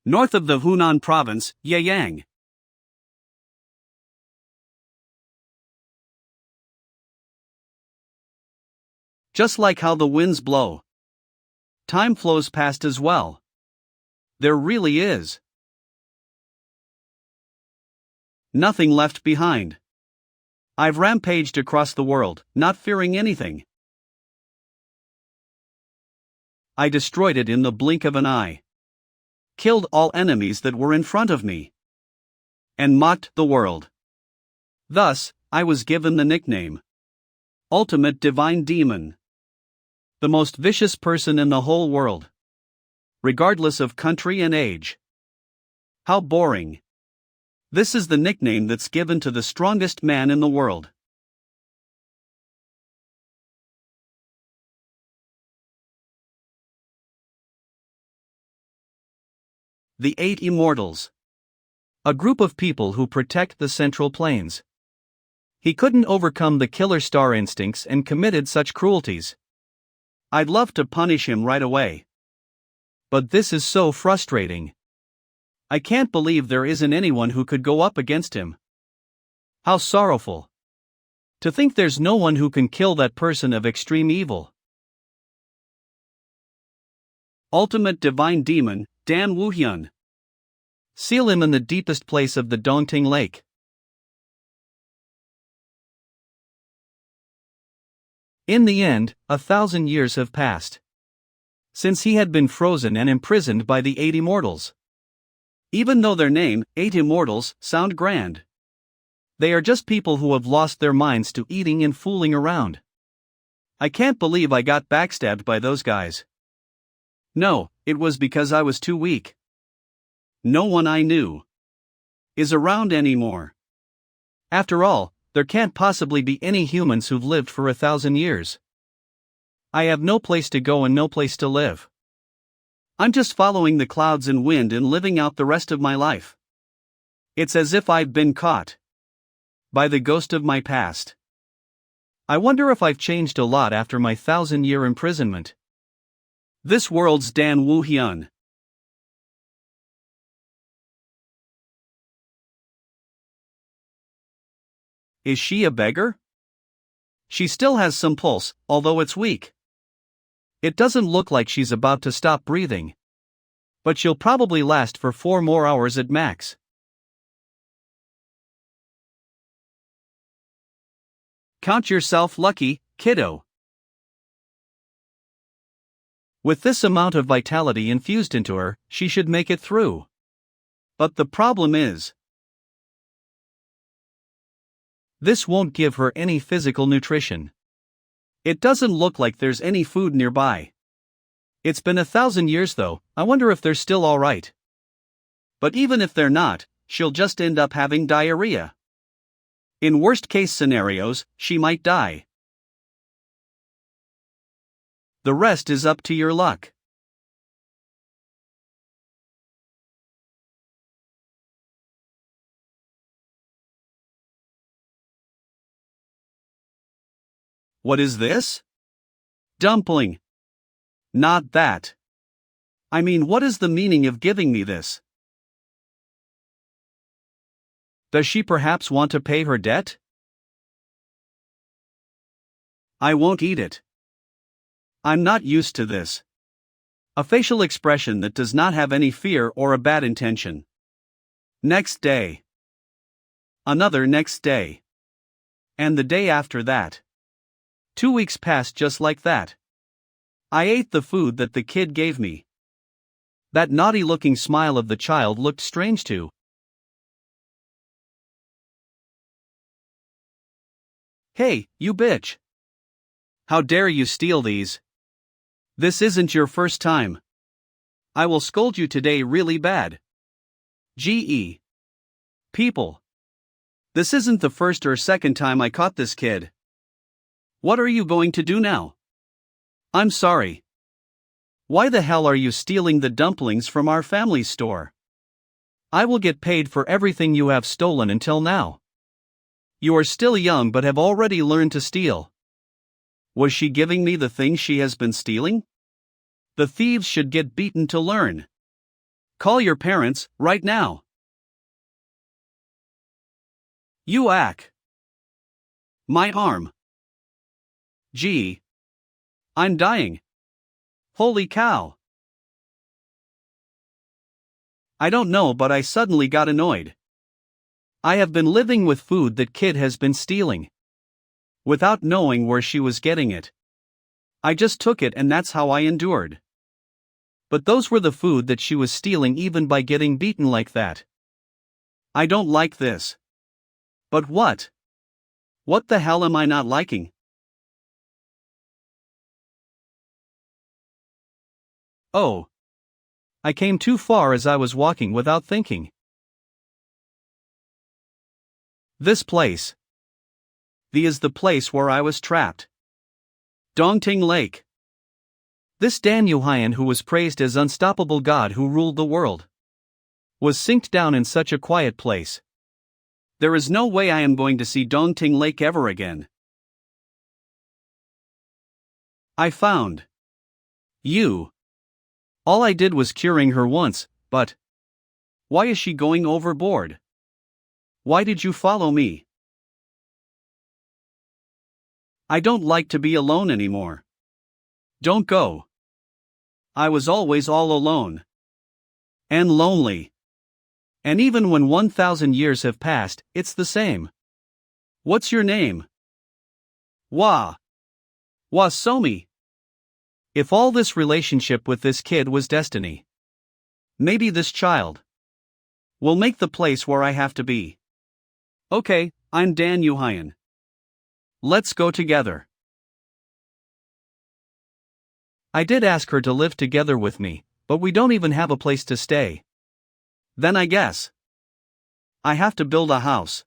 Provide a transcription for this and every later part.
north of the Hunan province, Yeyang. Just like how the winds blow, time flows past as well. There really is nothing left behind. I've rampaged across the world, not fearing anything. I destroyed it in the blink of an eye. Killed all enemies that were in front of me. And mocked the world. Thus, I was given the nickname Ultimate Divine Demon. The most vicious person in the whole world. Regardless of country and age. How boring. This is the nickname that's given to the strongest man in the world. The Eight Immortals. A group of people who protect the Central Plains. He couldn't overcome the killer star instincts and committed such cruelties. I'd love to punish him right away. But this is so frustrating. I can't believe there isn't anyone who could go up against him. How sorrowful. To think there's no one who can kill that person of extreme evil. Ultimate Divine Demon, Dan Woohyun. Seal him in the deepest place of the Dongting Lake. In the end, 1,000 years have passed since he had been frozen and imprisoned by the Eight Immortals. Even though their name, Eight Immortals, sound grand. They are just people who have lost their minds to eating and fooling around. I can't believe I got backstabbed by those guys. No, it was because I was too weak. No one I knew is around anymore. After all, there can't possibly be any humans who've lived for 1,000 years. I have no place to go and no place to live. I'm just following the clouds and wind and living out the rest of my life. It's as if I've been caught by the ghost of my past. I wonder if I've changed a lot after my 1,000-year imprisonment. This world's Dan Woohyun. Is she a beggar? She still has some pulse, although it's weak. It doesn't look like she's about to stop breathing. But she'll probably last for 4 more hours at max. Count yourself lucky, kiddo. With this amount of vitality infused into her, she should make it through. But the problem is, this won't give her any physical nutrition. It doesn't look like there's any food nearby. It's been 1,000 years though, I wonder if they're still alright. But even if they're not, she'll just end up having diarrhea. In worst case scenarios, she might die. The rest is up to your luck. What is this? Dumpling. Not that. I mean, what is the meaning of giving me this? Does she perhaps want to pay her debt? I won't eat it. I'm not used to this. A facial expression that does not have any fear or a bad intention. Next day. Another next day. And the day after that. 2 weeks passed just like that. I ate the food that the kid gave me. That naughty-looking smile of the child looked strange too. Hey, you bitch! How dare you steal these? This isn't your first time. I will scold you today really bad. Gee. People. This isn't the first or second time I caught this kid. What are you going to do now? I'm sorry. Why the hell are you stealing the dumplings from our family store? I will get paid for everything you have stolen until now. You are still young but have already learned to steal. Was she giving me the things she has been stealing? The thieves should get beaten to learn. Call your parents, right now. You ack. My arm. Gee. I'm dying. Holy cow. I don't know, but I suddenly got annoyed. I have been living with food that kid has been stealing. Without knowing where she was getting it. I just took it and that's how I endured. But those were the food that she was stealing even by getting beaten like that. I don't like this. But what? What the hell am I not liking? Oh. I came too far as I was walking without thinking. This place. Is the place where I was trapped. Dongting Lake. This Dan Yuhaian, who was praised as unstoppable god who ruled the world, was sinked down in such a quiet place. There is no way I am going to see Dongting Lake ever again. I found you. All I did was curing her once, but why is she going overboard? Why did you follow me? I don't like to be alone anymore. Don't go. I was always all alone. And lonely. And even when 1,000 years have passed, it's the same. What's your name? Somi. If all this relationship with this kid was destiny, maybe this child will make the place where I have to be. Okay, I'm Dan Yuhaian. Let's go together. I did ask her to live together with me, but we don't even have a place to stay. Then I guess I have to build a house.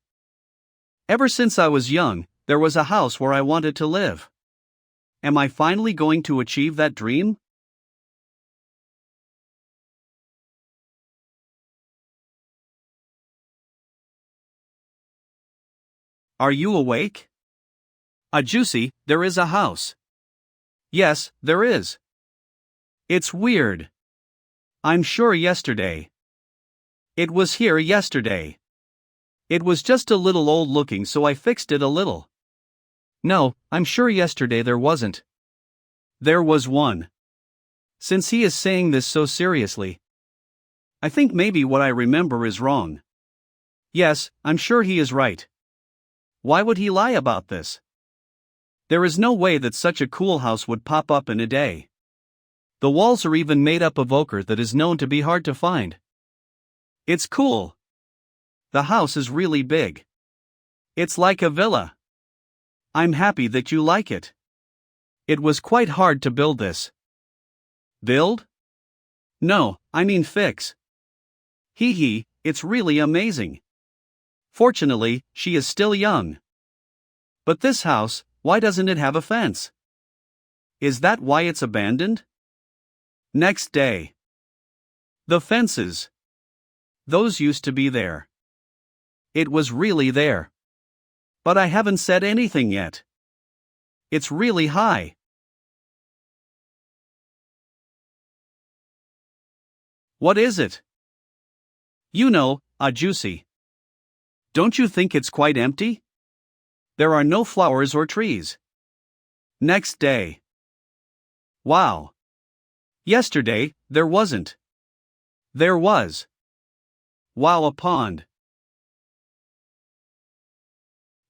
Ever since I was young, there was a house where I wanted to live. Am I finally going to achieve that dream? Are you awake? Juicy, there is a house. Yes, there is. It's weird. I'm sure yesterday. It was here yesterday. It was just a little old looking, so I fixed it a little. No, I'm sure yesterday there wasn't. There was one. Since he is saying this so seriously, I think maybe what I remember is wrong. Yes, I'm sure he is right. Why would he lie about this? There is no way that such a cool house would pop up in a day. The walls are even made up of ochre that is known to be hard to find. It's cool. The house is really big. It's like a villa. I'm happy that you like it. It was quite hard to build this. Build? No, I mean fix. Hee hee, it's really amazing. Fortunately, she is still young. But this house, why doesn't it have a fence? Is that why it's abandoned? Next day. The fences. Those used to be there. It was really there. But I haven't said anything yet. It's really high. What is it? You know, juicy. Don't you think it's quite empty? There are no flowers or trees. Next day. Wow. Yesterday, there wasn't. There was. Wow, a pond.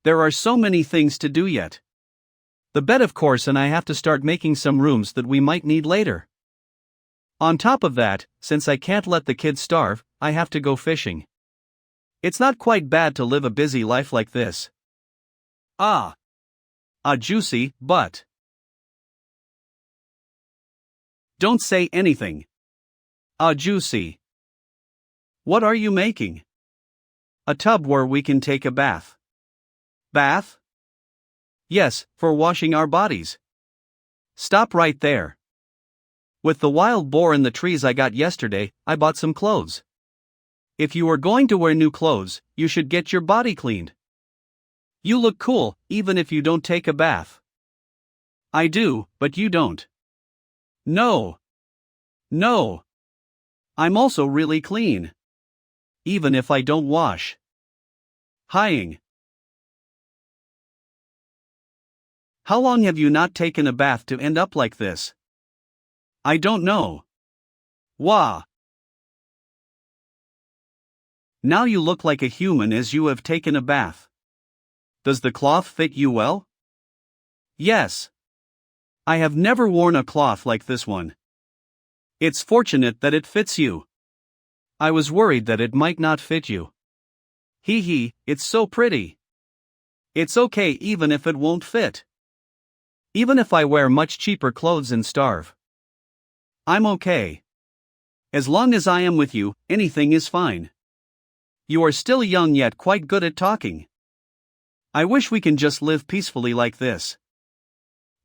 There are so many things to do yet. The bed, of course, and I have to start making some rooms that we might need later. On top of that, since I can't let the kids starve, I have to go fishing. It's not quite bad to live a busy life like this. Juicy, but. Don't say anything. Juicy. What are you making? A tub where we can take a bath. Bath? Yes, for washing our bodies. Stop right there. With the wild boar in the trees I got yesterday, I bought some clothes. If you are going to wear new clothes, you should get your body cleaned. You look cool, even if you don't take a bath. I do, but you don't. No. No. I'm also really clean. Even if I don't wash. Hying. How long have you not taken a bath to end up like this? I don't know. Wah. Now you look like a human as you have taken a bath. Does the cloth fit you well? Yes. I have never worn a cloth like this one. It's fortunate that it fits you. I was worried that it might not fit you. Hee hee, it's so pretty. It's okay even if it won't fit. Even if I wear much cheaper clothes and starve. I'm okay. As long as I am with you, anything is fine. You are still young yet quite good at talking. I wish we can just live peacefully like this.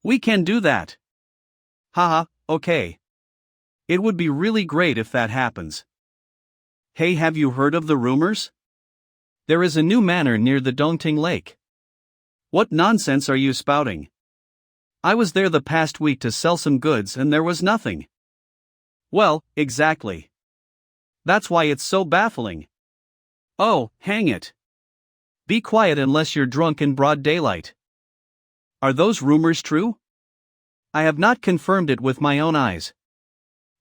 We can do that. Haha, okay. It would be really great if that happens. Hey, have you heard of the rumors? There is a new manor near the Dongting Lake. What nonsense are you spouting? I was there the past week to sell some goods and there was nothing. Well, exactly. That's why it's so baffling. Oh, hang it. Be quiet unless you're drunk in broad daylight. Are those rumors true? I have not confirmed it with my own eyes.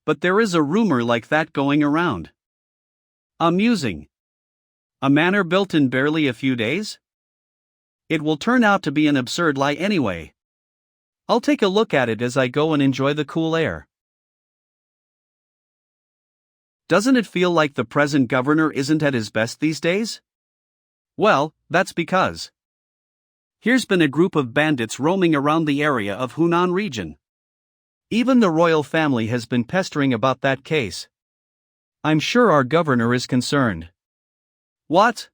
But there is a rumor like that going around. Amusing. A manor built in barely a few days? It will turn out to be an absurd lie anyway. I'll take a look at it as I go and enjoy the cool air. Doesn't it feel like the present governor isn't at his best these days? Well, that's because here's been a group of bandits roaming around the area of Hunan region. Even the royal family has been pestering about that case. I'm sure our governor is concerned. What?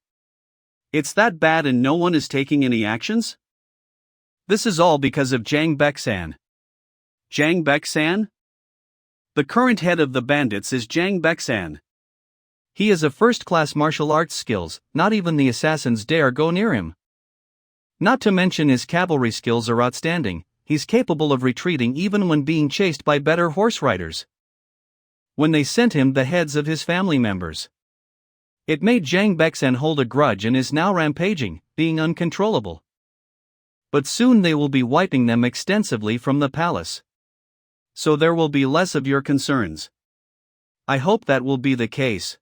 It's that bad and no one is taking any actions? This is all because of Jang Baeksan. Jang Baeksan? The current head of the bandits is Jang Baeksan. He has a first-class martial arts skills, not even the assassins dare go near him. Not to mention his cavalry skills are outstanding, he's capable of retreating even when being chased by better horse riders. When they sent him the heads of his family members, it made Jang Baeksan hold a grudge and is now rampaging, being uncontrollable. But soon they will be wiping them extensively from the palace. So there will be less of your concerns. I hope that will be the case.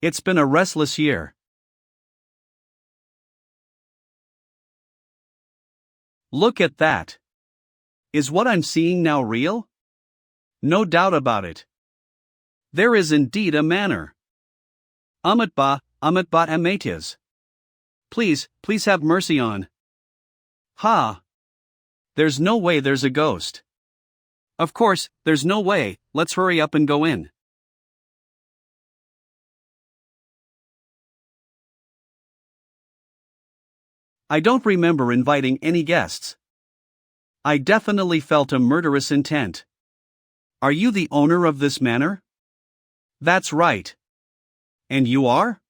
It's been a restless year. Look at that. Is what I'm seeing now real? No doubt about it. There is indeed a manor. Amatba Amatias. Please have mercy on. Ha! There's no way there's a ghost. Of course, there's no way, let's hurry up and go in. I don't remember inviting any guests. I definitely felt a murderous intent. Are you the owner of this manor? That's right. And you are?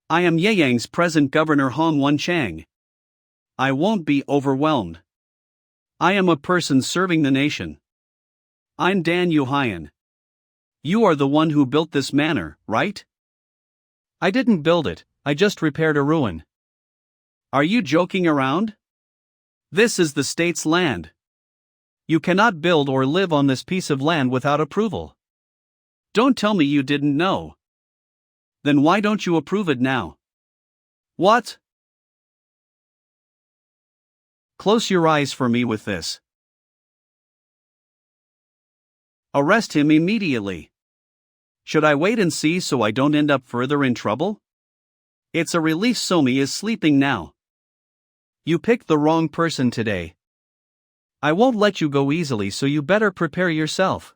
I am Yeyang's present governor Hong Wen Chang. I won't be overwhelmed. I am a person serving the nation. I'm Dan Yuhyan. You are the one who built this manor, right? I didn't build it, I just repaired a ruin. Are you joking around? This is the state's land. You cannot build or live on this piece of land without approval. Don't tell me you didn't know. Then why don't you approve it now? What? Close your eyes for me with this. Arrest him immediately. Should I wait and see so I don't end up further in trouble? It's a relief Somi is sleeping now. You picked the wrong person today. I won't let you go easily, so you better prepare yourself.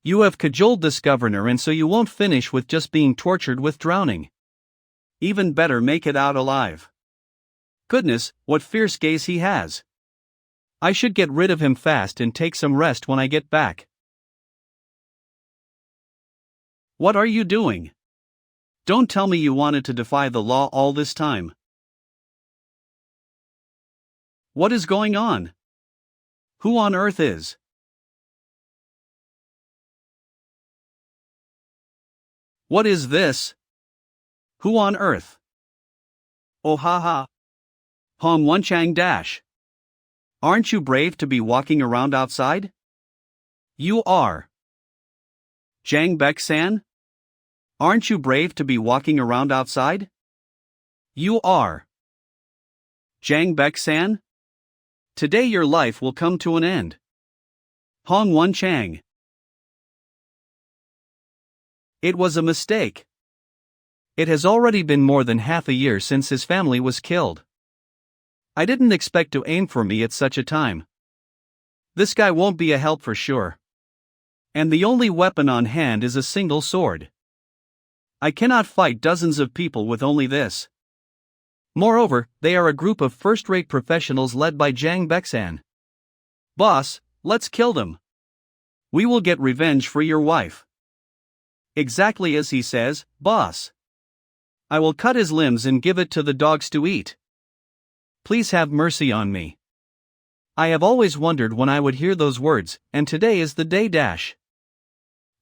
You have cajoled this governor, and so you won't finish with just being tortured with drowning. Even better, make it out alive. Goodness, what fierce gaze he has. I should get rid of him fast and take some rest when I get back. What are you doing? Don't tell me you wanted to defy the law all this time. What is going on? Who on earth is? What is this? Who on earth? Oh ha ha. Hong Wenchang dash. Aren't you brave to be walking around outside? You are. Jang Bek-san? Aren't you brave to be walking around outside? You are. Jang Bek-san? Today your life will come to an end. Hong Wenchang. It was a mistake. It has already been more than half a year since his family was killed. I didn't expect to aim for me at such a time. This guy won't be a help for sure. And the only weapon on hand is a single sword. I cannot fight dozens of people with only this. Moreover, they are a group of first-rate professionals led by Jang Bek-san. Boss, let's kill them. We will get revenge for your wife. Exactly as he says, boss. I will cut his limbs and give it to the dogs to eat. Please have mercy on me. I have always wondered when I would hear those words, and today is the day dash.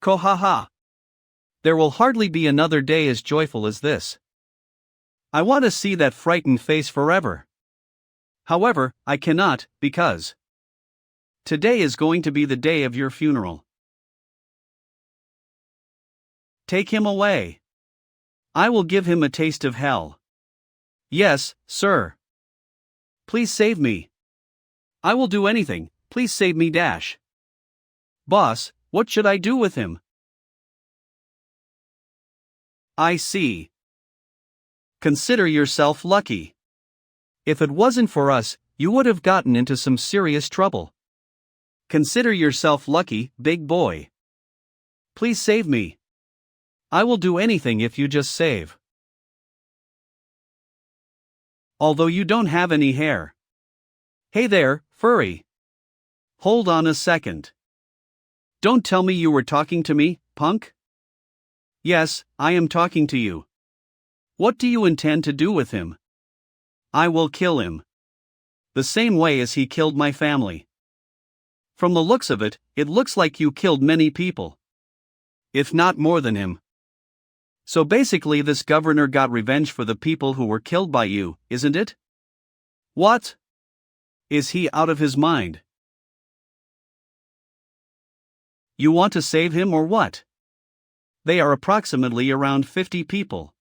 Ko ha ha. There will hardly be another day as joyful as this. I want to see that frightened face forever. However, I cannot, because today is going to be the day of your funeral. Take him away. I will give him a taste of hell. Yes, sir. Please save me. I will do anything, please save me dash. Boss, what should I do with him? I see. Consider yourself lucky. If it wasn't for us, you would have gotten into some serious trouble. Consider yourself lucky, big boy. Please save me. I will do anything if you just save. Although you don't have any hair. Hey there, furry. Hold on a second. Don't tell me you were talking to me, punk? Yes, I am talking to you. What do you intend to do with him? I will kill him. The same way as he killed my family. From the looks of it, it looks like you killed many people. If not more than him. So basically this governor got revenge for the people who were killed by you, isn't it? What? Is he out of his mind? You want to save him or what? They are approximately around 50 people.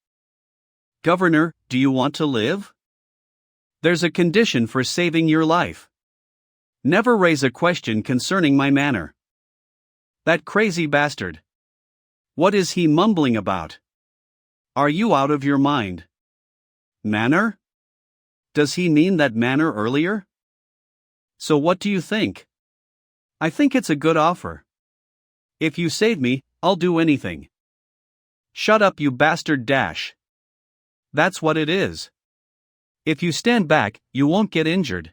Governor, do you want to live? There's a condition for saving your life. Never raise a question concerning my manner. That crazy bastard. What is he mumbling about? Are you out of your mind? Manner? Does he mean that manner earlier? So what do you think? I think it's a good offer. If you save me, I'll do anything. Shut up, you bastard dash. That's what it is. If you stand back, you won't get injured.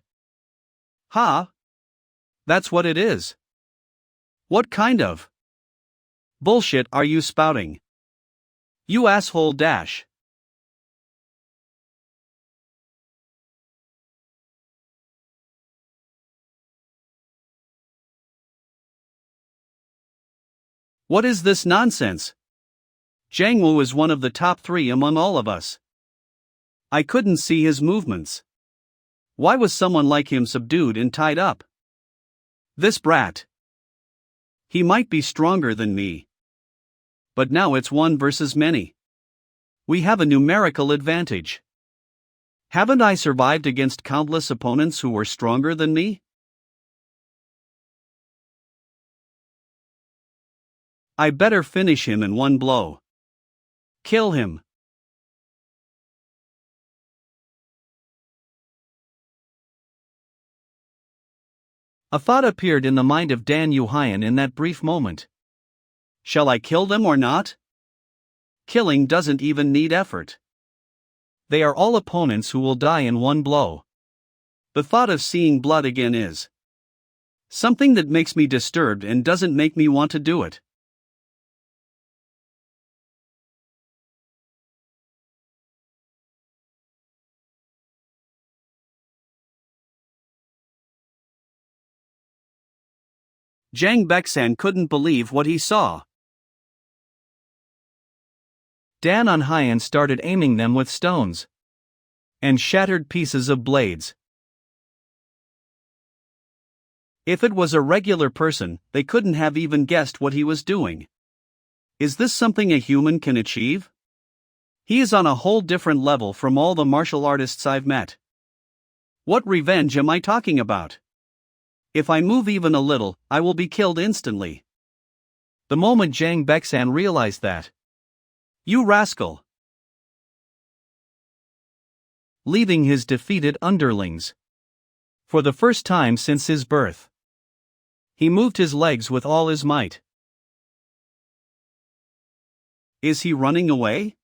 Ha! That's what it is. What kind of bullshit are you spouting? You asshole dash. What is this nonsense? Jiang Wu is one of the top 3 among all of us. I couldn't see his movements. Why was someone like him subdued and tied up? This brat. He might be stronger than me. But now it's 1 versus many. We have a numerical advantage. Haven't I survived against countless opponents who were stronger than me? I better finish him in 1 blow. Kill him. A thought appeared in the mind of Dan Yuhyan in that brief moment. Shall I kill them or not? Killing doesn't even need effort. They are all opponents who will die in 1 blow. The thought of seeing blood again is something that makes me disturbed and doesn't make me want to do it. Jang Bek-san couldn't believe what he saw. Dan on high and started aiming them with stones and shattered pieces of blades. If it was a regular person, they couldn't have even guessed what he was doing. Is this something a human can achieve? He is on a whole different level from all the martial artists I've met. What revenge am I talking about? If I move even a little, I will be killed instantly. The moment Zhang Bexan realized that. You rascal! Leaving his defeated underlings. For the first time since his birth, he moved his legs with all his might. Is he running away?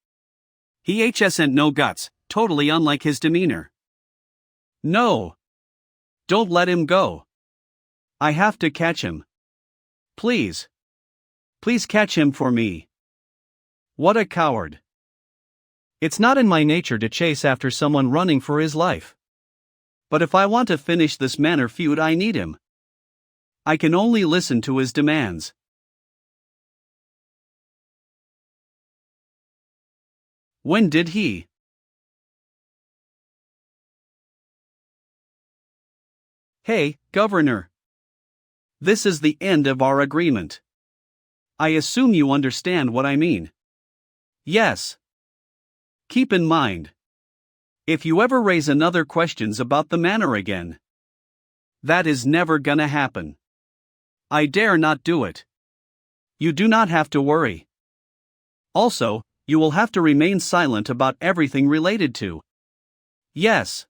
He hasn't no guts, totally unlike his demeanor. No! Don't let him go. I have to catch him. Please. Please catch him for me. What a coward. It's not in my nature to chase after someone running for his life. But if I want to finish this manor feud, I need him. I can only listen to his demands. When did he? Hey, Governor. This is the end of our agreement. I assume you understand what I mean. Yes. Keep in mind, if you ever raise another questions about the manor again, that is never gonna happen. I dare not do it. You do not have to worry. Also, you will have to remain silent about everything related to. Yes.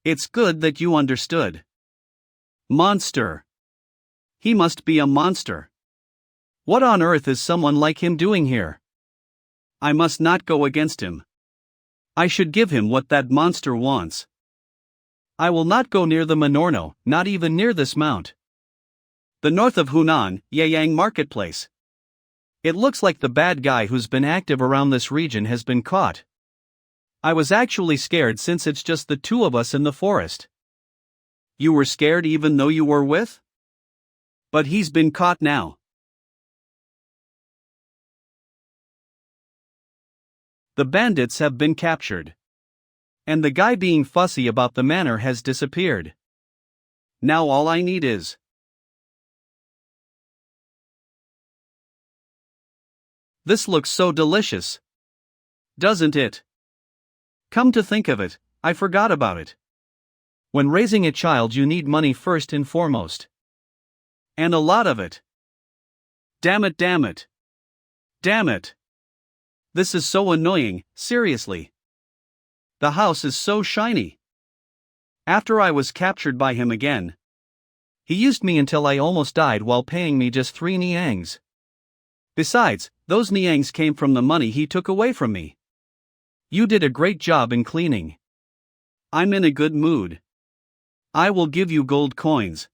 It's good that you understood. Monster. He must be a monster. What on earth is someone like him doing here? I must not go against him. I should give him what that monster wants. I will not go near the Menorno, not even near this mount. The north of Hunan, Yayang Marketplace. It looks like the bad guy who's been active around this region has been caught. I was actually scared since it's just the two of us in the forest. You were scared even though you were with? But he's been caught now. The bandits have been captured. And the guy being fussy about the manor has disappeared. Now all I need is. This looks so delicious. Doesn't it? Come to think of it, I forgot about it. When raising a child, you need money first and foremost. And a lot of it. Damn it, damn it. Damn it. This is so annoying, seriously. The house is so shiny. After I was captured by him again, he used me until I almost died while paying me just 3 niangs. Besides, those niangs came from the money he took away from me. You did a great job in cleaning. I'm in a good mood. I will give you gold coins.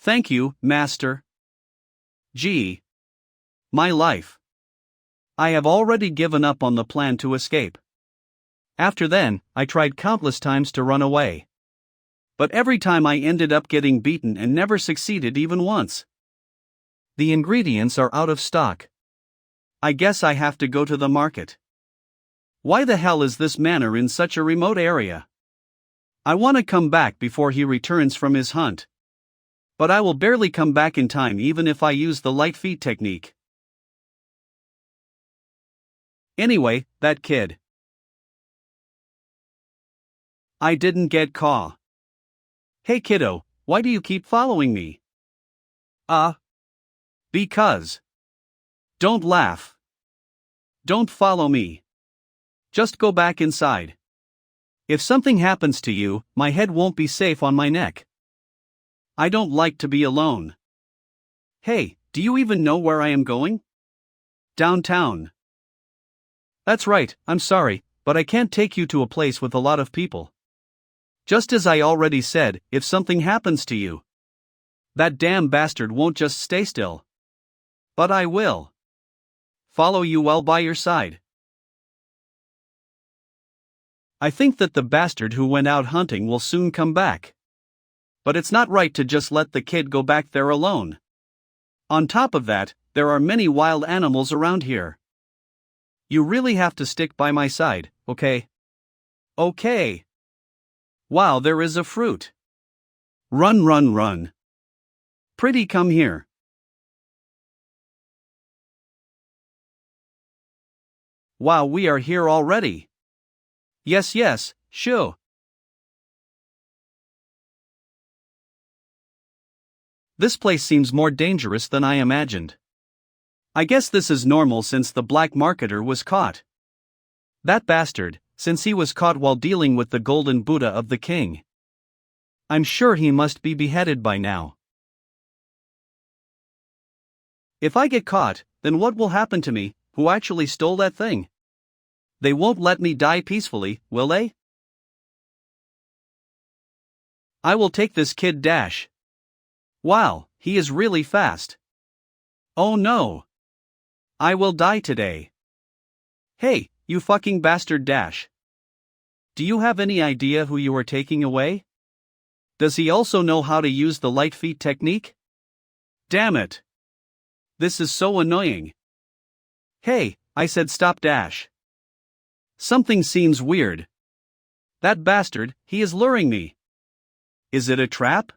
Thank you, master. Gee. My life. I have already given up on the plan to escape. After then, I tried countless times to run away. But every time I ended up getting beaten and never succeeded even once. The ingredients are out of stock. I guess I have to go to the market. Why the hell is this manor in such a remote area? I want to come back before he returns from his hunt. But I will barely come back in time even if I use the light feet technique. Anyway, that kid. I didn't get caught. Hey kiddo, why do you keep following me? Because. Don't laugh. Don't follow me. Just go back inside. If something happens to you, my head won't be safe on my neck. I don't like to be alone. Hey, do you even know where I am going? Downtown. That's right, I'm sorry, but I can't take you to a place with a lot of people. Just as I already said, if something happens to you, that damn bastard won't just stay still. But I will. Follow you well by your side. I think that the bastard who went out hunting will soon come back. But it's not right to just let the kid go back there alone. On top of that, there are many wild animals around here. You really have to stick by my side, okay? Okay. Wow, there is a fruit. Run, run, run. Pretty, come here. Wow, we are here already. Yes, yes, sure. This place seems more dangerous than I imagined. I guess this is normal since the black marketer was caught. That bastard, since he was caught while dealing with the golden Buddha of the king. I'm sure he must be beheaded by now. If I get caught, then what will happen to me, who actually stole that thing? They won't let me die peacefully, will they? I will take this kid dash. Wow, he is really fast. Oh no. I will die today. Hey, you fucking bastard dash. Do you have any idea who you are taking away? Does he also know how to use the light feet technique? Damn it. This is so annoying. Hey, I said stop dash. Something seems weird. That bastard, he is luring me. Is it a trap?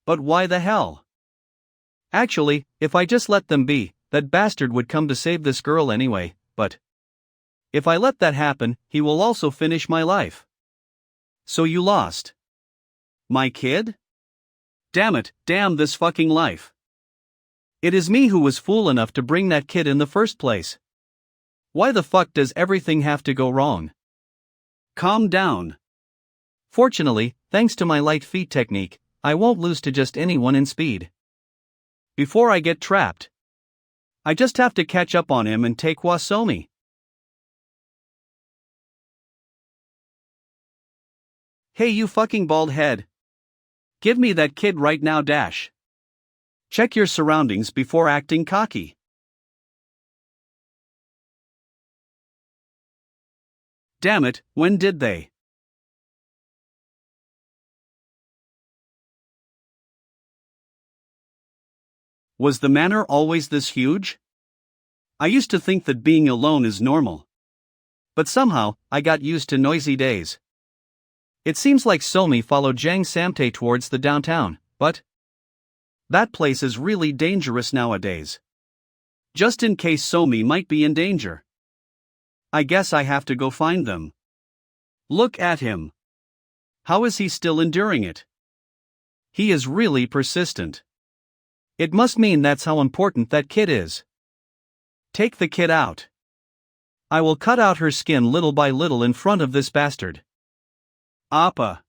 But why the hell? Actually, if I just let them be, that bastard would come to save this girl anyway, but if I let that happen, he will also finish my life. So you lost. My kid? Damn it, damn this fucking life. It is me who was fool enough to bring that kid in the first place. Why the fuck does everything have to go wrong? Calm down. Fortunately, thanks to my light feet technique, I won't lose to just anyone in speed. Before I get trapped, I just have to catch up on him and take Wasomi. Hey you fucking bald head. Give me that kid right now dash. Check your surroundings before acting cocky. Damn it, when did they? Was the manor always this huge? I used to think that being alone is normal. But somehow, I got used to noisy days. It seems like Somi followed Jang Samtae towards the downtown, but that place is really dangerous nowadays. Just in case Somi might be in danger. I guess I have to go find them. Look at him. How is he still enduring it? He is really persistent. It must mean that's how important that kid is. Take the kid out. I will cut out her skin little by little in front of this bastard. Appa.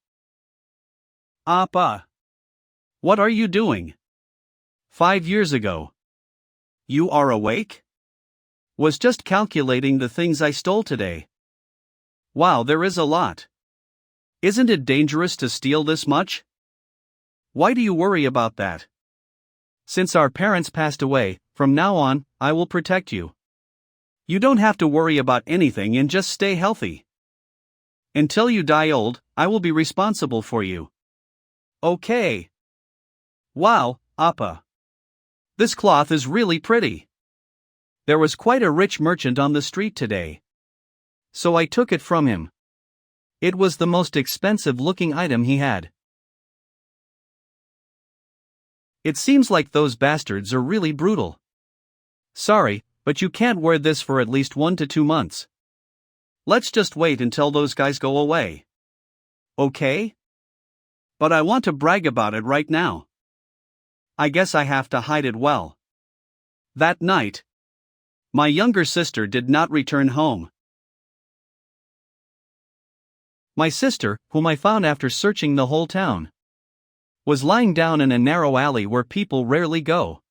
Appa. What are you doing? 5 years ago. You are awake? Was just calculating the things I stole today. Wow, there is a lot. Isn't it dangerous to steal this much? Why do you worry about that? Since our parents passed away, from now on, I will protect you. You don't have to worry about anything and just stay healthy. Until you die old, I will be responsible for you. Okay. Wow, Appa. This cloth is really pretty. There was quite a rich merchant on the street today. So I took it from him. It was the most expensive looking item he had. It seems like those bastards are really brutal. Sorry, but you can't wear this for at least 1 to 2 months. Let's just wait until those guys go away. Okay? But I want to brag about it right now. I guess I have to hide it well. That night, my younger sister did not return home. My sister, whom I found after searching the whole town, was lying down in a narrow alley where people rarely go.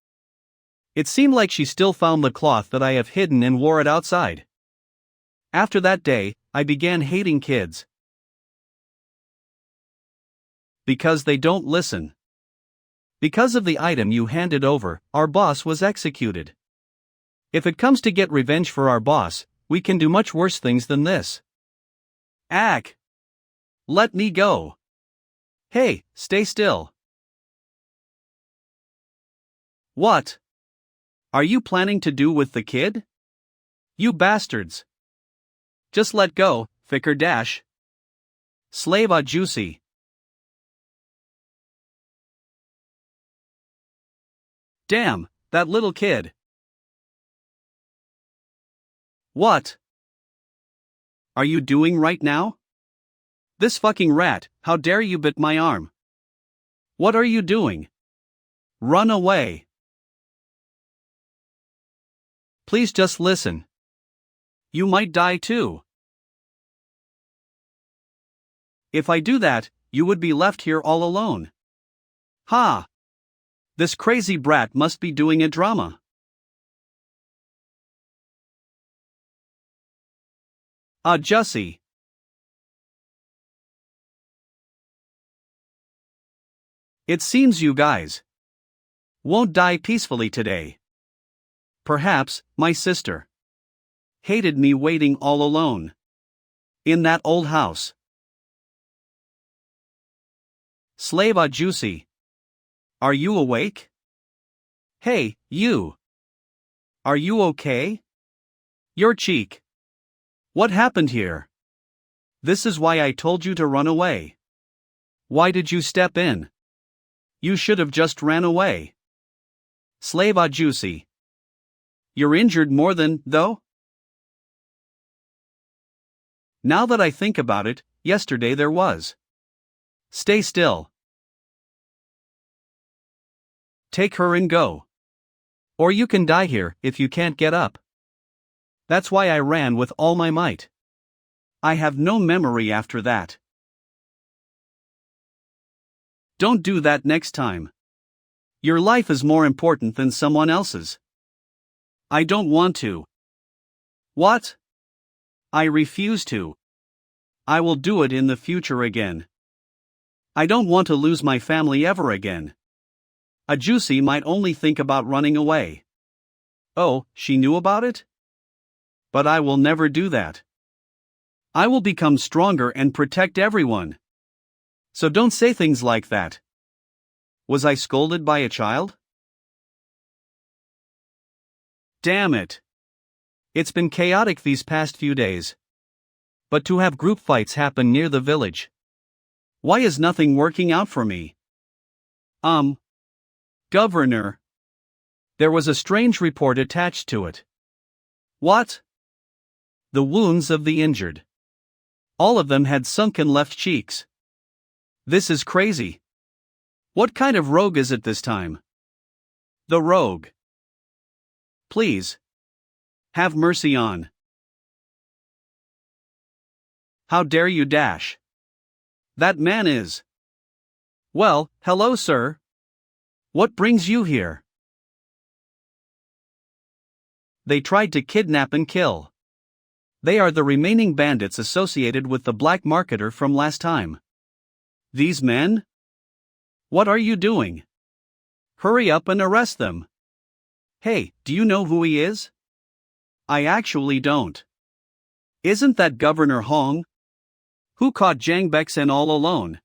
It seemed like she still found the cloth that I have hidden and wore it outside. After that day, I began hating kids. Because they don't listen. Because of the item you handed over, our boss was executed. If it comes to get revenge for our boss, we can do much worse things than this. Ack! Let me go. Hey, stay still. What are you planning to do with the kid? You bastards! Just let go, Ficker dash. Slave a juicy. Damn, that little kid. What are you doing right now? This fucking rat, how dare you bit my arm? What are you doing? Run away. Please just listen. You might die too. If I do that, you would be left here all alone. Ha! This crazy brat must be doing a drama. Jussie. It seems you guys won't die peacefully today. Perhaps my sister hated me waiting all alone in that old house. Slave a juicy. Are you awake? Hey, you. Are you okay? Your cheek. What happened here? This is why I told you to run away. Why did you step in? You should have just ran away. Slave a juicy. You're injured more than, though? Now that I think about it, yesterday there was. Stay still. Take her and go. Or you can die here if you can't get up. That's why I ran with all my might. I have no memory after that. Don't do that next time. Your life is more important than someone else's. I don't want to. What? I refuse to. I will do it in the future again. I don't want to lose my family ever again. A juicy might only think about running away. Oh, she knew about it? But I will never do that. I will become stronger and protect everyone. So don't say things like that. Was I scolded by a child? Damn it. It's been chaotic these past few days. But to have group fights happen near the village. Why is nothing working out for me? Governor. There was a strange report attached to it. What? The wounds of the injured. All of them had sunken left cheeks. This is crazy. What kind of rogue is it this time? The rogue. Please. Have mercy on. How dare you dash? That man is. Well, hello, sir. What brings you here? They tried to kidnap and kill. They are the remaining bandits associated with the black marketer from last time. These men? What are you doing? Hurry up and arrest them. Hey, do you know who he is? I actually don't. Isn't that Governor Hong? Who caught Jang Baeksen all alone?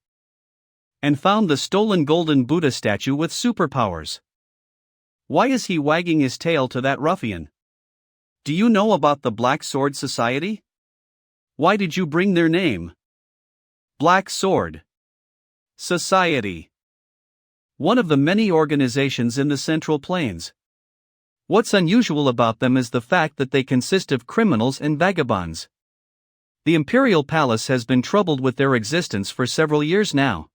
And found the stolen golden Buddha statue with superpowers. Why is he wagging his tail to that ruffian? Do you know about the Black Sword Society? Why did you bring their name? Black Sword Society. One of the many organizations in the Central Plains. What's unusual about them is the fact that they consist of criminals and vagabonds. The Imperial Palace has been troubled with their existence for several years now,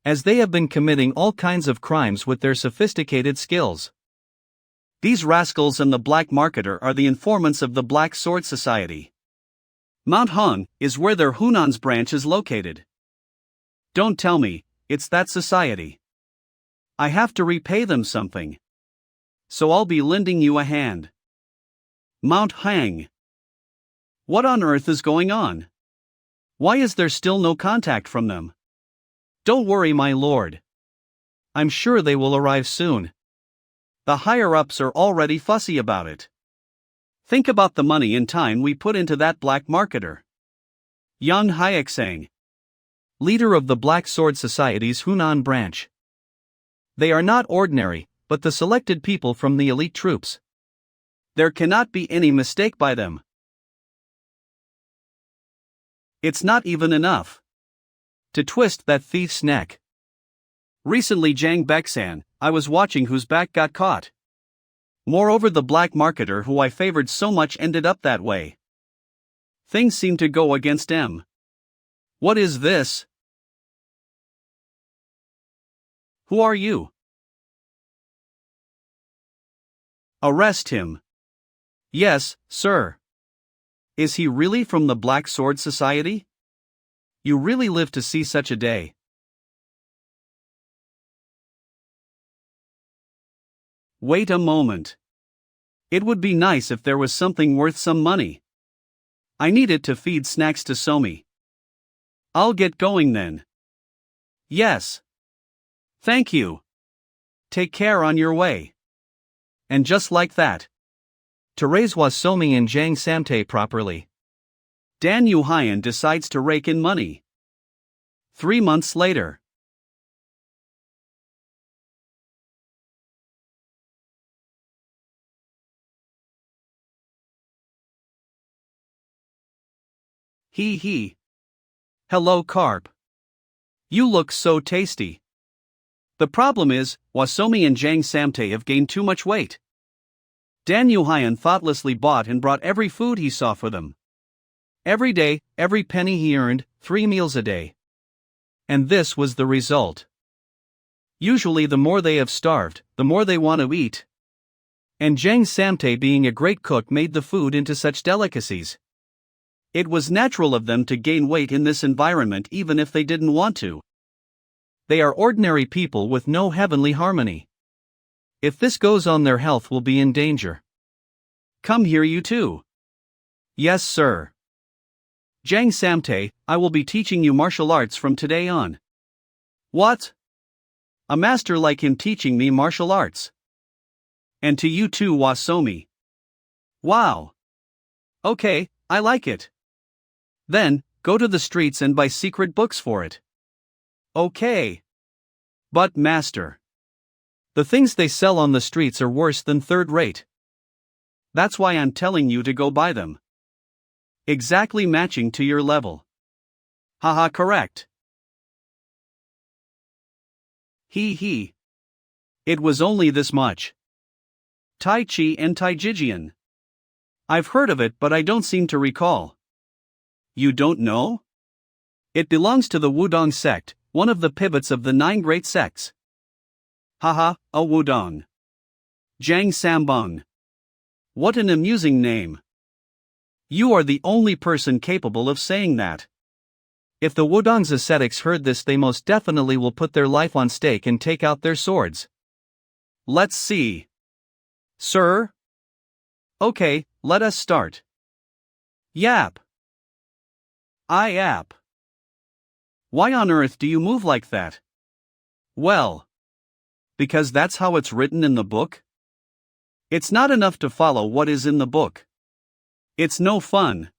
as they have been committing all kinds of crimes with their sophisticated skills. These rascals and the black marketer are the informants of the Black Sword Society. Mount Hong is where their Hunan's branch is located. Don't tell me, it's that society. I have to repay them something. So I'll be lending you a hand. Mount Hang. What on earth is going on? Why is there still no contact from them? Don't worry, my lord. I'm sure they will arrive soon. The higher-ups are already fussy about it. Think about the money and time we put into that black marketer. Yang Hyexang, leader of the Black Sword Society's Hunan branch. They are not ordinary, but the selected people from the elite troops. There cannot be any mistake by them. It's not even enough to twist that thief's neck. Recently, Jang Baeksan, I was watching whose back got caught. Moreover, the black marketer who I favored so much ended up that way. Things seem to go against M. What is this? Who are you? Arrest him. Yes, sir. Is he really from the Black Sword Society? You really live to see such a day. Wait a moment. It would be nice if there was something worth some money. I need it to feed snacks to Somi. I'll get going then. Yes. Thank you. Take care on your way. And just like that, to raise Hwasomi and Jang Samtae properly, Dan Yuhyan decides to rake in money. 3 months later. He. Hello, Carp. You look so tasty. The problem is, Hwasomi and Jang Samtae have gained too much weight. Dan Yuhyan thoughtlessly bought and brought every food he saw for them. Every day, every penny he earned, 3 meals a day. And this was the result. Usually the more they have starved, the more they want to eat. And Jang Samtae, being a great cook, made the food into such delicacies. It was natural of them to gain weight in this environment even if they didn't want to. They are ordinary people with no heavenly harmony. If this goes on, their health will be in danger. Come here, you two. Yes, sir. Jang Samtae, I will be teaching you martial arts from today on. What? A master like him teaching me martial arts? And to you too, Hwasomi. Wow. Okay, I like it. Then, go to the streets and buy secret books for it. Okay. But master, the things they sell on the streets are worse than third rate. That's why I'm telling you to go buy them. Exactly matching to your level. Haha, correct. He. It was only this much. Tai Chi and Taijijian. I've heard of it, but I don't seem to recall. You don't know? It belongs to the Wudong sect, one of the pivots of the 9 great sects. Haha, a Wudong. Jang Sambong. What an amusing name. You are the only person capable of saying that. If the Wudong's ascetics heard this, they most definitely will put their life on stake and take out their swords. Let's see. Sir? Okay, let us start. Yap. I yap. Why on earth do you move like that? Well, because that's how it's written in the book. It's not enough to follow what is in the book. It's no fun.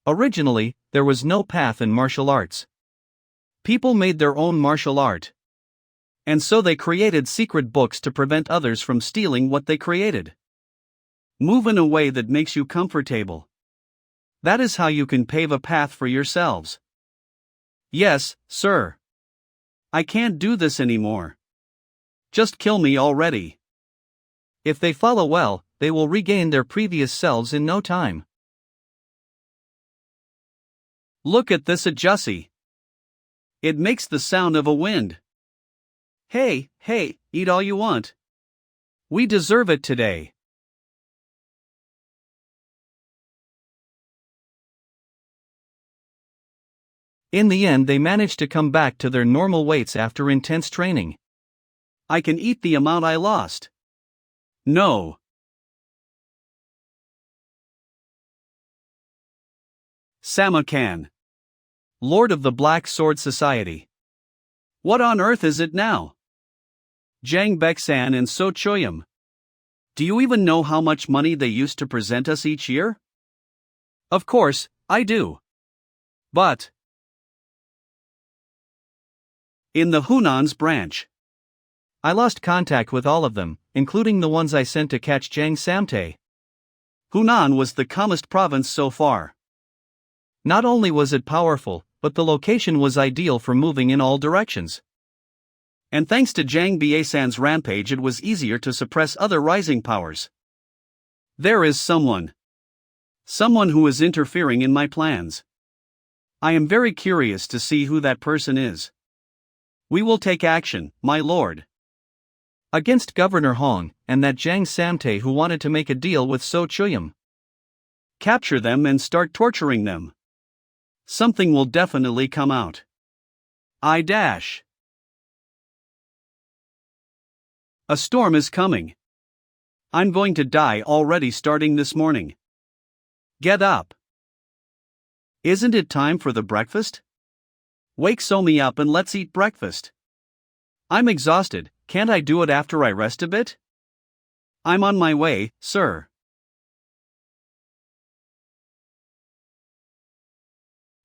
Originally, there was no path in martial arts. People made their own martial art. And so they created secret books to prevent others from stealing what they created. Move in a way that makes you comfortable. That is how you can pave a path for yourselves. Yes, sir. I can't do this anymore. Just kill me already. If they follow well, they will regain their previous selves in no time. Look at this adjusty. It makes the sound of a wind. Hey, eat all you want. We deserve it today. In the end, they managed to come back to their normal weights after intense training. I can eat the amount I lost. No. Samarkand, Lord of the Black Sword Society. What on earth is it now? Jang Baeksan and So Choyam. Do you even know how much money they used to present us each year? Of course, I do. But in the Hunan's branch, I lost contact with all of them, including the ones I sent to catch Jiang Samte. Hunan was the calmest province so far. Not only was it powerful, but the location was ideal for moving in all directions. And thanks to Jiang Biesan's rampage, it was easier to suppress other rising powers. There is someone who is interfering in my plans. I am very curious to see who that person is. We will take action, my lord. Against Governor Hong and that Jiang Samte who wanted to make a deal with So Chuyam. Capture them and start torturing them. Something will definitely come out. A storm is coming. I'm going to die already starting this morning. Get up. Isn't it time for the breakfast? Wake Somi up and let's eat breakfast. I'm exhausted, can't I do it after I rest a bit? I'm on my way, sir.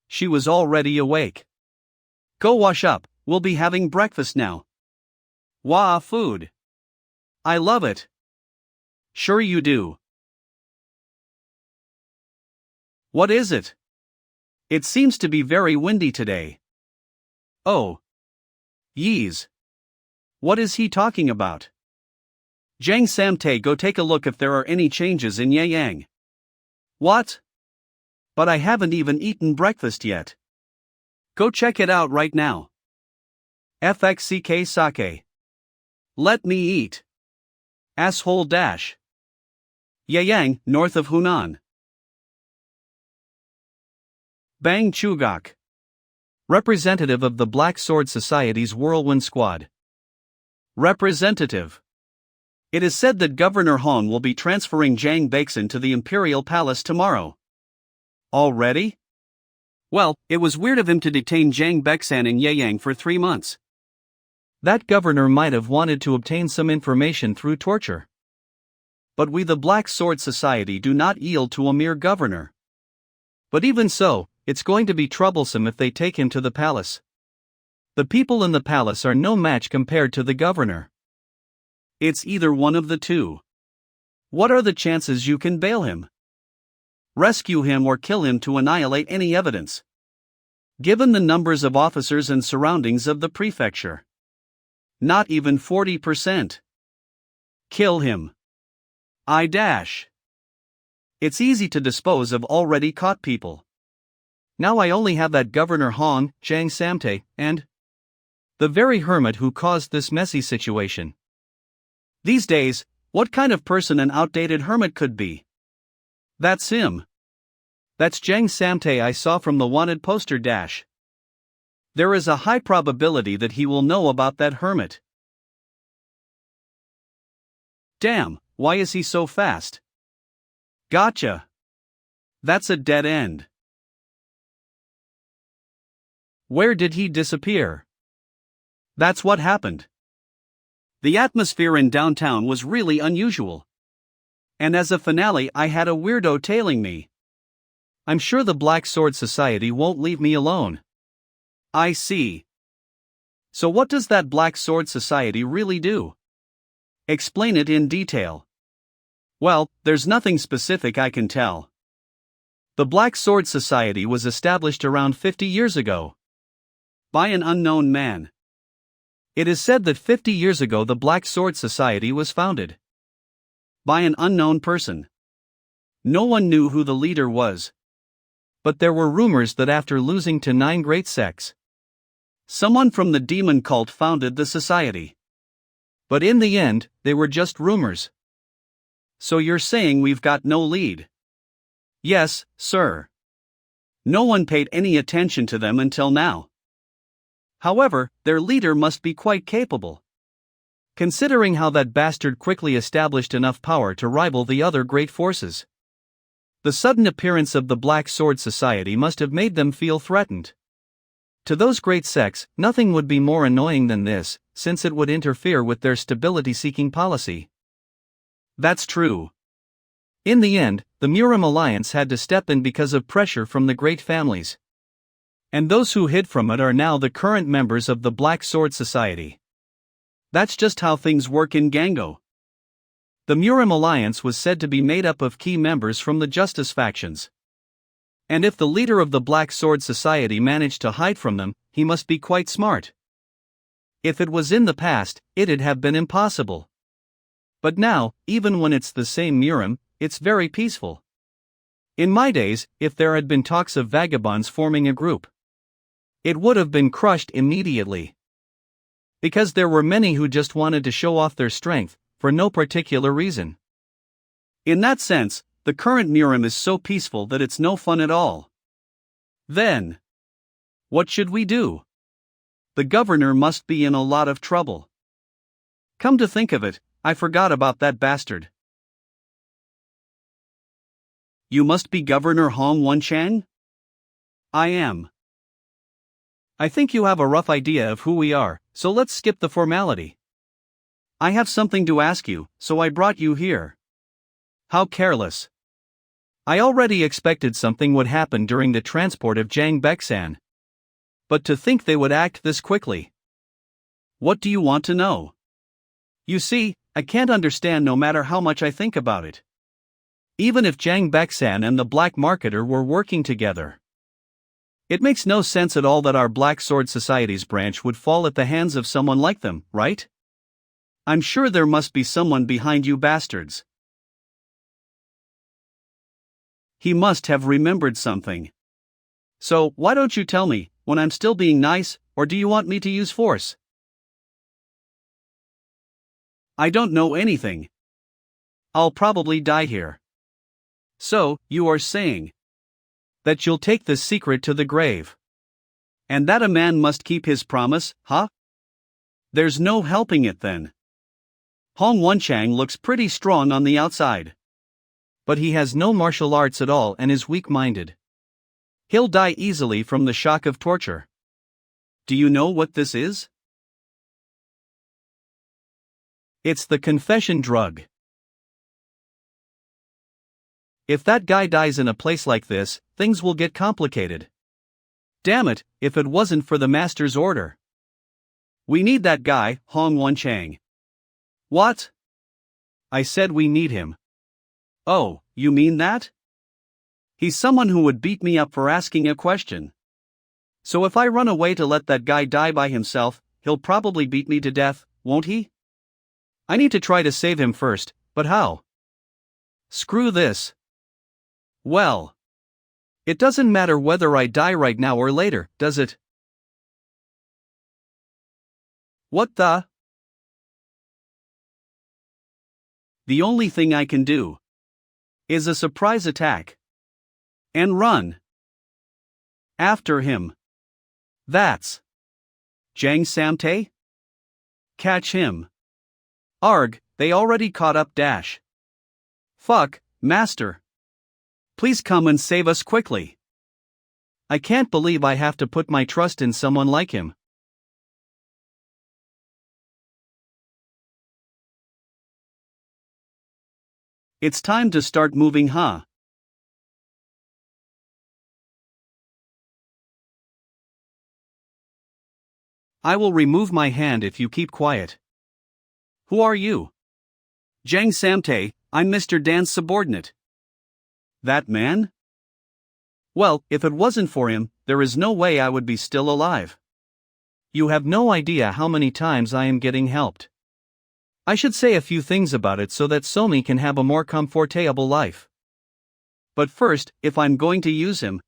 She was already awake. Go wash up, we'll be having breakfast now. Wah, food. I love it. Sure you do. What is it? It seems to be very windy today. Oh. Yees. What is he talking about? Jiang Samte, go take a look if there are any changes in Yeyang. What? But I haven't even eaten breakfast yet. Go check it out right now. FXCK sake. Let me eat. Asshole dash. Yeyang, north of Hunan. Bang Chugak. Representative of the Black Sword Society's Whirlwind Squad. Representative. It is said that Governor Hong will be transferring Jiang Baixan to the Imperial Palace tomorrow. Already? Well, it was weird of him to detain Jiang Baixan in Yeyang for 3 months. That governor might have wanted to obtain some information through torture. But we, the Black Sword Society, do not yield to a mere governor. But even so, it's going to be troublesome if they take him to the palace. The people in the palace are no match compared to the governor. It's either one of the two. What are the chances you can bail him? Rescue him or kill him to annihilate any evidence. Given the numbers of officers and surroundings of the prefecture. Not even 40%. Kill him. It's easy to dispose of already caught people. Now I only have that Governor Hong, Jiang Samte, and the very hermit who caused this messy situation. These days, what kind of person an outdated hermit could be? That's him. That's Jiang Samte I saw from the wanted poster dash. There is a high probability that he will know about that hermit. Damn, why is he so fast? Gotcha. That's a dead end. Where did he disappear? That's what happened. The atmosphere in downtown was really unusual. And as a finale, I had a weirdo tailing me. I'm sure the Black Sword Society won't leave me alone. I see. So what does that Black Sword Society really do? Explain it in detail. Well, there's nothing specific I can tell. The Black Sword Society was established around 50 years ago. By an unknown man. It is said that 50 years ago the Black Sword Society was founded. By an unknown person. No one knew who the leader was. But there were rumors that after losing to 9 great sects, someone from the demon cult founded the society. But in the end, they were just rumors. So you're saying we've got no lead? Yes, sir. No one paid any attention to them until now. However, their leader must be quite capable. Considering how that bastard quickly established enough power to rival the other great forces. The sudden appearance of the Black Sword Society must have made them feel threatened. To those great sects, nothing would be more annoying than this, since it would interfere with their stability-seeking policy. That's true. In the end, the Murim Alliance had to step in because of pressure from the great families. And those who hid from it are now the current members of the Black Sword Society. That's just how things work in Gango. The Murim alliance was said to be made up of key members from the Justice factions. And if the leader of the Black Sword Society managed to hide from them, he must be quite smart. If it was in the past, it'd have been impossible. But now, even when it's the same Murim, it's very peaceful. In my days, if there had been talks of vagabonds forming a group, it would have been crushed immediately. Because there were many who just wanted to show off their strength, for no particular reason. In that sense, the current Murim is so peaceful that it's no fun at all. Then, what should we do? The governor must be in a lot of trouble. Come to think of it, I forgot about that bastard. You must be Governor Hong Wenchang? I am. I think you have a rough idea of who we are, so let's skip the formality. I have something to ask you, so I brought you here. How careless. I already expected something would happen during the transport of Jiang Bexan. But to think they would act this quickly. What do you want to know? You see, I can't understand no matter how much I think about it. Even if Jiang Bexan and the black marketer were working together. It makes no sense at all that our Black Sword Society's branch would fall at the hands of someone like them, right? I'm sure there must be someone behind you bastards. He must have remembered something. So, why don't you tell me, when I'm still being nice, or do you want me to use force? I don't know anything. I'll probably die here. So, you are saying that you'll take this secret to the grave. And that a man must keep his promise, huh? There's no helping it then. Hong Wenchang looks pretty strong on the outside. But he has no martial arts at all and is weak-minded. He'll die easily from the shock of torture. Do you know what this is? It's the confession drug. If that guy dies in a place like this, things will get complicated. Damn it, if it wasn't for the master's order. We need that guy, Hong Wenchang. What? I said we need him. Oh, you mean that? He's someone who would beat me up for asking a question. So if I run away to let that guy die by himself, he'll probably beat me to death, won't he? I need to try to save him first, but how? Screw this. Well, it doesn't matter whether I die right now or later, does it? What the? The only thing I can do is a surprise attack. And run after him. That's Jiang Samte? Catch him. Arg, they already caught up dash. Fuck, master. Please come and save us quickly. I can't believe I have to put my trust in someone like him. It's time to start moving, huh? I will remove my hand if you keep quiet. Who are you? Jiang Samte, I'm Mr. Dan's subordinate. That man? Well, if it wasn't for him, there is no way I would be still alive. You have no idea how many times I am getting helped. I should say a few things about it so that Somi can have a more comfortable life. But first, if I'm going to use him,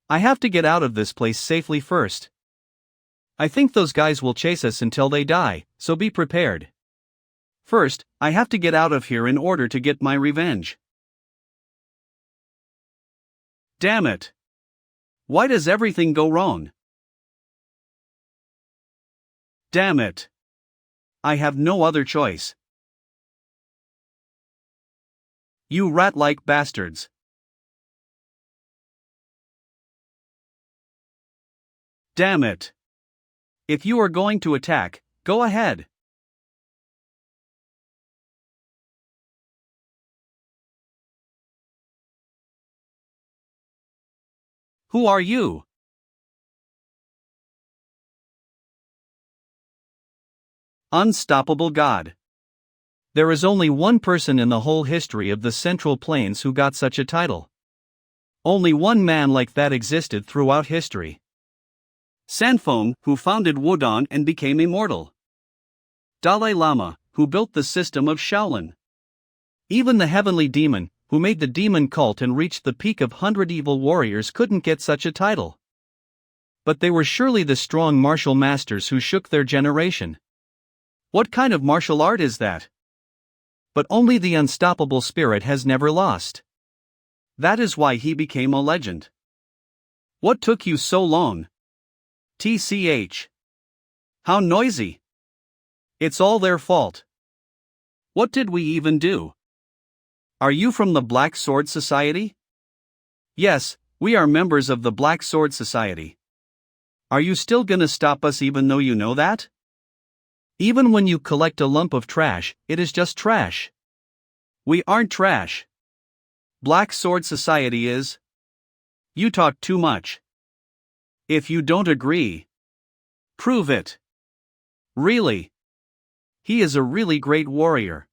I have to get out of this place safely first. I think those guys will chase us until they die, so be prepared. First, I have to get out of here in order to get my revenge. Damn it! Why does everything go wrong? Damn it! I have no other choice. You rat-like bastards. Damn it! If you are going to attack, go ahead. Who are you? Unstoppable God. There is only one person in the whole history of the Central Plains who got such a title. Only one man like that existed throughout history. Sanfeng, who founded Wudong and became immortal. Dalai Lama, who built the system of Shaolin. Even the heavenly demon, who made the demon cult and reached the peak of 100 evil warriors, couldn't get such a title. But they were surely the strong martial masters who shook their generation. What kind of martial art is that? But only the unstoppable spirit has never lost. That is why he became a legend. What took you so long? TCH. How noisy. It's all their fault. What did we even do? Are you from the Black Sword Society? Yes, we are members of the Black Sword Society. Are you still gonna stop us even though you know that? Even when you collect a lump of trash, it is just trash. We aren't trash. Black Sword Society is. You talk too much. If you don't agree, prove it. Really? He is a really great warrior.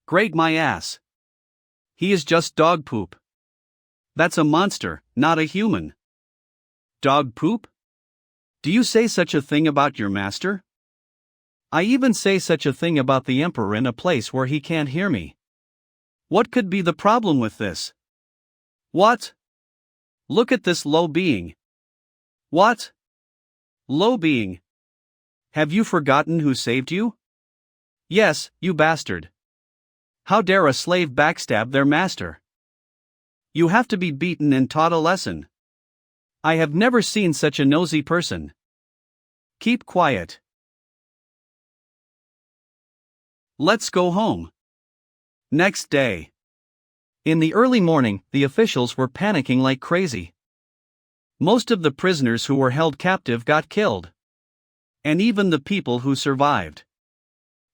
Great my ass. He is just dog poop. That's a monster, not a human. Dog poop? Do you say such a thing about your master? I even say such a thing about the emperor in a place where he can't hear me. What could be the problem with this? What? Look at this low being. What? Low being. Have you forgotten who saved you? Yes, you bastard. How dare a slave backstab their master? You have to be beaten and taught a lesson. I have never seen such a nosy person. Keep quiet. Let's go home. Next day. In the early morning, the officials were panicking like crazy. Most of the prisoners who were held captive got killed. And even the people who survived,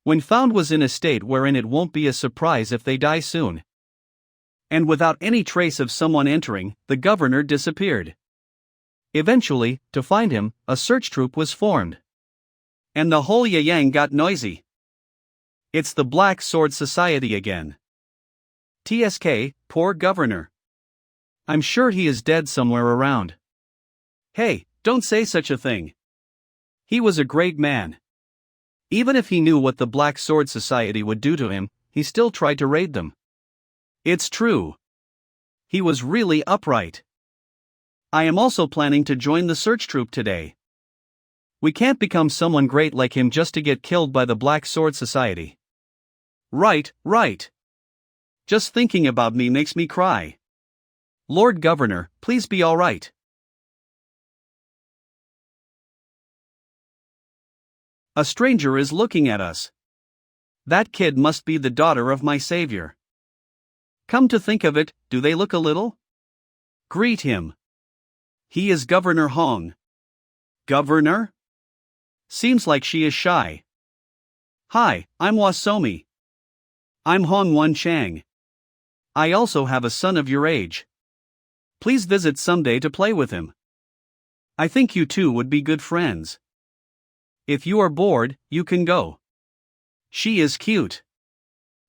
when found, was in a state wherein it won't be a surprise if they die soon. And without any trace of someone entering, the governor disappeared. Eventually, to find him, a search troop was formed. And the whole Yang got noisy. It's the Black Sword Society again. TSK, poor governor. I'm sure he is dead somewhere around. Hey, don't say such a thing. He was a great man. Even if he knew what the Black Sword Society would do to him, he still tried to raid them. It's true. He was really upright. I am also planning to join the search troop today. We can't become someone great like him just to get killed by the Black Sword Society. Right. Just thinking about me makes me cry. Lord Governor, please be all right. A stranger is looking at us. That kid must be the daughter of my savior. Come to think of it, do they look a little? Greet him. He is Governor Hong. Governor? Seems like she is shy. Hi, I'm Wasomi. I'm Hong Wan Chang. I also have a son of your age. Please visit someday to play with him. I think you two would be good friends. If you are bored, you can go. She is cute.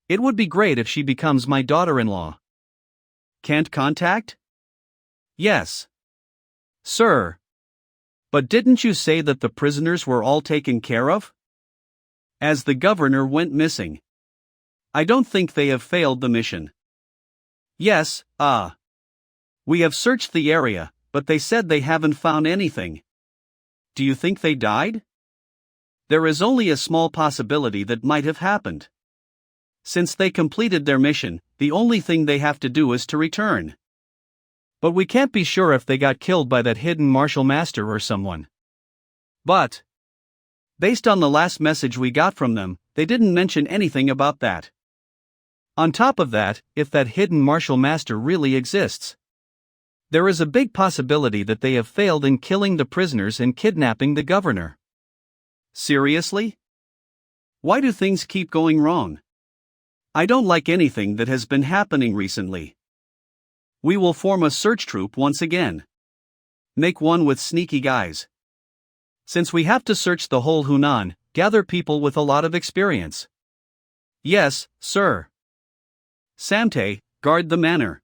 It would be great if she becomes my daughter-in-law. Can't contact? Yes. Sir. But didn't you say that the prisoners were all taken care of? As the governor went missing. I don't think they have failed the mission. Yes, we have searched the area, but they said they haven't found anything. Do you think they died? There is only a small possibility that might have happened. Since they completed their mission, the only thing they have to do is to return. But we can't be sure if they got killed by that hidden martial master or someone. But, based on the last message we got from them, they didn't mention anything about that. On top of that, if that hidden martial master really exists, there is a big possibility that they have failed in killing the prisoners and kidnapping the governor. Seriously? Why do things keep going wrong? I don't like anything that has been happening recently. We will form a search troop once again. Make one with sneaky guys. Since we have to search the whole Hunan, gather people with a lot of experience. Yes, sir. Samte, guard the manor.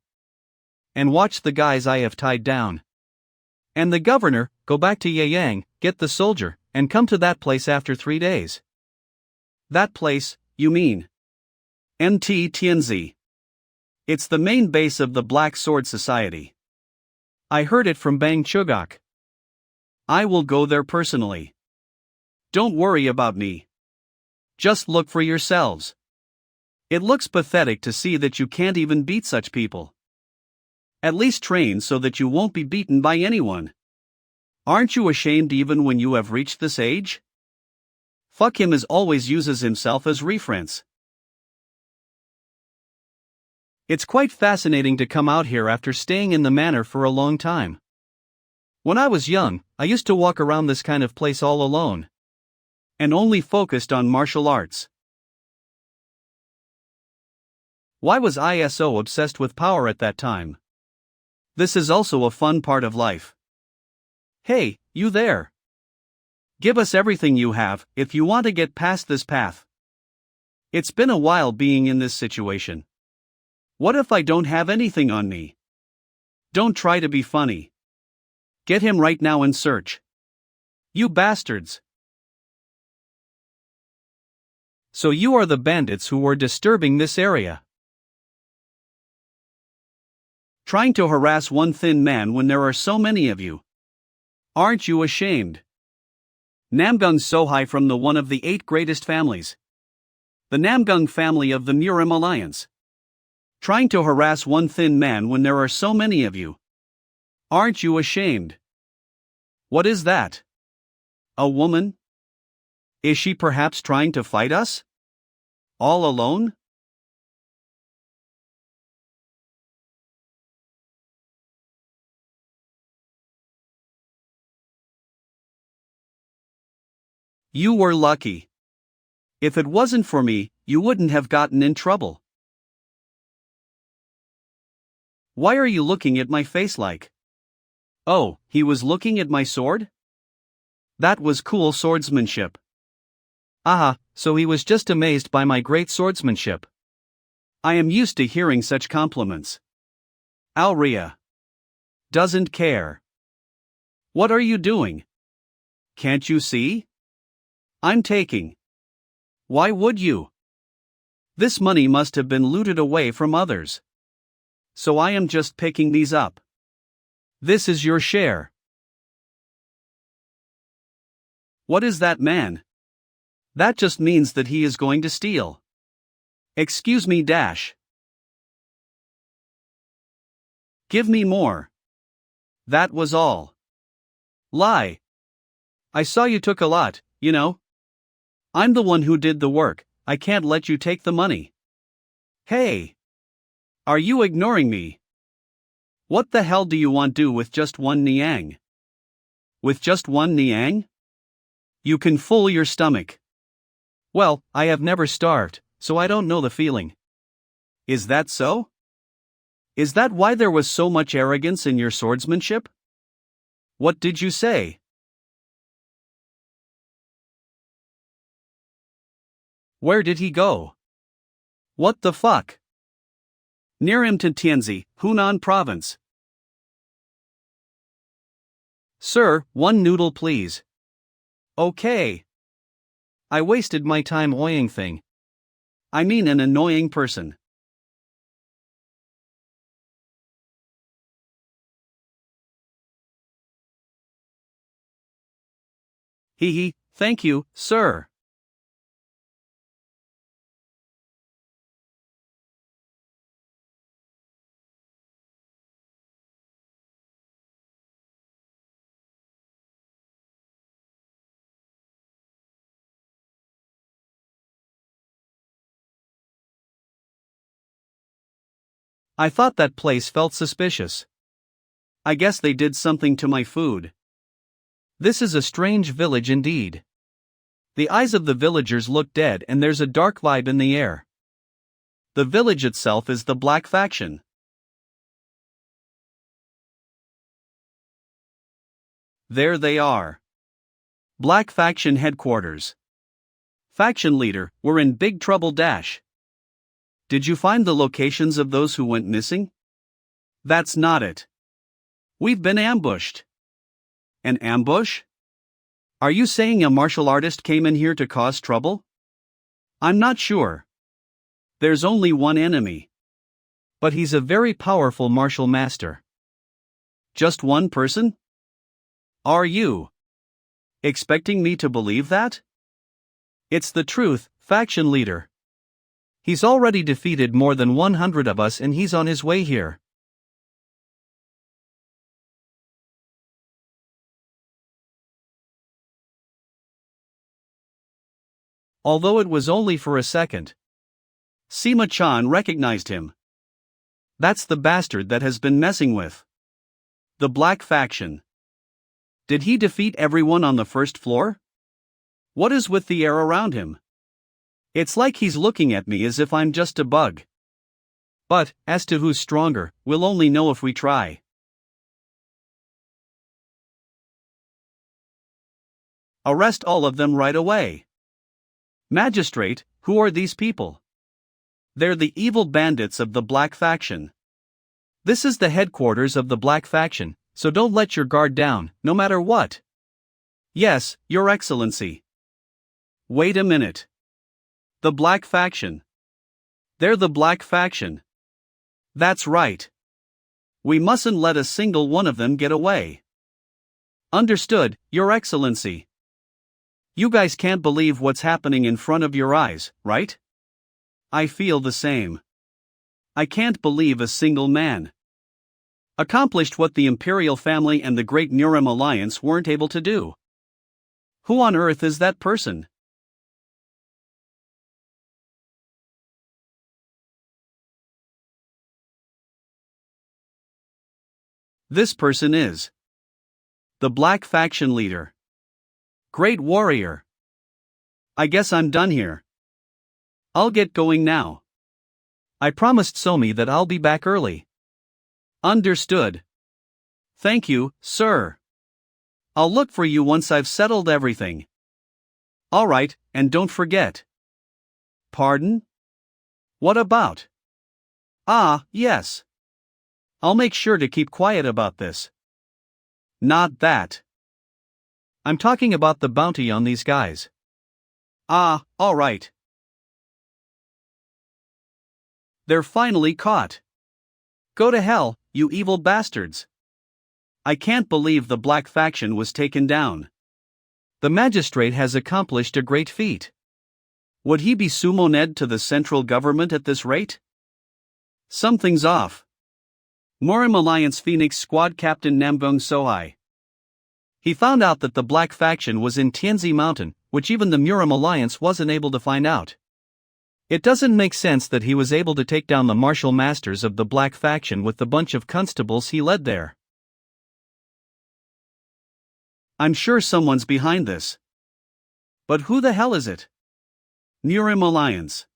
And watch the guys I have tied down. And the governor, go back to Yeyang, get the soldier, and come to that place after 3 days. That place, you mean? MT Tianzi. It's the main base of the Black Sword Society. I heard it from Bang Chugok. I will go there personally. Don't worry about me. Just look for yourselves. It looks pathetic to see that you can't even beat such people. At least train so that you won't be beaten by anyone. Aren't you ashamed even when you have reached this age? Fuck him as always uses himself as reference. It's quite fascinating to come out here after staying in the manor for a long time. When I was young, I used to walk around this kind of place all alone. And only focused on martial arts. Why was I so obsessed with power at that time? This is also a fun part of life. Hey, you there. Give us everything you have, if you want to get past this path. It's been a while being in this situation. What if I don't have anything on me? Don't try to be funny. Get him right now and search. You bastards. So you are the bandits who were disturbing this area. Trying to harass one thin man when there are so many of you. Aren't you ashamed? Namgung Sohai from the one of the 8 greatest families. The Namgung family of the Murim Alliance. Trying to harass one thin man when there are so many of you. Aren't you ashamed? What is that? A woman? Is she perhaps trying to fight us? All alone? You were lucky. If it wasn't for me, you wouldn't have gotten in trouble. Why are you looking at my face like? Oh, he was looking at my sword? That was cool swordsmanship. Aha, so he was just amazed by my great swordsmanship. I am used to hearing such compliments. Aurea doesn't care. What are you doing? Can't you see? I'm taking. Why would you? This money must have been looted away from others. So I am just picking these up. This is your share. What is that, man? That just means that he is going to steal. Excuse me, dash. Give me more. That was all. Lie. I saw you took a lot, you know. I'm the one who did the work, I can't let you take the money. Hey! Are you ignoring me? What the hell do you want to do with just 1 niang? With just 1 niang? You can fool your stomach. Well, I have never starved, so I don't know the feeling. Is that so? Is that why there was so much arrogance in your swordsmanship? What did you say? Where did he go? What the fuck? Near him to Tianzi, Hunan province. Sir, 1 noodle please. Okay. I wasted my time oying thing. I mean an annoying person. Hee, thank you, sir. I thought that place felt suspicious. I guess they did something to my food. This is a strange village indeed. The eyes of the villagers look dead and there's a dark vibe in the air. The village itself is the black faction. There they are. Black Faction Headquarters. Faction Leader, we're in big trouble dash. Did you find the locations of those who went missing? That's not it. We've been ambushed. An ambush? Are you saying a martial artist came in here to cause trouble? I'm not sure. There's only one enemy. But he's a very powerful martial master. Just one person? Are you expecting me to believe that? It's the truth, Faction Leader. He's already defeated more than 100 of us and he's on his way here. Although it was only for a second, Sima-chan recognized him. That's the bastard that has been messing with the Black Faction. Did he defeat everyone on the first floor? What is with the air around him? It's like he's looking at me as if I'm just a bug. But, as to who's stronger, we'll only know if we try. Arrest all of them right away. Magistrate, who are these people? They're the evil bandits of the Black Faction. This is the headquarters of the Black Faction, so don't let your guard down, no matter what. Yes, Your Excellency. Wait a minute. The Black Faction. They're the Black Faction. That's right. We mustn't let a single one of them get away. Understood, Your Excellency. You guys can't believe what's happening in front of your eyes, right? I feel the same. I can't believe a single man accomplished what the Imperial family and the Great Nurim Alliance weren't able to do. Who on earth is that person? This person is the Black Faction leader. Great warrior. I guess I'm done here. I'll get going now. I promised Somi that I'll be back early. Understood. Thank you, sir. I'll look for you once I've settled everything. Alright, and don't forget. Pardon? What about? Ah, yes. I'll make sure to keep quiet about this. Not that. I'm talking about the bounty on these guys. Ah, alright. They're finally caught. Go to hell, you evil bastards. I can't believe the Black Faction was taken down. The magistrate has accomplished a great feat. Would he be summoned to the central government at this rate? Something's off. Nurim Alliance Phoenix Squad Captain Namgung Sohai. He found out that the Black Faction was in Tianzi Mountain, which even the Nurim Alliance wasn't able to find out. It doesn't make sense that he was able to take down the martial masters of the Black Faction with the bunch of constables he led there. I'm sure someone's behind this. But who the hell is it? Nurim Alliance.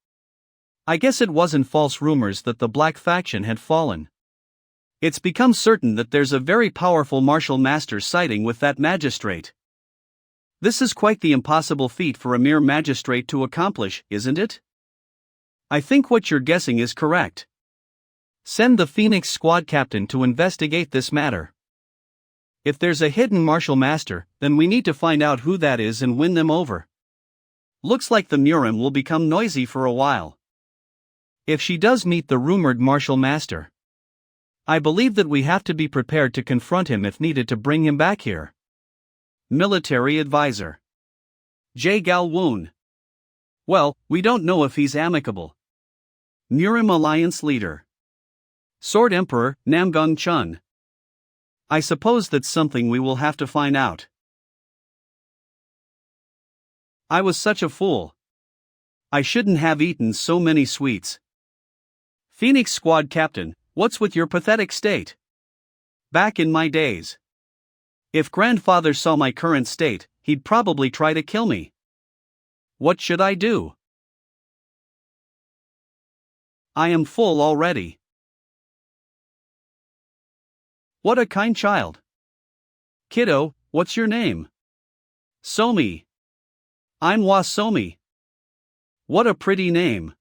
I guess it wasn't false rumors that the Black Faction had fallen. It's become certain that there's a very powerful martial master siding with that magistrate. This is quite the impossible feat for a mere magistrate to accomplish, isn't it? I think what you're guessing is correct. Send the Phoenix Squad Captain to investigate this matter. If there's a hidden martial master, then we need to find out who that is and win them over. Looks like the Nurim will become noisy for a while. If she does meet the rumored martial master, I believe that we have to be prepared to confront him if needed to bring him back here. Military Advisor J. Galwoon. Well, we don't know if he's amicable. Nurim Alliance Leader Sword Emperor Namgung Chun. I suppose that's something we will have to find out. I was such a fool. I shouldn't have eaten so many sweets. Phoenix Squad Captain, what's with your pathetic state? Back in my days, if grandfather saw my current state, he'd probably try to kill me. What should I do? I am full already. What a kind child. Kiddo, What's your name? Somi. I'm Wa Somi. What a pretty name.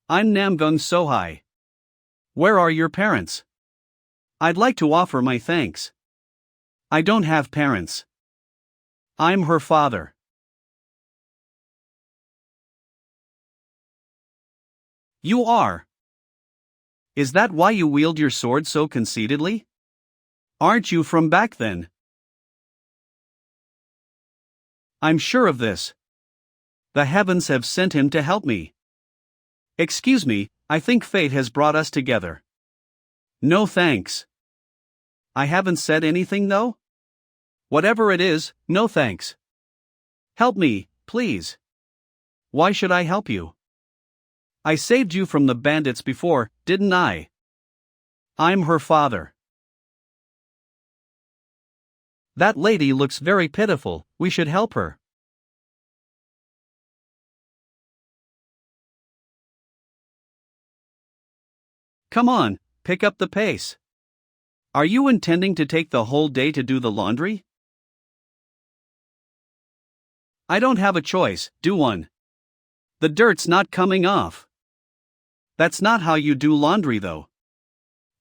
I'm Namgung Sohai. Where are your parents? I'd like to offer my thanks. I don't have parents. I'm her father. You are. Is that why you wield your sword so conceitedly? Aren't you from back then? I'm sure of this. The heavens have sent him to help me. Excuse me, I think fate has brought us together. No thanks. I haven't said anything though? Whatever it is, no thanks. Help me, please. Why should I help you? I saved you from the bandits before, didn't I? I'm her father. That lady looks very pitiful, we should help her. Come on, pick up the pace. Are you intending to take the whole day to do the laundry? I don't have a choice, do one. The dirt's not coming off. That's not how you do laundry though.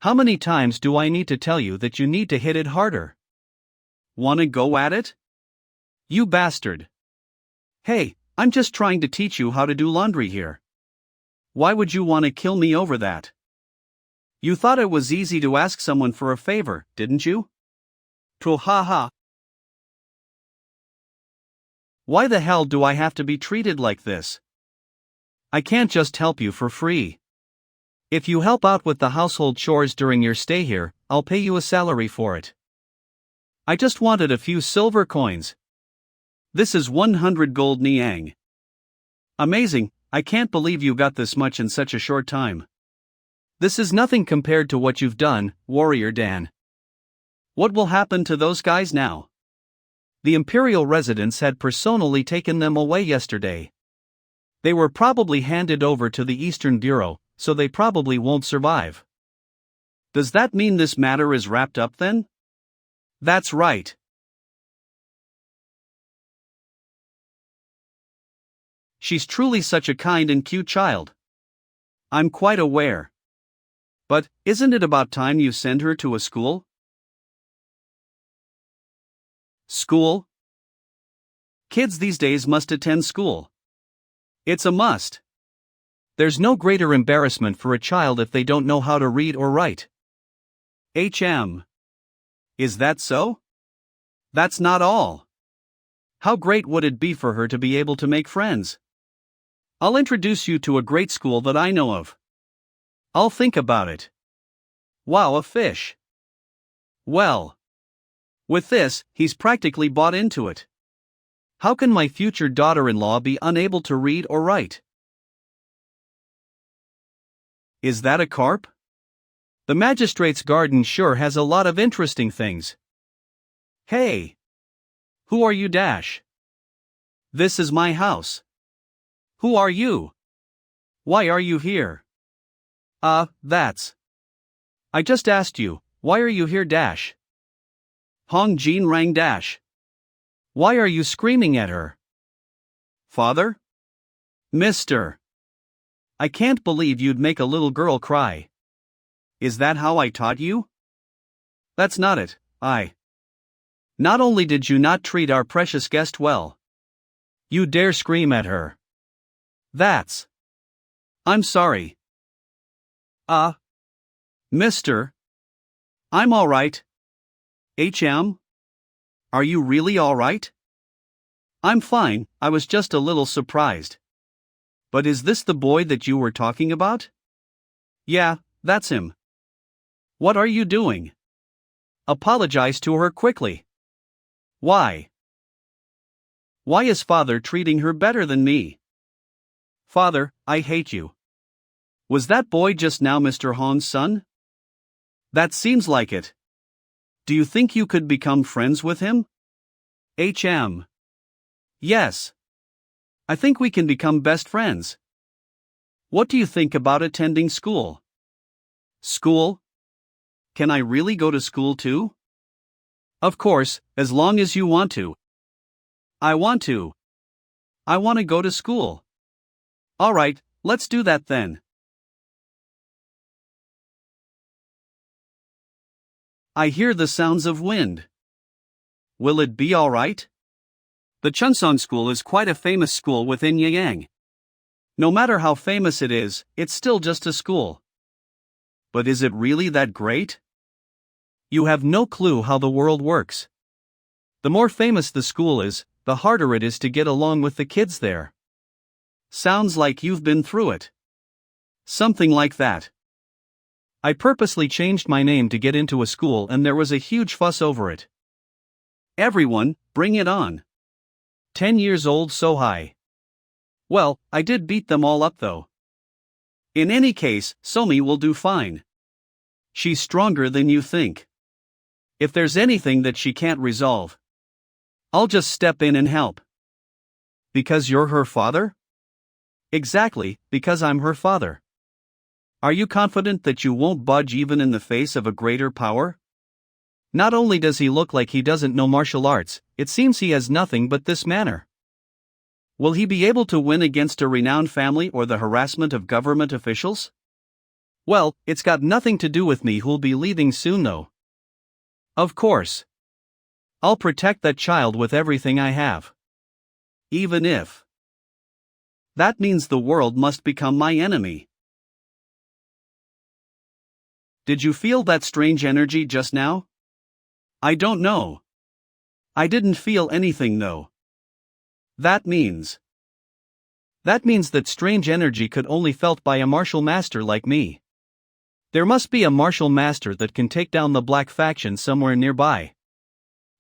How many times do I need to tell you that you need to hit it harder? Wanna go at it? You bastard. Hey, I'm just trying to teach you how to do laundry here. Why would you want to kill me over that? You thought it was easy to ask someone for a favor, didn't you? Tro-ha-ha. Why the hell do I have to be treated like this? I can't just help you for free. If you help out with the household chores during your stay here, I'll pay you a salary for it. I just wanted a few silver coins. This is 100 gold niang. Amazing, I can't believe you got this much in such a short time. This is nothing compared to what you've done, Warrior Dan. What will happen to those guys now? The imperial residents had personally taken them away yesterday. They were probably handed over to the Eastern Bureau, so they probably won't survive. Does that mean this matter is wrapped up then? That's right. She's truly such a kind and cute child. I'm quite aware. But, isn't it about time you send her to a school? School? Kids these days must attend school. It's a must. There's no greater embarrassment for a child if they don't know how to read or write. Is that so? That's not all. How great would it be for her to be able to make friends? I'll introduce you to a great school that I know of. I'll think about it. Wow, a fish. Well. With this, he's practically bought into it. How can my future daughter-in-law be unable to read or write? Is that a carp? The magistrate's garden sure has a lot of interesting things. Hey! Who are you, Dash? This is my house. Who are you? Why are you here? That's. I just asked you, why are you here, Dash? Hong Jin rang Dash. Why are you screaming at her? Father? Mister. I can't believe you'd make a little girl cry. Is that how I taught you? That's not it, Not only did you not treat our precious guest well, you dare scream at her. That's. I'm sorry. Mister. I'm alright. Are you really alright? I'm fine, I was just a little surprised. But is this the boy that you were talking about? Yeah, that's him. What are you doing? Apologize to her quickly. Why? Why is father treating her better than me? Father, I hate you. Was that boy just now Mr. Hong's son? That seems like it. Do you think you could become friends with him? Yes. I think we can become best friends. What do you think about attending school? School? Can I really go to school too? Of course, as long as you want to. I want to. I want to go to school. Alright, let's do that then. I hear the sounds of wind. Will it be alright? The Chunsan School is quite a famous school within Yeyang. No matter how famous it is, it's still just a school. But is it really that great? You have no clue how the world works. The more famous the school is, the harder it is to get along with the kids there. Sounds like you've been through it. Something like that. I purposely changed my name to get into a school and there was a huge fuss over it. Everyone, bring it on. 10 years old so high. Well, I did beat them all up though. In any case, Somi will do fine. She's stronger than you think. If there's anything that she can't resolve, I'll just step in and help. Because you're her father? Exactly, because I'm her father. Are you confident that you won't budge even in the face of a greater power? Not only does he look like he doesn't know martial arts, it seems he has nothing but this manner. Will he be able to win against a renowned family or the harassment of government officials? Well, it's got nothing to do with me who'll be leaving soon though. Of course. I'll protect that child with everything I have. Even if. That means the world must become my enemy. Did you feel that strange energy just now? I don't know. I didn't feel anything though. That means that strange energy could only felt by a martial master like me. There must be a martial master that can take down the black faction somewhere nearby.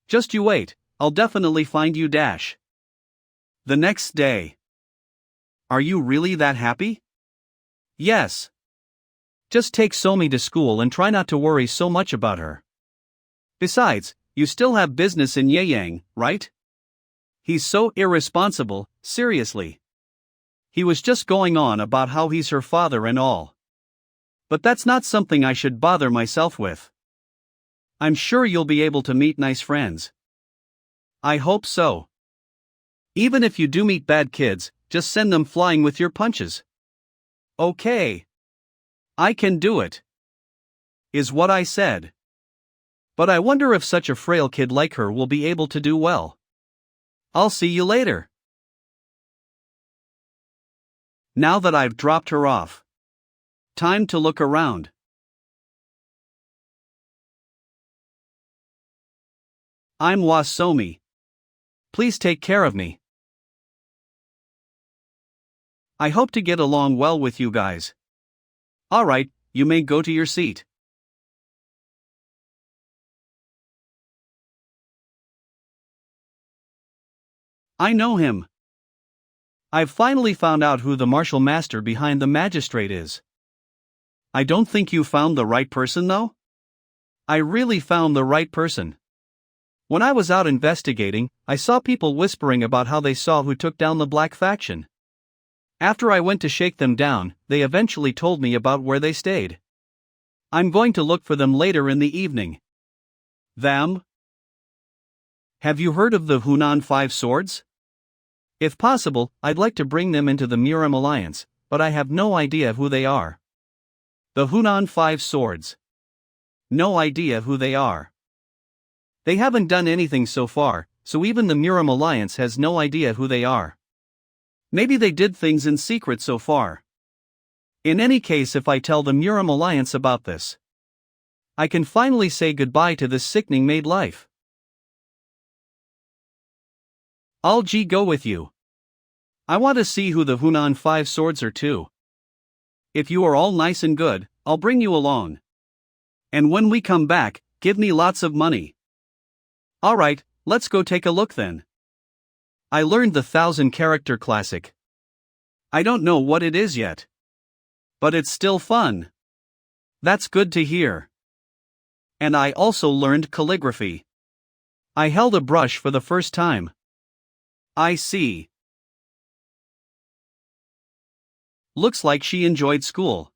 Just you wait, I'll definitely find you dash. The next day. Are you really that happy? Yes. Just take Somi to school and try not to worry so much about her. Besides, you still have business in Yeyang, right? He's so irresponsible, seriously. He was just going on about how he's her father and all. But that's not something I should bother myself with. I'm sure you'll be able to meet nice friends. I hope so. Even if you do meet bad kids, just send them flying with your punches. Okay. I can do it. Is what I said. But I wonder if such a frail kid like her will be able to do well. I'll see you later. Now that I've dropped her off. Time to look around. I'm Wasomi. Please take care of me. I hope to get along well with you guys. Alright, you may go to your seat. I know him. I've finally found out who the martial master behind the magistrate is. I don't think you found the right person though? I really found the right person. When I was out investigating, I saw people whispering about how they saw who took down the black faction. After I went to shake them down, they eventually told me about where they stayed. I'm going to look for them later in the evening. Them? Have you heard of the Hunan Five Swords? If possible, I'd like to bring them into the Muram Alliance, but I have no idea who they are. The Hunan Five Swords. No idea who they are. They haven't done anything so far, so even the Muram Alliance has no idea who they are. Maybe they did things in secret so far. In any case, if I tell the Muram Alliance about this, I can finally say goodbye to this sickening made life. I'll go with you. I want to see who the Hunan Five Swords are too. If you are all nice and good, I'll bring you along. And when we come back, give me lots of money. Alright, let's go take a look then. I learned the 1,000-character classic. I don't know what it is yet. But it's still fun. That's good to hear. And I also learned calligraphy. I held a brush for the first time. I see. Looks like she enjoyed school.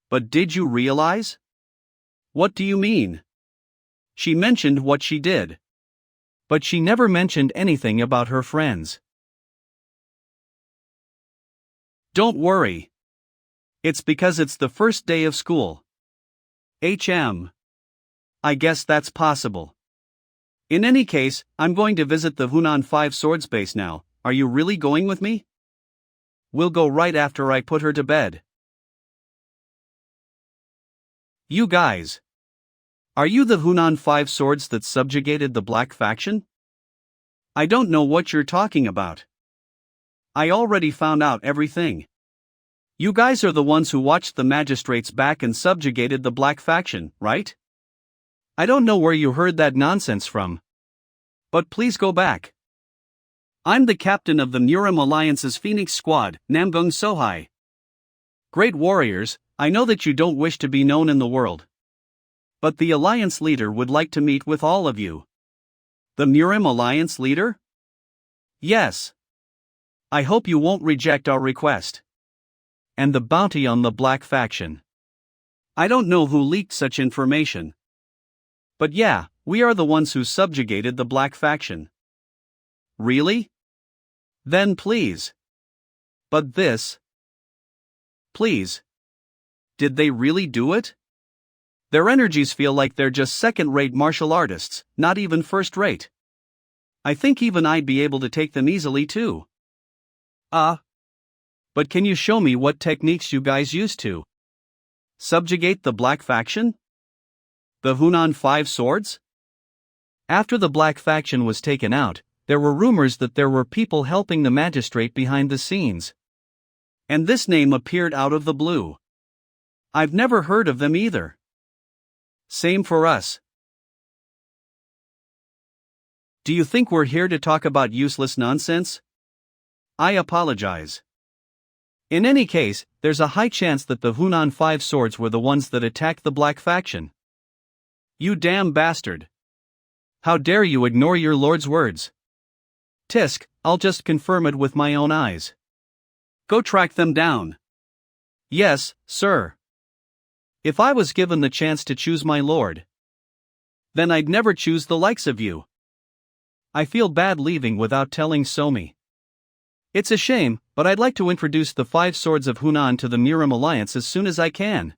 But did you realize? What do you mean? She mentioned what she did. But she never mentioned anything about her friends. Don't worry. It's because it's the first day of school. I guess that's possible. In any case, I'm going to visit the Hunan Five Swords base now. Are you really going with me? We'll go right after I put her to bed. You guys. Are you the Hunan Five Swords that subjugated the Black Faction? I don't know what you're talking about. I already found out everything. You guys are the ones who watched the magistrates back and subjugated the Black Faction, right? I don't know where you heard that nonsense from. But please go back. I'm the captain of the Murim Alliance's Phoenix Squad, Namgung Sohai. Great warriors, I know that you don't wish to be known in the world. But the Alliance leader would like to meet with all of you. The Murim Alliance leader? Yes. I hope you won't reject our request. And the bounty on the Black Faction. I don't know who leaked such information. But yeah, we are the ones who subjugated the Black Faction. Really? Then please. But this. Please. Did they really do it? Their energies feel like they're just second-rate martial artists, not even first-rate. I think even I'd be able to take them easily too. But can you show me what techniques you guys used to subjugate the Black Faction? The Hunan Five Swords? After the Black Faction was taken out, there were rumors that there were people helping the magistrate behind the scenes. And this name appeared out of the blue. I've never heard of them either. Same for us. Do you think we're here to talk about useless nonsense? I apologize. In any case, there's a high chance that the Hunan Five Swords were the ones that attacked the Black Faction. You damn bastard. How dare you ignore your lord's words? Tisk, I'll just confirm it with my own eyes. Go track them down. Yes, sir. If I was given the chance to choose my lord, then I'd never choose the likes of you. I feel bad leaving without telling Somi. It's a shame, but I'd like to introduce the Five Swords of Hunan to the Murim Alliance as soon as I can.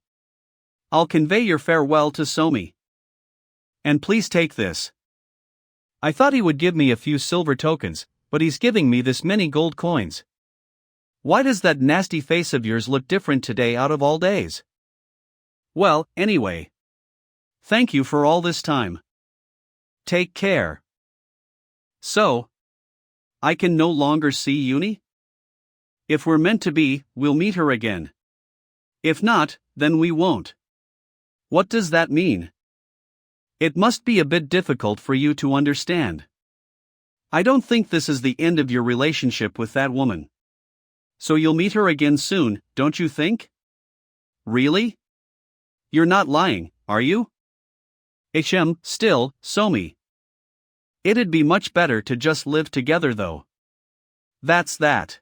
I'll convey your farewell to Somi. And please take this. I thought he would give me a few silver tokens, but he's giving me this many gold coins. Why does that nasty face of yours look different today out of all days? Well, anyway. Thank you for all this time. Take care. So, I can no longer see Uni? If we're meant to be, we'll meet her again. If not, then we won't. What does that mean? It must be a bit difficult for you to understand. I don't think this is the end of your relationship with that woman. So you'll meet her again soon, don't you think? Really? You're not lying, are you? Still, Somi. It'd be much better to just live together though. That's that.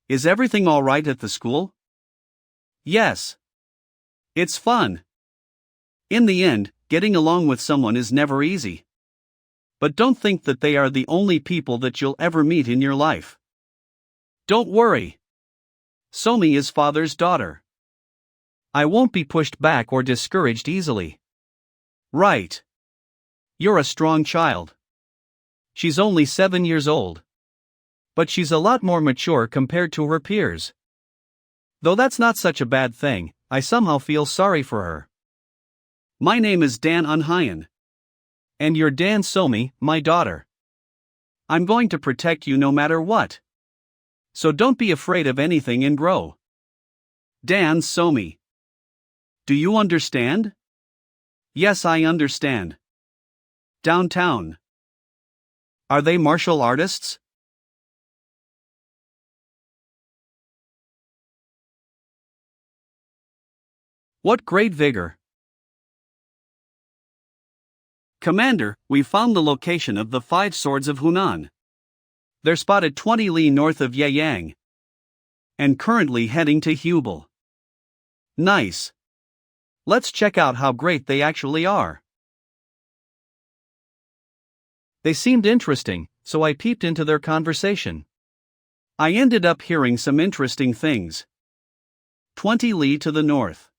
Is everything alright at the school? Yes. It's fun. In the end, getting along with someone is never easy. But don't think that they are the only people that you'll ever meet in your life. Don't worry. Somi is father's daughter. I won't be pushed back or discouraged easily. Right. You're a strong child. She's only 7 years old. But she's a lot more mature compared to her peers. Though that's not such a bad thing, I somehow feel sorry for her. My name is Dan Unhyan. And you're Dan Somi, my daughter. I'm going to protect you no matter what. So don't be afraid of anything and grow. Dan Somi. Do you understand? Yes, I understand. Downtown. Are they martial artists? What great vigor. Commander, we found the location of the Five Swords of Hunan. They're spotted 20 li north of Yeyang. And currently heading to Hubal. Nice. Let's check out how great they actually are. They seemed interesting, so I peeped into their conversation. I ended up hearing some interesting things. 20 li to the north.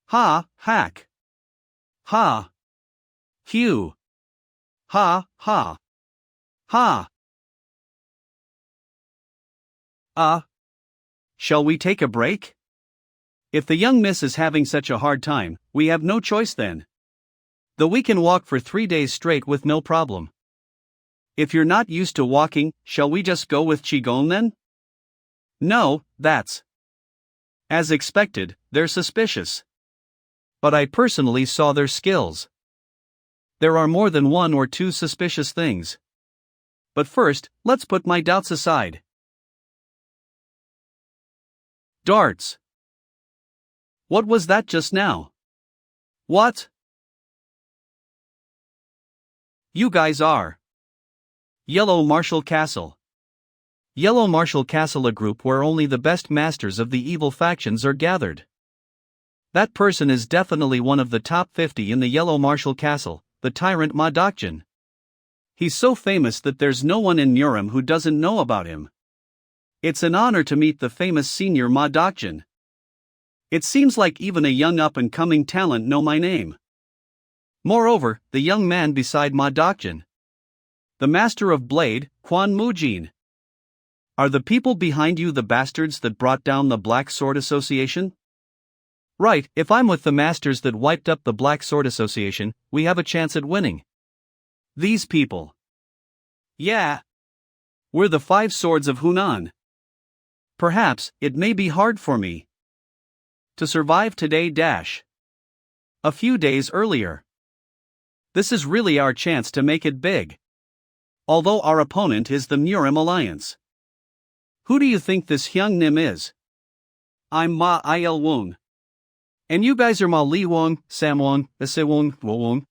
Ha, hack. Ha. Hugh. Ha, ha. Ha. Shall we take a break? If the young miss is having such a hard time, we have no choice then. Though we can walk for 3 days straight with no problem. If you're not used to walking, shall we just go with Qigong then? No, that's. As expected, they're suspicious. But I personally saw their skills. There are more than 1 or 2 suspicious things. But first, let's put my doubts aside. Darts. What was that just now? What? You guys are. Yellow Marshall Castle. Yellow Marshall Castle, a group where only the best masters of the evil factions are gathered. That person is definitely one of the top 50 in the Yellow Marshall Castle, the tyrant Ma Dokjin. He's so famous that there's no one in Nurim who doesn't know about him. It's an honor to meet the famous senior Ma Dokjin. It seems like even a young up-and-coming talent know my name. Moreover, the young man beside Ma Dokjin, the master of blade, Quan Mujin. Are the people behind you the bastards that brought down the Black Sword Association? Right, if I'm with the masters that wiped up the Black Sword Association, we have a chance at winning. These people. Yeah. We're the 5 swords of Hunan. Perhaps, it may be hard for me to survive today. A few days earlier. This is really our chance to make it big. Although our opponent is the Nurim Alliance. Who do you think this Hyung Nim is? I'm Ma Il Wong. And you guys are Ma Li Wong, Sam Wong, Ise Wong, Wo Wong.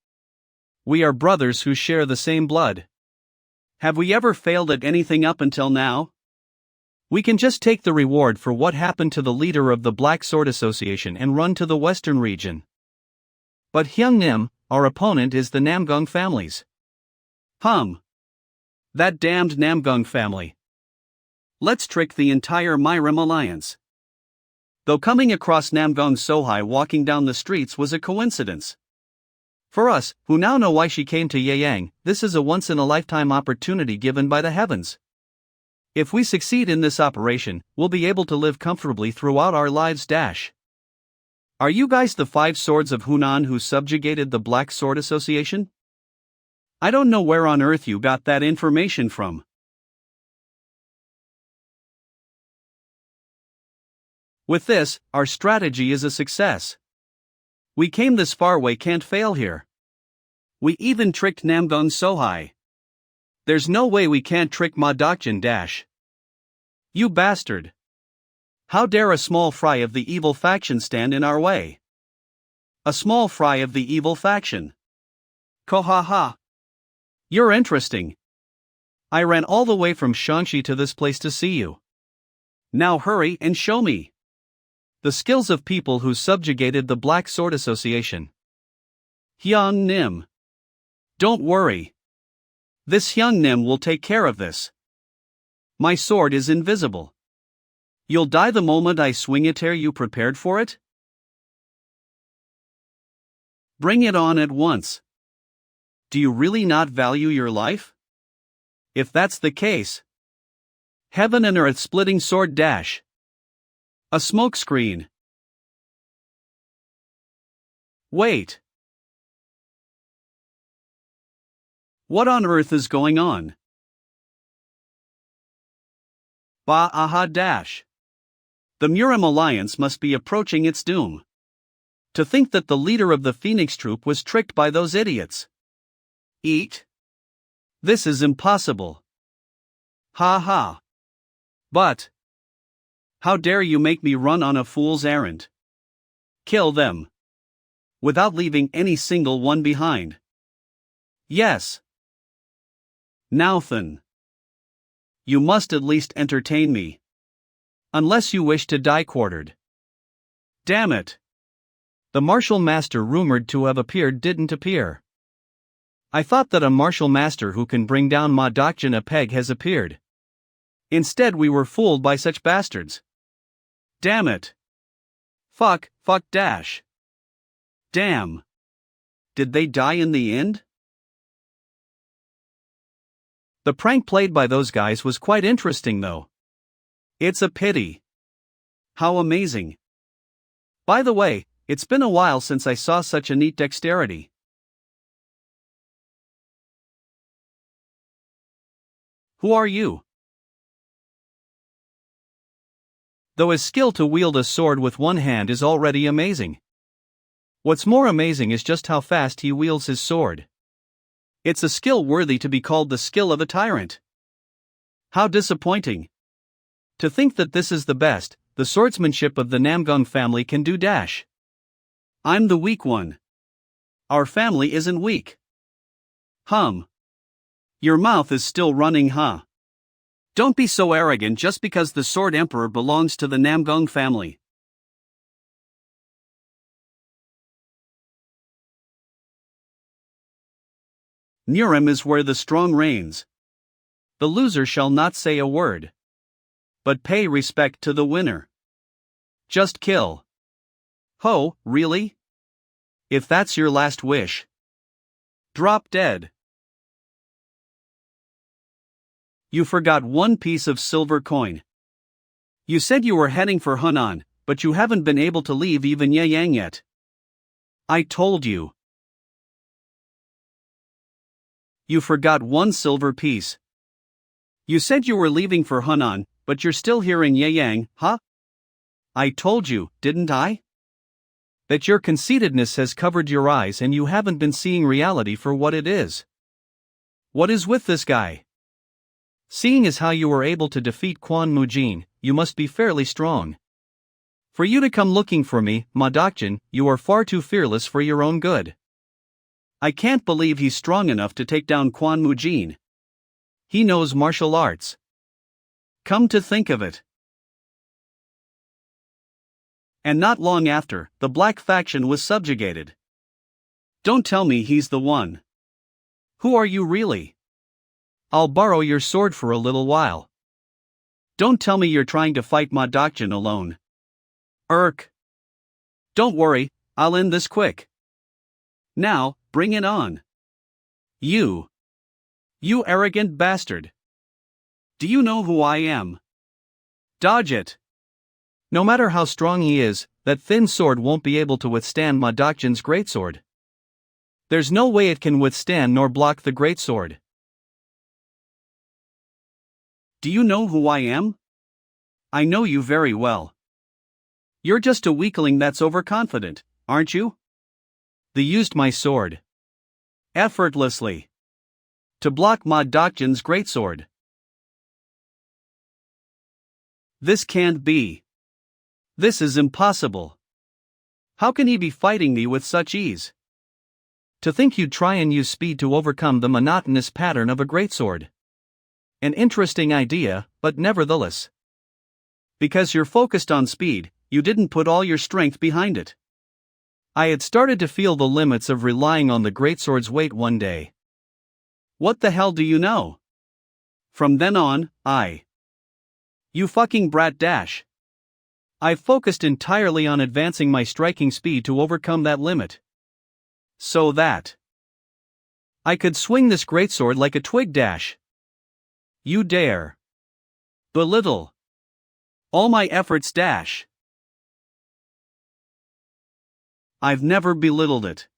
We are brothers who share the same blood. Have we ever failed at anything up until now? We can just take the reward for what happened to the leader of the Black Sword Association and run to the western region. But Hyung Nim, our opponent, is the Namgung families. That damned Namgung family. Let's trick the entire Myrim Alliance. Though coming across Namgung Sohai walking down the streets was a coincidence. For us, who now know why she came to Yeyang, this is a once-in-a-lifetime opportunity given by the heavens. If we succeed in this operation, we'll be able to live comfortably throughout our lives. Are you guys the 5 swords of Hunan who subjugated the Black Sword Association? I don't know where on earth you got that information from. With this, our strategy is a success. We came this far, we can't fail here. We even tricked Namgung Sohai. There's no way we can't trick Ma Dokjin. You bastard. How dare a small fry of the evil faction stand in our way? A small fry of the evil faction. Kohaha. You're interesting. I ran all the way from Shaanxi to this place to see you. Now hurry and show me the skills of people who subjugated the Black Sword Association. Hyung Nim. Don't worry. This Hyung Nim will take care of this. My sword is invisible. You'll die the moment I swing it. Are you prepared for it? Bring it on at once. Do you really not value your life? If that's the case. Heaven and earth splitting sword. A smokescreen. Wait. What on earth is going on? Ba-aha. The Murim Alliance must be approaching its doom. To think that the leader of the Phoenix Troop was tricked by those idiots. Eat? This is impossible. Ha ha. But how dare you make me run on a fool's errand? Kill them. Without leaving any single one behind. Yes. Now then. You must at least entertain me. Unless you wish to die quartered. Damn it. The martial master rumored to have appeared didn't appear. I thought that a martial master who can bring down Ma Dokjin a peg has appeared. Instead we were fooled by such bastards. Damn it. Fuck dash. Damn. Did they die in the end? The prank played by those guys was quite interesting though. It's a pity. How amazing. By the way, it's been a while since I saw such a neat dexterity. Who are you? Though his skill to wield a sword with one hand is already amazing. What's more amazing is just how fast he wields his sword. It's a skill worthy to be called the skill of a tyrant. How disappointing. To think that this is the best, the swordsmanship of the Namgung family can do dash. I'm the weak one. Our family isn't weak. Your mouth is still running, huh? Don't be so arrogant just because the Sword Emperor belongs to the Namgung family. Nurem is where the strong reigns. The loser shall not say a word, but pay respect to the winner. Just kill. Ho, really? If that's your last wish, drop dead. You forgot one piece of silver coin. You said you were heading for Hunan, but you haven't been able to leave even Yeyang yet. I told you. You forgot one silver piece. You said you were leaving for Hunan, but you're still here in Yeyang, huh? I told you, didn't I? That your conceitedness has covered your eyes and you haven't been seeing reality for what it is. What is with this guy? Seeing as how you were able to defeat Quan Mujin, you must be fairly strong. For you to come looking for me, Ma Dokjin, you are far too fearless for your own good. I can't believe he's strong enough to take down Quan Mujin. He knows martial arts. Come to think of it. And not long after, the black faction was subjugated. Don't tell me he's the one. Who are you really? I'll borrow your sword for a little while. Don't tell me you're trying to fight Ma Dokjin alone. Don't worry, I'll end this quick. Now, bring it on. You arrogant bastard. Do you know who I am? Dodge it. No matter how strong he is, that thin sword won't be able to withstand Ma Dokjin's greatsword. There's no way it can withstand nor block the greatsword. Do you know who I am? I know you very well. You're just a weakling that's overconfident, aren't you? They used my sword effortlessly to block Ma Dokjin's greatsword. This can't be. This is impossible. How can he be fighting me with such ease? To think you'd try and use speed to overcome the monotonous pattern of a greatsword. An interesting idea, but nevertheless. Because you're focused on speed, you didn't put all your strength behind it. I had started to feel the limits of relying on the greatsword's weight one day. What the hell do you know? From then on, You fucking brat dash. I've focused entirely on advancing my striking speed to overcome that limit. So that I could swing this greatsword like a twig dash. You dare belittle all my efforts dash. I've never belittled it.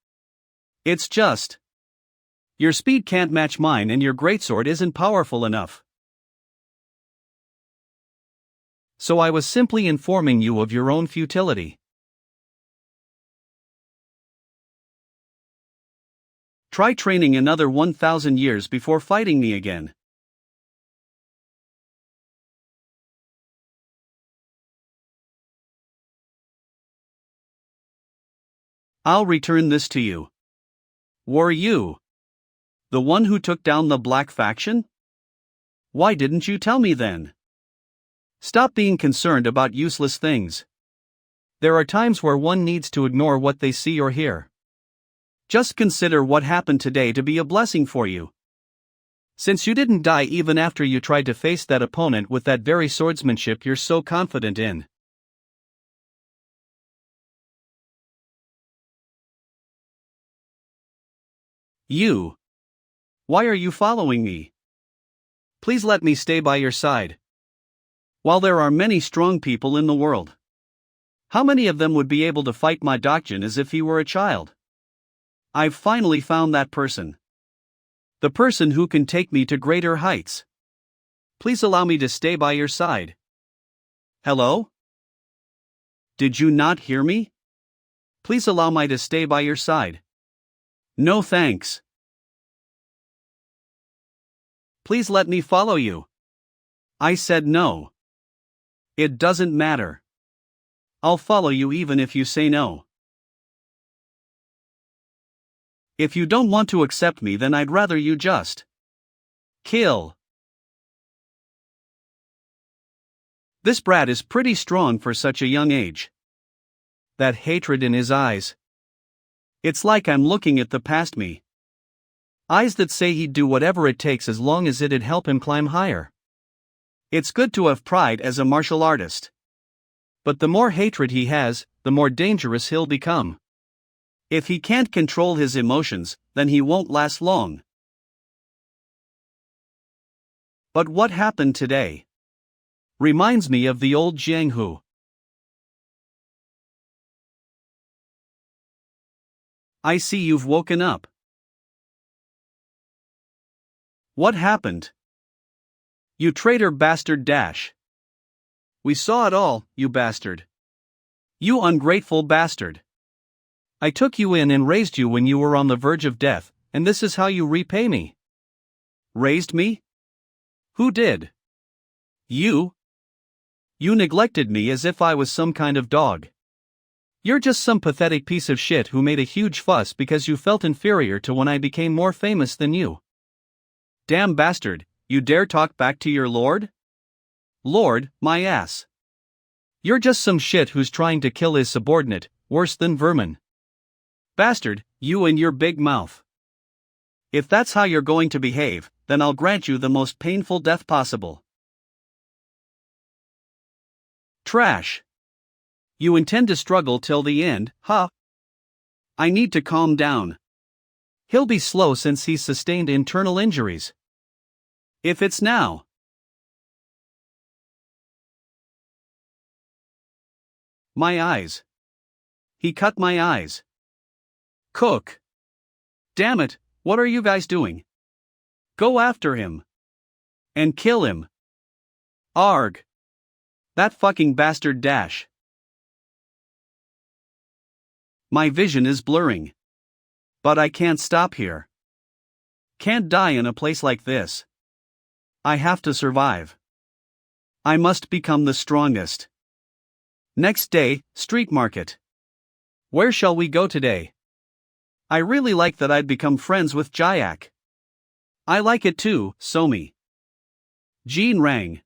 It's just your speed can't match mine and your greatsword isn't powerful enough. So I was simply informing you of your own futility. Try training another 1,000 years before fighting me again. I'll return this to you. Were you the one who took down the black faction? Why didn't you tell me then? Stop being concerned about useless things. There are times where one needs to ignore what they see or hear. Just consider what happened today to be a blessing for you. Since you didn't die even after you tried to face that opponent with that very swordsmanship you're so confident in. You. Why are you following me? Please let me stay by your side. While there are many strong people in the world, how many of them would be able to fight my Dokjin as if he were a child? I've finally found that person. The person who can take me to greater heights. Please allow me to stay by your side. Hello? Did you not hear me? Please allow me to stay by your side. No thanks. Please let me follow you. I said no. It doesn't matter. I'll follow you even if you say no. If you don't want to accept me, then I'd rather you just kill. This brat is pretty strong for such a young age. That hatred in his eyes. It's like I'm looking at the past me. Eyes that say he'd do whatever it takes as long as it'd help him climb higher. It's good to have pride as a martial artist. But the more hatred he has, the more dangerous he'll become. If he can't control his emotions, then he won't last long. But what happened today reminds me of the old Jianghu. I see you've woken up. What happened? You traitor bastard dash. We saw it all, you bastard. You ungrateful bastard. I took you in and raised you when you were on the verge of death, and this is how you repay me. Raised me? Who did? You? You neglected me as if I was some kind of dog. You're just some pathetic piece of shit who made a huge fuss because you felt inferior to when I became more famous than you. Damn bastard, you dare talk back to your lord? Lord, my ass. You're just some shit who's trying to kill his subordinate, worse than vermin. Bastard, you and your big mouth. If that's how you're going to behave, then I'll grant you the most painful death possible. Trash. You intend to struggle till the end, huh? I need to calm down. He'll be slow since he's sustained internal injuries. If it's now. My eyes. He cut my eyes. Cook. Damn it, what are you guys doing? Go after him. And kill him. Arg. That fucking bastard dash. My vision is blurring. But I can't stop here. Can't die in a place like this. I have to survive. I must become the strongest. Next day, street market. Where shall we go today? I really like that I'd become friends with Jayak. I like it too, Somi. Jean rang.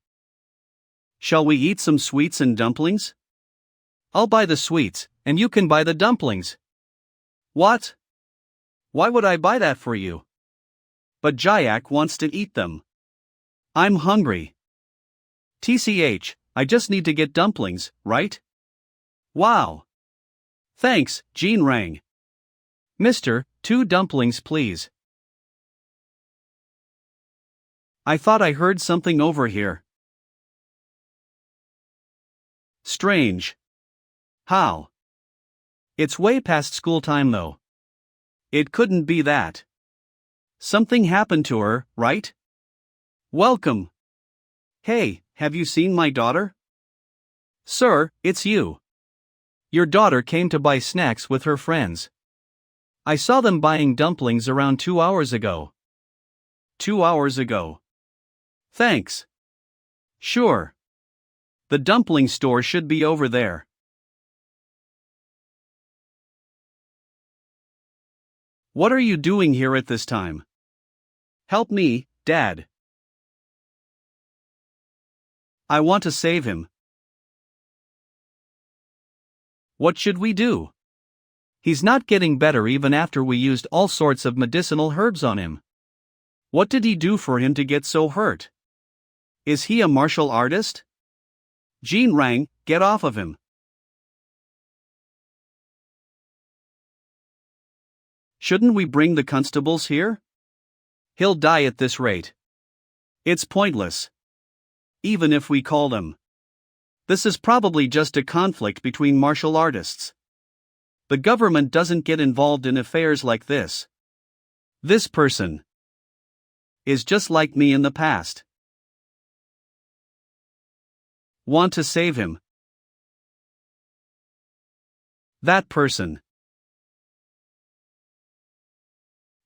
Shall we eat some sweets and dumplings? I'll buy the sweets, and you can buy the dumplings. What? Why would I buy that for you? But Jayak wants to eat them. I'm hungry. TCH, I just need to get dumplings, right? Wow. Thanks, Jean rang. Mister, 2 dumplings please. I thought I heard something over here. Strange. How? It's way past school time though. It couldn't be that. Something happened to her, right? Welcome. Hey, have you seen my daughter? Sir, it's you. Your daughter came to buy snacks with her friends. I saw them buying dumplings around 2 hours ago. 2 hours ago. Thanks. Sure. The dumpling store should be over there. What are you doing here at this time? Help me, Dad. I want to save him. What should we do? He's not getting better even after we used all sorts of medicinal herbs on him. What did he do for him to get so hurt? Is he a martial artist? Jean rang, get off of him. Shouldn't we bring the constables here? He'll die at this rate. It's pointless. Even if we call them. This is probably just a conflict between martial artists. The government doesn't get involved in affairs like this. This person is just like me in the past. Want to save him. That person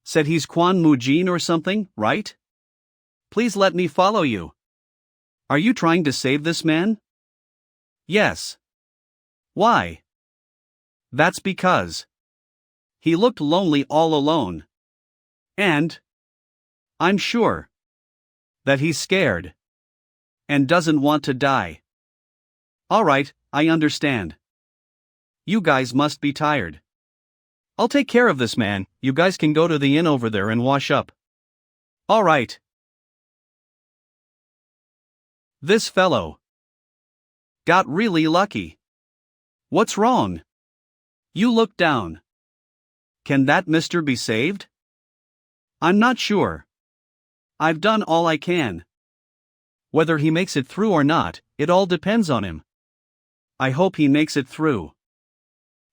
said he's Quan Mujin or something, right? Please let me follow you. Are you trying to save this man? Yes. Why? That's because he looked lonely all alone. And I'm sure that he's scared and doesn't want to die. All right, I understand. You guys must be tired. I'll take care of this man. You guys can go to the inn over there and wash up. All right. This fellow got really lucky. What's wrong? You look down. Can that mister be saved? I'm not sure. I've done all I can. Whether he makes it through or not, it all depends on him. I hope he makes it through.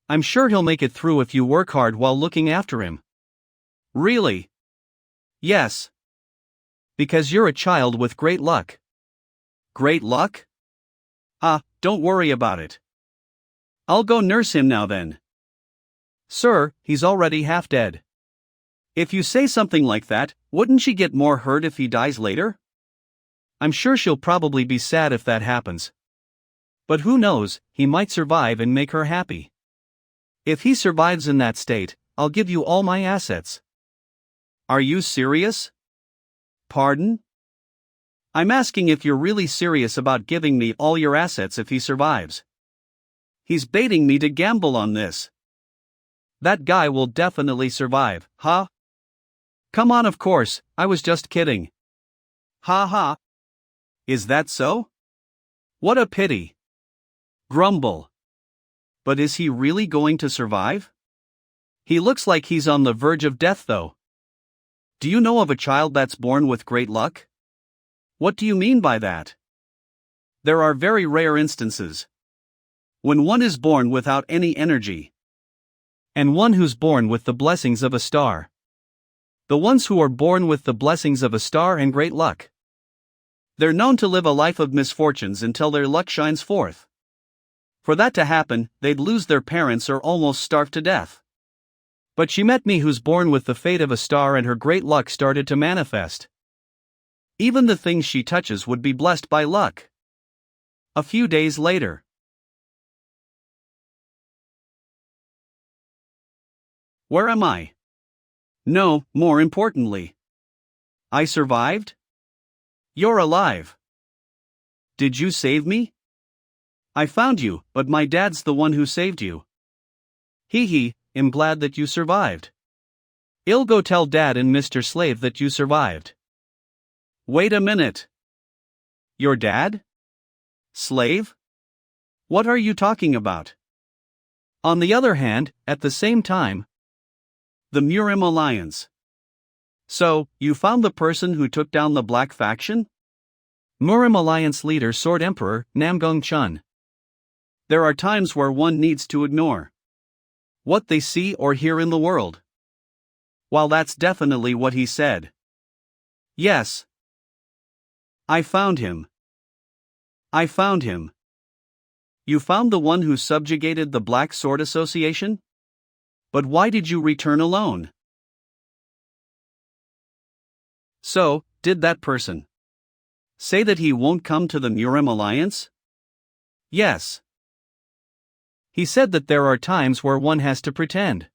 I'm sure he'll make it through if you work hard while looking after him. Really? Yes. Because you're a child with great luck. Great luck? Don't worry about it. I'll go nurse him now then. Sir, he's already half dead. If you say something like that, wouldn't she get more hurt if he dies later? I'm sure she'll probably be sad if that happens. But who knows, he might survive and make her happy. If he survives in that state, I'll give you all my assets. Are you serious? Pardon? I'm asking if you're really serious about giving me all your assets if he survives. He's baiting me to gamble on this. That guy will definitely survive, huh? Come on, of course, I was just kidding. Ha ha. Is that so? What a pity. Grumble. But is he really going to survive? He looks like he's on the verge of death though. Do you know of a child that's born with great luck? What do you mean by that? There are very rare instances. When one is born without any energy. And one who's born with the blessings of a star. The ones who are born with the blessings of a star and great luck. They're known to live a life of misfortunes until their luck shines forth. For that to happen, they'd lose their parents or almost starve to death. But she met me who's born with the fate of a star and her great luck started to manifest. Even the things she touches would be blessed by luck. A few days later. Where am I? No, more importantly. I survived? You're alive. Did you save me? I found you, but my dad's the one who saved you. Hee, I'm glad that you survived. I'll go tell Dad and Mr. Slave that you survived. Wait a minute. Your dad? Slave? What are you talking about? On the other hand, at the same time, the Murim Alliance. So, you found the person who took down the Black Faction? Murim Alliance leader Sword Emperor, Namgung Chun. There are times where one needs to ignore what they see or hear in the world. While that's definitely what he said. Yes. I found him. I found him. You found the one who subjugated the Black Sword Association? But why did you return alone? So, did that person say that he won't come to the Murim Alliance? Yes. He said that there are times where one has to pretend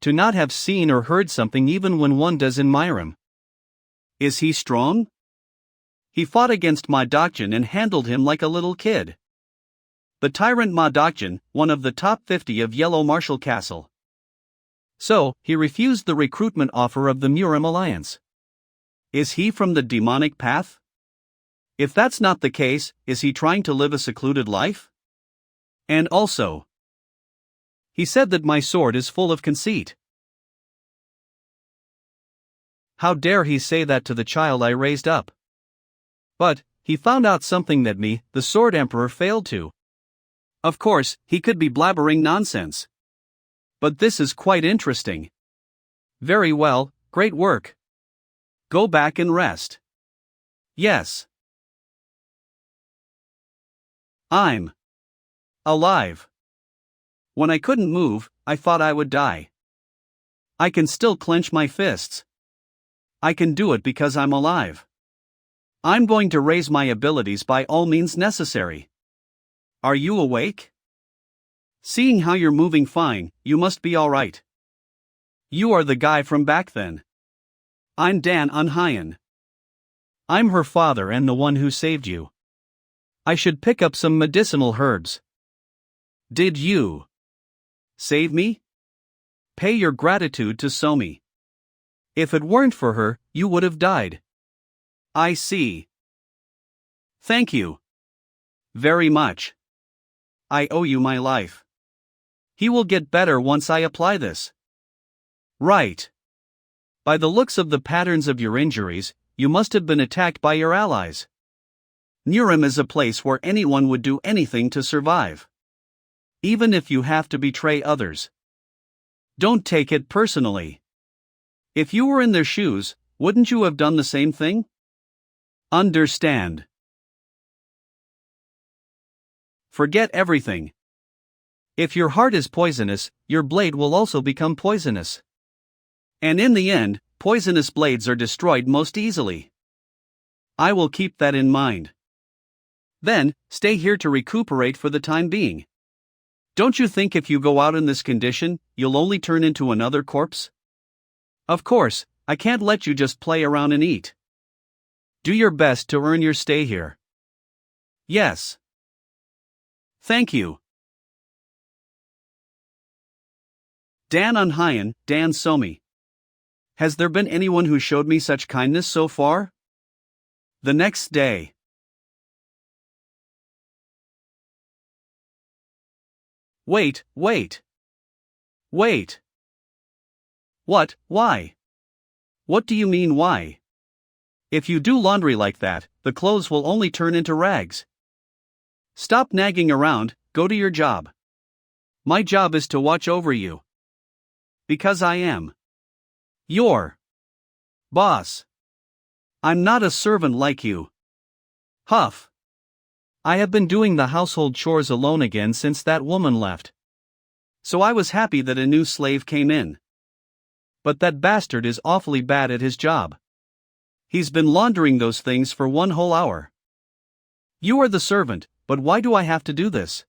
to not have seen or heard something even when one does in Murim. Is he strong? He fought against Ma Dokjin and handled him like a little kid. The tyrant Ma Dokjin, one of the top 50 of Yellow Marshal Castle, So, he refused the recruitment offer of the Murim Alliance. Is he from the demonic path? If that's not the case, is he trying to live a secluded life? And also, he said that my sword is full of conceit. How dare he say that to the child I raised up? But, he found out something that me, the Sword Emperor, failed to. Of course, he could be blabbering nonsense. But this is quite interesting. Very well, great work. Go back and rest. Yes. I'm alive. When I couldn't move, I thought I would die. I can still clench my fists. I can do it because I'm alive. I'm going to raise my abilities by all means necessary. Are you awake? Seeing how you're moving fine, you must be alright. You are the guy from back then. I'm Dan Unhyan. I'm her father and the one who saved you. I should pick up some medicinal herbs. Did you save me? Pay your gratitude to Somi. If it weren't for her, you would have died. I see. Thank you. Very much. I owe you my life. He will get better once I apply this. Right. By the looks of the patterns of your injuries, you must have been attacked by your allies. Nurim is a place where anyone would do anything to survive. Even if you have to betray others. Don't take it personally. If you were in their shoes, wouldn't you have done the same thing? Understand. Forget everything. If your heart is poisonous, your blade will also become poisonous. And in the end, poisonous blades are destroyed most easily. I will keep that in mind. Then, stay here to recuperate for the time being. Don't you think if you go out in this condition, you'll only turn into another corpse? Of course, I can't let you just play around and eat. Do your best to earn your stay here. Yes. Thank you. Dan Unhyan, Dan Somi. Has there been anyone who showed me such kindness so far? The next day. Wait. What? Why? What do you mean why? If you do laundry like that, the clothes will only turn into rags. Stop nagging around, go to your job. My job is to watch over you. Because I am your boss. I'm not a servant like you. Huff. I have been doing the household chores alone again since that woman left. So I was happy that a new slave came in. But that bastard is awfully bad at his job. He's been laundering those things for 1 whole hour. You are the servant, but why do I have to do this?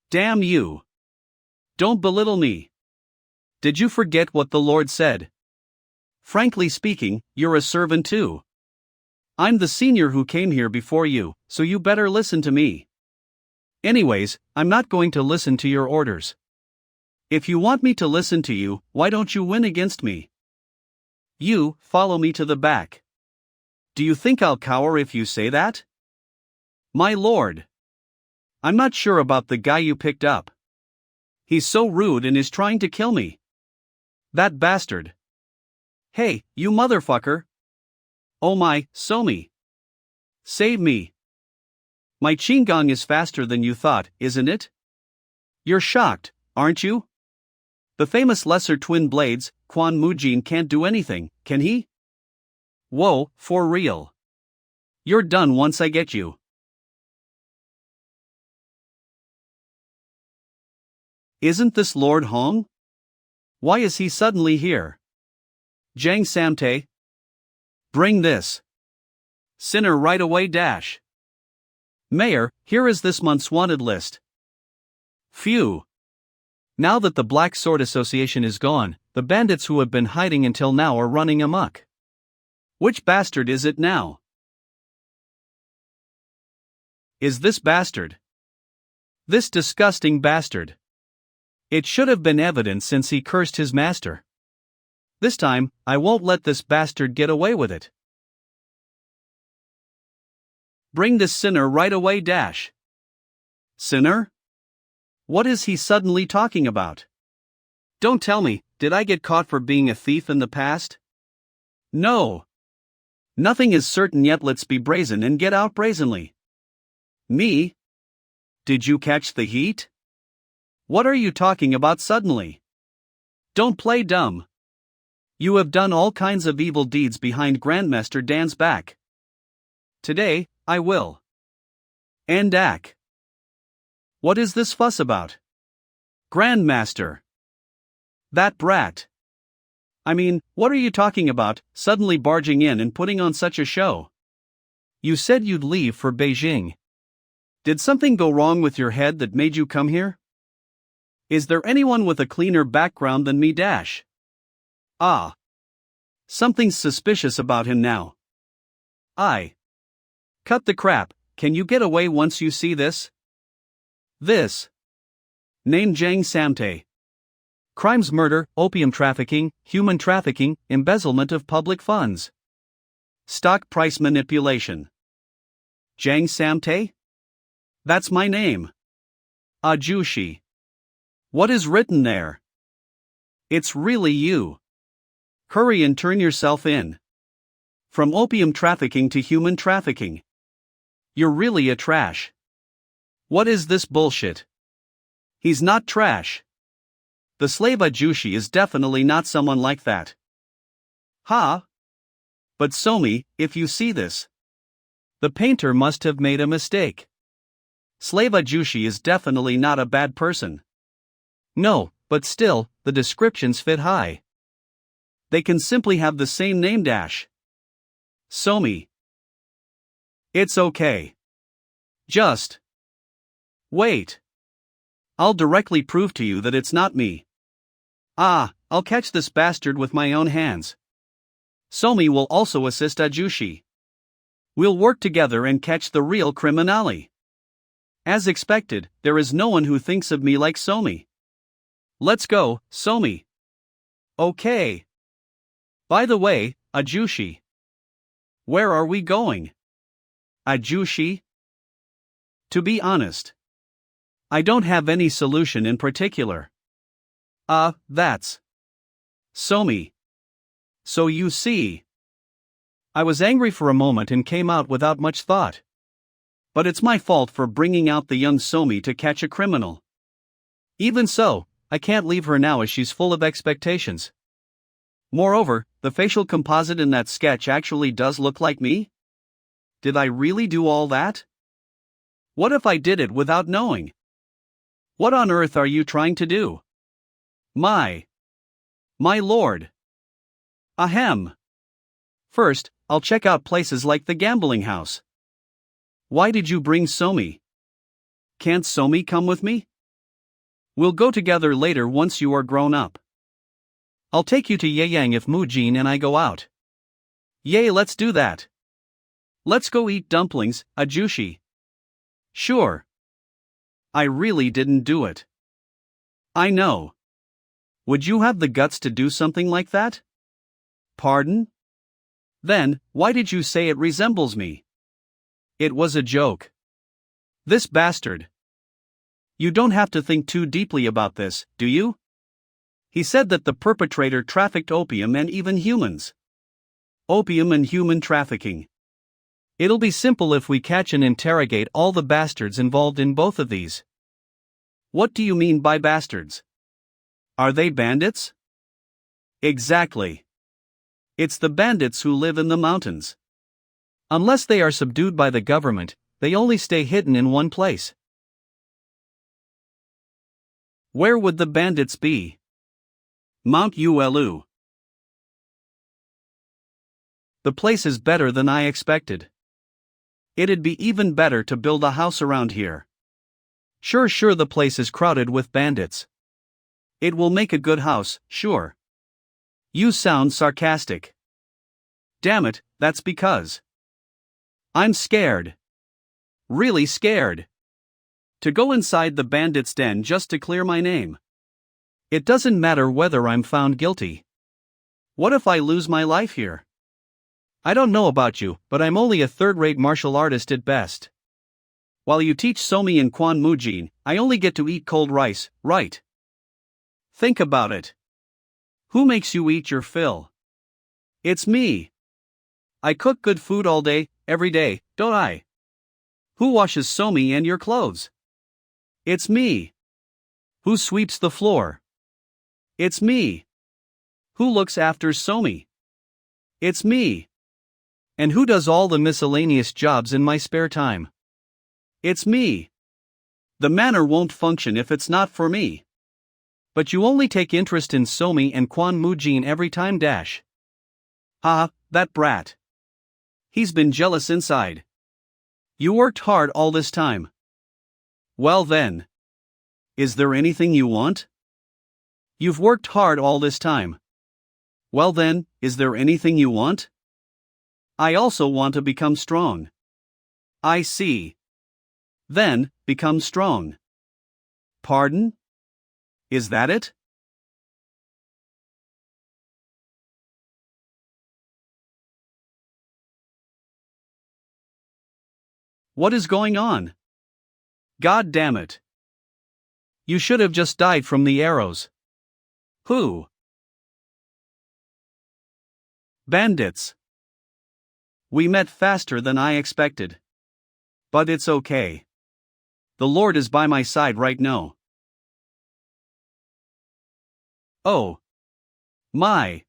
Damn you. Don't belittle me. Did you forget what the Lord said? Frankly speaking, you're a servant too. I'm the senior who came here before you, so you better listen to me. Anyways, I'm not going to listen to your orders. If you want me to listen to you, why don't you win against me? You, follow me to the back. Do you think I'll cower if you say that? My lord. I'm not sure about the guy you picked up. He's so rude and is trying to kill me. That bastard. Hey, you motherfucker. Oh my, Somi. Save me. My Qinggong is faster than you thought, isn't it? You're shocked, aren't you? The famous lesser twin blades, Quan Mujin, can't do anything, can he? Whoa, for real. You're done once I get you. Isn't this Lord Hong? Why is he suddenly here? Jiang Samte. Bring this sinner right away. Mayor, here is this month's wanted list. Phew. Now that the Black Sword Association is gone, the bandits who have been hiding until now are running amok. Which bastard is it now? Is this bastard? This disgusting bastard. It should have been evident since he cursed his master. This time, I won't let this bastard get away with it. Bring this sinner right away. Dash. Sinner? What is he suddenly talking about? Don't tell me, did I get caught for being a thief in the past? No. Nothing is certain yet. Let's be brazen and get out brazenly. Me? Did you catch the heat? What are you talking about suddenly? Don't play dumb. You have done all kinds of evil deeds behind Grandmaster Dan's back. Today, I will. And Dak. What is this fuss about? Grandmaster. That brat. I mean, what are you talking about, suddenly barging in and putting on such a show? You said you'd leave for Beijing. Did something go wrong with your head that made you come here? Is there anyone with a cleaner background than me? Dash. Ah. Something's suspicious about him now. Cut the crap, can you get away once you see this? This. Name Jiang Samte. Crimes: murder, opium trafficking, human trafficking, embezzlement of public funds. Stock price manipulation. Jiang Samte? That's my name. Ajushi. What is written there? It's really you. Hurry and turn yourself in. From opium trafficking to human trafficking. You're really a trash. What is this bullshit? He's not trash. The slave Ajushi is definitely not someone like that. Ha! But Somi, if you see this, the painter must have made a mistake. Slave Ajushi is definitely not a bad person. No, but still, the descriptions fit high. They can simply have the same name. Dash. Somi. It's okay. Just wait. I'll directly prove to you that it's not me. I'll catch this bastard with my own hands. Somi will also assist Ajushi. We'll work together and catch the real criminale. As expected, there is no one who thinks of me like Somi. Let's go, Somi. Okay. By the way, Ajushi. Where are we going? Ajushi? To be honest, I don't have any solution in particular. That's Somi. So you see. I was angry for a moment and came out without much thought. But it's my fault for bringing out the young Somi to catch a criminal. Even so, I can't leave her now as she's full of expectations. Moreover, the facial composite in that sketch actually does look like me. Did I really do all that? What if I did it without knowing? What on earth are you trying to do? My lord. Ahem. First, I'll check out places like the gambling house. Why did you bring Somi? Can't Somi come with me? We'll go together later once you are grown up. I'll take you to Yeyang if Mujin and I go out. Yay, let's do that. Let's go eat dumplings, Ajushi. Sure. I really didn't do it. I know. Would you have the guts to do something like that? Pardon? Then, why did you say it resembles me? It was a joke. This bastard. You don't have to think too deeply about this, do you? He said that the perpetrator trafficked opium and even humans. Opium and human trafficking. It'll be simple if we catch and interrogate all the bastards involved in both of these. What do you mean by bastards? Are they bandits? Exactly. It's the bandits who live in the mountains. Unless they are subdued by the government, they only stay hidden in one place. Where would the bandits be? Mount Ulu. The place is better than I expected. It'd be even better to build a house around here. Sure, the place is crowded with bandits. It will make a good house, sure. You sound sarcastic. Damn it, that's because I'm scared. Really scared. To go inside the bandits' den just to clear my name. It doesn't matter whether I'm found guilty. What if I lose my life here? I don't know about you, but I'm only a third-rate martial artist at best. While you teach Somi and Quan Mujin, I only get to eat cold rice, right? Think about it. Who makes you eat your fill? It's me. I cook good food all day, every day, don't I? Who washes Somi and your clothes? It's me. Who sweeps the floor? It's me. Who looks after Somi? It's me. And who does all the miscellaneous jobs in my spare time? It's me. The manor won't function if it's not for me. But you only take interest in Somi and Quan Mujin every time dash. Ha, that brat. He's been jealous inside. You worked hard all this time. Well then. Is there anything you want? You've worked hard all this time. Well then, is there anything you want? I also want to become strong. I see. Then, become strong. Pardon? Is that it? What is going on? God damn it. You should have just died from the arrows. Who? Bandits. We met faster than I expected. But it's okay. The Lord is by my side right now. Oh. My.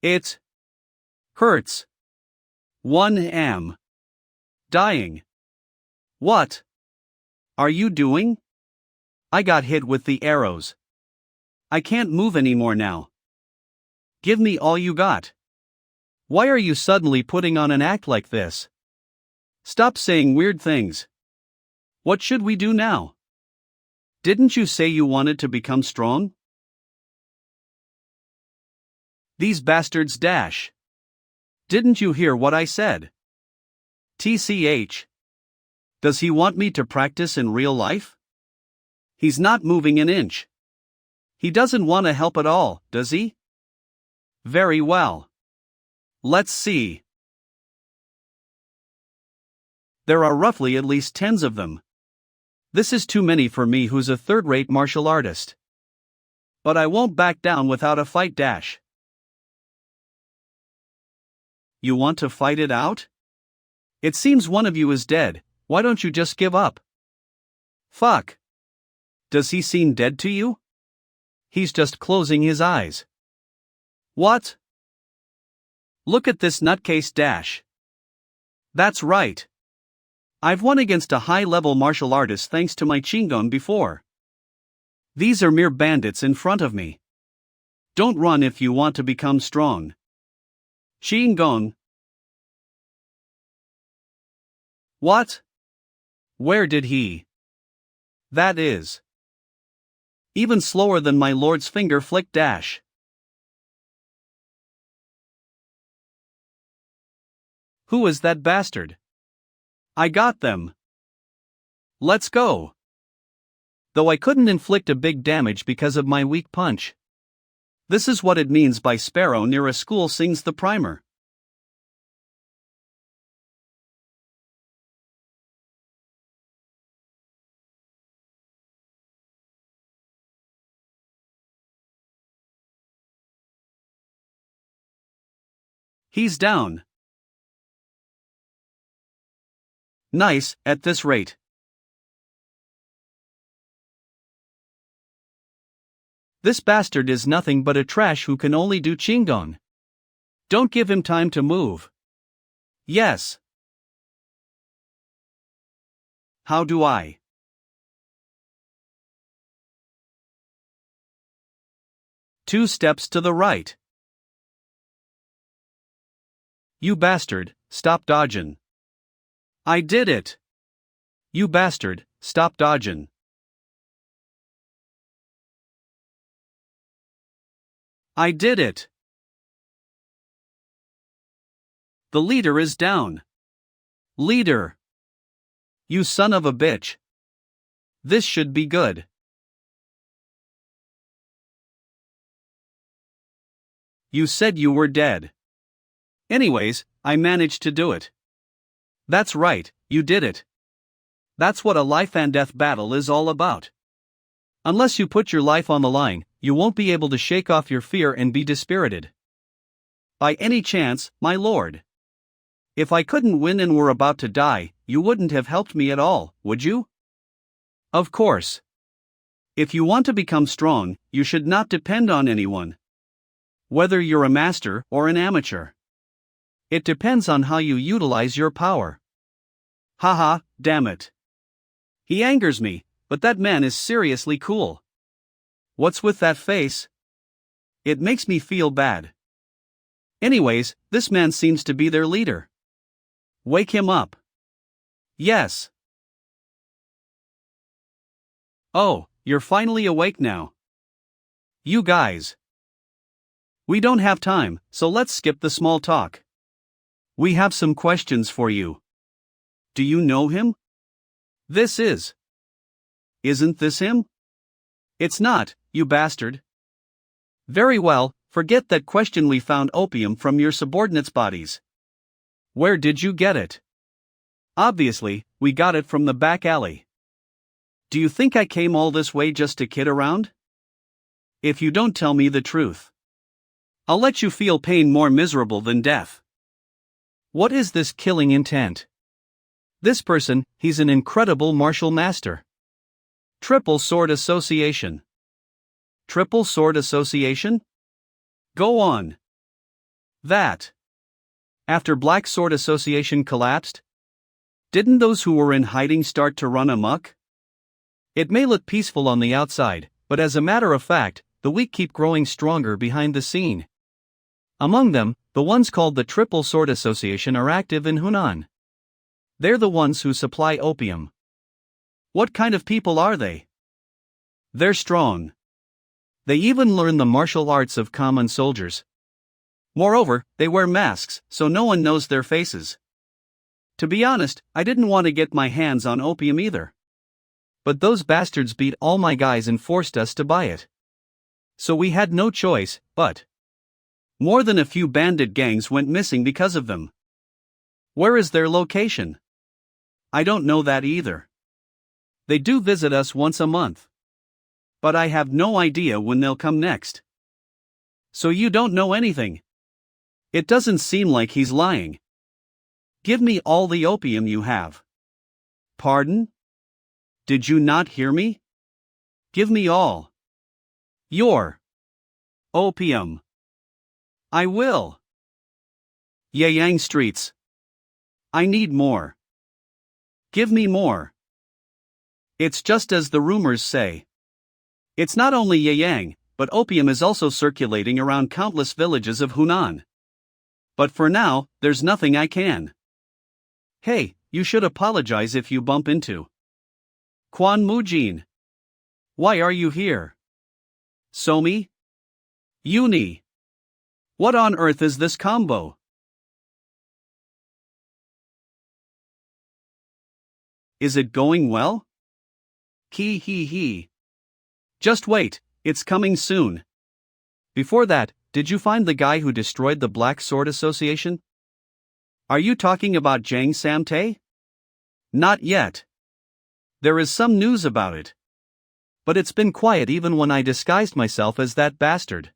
It hurts. 1 am dying. What are you doing? I got hit with the arrows. I can't move anymore now. Give me all you got. Why are you suddenly putting on an act like this? Stop saying weird things. What should we do now? Didn't you say you wanted to become strong? These bastards dash. Didn't you hear what I said? TCH. Does he want me to practice in real life? He's not moving an inch. He doesn't want to help at all, does he? Very well. Let's see. There are roughly at least tens of them. This is too many for me who's a third-rate martial artist. But I won't back down without a fight dash. You want to fight it out? It seems one of you is dead, why don't you just give up? Fuck. Does he seem dead to you? He's just closing his eyes. What? Look at this nutcase dash. That's right. I've won against a high-level martial artist thanks to my Chingon before. These are mere bandits in front of me. Don't run if you want to become strong. Chingon. What? Where did he? That is. Even slower than my lord's finger flick dash. Who is that bastard? I got them. Let's go. Though I couldn't inflict a big damage because of my weak punch. This is what it means by sparrow near a school sings the primer. He's down. Nice, at this rate. This bastard is nothing but a trash who can only do Chingon. Don't give him time to move. Yes. How do I? Two steps to the right. You bastard, stop dodgin'. I did it. You bastard, stop dodgin'. I did it. The leader is down. Leader. You son of a bitch. This should be good. You said you were dead. Anyways, I managed to do it. That's right, you did it. That's what a life and death battle is all about. Unless you put your life on the line, you won't be able to shake off your fear and be dispirited. By any chance, my lord? If I couldn't win and were about to die, you wouldn't have helped me at all, would you? Of course. If you want to become strong, you should not depend on anyone. Whether you're a master or an amateur. It depends on how you utilize your power. Haha, damn it. He angers me, but that man is seriously cool. What's with that face? It makes me feel bad. Anyways, this man seems to be their leader. Wake him up. Yes. Oh, you're finally awake now. You guys. We don't have time, so let's skip the small talk. We have some questions for you. Do you know him? This is. Isn't this him? It's not, you bastard. Very well, forget that question. We found opium from your subordinates' bodies. Where did you get it? Obviously, we got it from the back alley. Do you think I came all this way just to kid around? If you don't tell me the truth, I'll let you feel pain more miserable than death. What is this killing intent? This person, he's an incredible martial master. Triple Sword Association. Triple Sword Association? Go on. That. After Black Sword Association collapsed? Didn't those who were in hiding start to run amok? It may look peaceful on the outside, but as a matter of fact, the weak keep growing stronger behind the scene. Among them, the ones called the Triple Sword Association are active in Hunan. They're the ones who supply opium. What kind of people are they? They're strong. They even learn the martial arts of common soldiers. Moreover, they wear masks, so no one knows their faces. To be honest, I didn't want to get my hands on opium either. But those bastards beat all my guys and forced us to buy it. So we had no choice, but more than a few bandit gangs went missing because of them. Where is their location? I don't know that either. They do visit us once a month. But I have no idea when they'll come next. So you don't know anything? It doesn't seem like he's lying. Give me all the opium you have. Pardon? Did you not hear me? Give me all. Your opium. I will. Yayang Streets. I need more. Give me more. It's just as the rumors say. It's not only Yayang, but opium is also circulating around countless villages of Hunan. But for now, there's nothing I can. Hey, you should apologize if you bump into Quan Mujin. Why are you here? Somi? Uni. What on earth is this combo? Is it going well? Hee hee hee. Just wait, it's coming soon. Before that, did you find the guy who destroyed the Black Sword Association? Are you talking about Jang Samtae? Not yet. There is some news about it. But it's been quiet even when I disguised myself as that bastard.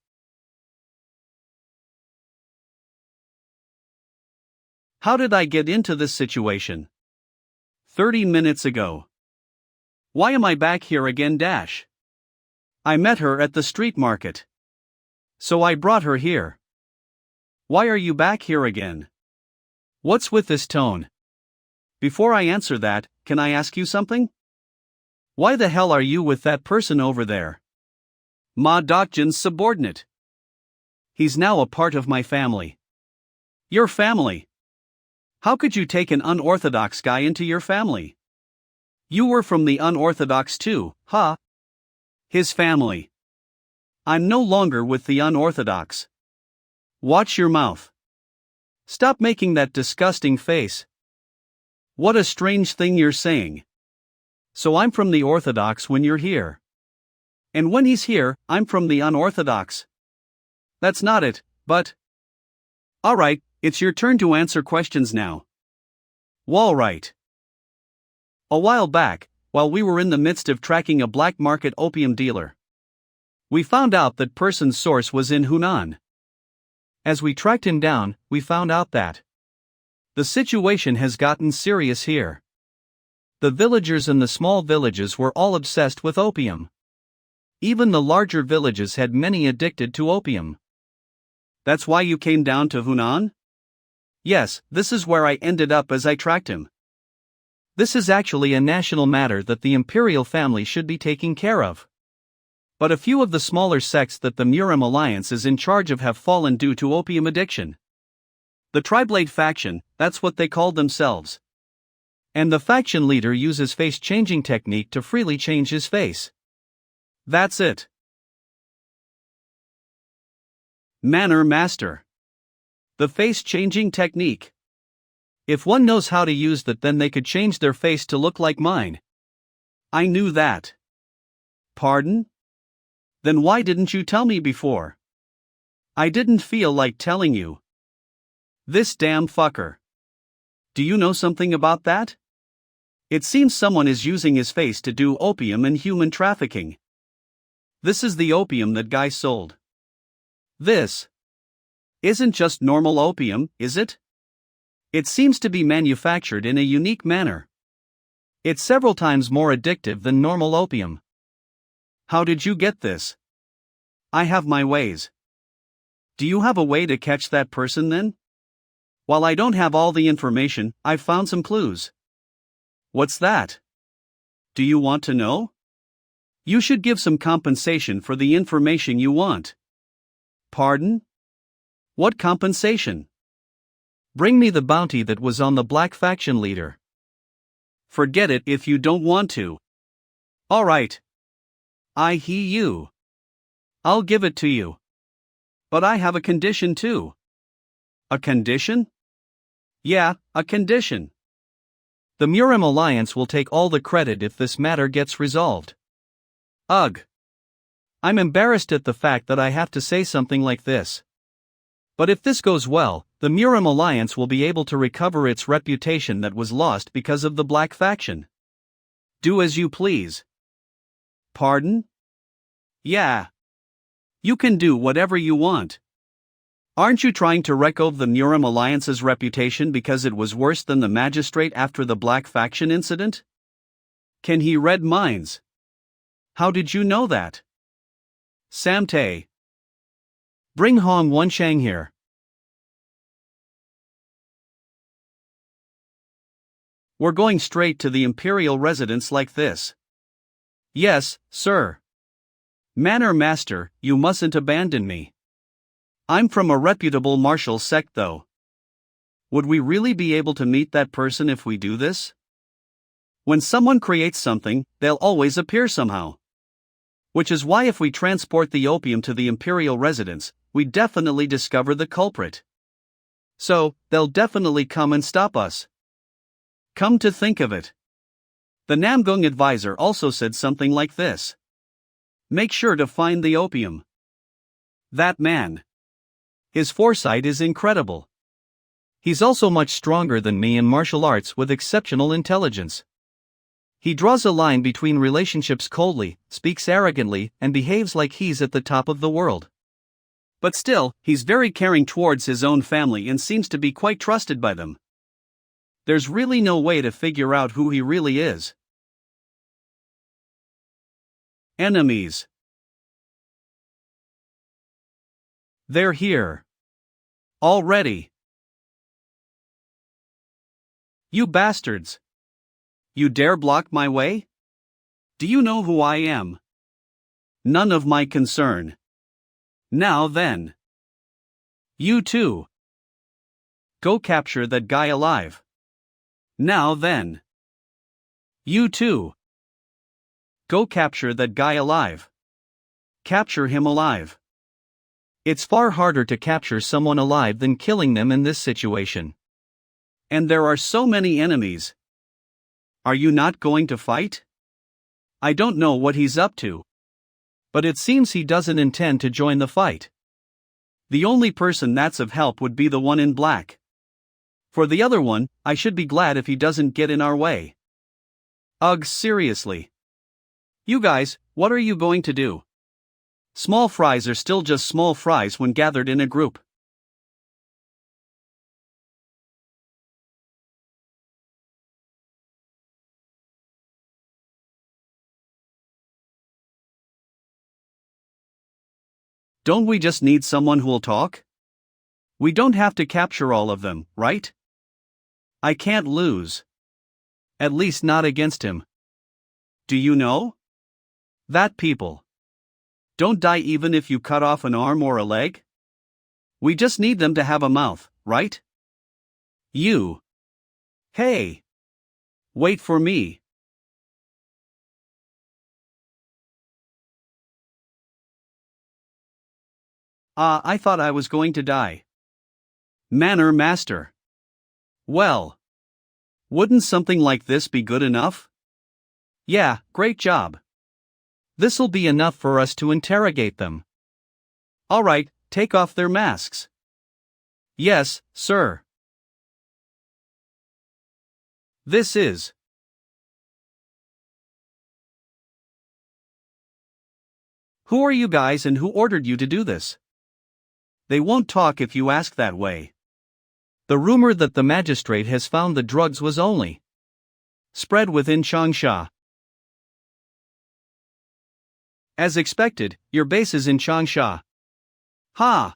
How did I get into this situation? 30 minutes ago. Why am I back here again? I met her at the street market. So I brought her here. Why are you back here again? What's with this tone? Before I answer that, can I ask you something? Why the hell are you with that person over there? Ma Dokjin's subordinate. He's now a part of my family. Your family? How could you take an unorthodox guy into your family? You were from the unorthodox too, huh? His family. I'm no longer with the unorthodox. Watch your mouth. Stop making that disgusting face. What a strange thing you're saying. So I'm from the orthodox when you're here. And when he's here, I'm from the unorthodox. That's not it, But. Alright, it's your turn to answer questions now. Walright. A while back, while we were in the midst of tracking a black market opium dealer, we found out that person's source was in Hunan. As we tracked him down, we found out that the situation has gotten serious here. The villagers in the small villages were all obsessed with opium. Even the larger villages had many addicted to opium. That's why you came down to Hunan? Yes, this is where I ended up as I tracked him. This is actually a national matter that the imperial family should be taking care of. But a few of the smaller sects that the Murim Alliance is in charge of have fallen due to opium addiction. The Triblade faction, that's what they called themselves. And the faction leader uses face-changing technique to freely change his face. That's it. Manner Master. The face-changing technique. If one knows how to use that, then they could change their face to look like mine. I knew that. Pardon? Then why didn't you tell me before? I didn't feel like telling you. This damn fucker. Do you know something about that? It seems someone is using his face to do opium and human trafficking. This is the opium that guy sold. This isn't just normal opium, is it? It seems to be manufactured in a unique manner. It's several times more addictive than normal opium. How did you get this? I have my ways. Do you have a way to catch that person then? While I don't have all the information, I've found some clues. What's that? Do you want to know? You should give some compensation for the information you want. Pardon? What compensation? Bring me the bounty that was on the black faction leader. Forget it if you don't want to. Alright. I hear you. I'll give it to you. But I have a condition too. A condition? Yeah, a condition. The Murim Alliance will take all the credit if this matter gets resolved. Ugh. I'm embarrassed at the fact that I have to say something like this. But if this goes well, the Murim Alliance will be able to recover its reputation that was lost because of the black faction. Do as you please. Pardon? Yeah. You can do whatever you want. Aren't you trying to wreck over the Murim Alliance's reputation because it was worse than the magistrate after the black faction incident? Can he read minds? How did you know that? Samte. Bring Hong Wenshang here. We're going straight to the imperial residence like this. Yes, sir. Manor Master, you mustn't abandon me. I'm from a reputable martial sect though. Would we really be able to meet that person if we do this? When someone creates something, they'll always appear somehow. Which is why if we transport the opium to the imperial residence, we definitely discover the culprit. So, they'll definitely come and stop us. Come to think of it. The Namgung advisor also said something like this. Make sure to find the opium. That man. His foresight is incredible. He's also much stronger than me in martial arts with exceptional intelligence. He draws a line between relationships coldly, speaks arrogantly, and behaves like he's at the top of the world. But still, he's very caring towards his own family and seems to be quite trusted by them. There's really no way to figure out who he really is. Enemies. They're here. Already. You bastards. You dare block my way? Do you know who I am? None of my concern. Now then. You too. Go capture that guy alive. Now then. You too. Go capture that guy alive. Capture him alive. It's far harder to capture someone alive than killing them in this situation. And there are so many enemies. Are you not going to fight? I don't know what he's up to. But it seems he doesn't intend to join the fight. The only person that's of help would be the one in black. For the other one, I should be glad if he doesn't get in our way. Ugh, seriously. You guys, what are you going to do? Small fries are still just small fries when gathered in a group. Don't we just need someone who'll talk? We don't have to capture all of them, right? I can't lose. At least not against him. Do you know? That people don't die even if you cut off an arm or a leg? We just need them to have a mouth, right? You. Hey. Wait for me. I thought I was going to die. Manner master. Well. Wouldn't something like this be good enough? Yeah, great job. This'll be enough for us to interrogate them. Alright, take off their masks. Yes, sir. This is. Who are you guys and who ordered you to do this? They won't talk if you ask that way. The rumor that the magistrate has found the drugs was only spread within Changsha. As expected, your base is in Changsha. Ha!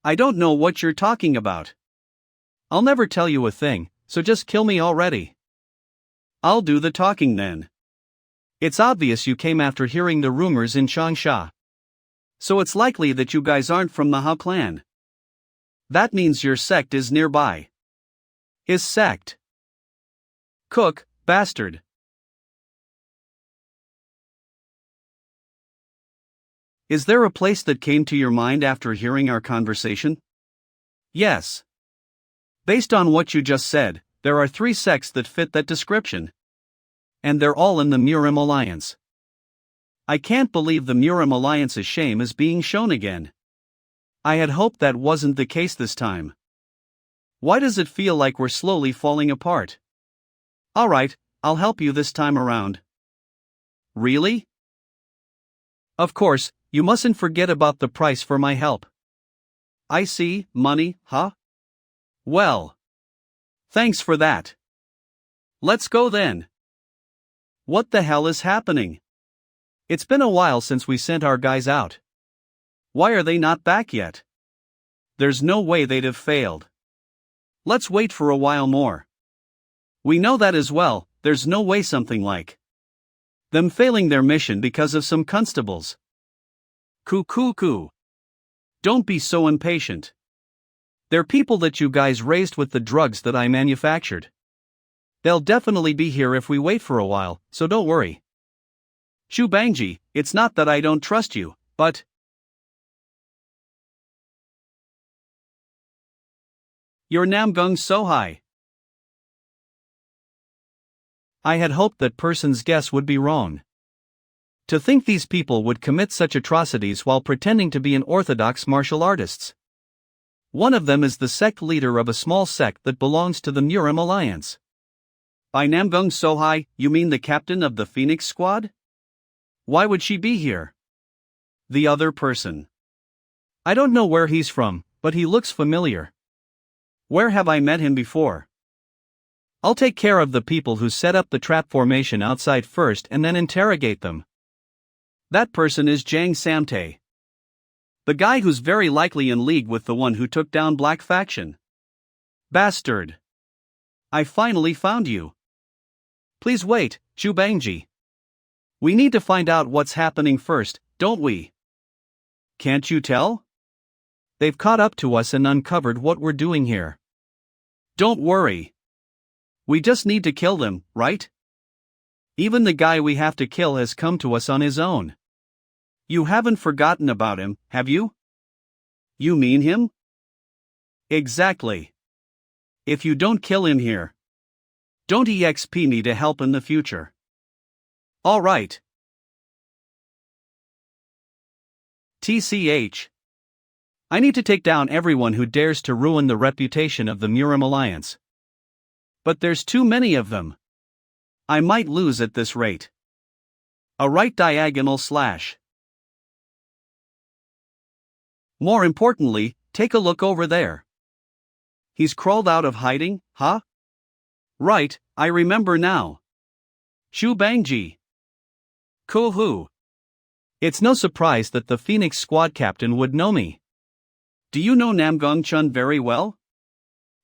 I don't know what you're talking about. I'll never tell you a thing, so just kill me already. I'll do the talking then. It's obvious you came after hearing the rumors in Changsha. So it's likely that you guys aren't from the Hao clan. That means your sect is nearby. His sect. Cook, bastard. Is there a place that came to your mind after hearing our conversation? Yes. Based on what you just said, there are 3 sects that fit that description. And they're all in the Murim Alliance. I can't believe the Murim Alliance's shame is being shown again. I had hoped that wasn't the case this time. Why does it feel like we're slowly falling apart? Alright, I'll help you this time around. Really? Of course, you mustn't forget about the price for my help. I see, money, huh? Well. Thanks for that. Let's go then. What the hell is happening? It's been a while since we sent our guys out. Why are they not back yet? There's no way they'd have failed. Let's wait for a while more. We know that as well, there's no way something like them failing their mission because of some constables. Coo. Don't be so impatient. They're people that you guys raised with the drugs that I manufactured. They'll definitely be here if we wait for a while, so don't worry. Shu Bangji, it's not that I don't trust you, but you're Namgung Sohai. I had hoped that person's guess would be wrong. To think these people would commit such atrocities while pretending to be an orthodox martial artists. One of them is the sect leader of a small sect that belongs to the Murim Alliance. By Namgung Sohai, you mean the captain of the Phoenix Squad? Why would she be here? The other person. I don't know where he's from, but he looks familiar. Where have I met him before? I'll take care of the people who set up the trap formation outside first and then interrogate them. That person is Jang Samtae. The guy who's very likely in league with the one who took down Black Faction. Bastard. I finally found you. Please wait, Chu Bangji. We need to find out what's happening first, don't we? Can't you tell? They've caught up to us and uncovered what we're doing here. Don't worry. We just need to kill them, right? Even the guy we have to kill has come to us on his own. You haven't forgotten about him, have you? You mean him? Exactly. If you don't kill him here, don't EXP me to help in the future. All right. TCH. I need to take down everyone who dares to ruin the reputation of the Murim Alliance. But there's too many of them. I might lose at this rate. A right diagonal slash. More importantly, take a look over there. He's crawled out of hiding, huh? Right, I remember now. Shu Bangji. Kuhu. It's no surprise that the Phoenix squad captain would know me. Do you know Namgong Chun very well?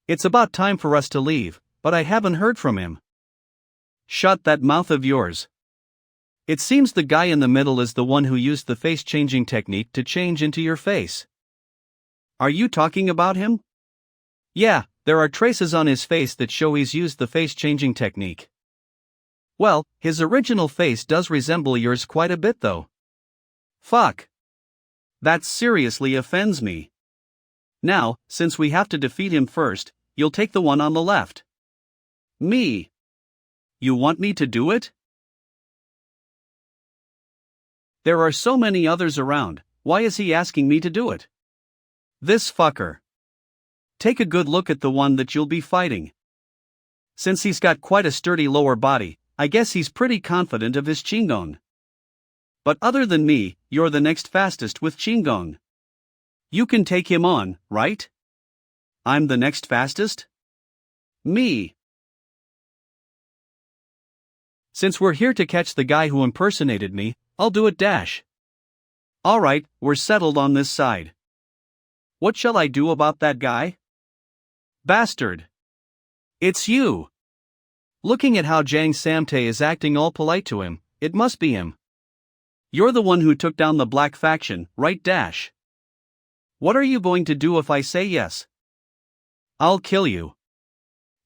It's about time for us to leave, but I haven't heard from him. Shut that mouth of yours. It seems the guy in the middle is the one who used the face-changing technique to change into your face. Are you talking about him? Yeah, there are traces on his face that show he's used the face-changing technique. Well, his original face does resemble yours quite a bit though. Fuck. That seriously offends me. Now, since we have to defeat him first, you'll take the one on the left. Me. You want me to do it? There are so many others around, why is he asking me to do it? This fucker. Take a good look at the one that you'll be fighting. Since he's got quite a sturdy lower body, I guess he's pretty confident of his Qinggong. But other than me, you're the next fastest with Qinggong. You can take him on, right? I'm the next fastest? Me. Since we're here to catch the guy who impersonated me, I'll do it dash. Alright, we're settled on this side. What shall I do about that guy? Bastard. It's you. Looking at how Jiang Samtae is acting all polite to him, it must be him. You're the one who took down the black faction, right dash? What are you going to do if I say yes? I'll kill you.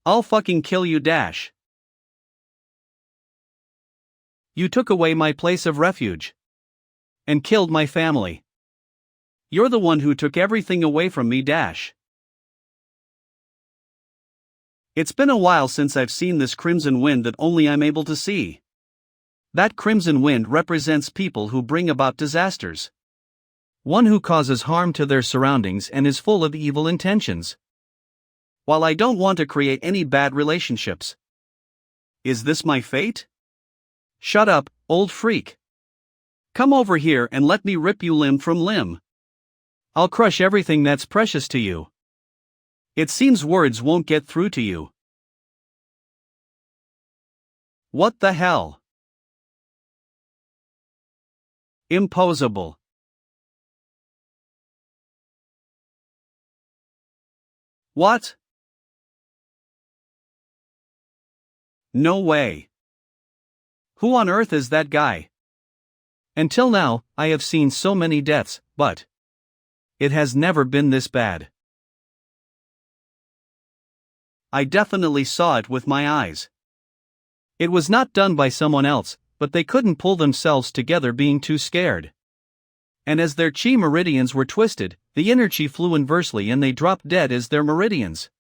I'll fucking kill you dash. You took away my place of refuge. And killed my family. You're the one who took everything away from me dash. It's been a while since I've seen this crimson wind that only I'm able to see. That crimson wind represents people who bring about disasters. One who causes harm to their surroundings and is full of evil intentions. While I don't want to create any bad relationships. Is this my fate? Shut up, old freak. Come over here and let me rip you limb from limb. I'll crush everything that's precious to you. It seems words won't get through to you. What the hell? Imposable. What? No way. Who on earth is that guy? Until now, I have seen so many deaths, but it has never been this bad. I definitely saw it with my eyes. It was not done by someone else, but they couldn't pull themselves together being too scared. And as their chi meridians were twisted, the inner chi flew inversely and they dropped dead as their meridians.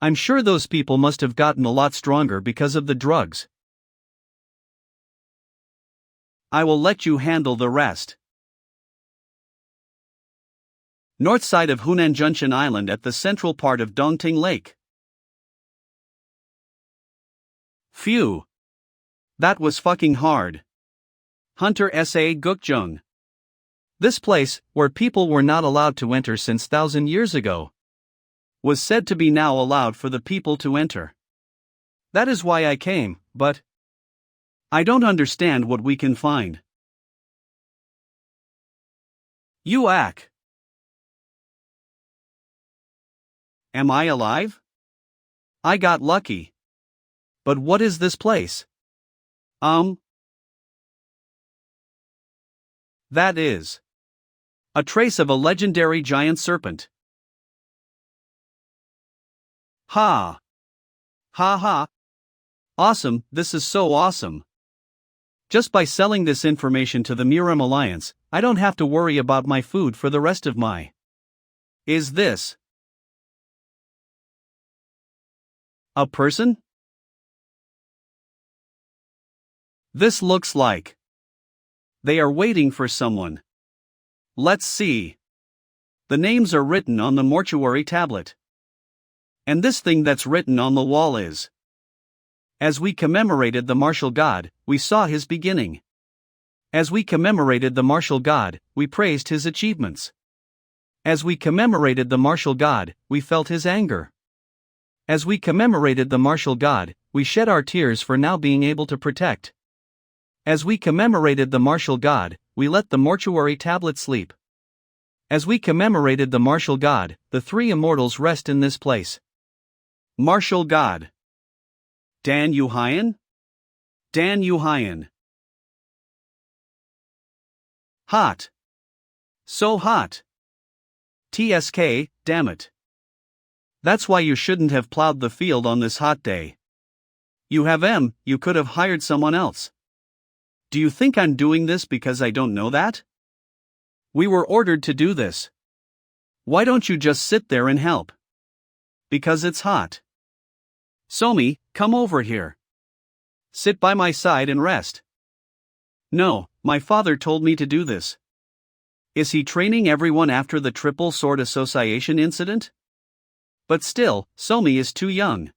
I'm sure those people must have gotten a lot stronger because of the drugs. I will let you handle the rest. North side of Hunan Junction Island at the central part of Dongting Lake. Phew. That was fucking hard. Hunter S.A. Gukjung. This place, where people were not allowed to enter since 1,000 years ago, was said to be now allowed for the people to enter. That is why I came, but I don't understand what we can find. Yuak. Am I alive? I got lucky. But what is this place? That is a trace of a legendary giant serpent. Ha! Ha ha! Awesome, this is so awesome. Just by selling this information to the Murim Alliance, I don't have to worry about my food for the rest of my. Is this a person? This looks like they are waiting for someone. Let's see. The names are written on the mortuary tablet. And this thing that's written on the wall is. As we commemorated the martial god, we saw his beginning. As we commemorated the martial god, we praised his achievements. As we commemorated the martial god, we felt his anger. As we commemorated the martial god, we shed our tears for now being able to protect. As we commemorated the martial god, we let the mortuary tablet sleep. As we commemorated the martial god, the three immortals rest in this place. Martial god. Dan Yuhyan? Dan Yuhyan. Hot. So hot. TSK, damn it. That's why you shouldn't have plowed the field on this hot day. You could have hired someone else. Do you think I'm doing this because I don't know that? We were ordered to do this. Why don't you just sit there and help? Because it's hot. Somi, come over here. Sit by my side and rest. No, my father told me to do this. Is he training everyone after the Triple Sword Association incident? But still, Somi is too young.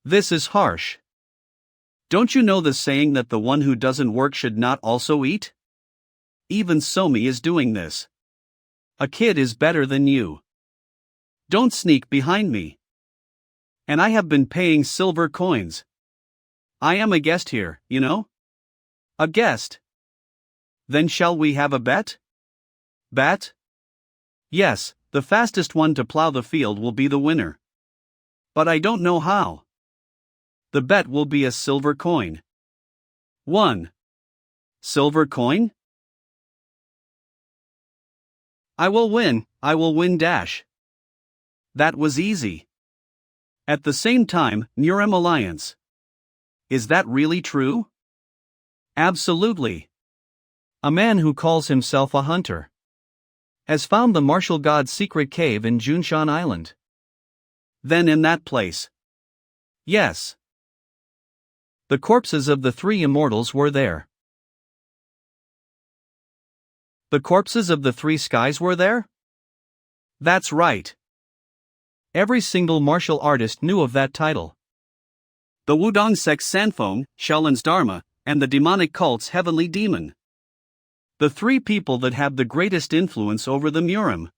This is harsh. Don't you know the saying that the one who doesn't work should not also eat? Even Somi is doing this. A kid is better than you. Don't sneak behind me. And I have been paying silver coins. I am a guest here, you know? A guest. Then shall we have a bet? Bet? Yes, the fastest one to plow the field will be the winner. But I don't know how. The bet will be a silver coin. 1. Silver coin? I will win dash. That was easy. At the same time, Nurem Alliance. Is that really true? Absolutely. A man who calls himself a hunter has found the martial god's secret cave in Junshan Island. Then in that place. Yes. The corpses of the three immortals were there. The corpses of the three skies were there? That's right. Every single martial artist knew of that title. The Wudong sect's Sanfeng, Shaolin's Dharma, and the demonic cult's heavenly demon. The three people that have the greatest influence over the Murem.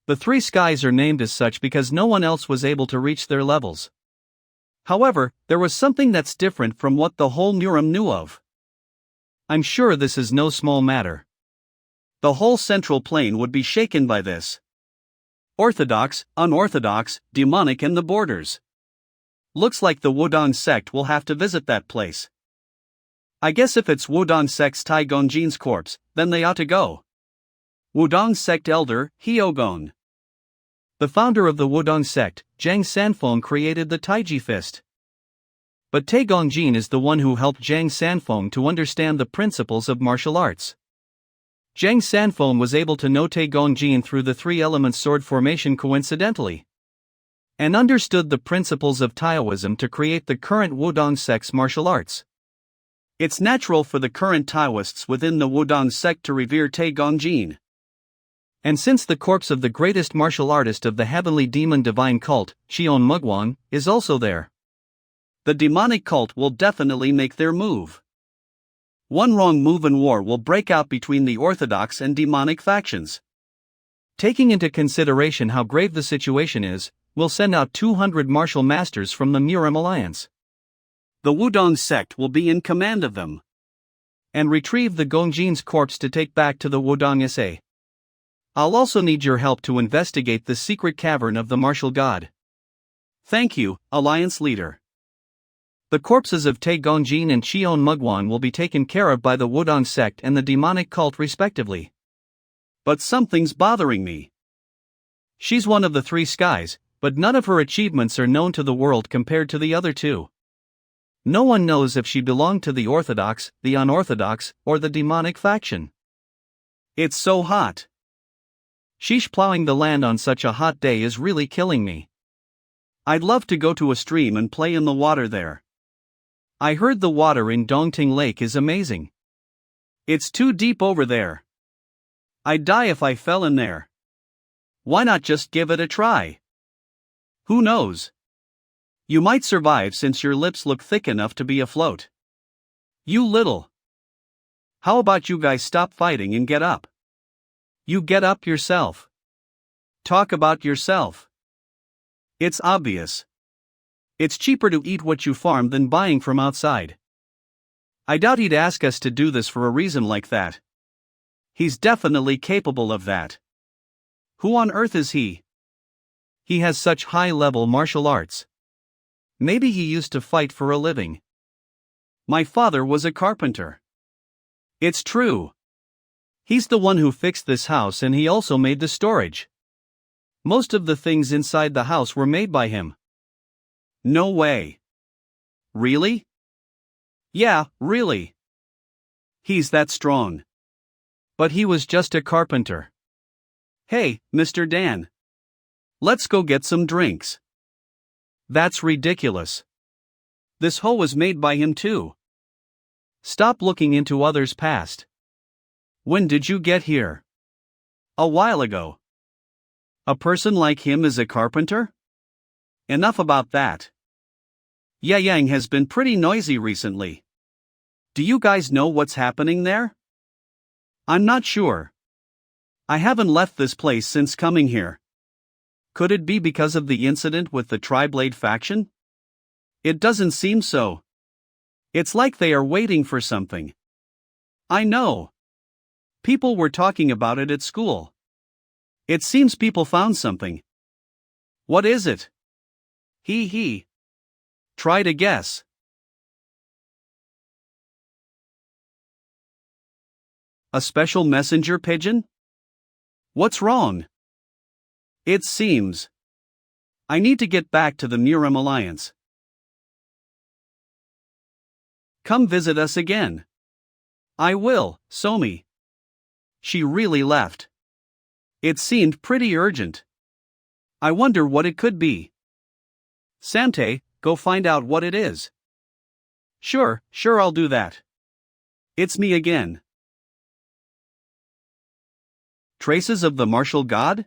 The three skies are named as such because no one else was able to reach their levels. However, there was something that's different from what the whole Murem knew of. I'm sure this is no small matter. The whole central plane would be shaken by this. Orthodox, unorthodox, demonic and the borders. Looks like the Wudong sect will have to visit that place. I guess if it's Wudong sect's Tai Gongjin's corpse, then they ought to go. Wudong sect elder, Hyogon. The founder of the Wudong sect, Zhang Sanfeng, created the Taiji fist. But Tai Gongjin is the one who helped Zhang Sanfeng to understand the principles of martial arts. Zhang Sanfeng was able to know Tai Gongjin through the three-element sword formation coincidentally, and understood the principles of Taoism to create the current Wudong sect's martial arts. It's natural for the current Taoists within the Wudong sect to revere Tai Gongjin. And since the corpse of the greatest martial artist of the heavenly demon divine cult, Xion Mugwang, is also there, the demonic cult will definitely make their move. One wrong move and war will break out between the orthodox and demonic factions. Taking into consideration how grave the situation is, we'll send out 200 martial masters from the Murem Alliance. The Wudong sect will be in command of them. And retrieve the Gongjin's corpse to take back to the Wudong SA. I'll also need your help to investigate the secret cavern of the martial god. Thank you, Alliance leader. The corpses of Tai Gongjin and Xion Mugwan will be taken care of by the Wudong sect and the demonic cult respectively. But something's bothering me. She's one of the three skies, but none of her achievements are known to the world compared to the other two. No one knows if she belonged to the orthodox, the unorthodox, or the demonic faction. It's so hot. Sheesh, plowing the land on such a hot day is really killing me. I'd love to go to a stream and play in the water there. I heard the water in Dongting Lake is amazing. It's too deep over there. I'd die if I fell in there. Why not just give it a try? Who knows? You might survive since your lips look thick enough to be afloat. You little. How about you guys stop fighting and get up? You get up yourself. Talk about yourself. It's obvious. It's cheaper to eat what you farm than buying from outside. I doubt he'd ask us to do this for a reason like that. He's definitely capable of that. Who on earth is he? He has such high-level martial arts. Maybe he used to fight for a living. My father was a carpenter. It's true. He's the one who fixed this house, and he also made the storage. Most of the things inside the house were made by him. No way. Really? Yeah, really. He's that strong. But he was just a carpenter. Hey, Mr. Dan. Let's go get some drinks. That's ridiculous. This hoe was made by him too. Stop looking into others' past. When did you get here? A while ago. A person like him is a carpenter? Enough about that. Yang has been pretty noisy recently. Do you guys know what's happening there? I'm not sure. I haven't left this place since coming here. Could it be because of the incident with the Tri-Blade faction? It doesn't seem so. It's like they are waiting for something. I know. People were talking about it at school. It seems people found something. What is it? He. Try to guess. A special messenger pigeon? What's wrong? It seems. I need to get back to the Murim Alliance. Come visit us again. I will, Somi. She really left. It seemed pretty urgent. I wonder what it could be. Samte, go find out what it is. Sure, I'll do that. It's me again. Traces of the Martial God?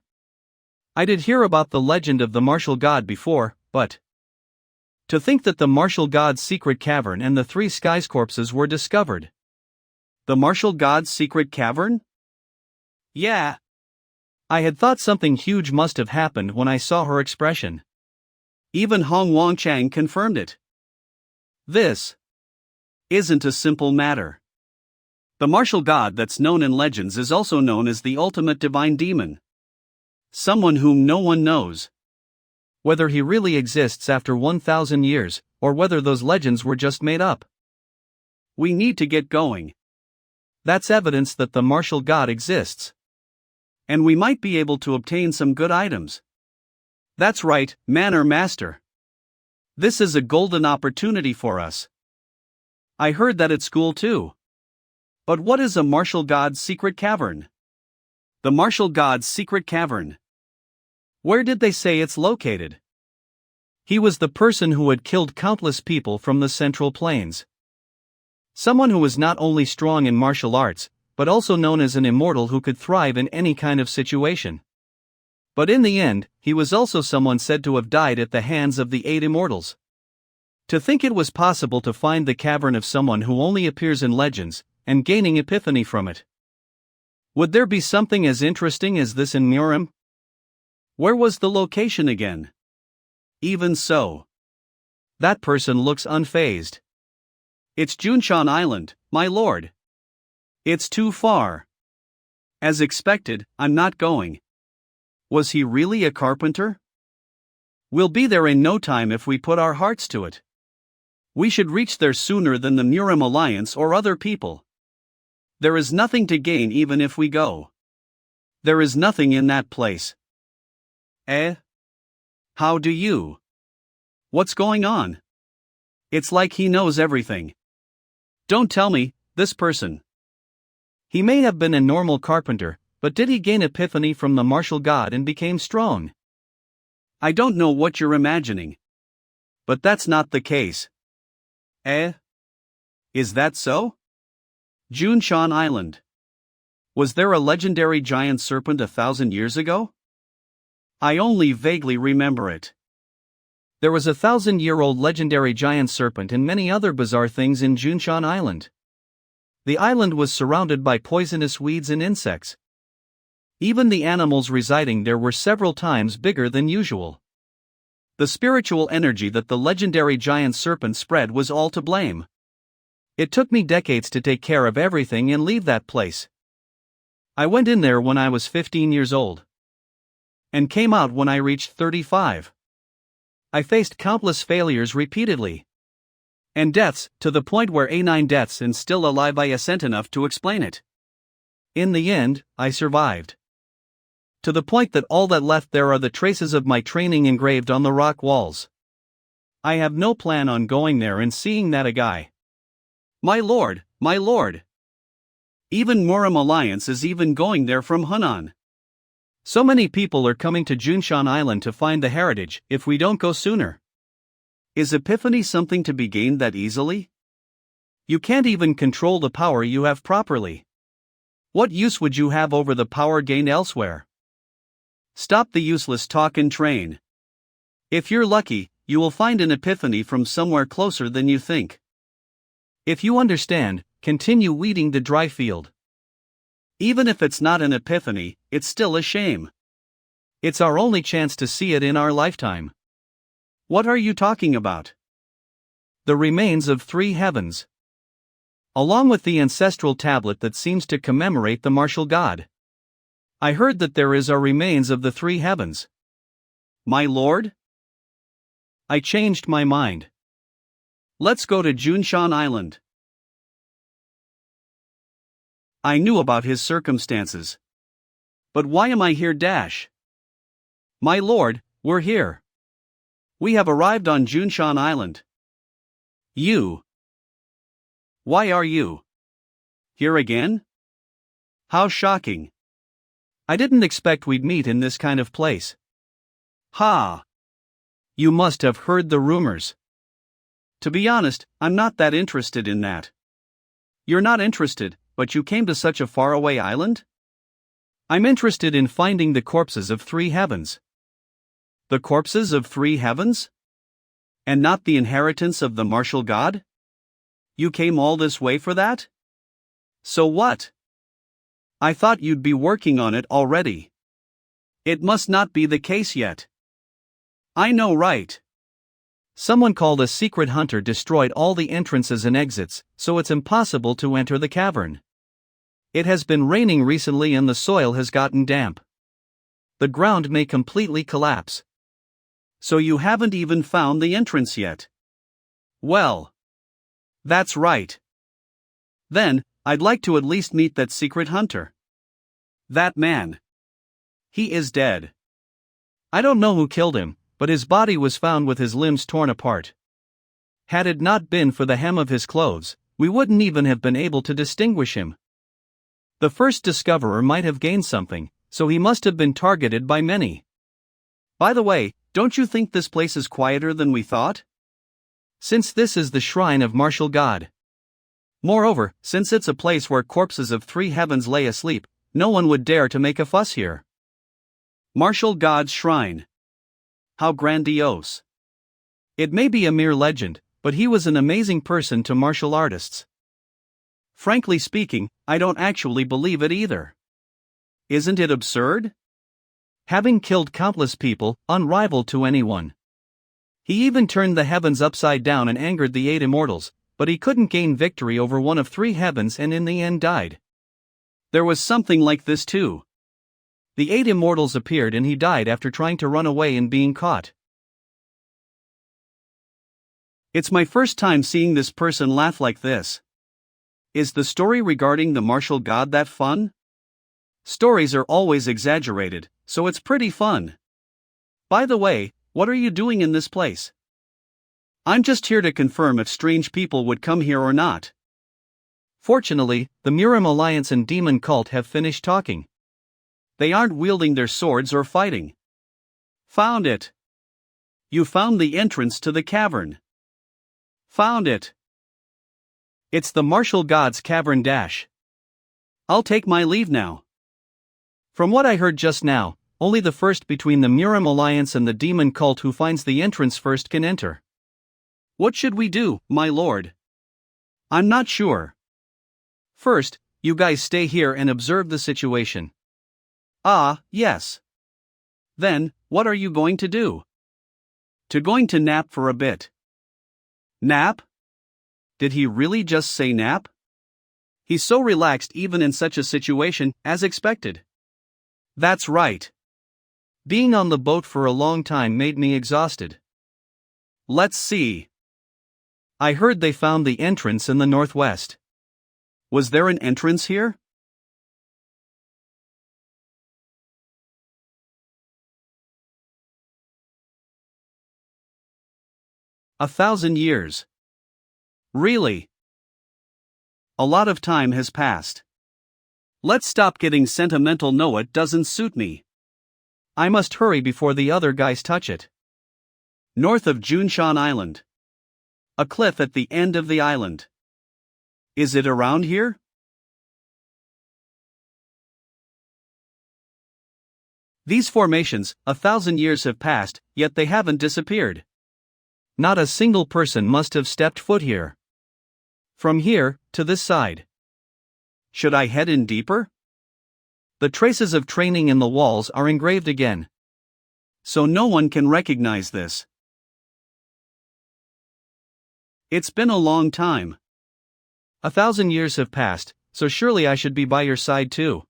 I did hear about the legend of the Martial God before, but to think that the Martial God's secret cavern and the 3 Skies corpses were discovered. The Martial God's secret cavern? Yeah. I had thought something huge must have happened when I saw her expression. Even Hong Wangchang confirmed it. This isn't a simple matter. The Martial God that's known in legends is also known as the ultimate divine demon. Someone whom no one knows. Whether he really exists after 1,000 years, or whether those legends were just made up. We need to get going. That's evidence that the Martial God exists. And we might be able to obtain some good items. That's right, Manor Master. This is a golden opportunity for us. I heard that at school too. But what is a Martial God's secret cavern? The Martial God's secret cavern. Where did they say it's located? He was the person who had killed countless people from the Central Plains. Someone who was not only strong in martial arts, but also known as an immortal who could thrive in any kind of situation. But in the end, he was also someone said to have died at the hands of the 8 immortals. To think it was possible to find the cavern of someone who only appears in legends, and gaining epiphany from it. Would there be something as interesting as this in Murim? Where was the location again? Even so. That person looks unfazed. It's Junshan Island, my lord. It's too far. As expected, I'm not going. Was he really a carpenter? We'll be there in no time if we put our hearts to it. We should reach there sooner than the Murim Alliance or other people. There is nothing to gain even if we go. There is nothing in that place. How do you? What's going on? It's like he knows everything. Don't tell me, this person. He may have been a normal carpenter, but did he gain epiphany from the Martial God and became strong? I don't know what you're imagining. But that's not the case. Is that so? Junshan Island. Was there a legendary giant serpent 1,000 years ago? I only vaguely remember it. There was a 1,000-year-old legendary giant serpent and many other bizarre things in Junshan Island. The island was surrounded by poisonous weeds and insects. Even the animals residing there were several times bigger than usual. The spiritual energy that the legendary giant serpent spread was all to blame. It took me decades to take care of everything and leave that place. I went in there when I was 15 years old. And came out when I reached 35. I faced countless failures repeatedly. And deaths, to the point where A9 deaths and still alive I isn't enough to explain it. In the end, I survived. To the point that all that left there are the traces of my training engraved on the rock walls. I have no plan on going there and seeing that a guy. My lord, my lord. Even Muram Alliance is even going there from Hunan. So many people are coming to Junshan Island to find the heritage, if we don't go sooner. Is Epiphany something to be gained that easily? You can't even control the power you have properly. What use would you have over the power gained elsewhere? Stop the useless talk and train. If you're lucky, you will find an epiphany from somewhere closer than you think. If you understand, continue weeding the dry field. Even if it's not an epiphany, it's still a shame. It's our only chance to see it in our lifetime. What are you talking about? The remains of 3 heavens. Along with the ancestral tablet that seems to commemorate the martial god. I heard that there are remains of the 3 heavens. My lord? I changed my mind. Let's go to Junshan Island. I knew about his circumstances. But why am I here? My lord, we're here. We have arrived on Junshan Island. You. Why are you here again? How shocking. I didn't expect we'd meet in this kind of place. Ha! You must have heard the rumors. To be honest, I'm not that interested in that. You're not interested, but you came to such a faraway island? I'm interested in finding the corpses of 3 heavens. The corpses of 3 heavens? And not the inheritance of the martial god? You came all this way for that? So what? I thought you'd be working on it already. It must not be the case yet. I know, right? Someone called a secret hunter destroyed all the entrances and exits, so it's impossible to enter the cavern. It has been raining recently and the soil has gotten damp. The ground may completely collapse. So you haven't even found the entrance yet. Well, that's right. Then, I'd like to at least meet that secret hunter. That man. He is dead. I don't know who killed him, but his body was found with his limbs torn apart. Had it not been for the hem of his clothes, we wouldn't even have been able to distinguish him. The first discoverer might have gained something, so he must have been targeted by many. By the way, don't you think this place is quieter than we thought? Since this is the shrine of martial god. Moreover, since it's a place where corpses of 3 heavens lay asleep, no one would dare to make a fuss here. Martial god's shrine. How grandiose. It may be a mere legend, but he was an amazing person to martial artists. Frankly speaking, I don't actually believe it either. Isn't it absurd? Having killed countless people, unrivaled to anyone. He even turned the heavens upside down and angered the 8 immortals, but he couldn't gain victory over one of 3 heavens and in the end died. There was something like this too. The 8 immortals appeared and he died after trying to run away and being caught. It's my first time seeing this person laugh like this. Is the story regarding the martial god that fun? Stories are always exaggerated, so it's pretty fun. By the way, what are you doing in this place? I'm just here to confirm if strange people would come here or not. Fortunately, the Muram Alliance and Demon Cult have finished talking. They aren't wielding their swords or fighting. Found it. You found the entrance to the cavern. Found it. It's the martial god's cavern. I'll take my leave now. From what I heard just now, only the first between the Murim Alliance and the demon cult who finds the entrance first can enter. What should we do, my lord? I'm not sure. First, you guys stay here and observe the situation. Ah, yes. Then, what are you going to do? Going to nap for a bit. Nap? Did he really just say nap? He's so relaxed even in such a situation, as expected. That's right. Being on the boat for a long time made me exhausted. Let's see. I heard they found the entrance in the northwest. Was there an entrance here? A 1,000 years. Really? A lot of time has passed. Let's stop getting sentimental. No, it doesn't suit me. I must hurry before the other guys touch it. North of Junshan Island. A cliff at the end of the island. Is it around here? These formations, 1,000 years have passed, yet they haven't disappeared. Not a single person must have stepped foot here. From here, to this side. Should I head in deeper? The traces of training in the walls are engraved again. So no one can recognize this. It's been a long time. 1,000 years have passed, so surely I should be by your side too.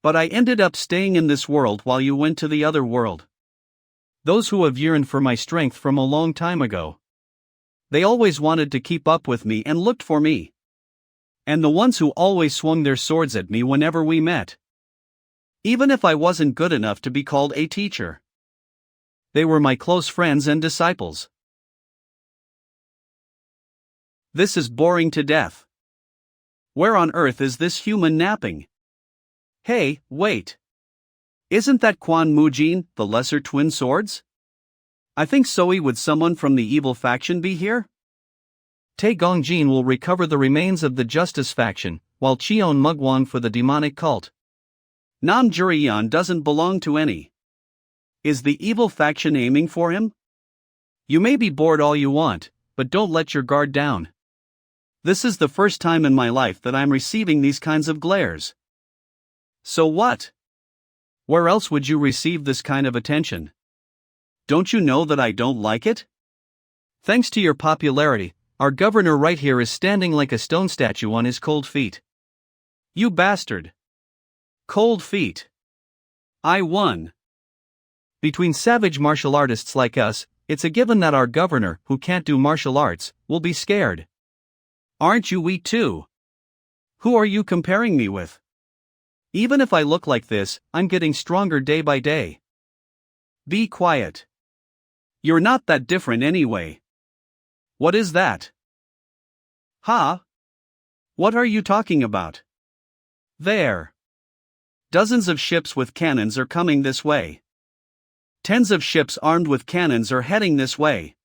But I ended up staying in this world while you went to the other world. Those who have yearned for my strength from a long time ago. They always wanted to keep up with me and looked for me. And the ones who always swung their swords at me whenever we met. Even if I wasn't good enough to be called a teacher. They were my close friends and disciples. This is boring to death. Where on earth is this human napping? Hey, wait. Isn't that Quan Mujin, the lesser twin swords? I think so. Would someone from the evil faction be here? Tae Gongjin will recover the remains of the Justice faction, while Cheon Mugwang for the demonic cult. Nam Jurian doesn't belong to any. Is the evil faction aiming for him? You may be bored all you want, but don't let your guard down. This is the first time in my life that I'm receiving these kinds of glares. So what? Where else would you receive this kind of attention? Don't you know that I don't like it? Thanks to your popularity, our governor right here is standing like a stone statue on his cold feet. You bastard. Cold feet. I won. Between savage martial artists like us, it's a given that our governor, who can't do martial arts, will be scared. Aren't you weak too? Who are you comparing me with? Even if I look like this, I'm getting stronger day by day. Be quiet. You're not that different anyway. What is that? Huh? What are you talking about? There. Dozens of ships with cannons are coming this way. Tens of ships armed with cannons are heading this way.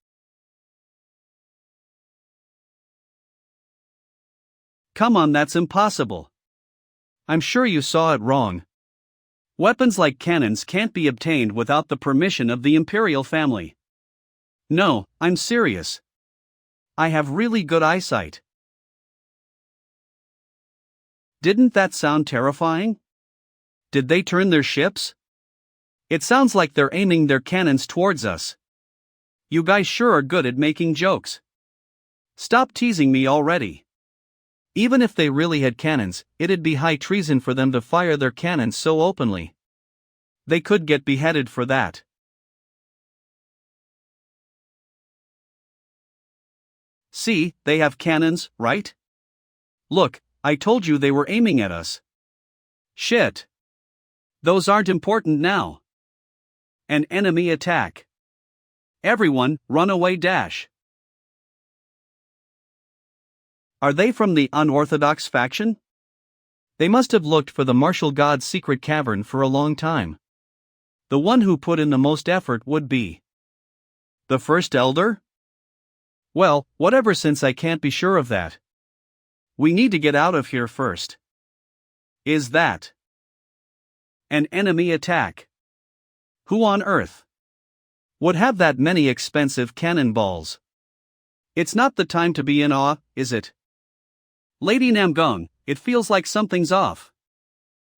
Come on, that's impossible. I'm sure you saw it wrong. Weapons like cannons can't be obtained without the permission of the imperial family. No, I'm serious. I have really good eyesight. Didn't that sound terrifying? Did they turn their ships? It sounds like they're aiming their cannons towards us. You guys sure are good at making jokes. Stop teasing me already. Even if they really had cannons, it'd be high treason for them to fire their cannons so openly. They could get beheaded for that. See, they have cannons, right? Look, I told you they were aiming at us. Shit. Those aren't important now. An enemy attack. Everyone, run away dash. Are they from the unorthodox faction? They must have looked for the martial god's secret cavern for a long time. The one who put in the most effort would be the first elder? Well, whatever, since I can't be sure of that. We need to get out of here first. Is that an enemy attack? Who on earth would have that many expensive cannonballs? It's not the time to be in awe, is it? Lady Namgong, it feels like something's off.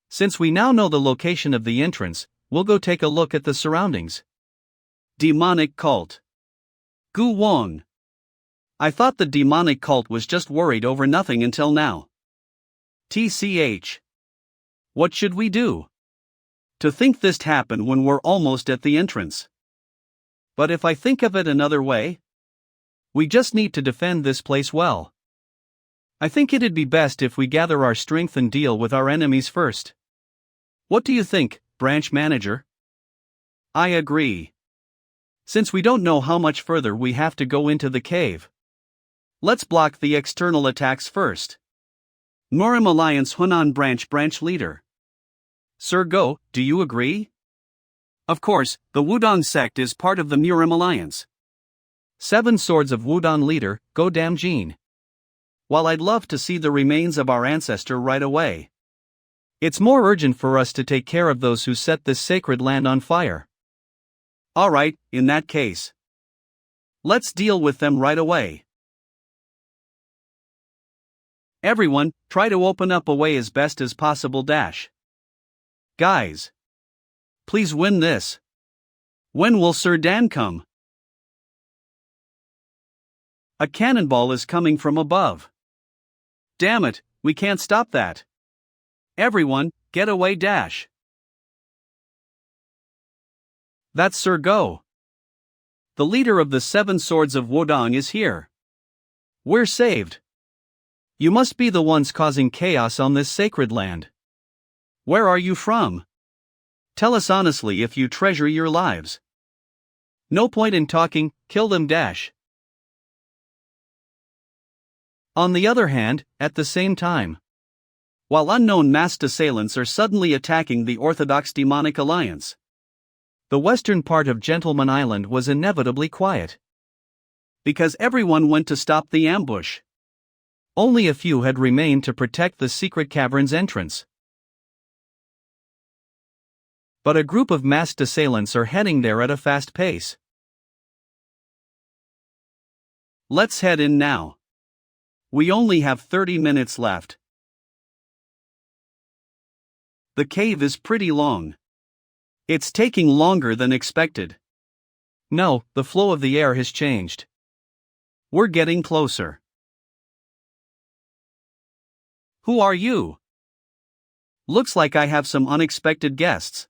Since we now know the location of the entrance, we'll go take a look at the surroundings. Demonic cult. Gu Wong. I thought the demonic cult was just worried over nothing until now. TCH. What should we do? To think this happened when we're almost at the entrance. But if I think of it another way, we just need to defend this place well. I think it'd be best if we gather our strength and deal with our enemies first. What do you think, branch manager? I agree. Since we don't know how much further we have to go into the cave, let's block the external attacks first. Norim Alliance Hunan branch leader. Sir Go, do you agree? Of course, the Wudong sect is part of the Murim Alliance. Seven Swords of Wudong leader, Go Damjin. While I'd love to see the remains of our ancestor right away, it's more urgent for us to take care of those who set this sacred land on fire. Alright, in that case, let's deal with them right away. Everyone, try to open up a way as best as possible. Guys, please win this. When will Sir Dan come? A cannonball is coming from above. Damn it, we can't stop that. Everyone, get away. That's Sir Go. The leader of the Seven Swords of Wudong is here. We're saved. You must be the ones causing chaos on this sacred land. Where are you from? Tell us honestly if you treasure your lives. No point in talking, kill them. On the other hand, at the same time, while unknown masked assailants are suddenly attacking the Orthodox Demonic Alliance, the western part of Gentleman Island was inevitably quiet. Because everyone went to stop the ambush. Only a few had remained to protect the secret cavern's entrance. But a group of masked assailants are heading there at a fast pace. Let's head in now. We only have 30 minutes left. The cave is pretty long. It's taking longer than expected. No, the flow of the air has changed. We're getting closer. Who are you? Looks like I have some unexpected guests.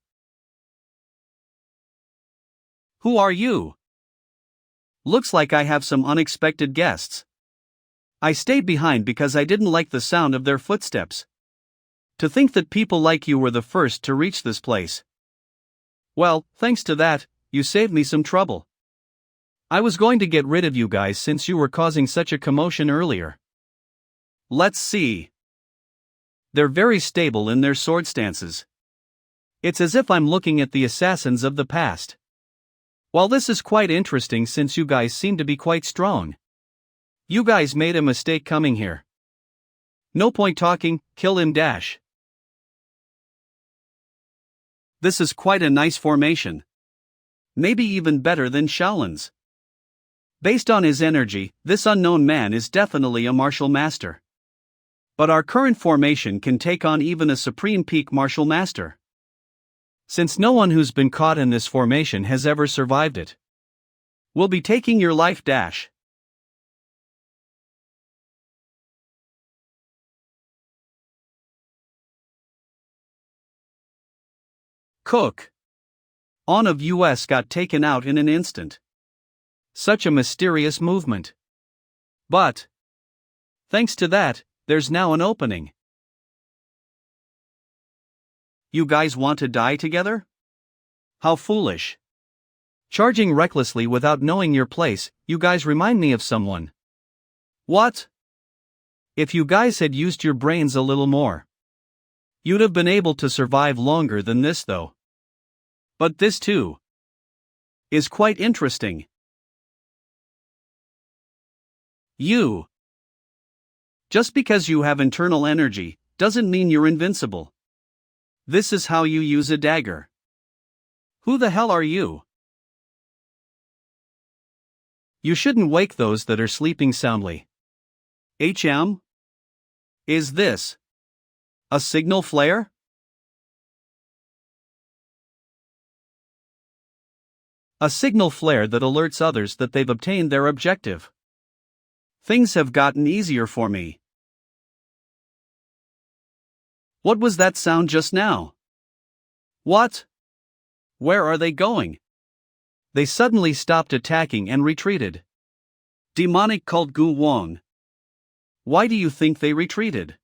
Who are you? Looks like I have some unexpected guests. I stayed behind because I didn't like the sound of their footsteps. To think that people like you were the first to reach this place. Well, thanks to that, you saved me some trouble. I was going to get rid of you guys since you were causing such a commotion earlier. Let's see. They're very stable in their sword stances. It's as if I'm looking at the assassins of the past. While this is quite interesting since you guys seem to be quite strong. You guys made a mistake coming here. No point talking, kill him. This is quite a nice formation. Maybe even better than Shaolin's. Based on his energy, this unknown man is definitely a martial master. But our current formation can take on even a supreme peak martial master. Since no one who's been caught in this formation has ever survived it. We'll be taking your life. Cook. On of US got taken out in an instant. Such a mysterious movement. But, thanks to that, there's now an opening. You guys want to die together? How foolish. Charging recklessly without knowing your place, you guys remind me of someone. What? If you guys had used your brains a little more, you'd have been able to survive longer than this though. But this too is quite interesting. Just because you have internal energy, doesn't mean you're invincible. This is how you use a dagger. Who the hell are you? You shouldn't wake those that are sleeping soundly. Is this a signal flare? A signal flare that alerts others that they've obtained their objective. Things have gotten easier for me. What was that sound just now? What? Where are they going? They suddenly stopped attacking and retreated. Demonic cult Gu Wong. Why do you think they retreated?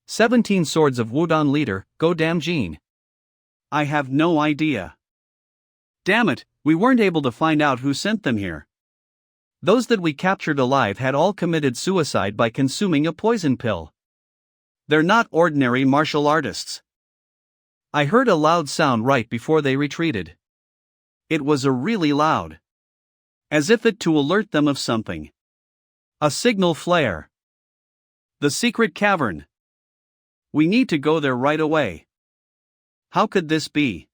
17 Swords of Wudong leader, Go Dam Jin. I have no idea. Damn it, we weren't able to find out who sent them here. Those that we captured alive had all committed suicide by consuming a poison pill. They're not ordinary martial artists. I heard a loud sound right before they retreated. It was a really loud. As if it to alert them of something. A signal flare. The secret cavern. We need to go there right away. How could this be?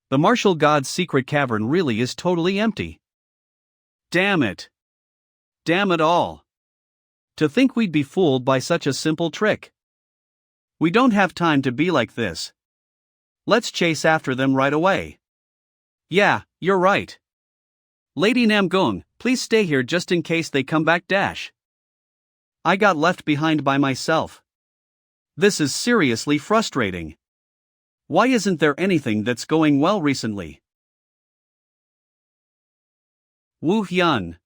The martial god's secret cavern really is totally empty. Damn it. Damn it all. To think we'd be fooled by such a simple trick. We don't have time to be like this. Let's chase after them right away. Yeah, you're right. Lady Namgung, please stay here just in case they come back dash. I got left behind by myself. This is seriously frustrating. Why isn't there anything that's going well recently? Wu Hyun.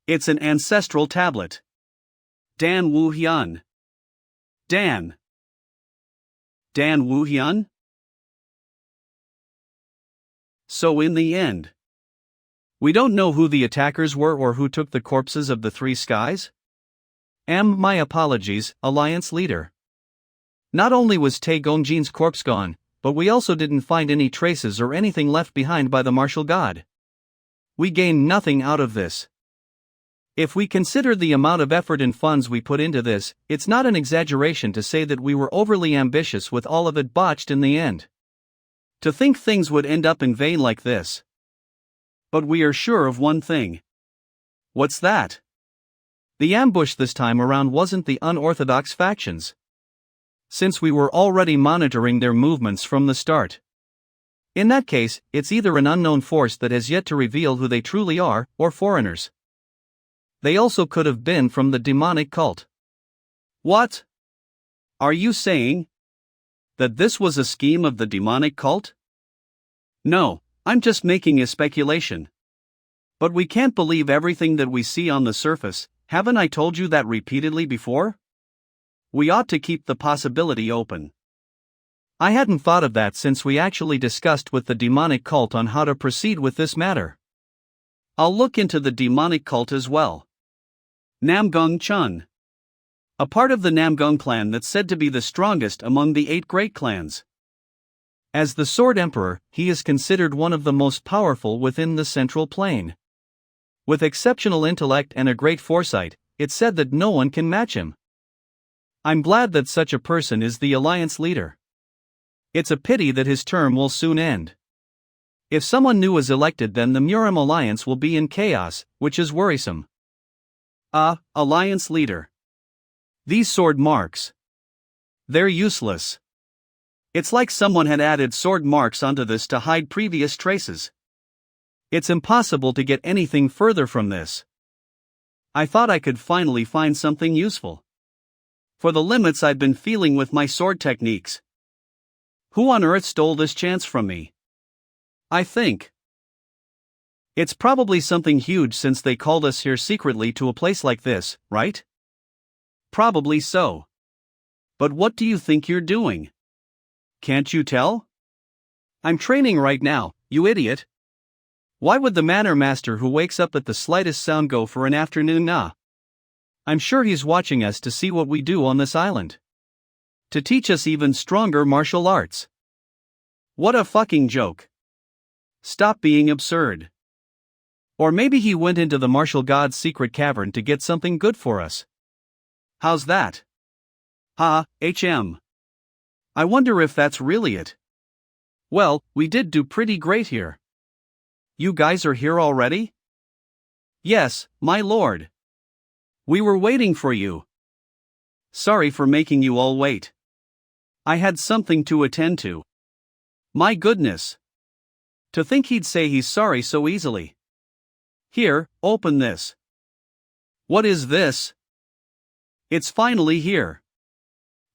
It's an ancestral tablet. Dan Wu Hyun. Dan Wu Hyun? So in the end, we don't know who the attackers were or who took the corpses of the three skies? My apologies, Alliance leader. Not only was Tae Gongjin's corpse gone, but we also didn't find any traces or anything left behind by the martial god. We gained nothing out of this. If we consider the amount of effort and funds we put into this, it's not an exaggeration to say that we were overly ambitious with all of it botched in the end. To think things would end up in vain like this. But we are sure of one thing. What's that? The ambush this time around wasn't the unorthodox factions. Since we were already monitoring their movements from the start. In that case, it's either an unknown force that has yet to reveal who they truly are, or foreigners. They also could have been from the demonic cult. What? Are you saying that this was a scheme of the demonic cult? No, I'm just making a speculation. But we can't believe everything that we see on the surface, haven't I told you that repeatedly before? We ought to keep the possibility open. I hadn't thought of that since we actually discussed with the demonic cult on how to proceed with this matter. I'll look into the demonic cult as well. Namgung Chun. A part of the Namgung clan that's said to be the strongest among the 8 great clans. As the Sword Emperor, he is considered one of the most powerful within the Central Plain. With exceptional intellect and a great foresight, it's said that no one can match him. I'm glad that such a person is the alliance leader. It's a pity that his term will soon end. If someone new is elected, then the Murim alliance will be in chaos, which is worrisome. Alliance leader. These sword marks. They're useless. It's like someone had added sword marks onto this to hide previous traces. It's impossible to get anything further from this. I thought I could finally find something useful. For the limits I've been feeling with my sword techniques. Who on earth stole this chance from me? I think it's probably something huge since they called us here secretly to a place like this, right? Probably so. But what do you think you're doing? Can't you tell? I'm training right now, you idiot. Why would the manor master who wakes up at the slightest sound go for an afternoon nap? I'm sure he's watching us to see what we do on this island. To teach us even stronger martial arts. What a fucking joke. Stop being absurd. Or maybe he went into the martial god's secret cavern to get something good for us. How's that? HM. I wonder if that's really it. Well, we did do pretty great here. You guys are here already? Yes, my lord. We were waiting for you. Sorry for making you all wait. I had something to attend to. My goodness. To think he'd say he's sorry so easily. Here, open this. What is this? It's finally here.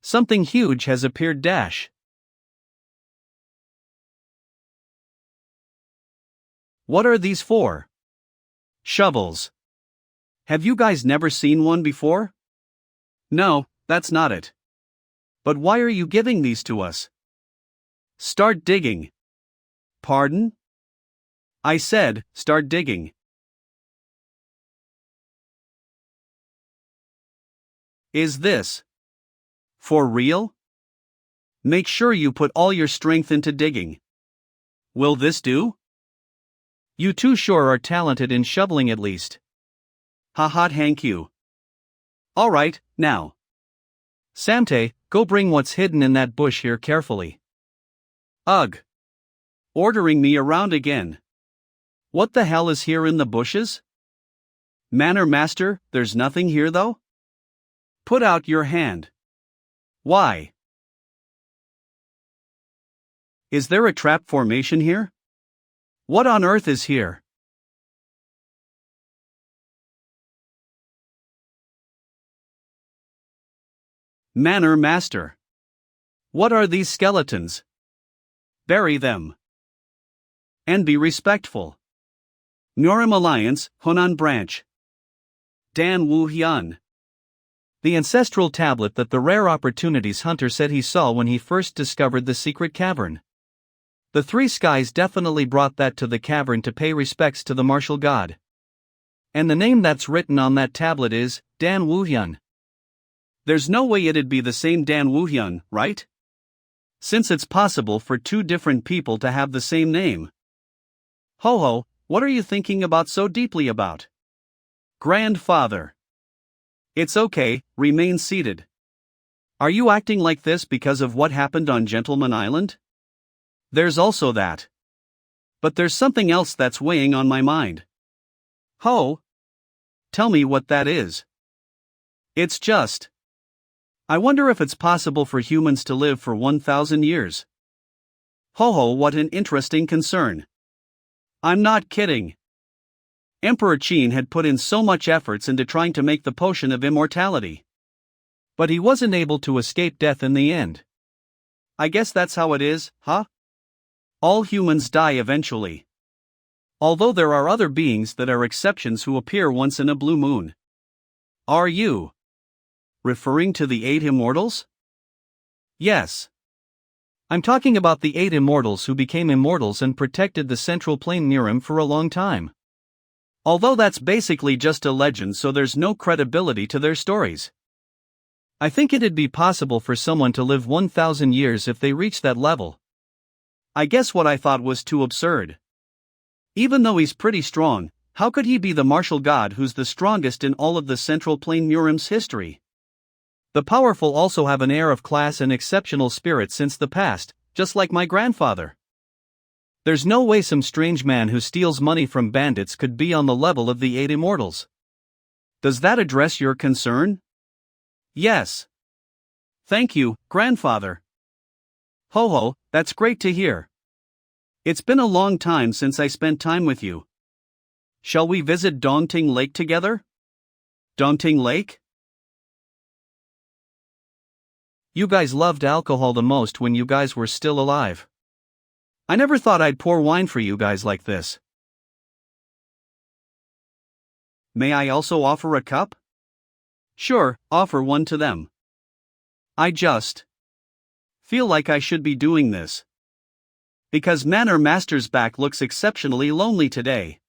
Something huge has appeared. What are these for? Shovels. Have you guys never seen one before? No, that's not it. But why are you giving these to us? Start digging. Pardon? I said, start digging. Is this for real? Make sure you put all your strength into digging. Will this do? You two sure are talented in shoveling at least. Thank you. Alright, now. Samte, go bring what's hidden in that bush here carefully. Ugh. Ordering me around again. What the hell is here in the bushes? Manor Master, there's nothing here though? Put out your hand. Why? Is there a trap formation here? What on earth is here? Manor Master. What are these skeletons? Bury them. And be respectful. Nurim Alliance, Hunan Branch. Dan Wu Hyun. The ancestral tablet that the rare opportunities hunter said he saw when he first discovered the secret cavern. The three skies definitely brought that to the cavern to pay respects to the martial god. And the name that's written on that tablet is Dan Woohyun. There's no way it'd be the same Dan Woohyun, right? Since it's possible for two different people to have the same name. Ho, what are you thinking about so deeply about? Grandfather. It's okay, remain seated. Are you acting like this because of what happened on Gentleman Island? There's also that. But there's something else that's weighing on my mind. Ho! Tell me what that is. It's just. I wonder if it's possible for humans to live for 1,000 years. Ho, what an interesting concern. I'm not kidding. Emperor Qin had put in so much efforts into trying to make the potion of immortality. But he wasn't able to escape death in the end. I guess that's how it is, huh? All humans die eventually. Although there are other beings that are exceptions who appear once in a blue moon. Are you referring to the 8 immortals? Yes. I'm talking about the 8 immortals who became immortals and protected the central plane Nirim for a long time. Although that's basically just a legend, so there's no credibility to their stories. I think it'd be possible for someone to live 1,000 years if they reach that level. I guess what I thought was too absurd. Even though he's pretty strong, how could he be the martial god who's the strongest in all of the central plane Nirim's history? The powerful also have an air of class and exceptional spirit since the past, just like my grandfather. There's no way some strange man who steals money from bandits could be on the level of the 8 immortals. Does that address your concern? Yes. Thank you, grandfather. Ho, that's great to hear. It's been a long time since I spent time with you. Shall we visit Dongting Lake together? Dongting Lake? You guys loved alcohol the most when you guys were still alive. I never thought I'd pour wine for you guys like this. May I also offer a cup? Sure, offer one to them. I just feel like I should be doing this. Because Manor Master's back looks exceptionally lonely today.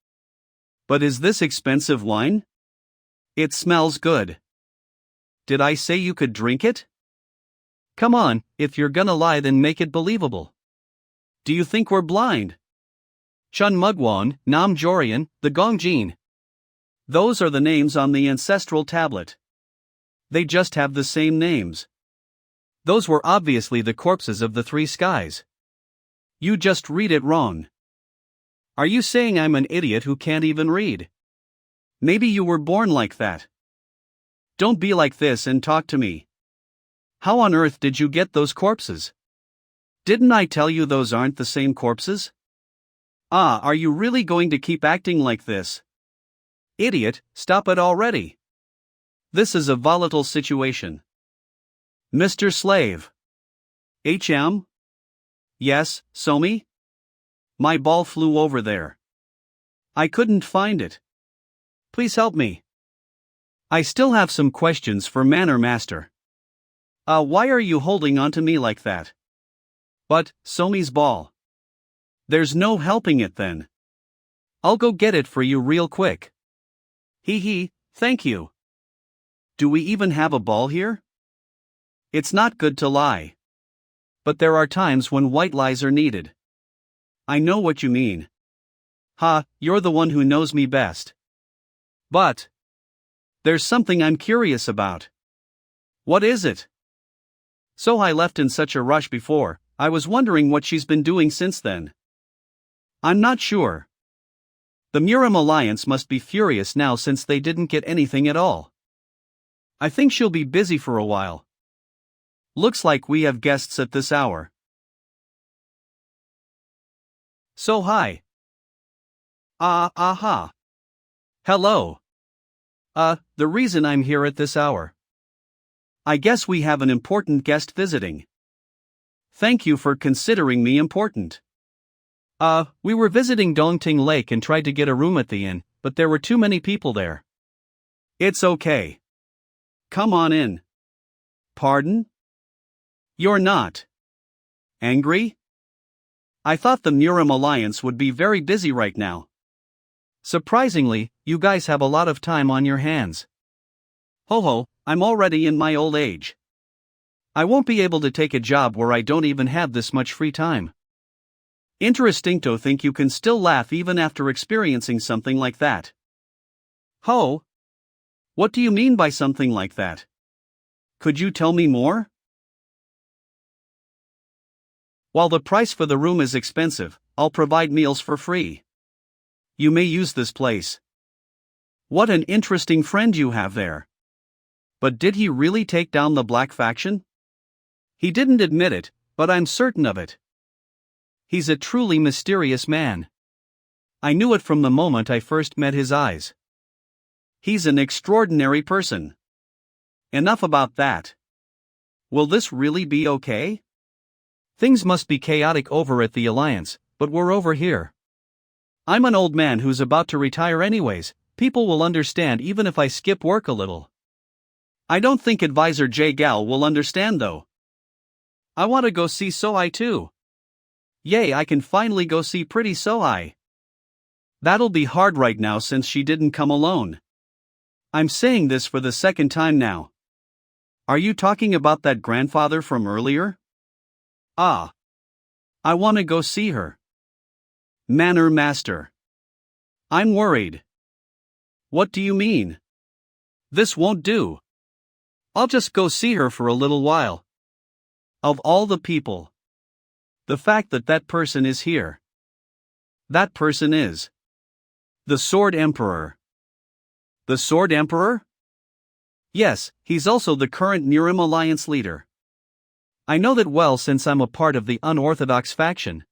But is this expensive wine? It smells good. Did I say you could drink it? Come on, if you're gonna lie then make it believable. Do you think we're blind? Chun Mugwon, Nam Jorian, the Gongjin. Those are the names on the ancestral tablet. They just have the same names. Those were obviously the corpses of the three skies. You just read it wrong. Are you saying I'm an idiot who can't even read? Maybe you were born like that. Don't be like this and talk to me. How on earth did you get those corpses? Didn't I tell you those aren't the same corpses? Are you really going to keep acting like this? Idiot, stop it already. This is a volatile situation. Mr. Slave. HM? Yes, Somi? My ball flew over there. I couldn't find it. Please help me. I still have some questions for Manor Master. Why are you holding onto me like that? But, Somi's ball. There's no helping it then. I'll go get it for you real quick. Hee, thank you. Do we even have a ball here? It's not good to lie. But there are times when white lies are needed. I know what you mean. You're the one who knows me best. But there's something I'm curious about. What is it? Sohai left in such a rush before. I was wondering what she's been doing since then. I'm not sure. The Murim Alliance must be furious now since they didn't get anything at all. I think she'll be busy for a while. Looks like we have guests at this hour. Sohai. Hello. The reason I'm here at this hour. I guess we have an important guest visiting. Thank you for considering me important. We were visiting Dongting Lake and tried to get a room at the inn, but there were too many people there. It's okay. Come on in. Pardon? You're not angry? I thought the Murim Alliance would be very busy right now. Surprisingly, you guys have a lot of time on your hands. Ho, I'm already in my old age. I won't be able to take a job where I don't even have this much free time. Interesting to think you can still laugh even after experiencing something like that. Ho? What do you mean by something like that? Could you tell me more? While the price for the room is expensive, I'll provide meals for free. You may use this place. What an interesting friend you have there. But did he really take down the Black Faction? He didn't admit it, but I'm certain of it. He's a truly mysterious man. I knew it from the moment I first met his eyes. He's an extraordinary person. Enough about that. Will this really be okay? Things must be chaotic over at the Alliance, but we're over here. I'm an old man who's about to retire anyways. People will understand even if I skip work a little. I don't think Advisor J. Gal will understand though. I want to go see Sohai too. Yay, I can finally go see pretty Sohai. That'll be hard right now since she didn't come alone. I'm saying this for the second time now. Are you talking about that grandfather from earlier? I want to go see her. Manor Master. I'm worried. What do you mean? This won't do. I'll just go see her for a little while. Of all the people. The fact that that person is here. That person is the Sword Emperor. The Sword Emperor? Yes, he's also the current Murim Alliance leader. I know that well since I'm a part of the unorthodox faction.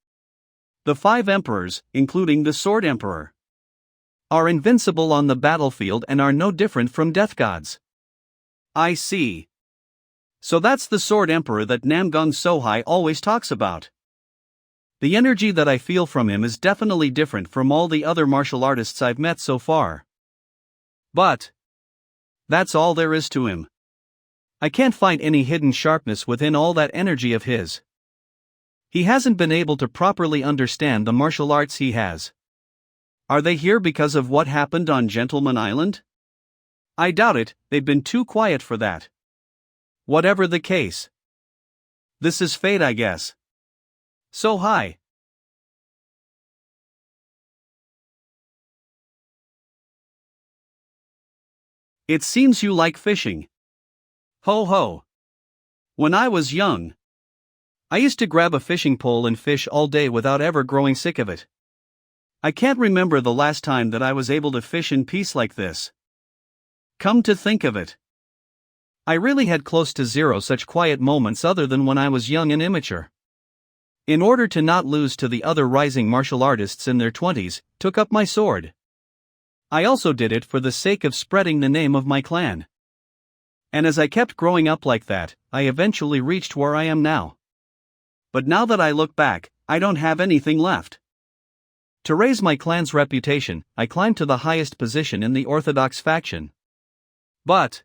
The 5 emperors, including the Sword Emperor, are invincible on the battlefield and are no different from death gods. I see. So that's the Sword Emperor that Namgung Sohai always talks about. The energy that I feel from him is definitely different from all the other martial artists I've met so far. But that's all there is to him. I can't find any hidden sharpness within all that energy of his. He hasn't been able to properly understand the martial arts he has. Are they here because of what happened on Gentleman Island? I doubt it, they've been too quiet for that. Whatever the case. This is fate, I guess. Sohai. It seems you like fishing. Ho ho. When I was young, I used to grab a fishing pole and fish all day without ever growing sick of it. I can't remember the last time that I was able to fish in peace like this. Come to think of it, I really had close to zero such quiet moments other than when I was young and immature. In order to not lose to the other rising martial artists in their 20s, took up my sword. I also did it for the sake of spreading the name of my clan. And as I kept growing up like that, I eventually reached where I am now. But now that I look back, I don't have anything left. To raise my clan's reputation, I climbed to the highest position in the Orthodox faction. But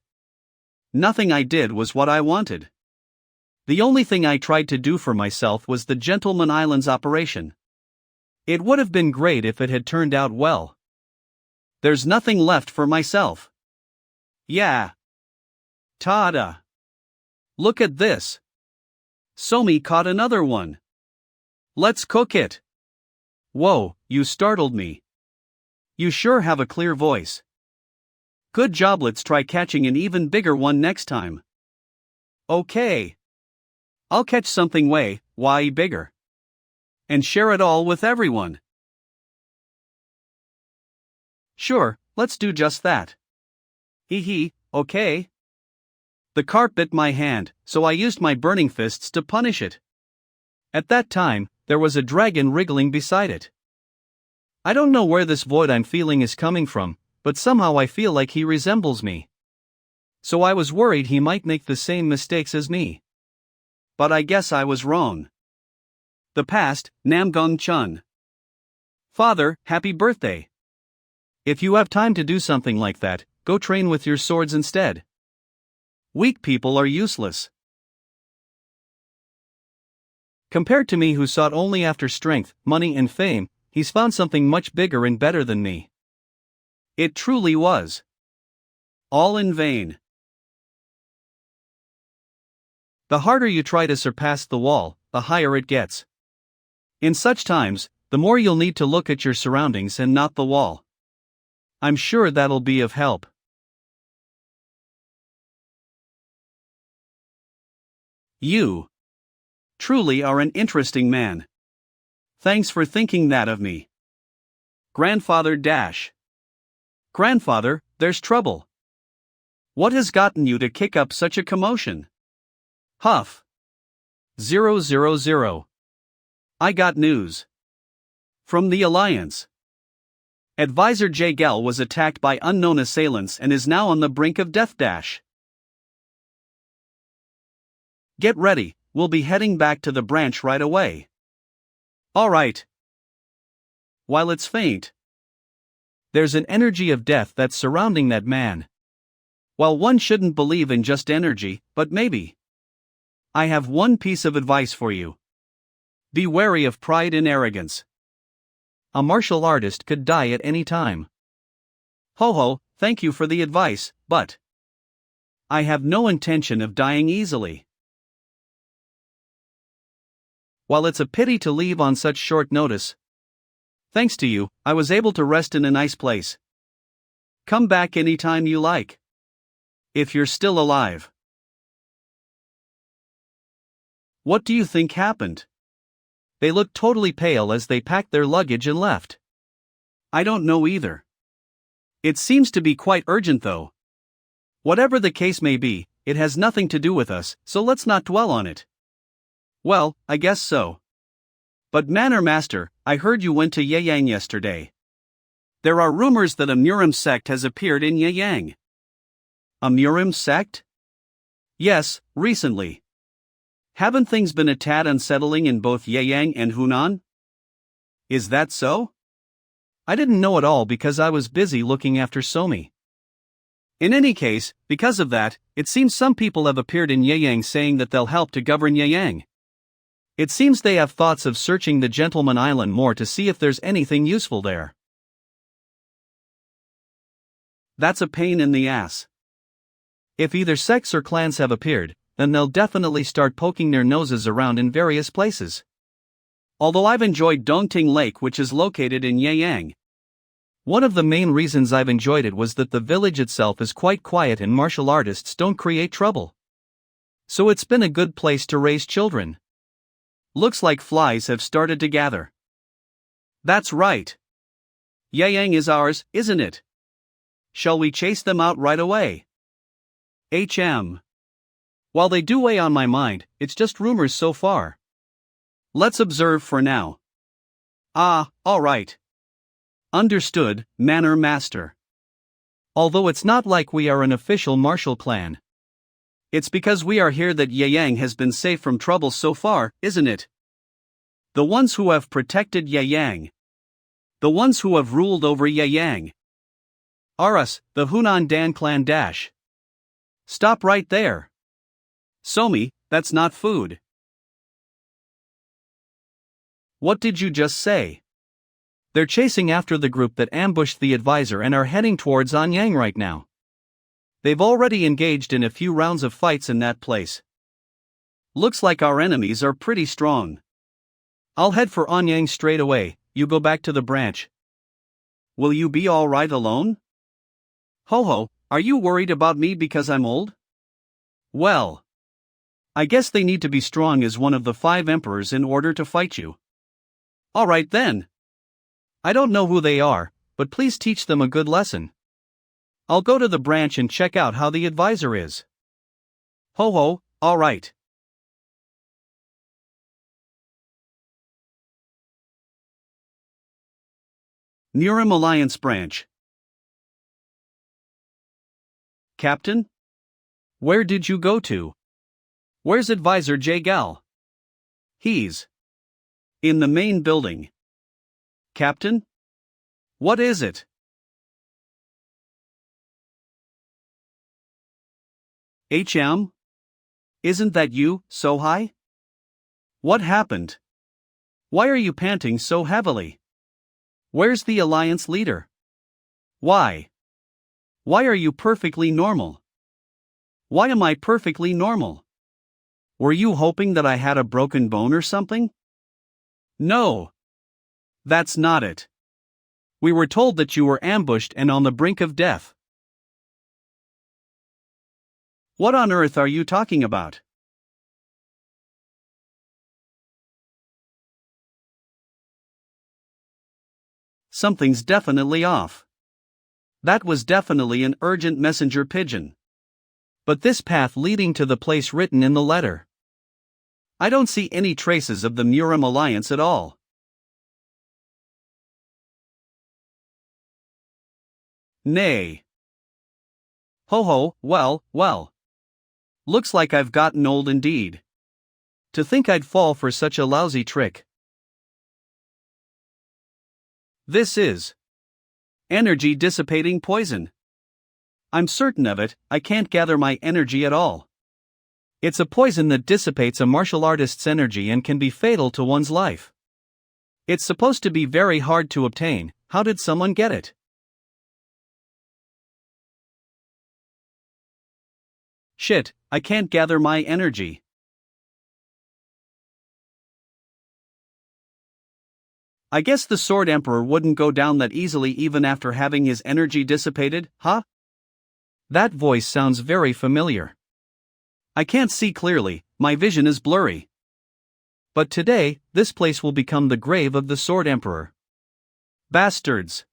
nothing I did was what I wanted. The only thing I tried to do for myself was the Gentleman Islands operation. It would have been great if it had turned out well. There's nothing left for myself. Yeah. Ta-da. Look at this. Somi caught another one. Let's cook it. Whoa, you startled me. You sure have a clear voice. Good job, let's try catching an even bigger one next time. Okay. I'll catch something way bigger. And share it all with everyone. Sure, let's do just that. Hee, okay. The carp bit my hand, so I used my burning fists to punish it. At that time, there was a dragon wriggling beside it. I don't know where this void I'm feeling is coming from, but somehow I feel like he resembles me. So I was worried he might make the same mistakes as me. But I guess I was wrong. The past, Namgong Chun. Father, happy birthday. If you have time to do something like that, go train with your swords instead. Weak people are useless. Compared to me who sought only after strength, money and fame, he's found something much bigger and better than me. It truly was all in vain. The harder you try to surpass the wall, the higher it gets. In such times, the more you'll need to look at your surroundings and not the wall. I'm sure that'll be of help. You truly are an interesting man. Thanks for thinking that of me. Grandfather Dash. Grandfather, there's trouble. What has gotten you to kick up such a commotion? Huff. 000. I got news. From the Alliance. Advisor J. Gell was attacked by unknown assailants and is now on the brink of death dash. Get ready, we'll be heading back to the branch right away. Alright. While it's faint, there's an energy of death that's surrounding that man. Well, one shouldn't believe in just energy, but maybe. I have one piece of advice for you. Be wary of pride and arrogance. A martial artist could die at any time. Ho, thank you for the advice, but I have no intention of dying easily. While it's a pity to leave on such short notice, thanks to you, I was able to rest in a nice place. Come back anytime you like. If you're still alive. What do you think happened? They looked totally pale as they packed their luggage and left. I don't know either. It seems to be quite urgent though. Whatever the case may be, it has nothing to do with us, so let's not dwell on it. Well, I guess so. But Manor Master, I heard you went to Yeyang yesterday. There are rumors that a Murim sect has appeared in Yeyang. A Murim sect? Yes, recently. Haven't things been a tad unsettling in both Yeyang and Hunan? Is that so? I didn't know at all because I was busy looking after Somi. In any case, because of that, it seems some people have appeared in Yeyang saying that they'll help to govern Yeyang. It seems they have thoughts of searching the Gentleman Island more to see if there's anything useful there. That's a pain in the ass. If either sects or clans have appeared, then they'll definitely start poking their noses around in various places. Although I've enjoyed Dongting Lake, which is located in Yeyang. One of the main reasons I've enjoyed it was that the village itself is quite quiet and martial artists don't create trouble. So it's been a good place to raise children. Looks like flies have started to gather. That's right. Yang is ours, isn't it? Shall we chase them out right away? While they do weigh on my mind, it's just rumors so far. Let's observe for now. All right. Understood, Manor Master. Although it's not like we are an official martial clan. It's because we are here that Yang has been safe from trouble so far, isn't it? The ones who have protected Yang. The ones who have ruled over Yang. Are us, the Hunan Dan clan dash. Stop right there. Somi, that's not food. What did you just say? They're chasing after the group that ambushed the advisor and are heading towards Anyang right now. They've already engaged in a few rounds of fights in that place. Looks like our enemies are pretty strong. I'll head for Anyang straight away, you go back to the branch. Will you be alright alone? Ho, are you worried about me because I'm old? Well, I guess they need to be strong as one of the 5 emperors in order to fight you. Alright then. I don't know who they are, but please teach them a good lesson. I'll go to the branch and check out how the advisor is. Ho, alright. Murim Alliance Branch. Captain? Where did you go to? Where's Advisor Jagal? He's in the main building. Captain? What is it? Isn't that you, Sohai? What happened? Why are you panting so heavily? Where's the alliance leader? Why? Why are you perfectly normal? Why am I perfectly normal? Were you hoping that I had a broken bone or something? No. That's not it. We were told that you were ambushed and on the brink of death. What on earth are you talking about? Something's definitely off. That was definitely an urgent messenger pigeon. But this path leading to the place written in the letter. I don't see any traces of the Murim Alliance at all. Nay. Ho, well. Looks like I've gotten old indeed. To think I'd fall for such a lousy trick. This is energy dissipating poison. I'm certain of it, I can't gather my energy at all. It's a poison that dissipates a martial artist's energy and can be fatal to one's life. It's supposed to be very hard to obtain. How did someone get it? Shit, I can't gather my energy. I guess the Sword Emperor wouldn't go down that easily even after having his energy dissipated, huh? That voice sounds very familiar. I can't see clearly, my vision is blurry. But today, this place will become the grave of the Sword Emperor. Bastards!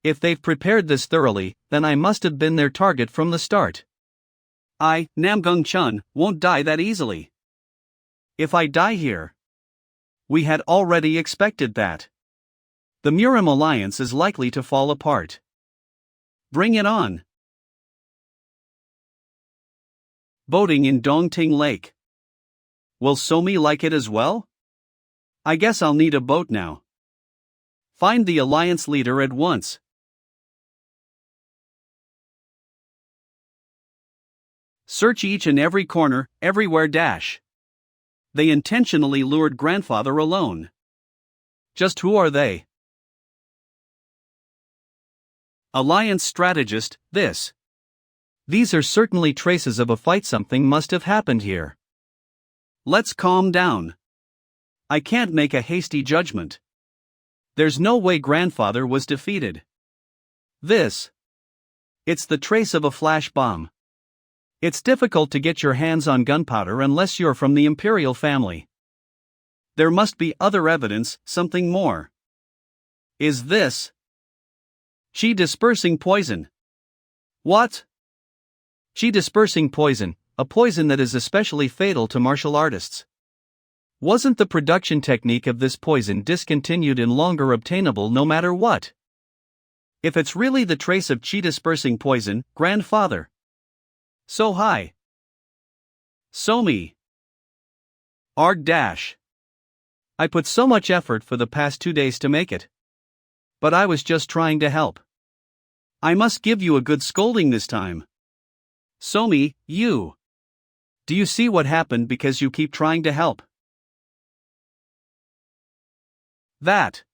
If they've prepared this thoroughly, then I must have been their target from the start. I, Namgung Chun, won't die that easily. If I die here. We had already expected that. The Murim Alliance is likely to fall apart. Bring it on. Boating in Dongting Lake. Will Somi like it as well? I guess I'll need a boat now. Find the alliance leader at once. Search each and every corner, everywhere dash. They intentionally lured grandfather alone. Just who are they? Alliance strategist, this. These are certainly traces of a fight. Something must have happened here. Let's calm down. I can't make a hasty judgment. There's no way grandfather was defeated. This. It's the trace of a flash bomb. It's difficult to get your hands on gunpowder unless you're from the imperial family. There must be other evidence, something more. Is this chi dispersing poison? What? Chi dispersing poison, a poison that is especially fatal to martial artists. Wasn't the production technique of this poison discontinued and longer obtainable no matter what? If it's really the trace of chi dispersing poison, grandfather. So high. So me. Arg dash. I put so much effort for the past 2 days to make it. But I was just trying to help. I must give you a good scolding this time. So me, you. Do you see what happened because you keep trying to help? That.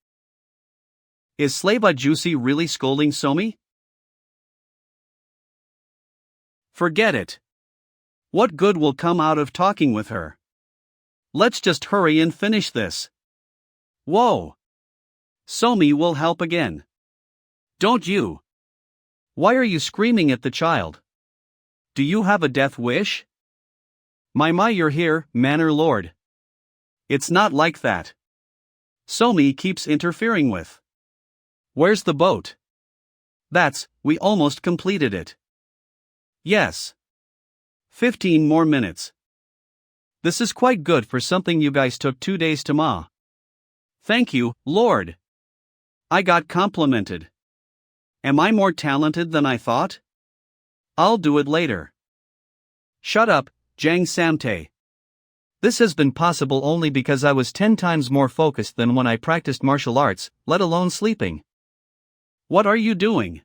Is Slava Juicy really scolding Somi? Forget it. What good will come out of talking with her? Let's just hurry and finish this. Whoa. Somi will help again. Don't you? Why are you screaming at the child? Do you have a death wish? My, you're here, Manor Lord. It's not like that. Somi keeps interfering with. Where's the boat? We almost completed it. Yes. 15 more minutes. This is quite good for something you guys took 2 days to ma. Thank you, Lord. I got complimented. Am I more talented than I thought? I'll do it later. Shut up, Jang Samtae. This has been possible only because I was 10 times more focused than when I practiced martial arts, let alone sleeping. What are you doing?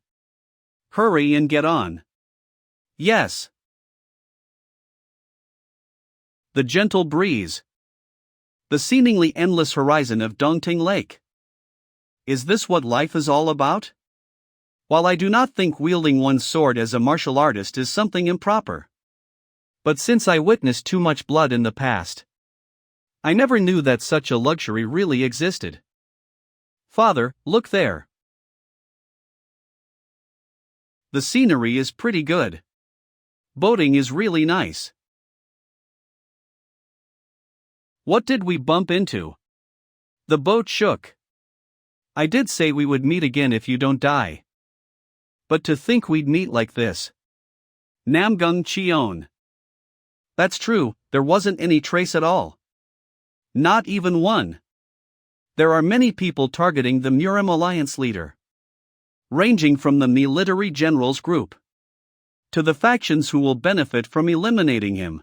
Hurry and get on. Yes. The gentle breeze. The seemingly endless horizon of Dongting Lake. Is this what life is all about? While I do not think wielding one's sword as a martial artist is something improper. But since I witnessed too much blood in the past, I never knew that such a luxury really existed. Father, look there. The scenery is pretty good. Boating is really nice. What did we bump into? The boat shook. I did say we would meet again if you don't die. But to think we'd meet like this. Namgung Cheon. That's true, there wasn't any trace at all. Not even one. There are many people targeting the Murim Alliance leader. Ranging from the military generals group to the factions who will benefit from eliminating him.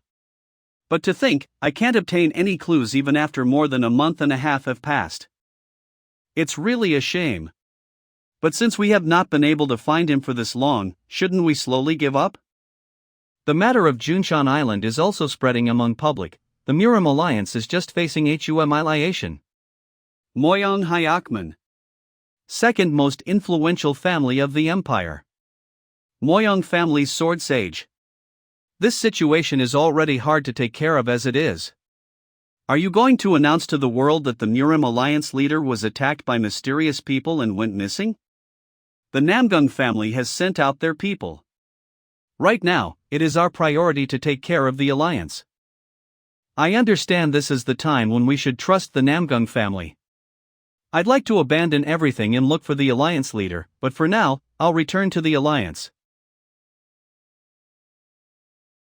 But to think, I can't obtain any clues even after more than a month and a half have passed. It's really a shame. But since we have not been able to find him for this long, shouldn't we slowly give up? The matter of Junshan Island is also spreading among public. The Murim Alliance is just facing humiliation. Moyong Hyakman. Second most influential family of the empire. Moyong family's sword sage. This situation is already hard to take care of as it is. Are you going to announce to the world that the Murim Alliance leader was attacked by mysterious people and went missing? The Namgung family has sent out their people. Right now, it is our priority to take care of the alliance. I understand this is the time when we should trust the Namgung family. I'd like to abandon everything and look for the alliance leader, but for now, I'll return to the alliance.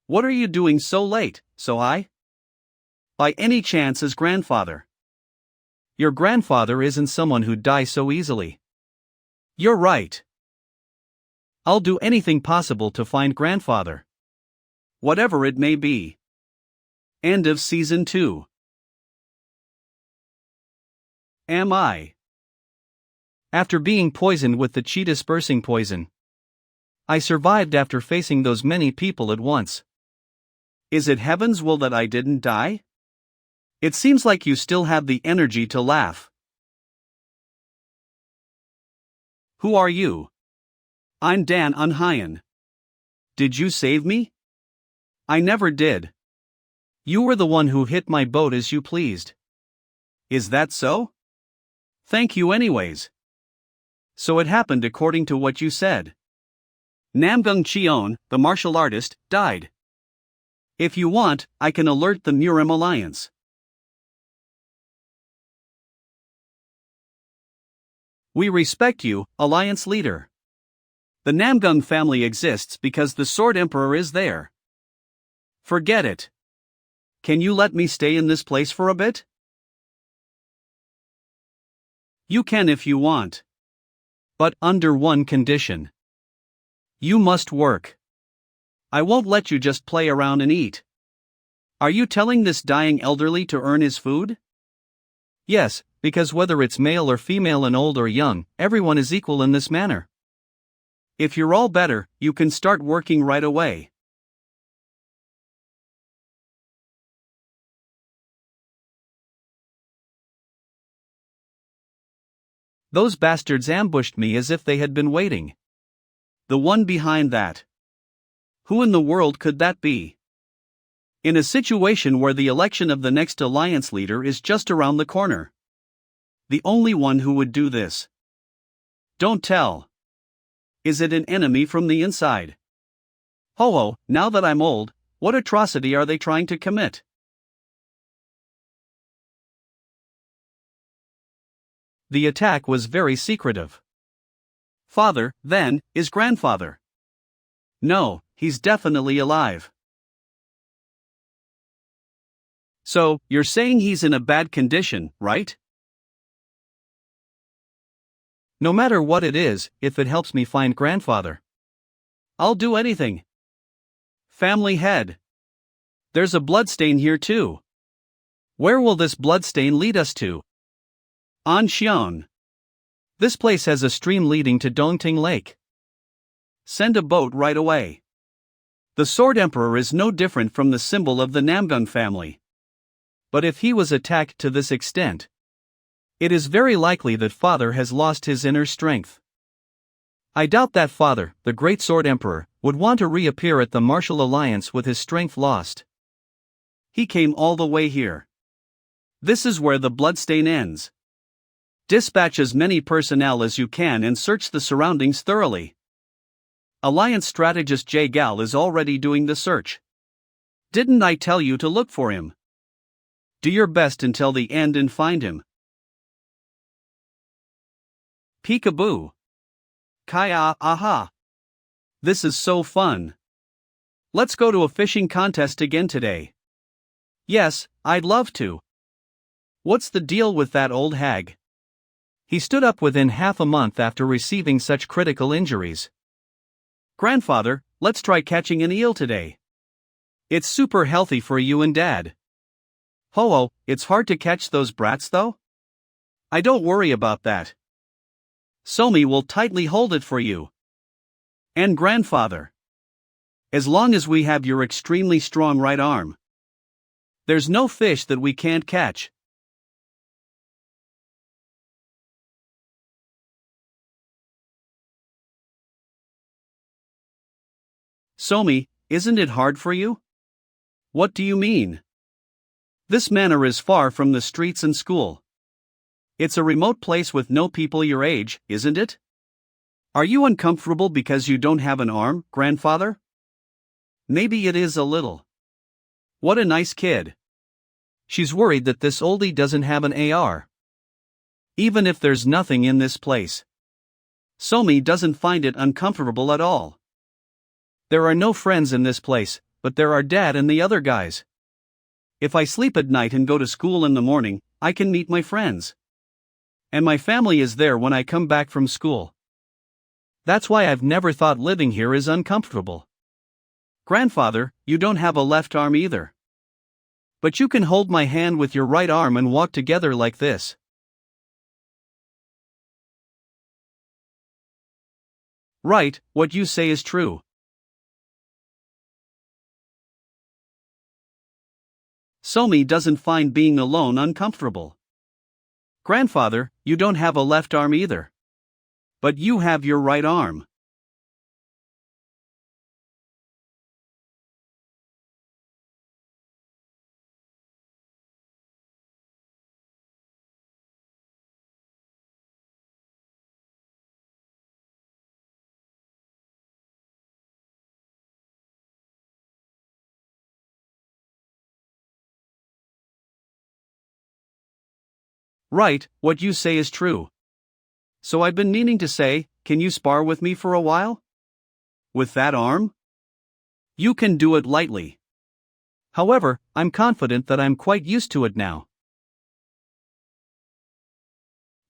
What are you doing so late, So-I? By any chance is grandfather? Your grandfather isn't someone who'd die so easily. You're right. I'll do anything possible to find grandfather. Whatever it may be. End of Season 2. Am I? After being poisoned with the chi dispersing poison, I survived after facing those many people at once. Is it heaven's will that I didn't die? It seems like you still have the energy to laugh. Who are you? I'm Dan Unhyan. Did you save me? I never did. You were the one who hit my boat as you pleased. Is that so? Thank you anyways. So it happened according to what you said. Namgung Cheon, the martial artist, died. If you want, I can alert the Murem Alliance. We respect you, Alliance Leader. The Namgung family exists because the Sword Emperor is there. Forget it. Can you let me stay in this place for a bit? You can if you want. But under one condition. You must work. I won't let you just play around and eat. Are you telling this dying elderly to earn his food? Yes, because whether it's male or female and old or young, everyone is equal in this manner. If you're all better, you can start working right away. Those bastards ambushed me as if they had been waiting. The one behind that. Who in the world could that be? In a situation where the election of the next alliance leader is just around the corner. The only one who would do this. Don't tell. Is it an enemy from the inside? Ho-ho, now that I'm old, what atrocity are they trying to commit? The attack was very secretive. Father, then, is grandfather. No, he's definitely alive. So, you're saying he's in a bad condition, right? No matter what it is, if it helps me find grandfather. I'll do anything. Family head. There's a bloodstain here too. Where will this bloodstain lead us to? Anxion. This place has a stream leading to Dongting Lake. Send a boat right away. The Sword Emperor is no different from the symbol of the Namgung family. But if he was attacked to this extent, it is very likely that father has lost his inner strength. I doubt that father, the great Sword Emperor, would want to reappear at the martial alliance with his strength lost. He came all the way here. This is where the bloodstain ends. Dispatch as many personnel as you can and search the surroundings thoroughly. Alliance strategist Jay Gal is already doing the search. Didn't I tell you to look for him? Do your best until the end and find him. Peekaboo. Kaya aha. This is so fun. Let's go to a fishing contest again today. Yes, I'd love to. What's the deal with that old hag? He stood up within half a month after receiving such critical injuries. Grandfather, let's try catching an eel today. It's super healthy for you and Dad. Ho-oh, it's hard to catch those brats though? I don't worry about that. Somi will tightly hold it for you. And grandfather. As long as we have your extremely strong right arm. There's no fish that we can't catch. Somi, isn't it hard for you? What do you mean? This manor is far from the streets and school. It's a remote place with no people your age, isn't it? Are you uncomfortable because you don't have an arm, grandfather? Maybe it is a little. What a nice kid. She's worried that this oldie doesn't have an AR. Even if there's nothing in this place. Somi doesn't find it uncomfortable at all. There are no friends in this place, but there are Dad and the other guys. If I sleep at night and go to school in the morning, I can meet my friends. And my family is there when I come back from school. That's why I've never thought living here is uncomfortable. Grandfather, you don't have a left arm either. But you can hold my hand with your right arm and walk together like this. Right, what you say is true. Somi doesn't find being alone uncomfortable. Grandfather, you don't have a left arm either. But you have your right arm. Right, what you say is true. So I've been meaning to say, can you spar with me for a while? With that arm? You can do it lightly. However, I'm confident that I'm quite used to it now.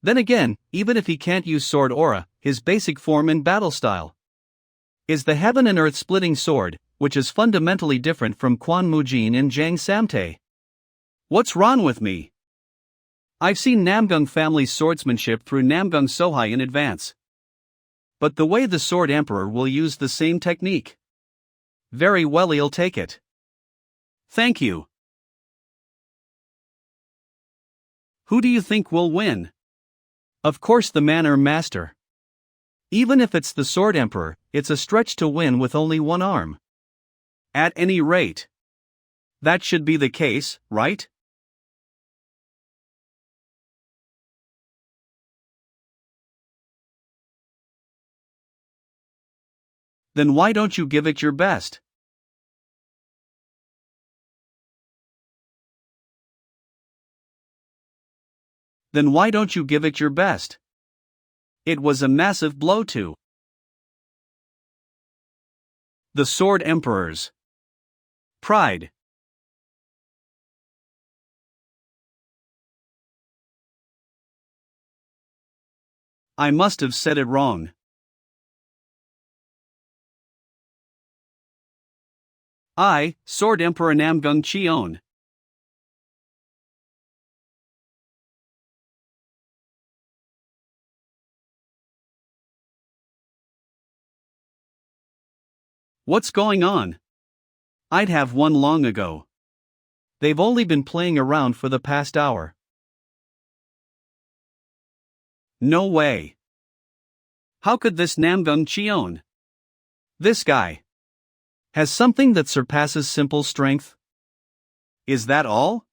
Then again, even if he can't use sword aura, his basic form and battle style is the heaven and earth splitting sword, which is fundamentally different from Quan Mujin and Jang Samtae. What's wrong with me? I've seen Namgung family's swordsmanship through Namgung Sohai in advance. But the way the Sword Emperor will use the same technique. Very well, he'll take it. Thank you. Who do you think will win? Of course, the Manor Master. Even if it's the Sword Emperor, it's a stretch to win with only one arm. At any rate. That should be the case, right? Then why don't you give it your best? Then why don't you give it your best? It was a massive blow to the Sword Emperor's pride. I must have said it wrong. I, Sword Emperor Namgung Cheon. What's going on? I'd have won long ago. They've only been playing around for the past hour. No way. How could this Namgung Cheon? This guy has something that surpasses simple strength? Is that all?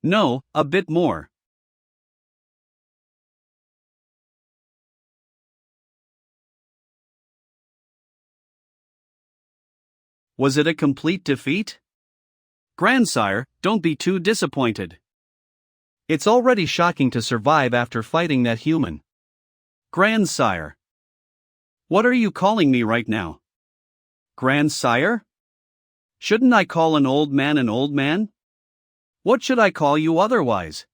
No, a bit more. Was it a complete defeat? Grandsire, don't be too disappointed. It's already shocking to survive after fighting that human. Grandsire. What are you calling me right now? Grandsire? Shouldn't I call an old man an old man? What should I call you otherwise?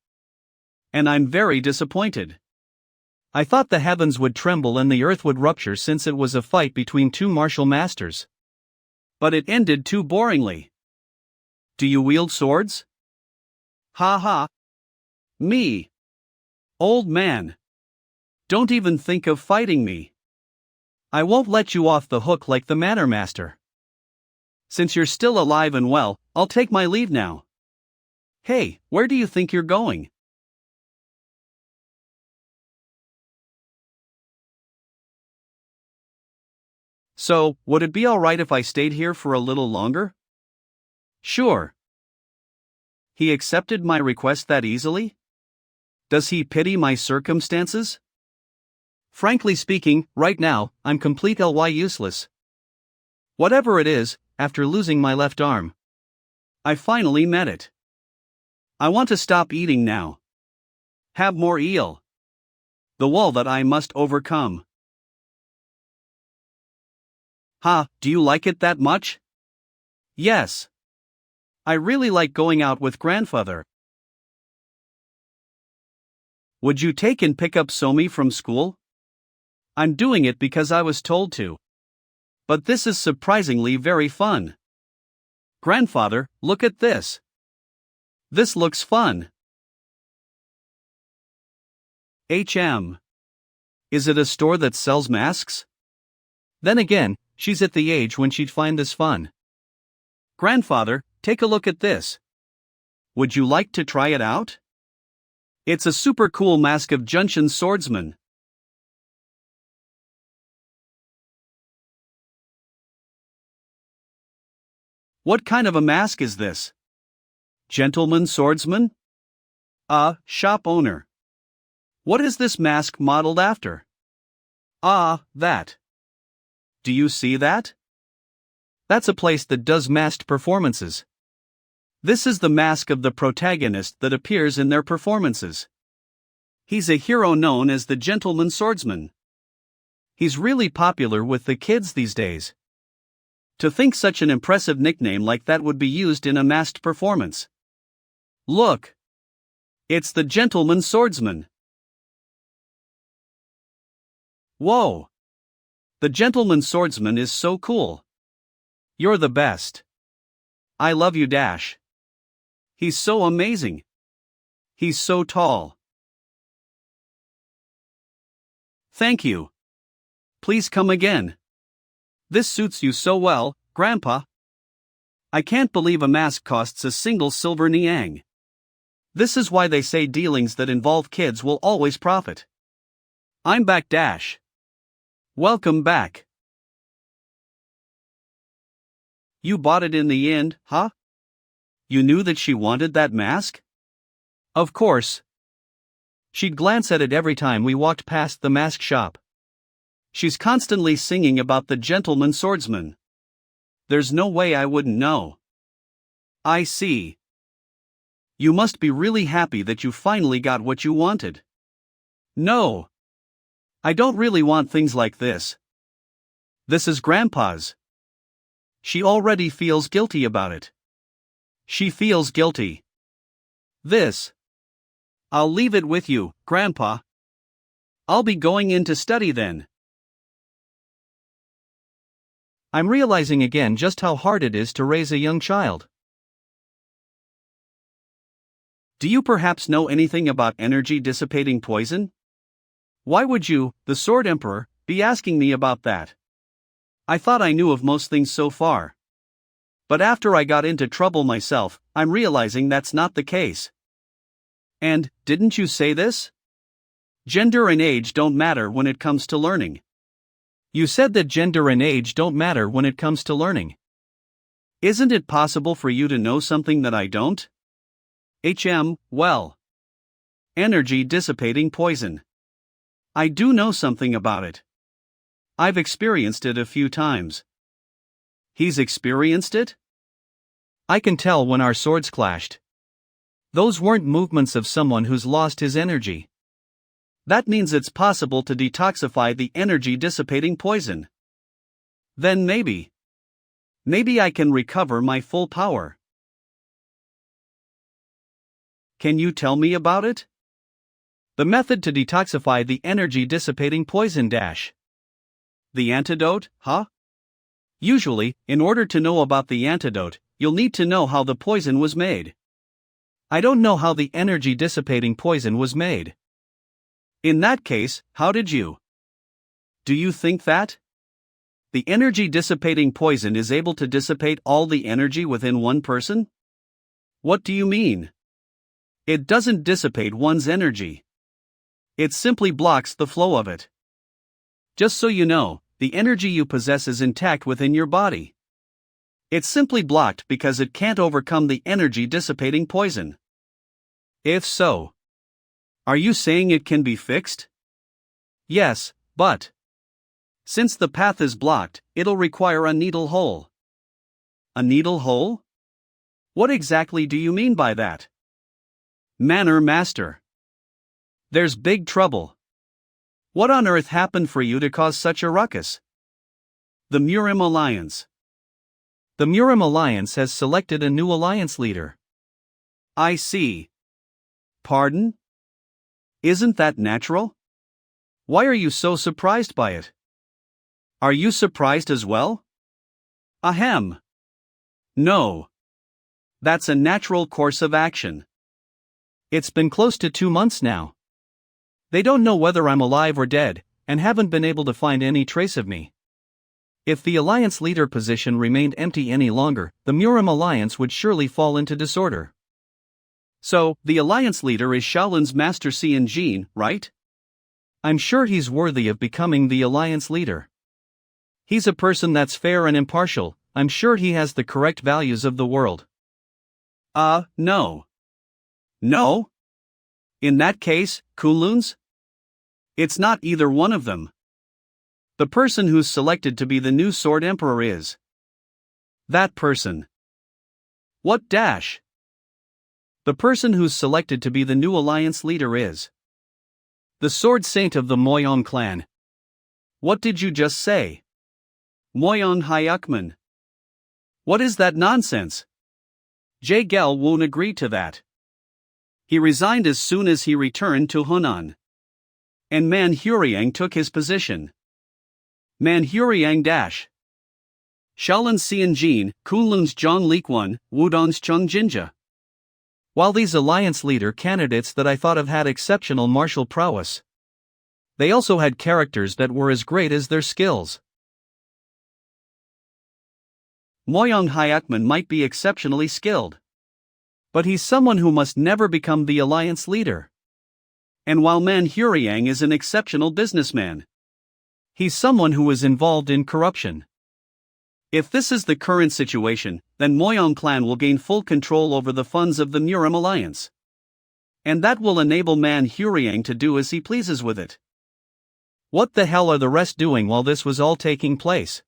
And I'm very disappointed. I thought the heavens would tremble and the earth would rupture since it was a fight between two martial masters. But it ended too boringly. Do you wield swords? Ha ha. Me. Old man. Don't even think of fighting me. I won't let you off the hook like the Manor Master. Since you're still alive and well, I'll take my leave now. Hey, where do you think you're going? So, would it be alright if I stayed here for a little longer? Sure. He accepted my request that easily? Does he pity my circumstances? Frankly speaking, right now, I'm completely useless. Whatever it is, after losing my left arm, I finally met it. I want to stop eating now. Have more eel. The wall that I must overcome. Ha, do you like it that much? Yes. I really like going out with grandfather. Would you take and pick up Somi from school? I'm doing it because I was told to. But this is surprisingly very fun. Grandfather, look at this. This looks fun. HM. Is it a store that sells masks? Then again, she's at the age when she'd find this fun. Grandfather, take a look at this. Would you like to try it out? It's a super cool mask of Junshin swordsman. What kind of a mask is this? Gentleman swordsman? Shop owner. What is this mask modeled after? That. Do you see that? That's a place that does masked performances. This is the mask of the protagonist that appears in their performances. He's a hero known as the Gentleman Swordsman. He's really popular with the kids these days. To think such an impressive nickname like that would be used in a masked performance. Look! It's the Gentleman Swordsman. Whoa! The Gentleman Swordsman is so cool. You're the best. I love you, Dash. He's so amazing. He's so tall. Thank you. Please come again. This suits you so well, Grandpa. I can't believe a mask costs a single silver niang. This is why they say dealings that involve kids will always profit. I'm back, Dash. Welcome back. You bought it in the end, huh? You knew that she wanted that mask? Of course. She'd glance at it every time we walked past the mask shop. She's constantly singing about the Gentleman Swordsman. There's no way I wouldn't know. I see. You must be really happy that you finally got what you wanted. No. I don't really want things like this. This is Grandpa's. She already feels guilty about it. She feels guilty. This. I'll leave it with you, Grandpa. I'll be going in to study then. I'm realizing again just how hard it is to raise a young child. Do you perhaps know anything about energy dissipating poison? Why would you, the Sword Emperor, be asking me about that? I thought I knew of most things so far. But after I got into trouble myself, I'm realizing that's not the case. And, didn't you say this? Gender and age don't matter when it comes to learning. You said that gender and age don't matter when it comes to learning. Isn't it possible for you to know something that I don't? Well. Energy dissipating poison. I do know something about it. I've experienced it a few times. He's experienced it? I can tell when our swords clashed. Those weren't movements of someone who's lost his energy. That means it's possible to detoxify the energy dissipating poison. Then maybe I can recover my full power. Can you tell me about it? The method to detoxify the energy dissipating poison dash. The antidote, huh? Usually, in order to know about the antidote, you'll need to know how the poison was made. I don't know how the energy dissipating poison was made. In that case, how did you? Do you think that? The energy dissipating poison is able to dissipate all the energy within one person? What do you mean? It doesn't dissipate one's energy. It simply blocks the flow of it. Just so you know, the energy you possess is intact within your body. It's simply blocked because it can't overcome the energy dissipating poison. If so, are you saying it can be fixed? Yes, but since the path is blocked, it'll require a needle hole. A needle hole? What exactly do you mean by that? Manner Master. There's big trouble. What on earth happened for you to cause such a ruckus? The Murim Alliance. The Murim Alliance has selected a new alliance leader. I see. Pardon? Isn't that natural? Why are you so surprised by it? Are you surprised as well? Ahem. No. That's a natural course of action. It's been close to 2 months now. They don't know whether I'm alive or dead, and haven't been able to find any trace of me. If the alliance leader position remained empty any longer, the Murim Alliance would surely fall into disorder. So, the alliance leader is Shaolin's Master Cian Jin, right? I'm sure he's worthy of becoming the alliance leader. He's a person that's fair and impartial. I'm sure he has the correct values of the world. No. No? In that case, Kunlun's? It's not either one of them. The person who's selected to be the new Sword Emperor is that person. What dash? The person who's selected to be the new alliance leader is the Sword Saint of the Moyong clan. What did you just say? Moyong Hyukman. What is that nonsense? Jae-gal won't agree to that. He resigned as soon as he returned to Hunan. And Manhuriang took his position. Manhuriang dash. Shaolin Xianjin, Kunlun's Zhang Liquan, Wudong's Chung Jinja. While these alliance leader candidates that I thought of had exceptional martial prowess, they also had characters that were as great as their skills. Moyong Hyukman might be exceptionally skilled, but he's someone who must never become the alliance leader. And while Manhuriang is an exceptional businessman, he's someone who is involved in corruption. If this is the current situation, then Moyong clan will gain full control over the funds of the Murim alliance. And that will enable Manhuriang to do as he pleases with it. What the hell are the rest doing while this was all taking place?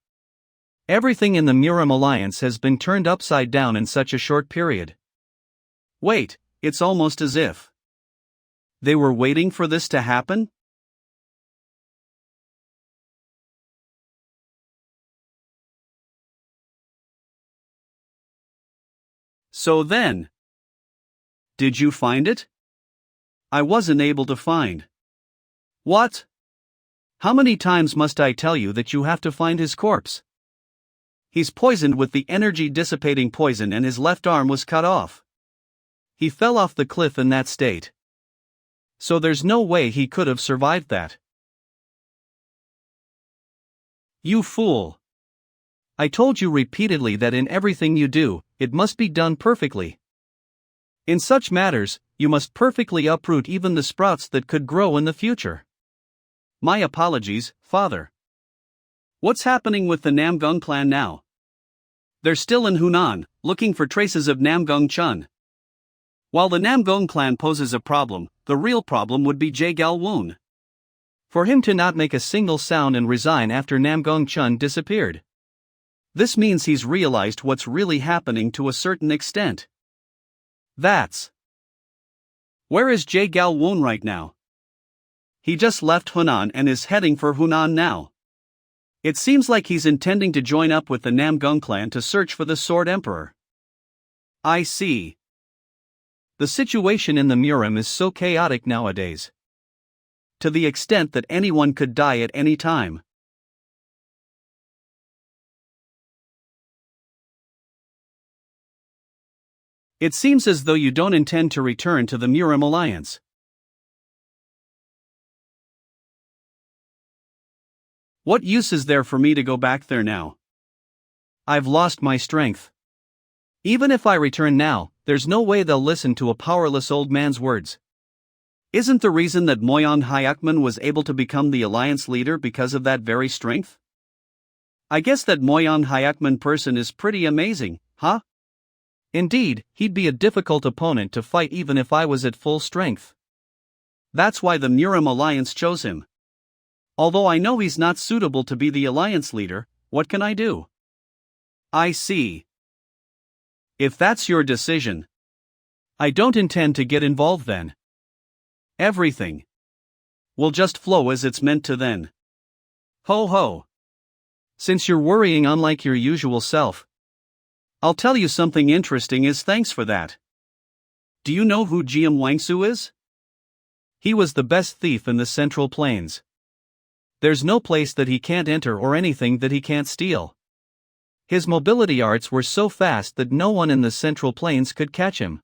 Everything in the Murim alliance has been turned upside down in such a short period. Wait, it's almost as if they were waiting for this to happen? So then, did you find it? I wasn't able to find. What? How many times must I tell you that you have to find his corpse? He's poisoned with the energy-dissipating poison and his left arm was cut off. He fell off the cliff in that state. So there's no way he could have survived that. You fool. I told you repeatedly that in everything you do, it must be done perfectly. In such matters, you must perfectly uproot even the sprouts that could grow in the future. My apologies, father. What's happening with the Namgung clan now? They're still in Hunan, looking for traces of Namgung Chun. While the Namgung clan poses a problem, the real problem would be Jae-gal Woon. For him to not make a single sound and resign after Namgung Chun disappeared. This means he's realized what's really happening to a certain extent. That's. Where is Jae-gal Woon right now? He just left Hunan and is heading for Hunan now. It seems like he's intending to join up with the Namgung clan to search for the Sword Emperor. I see. The situation in the Murim is so chaotic nowadays. To the extent that anyone could die at any time. It seems as though you don't intend to return to the Murim alliance. What use is there for me to go back there now? I've lost my strength. Even if I return now, there's no way they'll listen to a powerless old man's words. Isn't the reason that Moyong Hyukman was able to become the alliance leader because of that very strength? I guess that Moyong Hyukman person is pretty amazing, huh? Indeed, he'd be a difficult opponent to fight even if I was at full strength. That's why the Murim alliance chose him. Although I know he's not suitable to be the alliance leader, what can I do? I see. If that's your decision, I don't intend to get involved then. Everything will just flow as it's meant to then. Ho ho. Since you're worrying unlike your usual self, I'll tell you something interesting as thanks for that. Do you know who Jiam Wangsu is? He was the best thief in the Central Plains. There's no place that he can't enter or anything that he can't steal. His mobility arts were so fast that no one in the Central Plains could catch him.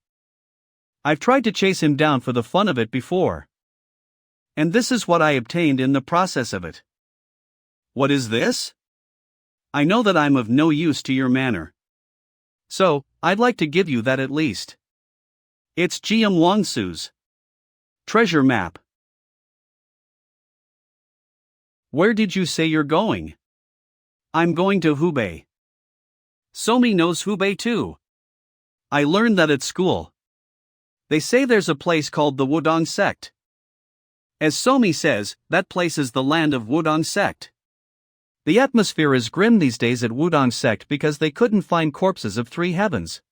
I've tried to chase him down for the fun of it before. And this is what I obtained in the process of it. What is this? I know that I'm of no use to your manor. So, I'd like to give you that at least. It's Jiam Wangsu's treasure map. Where did you say you're going? I'm going to Hubei. Somi knows Hubei too. I learned that at school. They say there's a place called the Wudong sect. As Somi says, that place is the land of Wudong sect. The atmosphere is grim these days at Wudong sect because they couldn't find corpses of 3 heavens.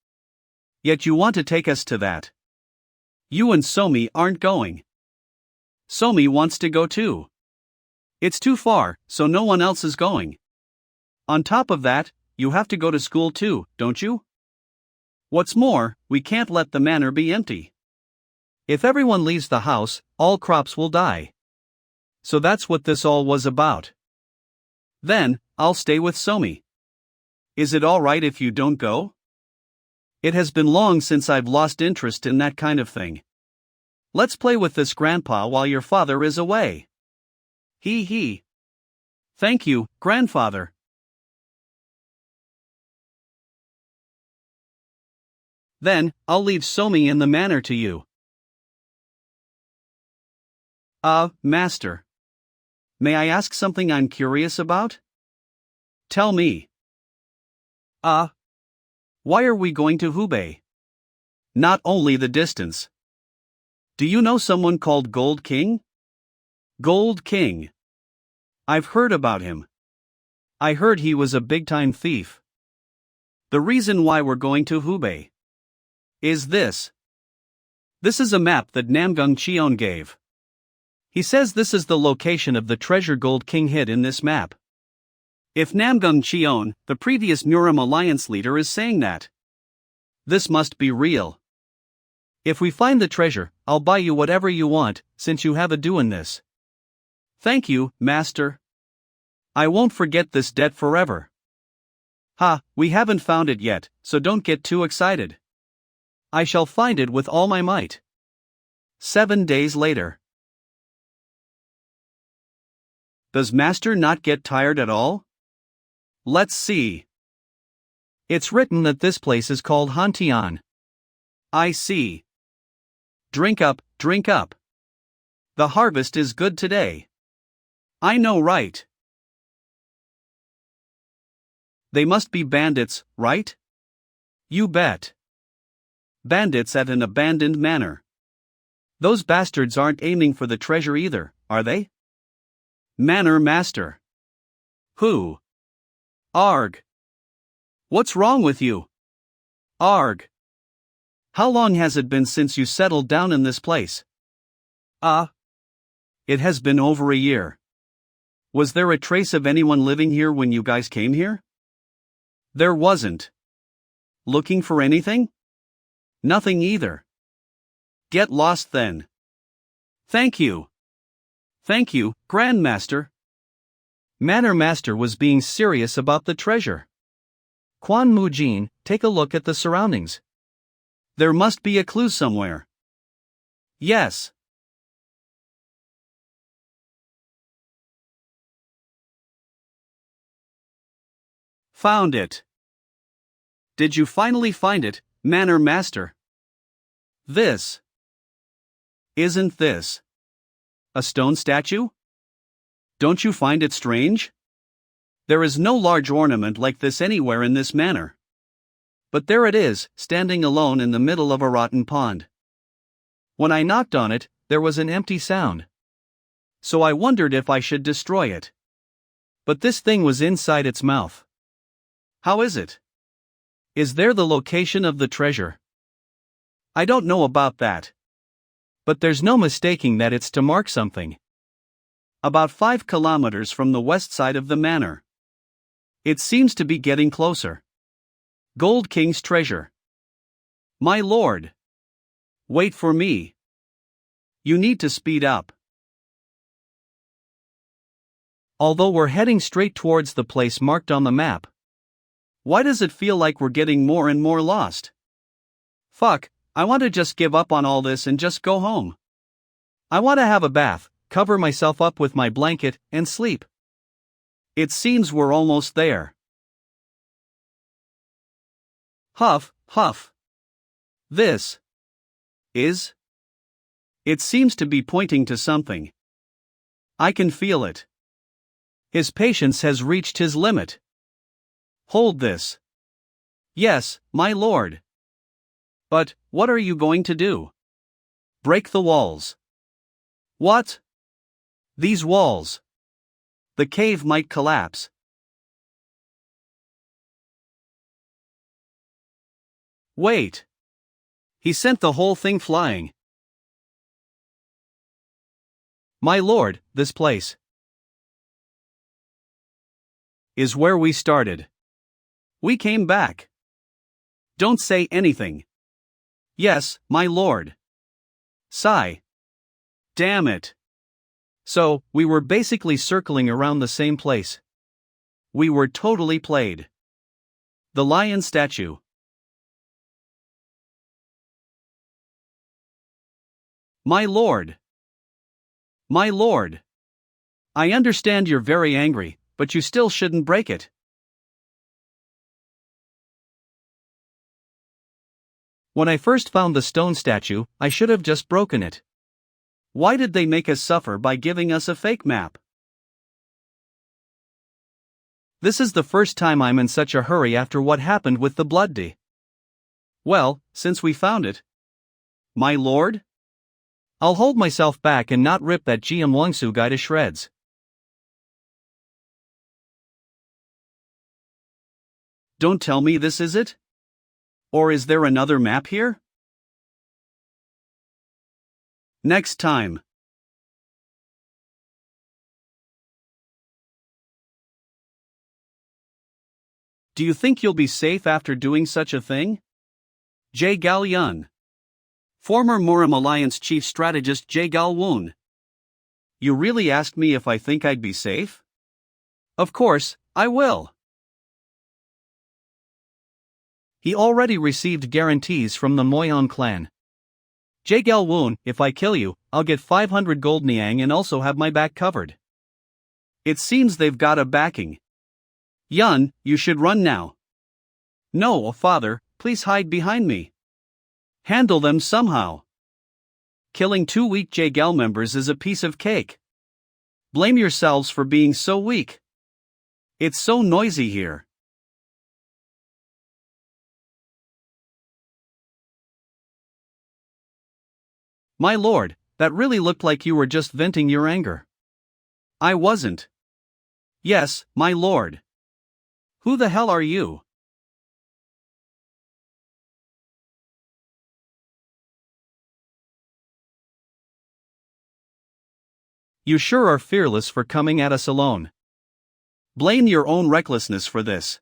Yet you want to take us to that. You and Somi aren't going. Somi wants to go too. It's too far, so no one else is going. On top of that, you have to go to school too, don't you? What's more, we can't let the manor be empty. If everyone leaves the house, all crops will die. So that's what this all was about. Then, I'll stay with Somi. Is it alright if you don't go? It has been long since I've lost interest in that kind of thing. Let's play with this grandpa while your father is away. Hee hee. Thank you, grandfather. Then, I'll leave Somi in the manor to you. Master. May I ask something I'm curious about? Tell me. Why are we going to Hubei? Not only the distance. Do you know someone called Gold King? Gold King. I've heard about him. I heard he was a big-time thief. The reason why we're going to Hubei is this. This is a map that Namgung Cheon gave. He says this is the location of the treasure Gold King hid in this map. If Namgung Cheon, the previous Murim Alliance leader, is saying that, this must be real. If we find the treasure, I'll buy you whatever you want, since you have a do in this. Thank you, Master. I won't forget this debt forever. We haven't found it yet, so don't get too excited. I shall find it with all my might. 7 days later. Does Master not get tired at all? Let's see. It's written that this place is called Hantian. I see. Drink up, drink up. The harvest is good today. I know, right? They must be bandits, right? You bet. Bandits at an abandoned manor. Those bastards aren't aiming for the treasure either, are they? Manor Master. Who? Arg. What's wrong with you? Arg. How long has it been since you settled down in this place? It has been over a year. Was there a trace of anyone living here when you guys came here? There wasn't. Looking for anything? Nothing either. Get lost then. Thank you. Thank you, Grandmaster. Manor Master was being serious about the treasure. Quan Mujin, take a look at the surroundings. There must be a clue somewhere. Yes. Found it. Did you finally find it, Manor Master? This. Isn't this a stone statue? Don't you find it strange? There is no large ornament like this anywhere in this manor. But there it is, standing alone in the middle of a rotten pond. When I knocked on it, there was an empty sound. So I wondered if I should destroy it. But this thing was inside its mouth. How is it? Is there the location of the treasure? I don't know about that. But there's no mistaking that it's to mark something. About 5 kilometers from the west side of the manor. It seems to be getting closer. Gold King's treasure. My lord. Wait for me. You need to speed up. Although we're heading straight towards the place marked on the map, why does it feel like we're getting more and more lost? Fuck, I want to just give up on all this and just go home. I want to have a bath, cover myself up with my blanket, and sleep. It seems we're almost there. Huff, huff. This is. It seems to be pointing to something. I can feel it. His patience has reached his limit. Hold this. Yes, my lord. But, what are you going to do? Break the walls. What? These walls. The cave might collapse. Wait. He sent the whole thing flying. My lord, this place is where we started. We came back. Don't say anything. Yes, my lord. Sigh. Damn it. So, we were basically circling around the same place. We were totally played. The lion statue. My lord. My lord. I understand you're very angry, but you still shouldn't break it. When I first found the stone statue, I should have just broken it. Why did they make us suffer by giving us a fake map? This is the first time I'm in such a hurry after what happened with the blood tea. Well, since we found it. My lord? I'll hold myself back and not rip that Jianwangsu guy to shreds. Don't tell me this is it? Or is there another map here? Next time. Do you think you'll be safe after doing such a thing? Jae Gal-yun. Former Murim Alliance Chief Strategist Jae Gal-woon. You really asked me if I think I'd be safe? Of course, I will. He already received guarantees from the Moyon clan. Jae Gal-woon, if I kill you, I'll get 500 gold niang and also have my back covered. It seems they've got a backing. Yun, you should run now. No, father, please hide behind me. Handle them somehow. Killing 2 weak Jae Gal members is a piece of cake. Blame yourselves for being so weak. It's so noisy here. My lord, that really looked like you were just venting your anger. I wasn't. Yes, my lord. Who the hell are you? You sure are fearless for coming at us alone. Blame your own recklessness for this.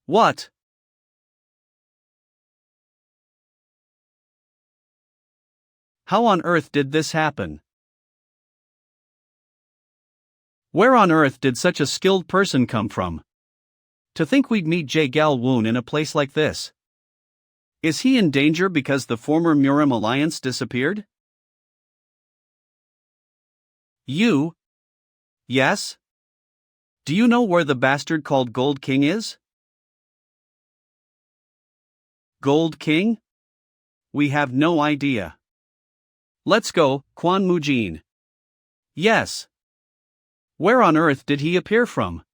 What? How on earth did this happen? Where on earth did such a skilled person come from? To think we'd meet Jae Gal-woon in a place like this. Is he in danger because the former Murim Alliance disappeared? You? Yes? Do you know where the bastard called Gold King is? Gold King? We have no idea. Let's go, Quan Mujin. Yes. Where on earth did he appear from?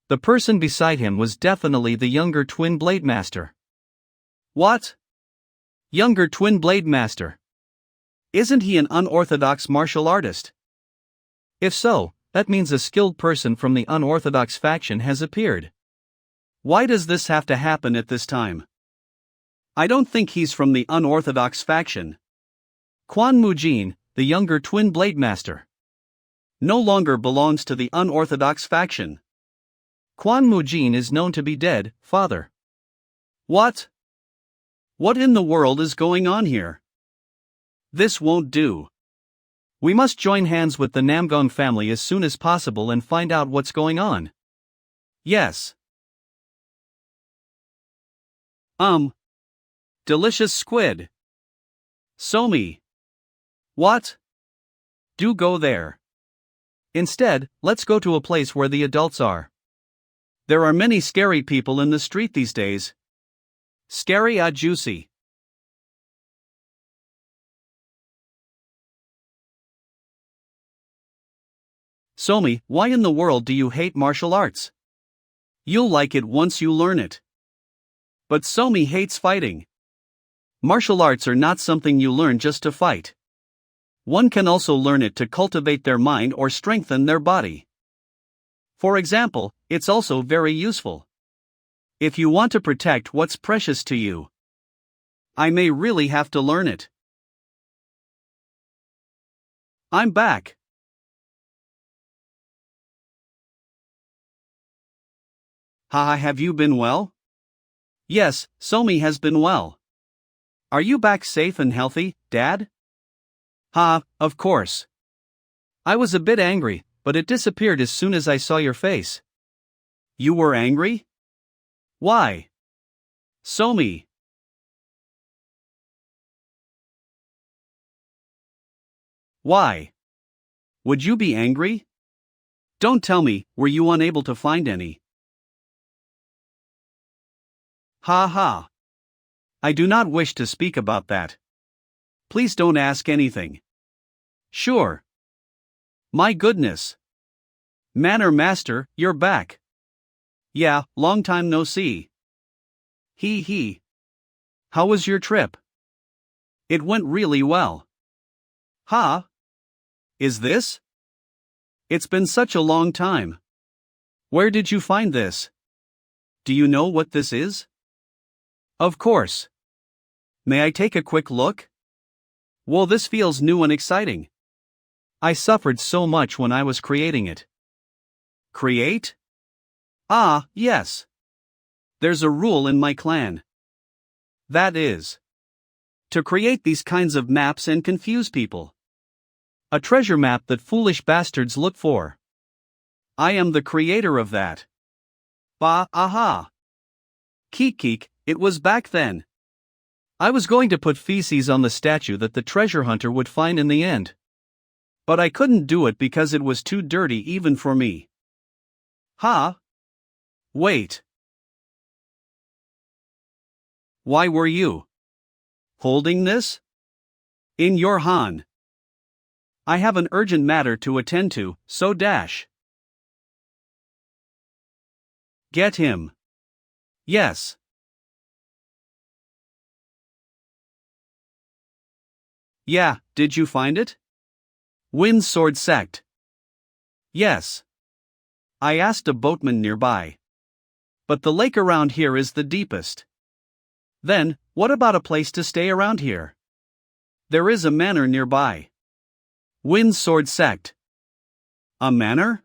The person beside him was definitely the younger twin blade master. What? Younger twin blade master? Isn't he an unorthodox martial artist? If so, that means a skilled person from the unorthodox faction has appeared. Why does this have to happen at this time? I don't think he's from the unorthodox faction. Quan Mujin, the younger twin blade master, no longer belongs to the unorthodox faction. Quan Mujin is known to be dead, father. What? What in the world is going on here? This won't do. We must join hands with the Namgong family as soon as possible and find out what's going on. Yes. Delicious squid. Somi. What? Do go there. Instead, let's go to a place where the adults are. There are many scary people in the street these days. Scary and juicy. Somi, why in the world do you hate martial arts? You'll like it once you learn it. But Somi hates fighting. Martial arts are not something you learn just to fight. One can also learn it to cultivate their mind or strengthen their body. For example, it's also very useful if you want to protect what's precious to you. I may really have to learn it. I'm back. Haha, have you been well? Yes, Somi has been well. Are you back safe and healthy, Dad? Ha, of course. I was a bit angry, but it disappeared as soon as I saw your face. You were angry? Why? Somi. Why? Would you be angry? Don't tell me, were you unable to find any? Ha ha. I do not wish to speak about that. Please don't ask anything. Sure. My goodness. Manor Master, you're back. Yeah, long time no see. Hee hee. How was your trip? It went really well. Ha? Is this? It's been such a long time. Where did you find this? Do you know what this is? Of course. May I take a quick look? Well, this feels new and exciting. I suffered so much when I was creating it. Create? Ah, yes. There's a rule in my clan. That is to create these kinds of maps and confuse people. A treasure map that foolish bastards look for. I am the creator of that. Bah, aha. Keek, it was back then. I was going to put feces on the statue that the treasure hunter would find in the end. But I couldn't do it because it was too dirty even for me. Ha? Wait. Why were you holding this? In your Han. I have an urgent matter to attend to, so dash. Get him. Yes. Yeah, did you find it? Wind Sword Sect. Yes. I asked a boatman nearby. But the lake around here is the deepest. Then, what about a place to stay around here? There is a manor nearby. Wind Sword Sect. A manor?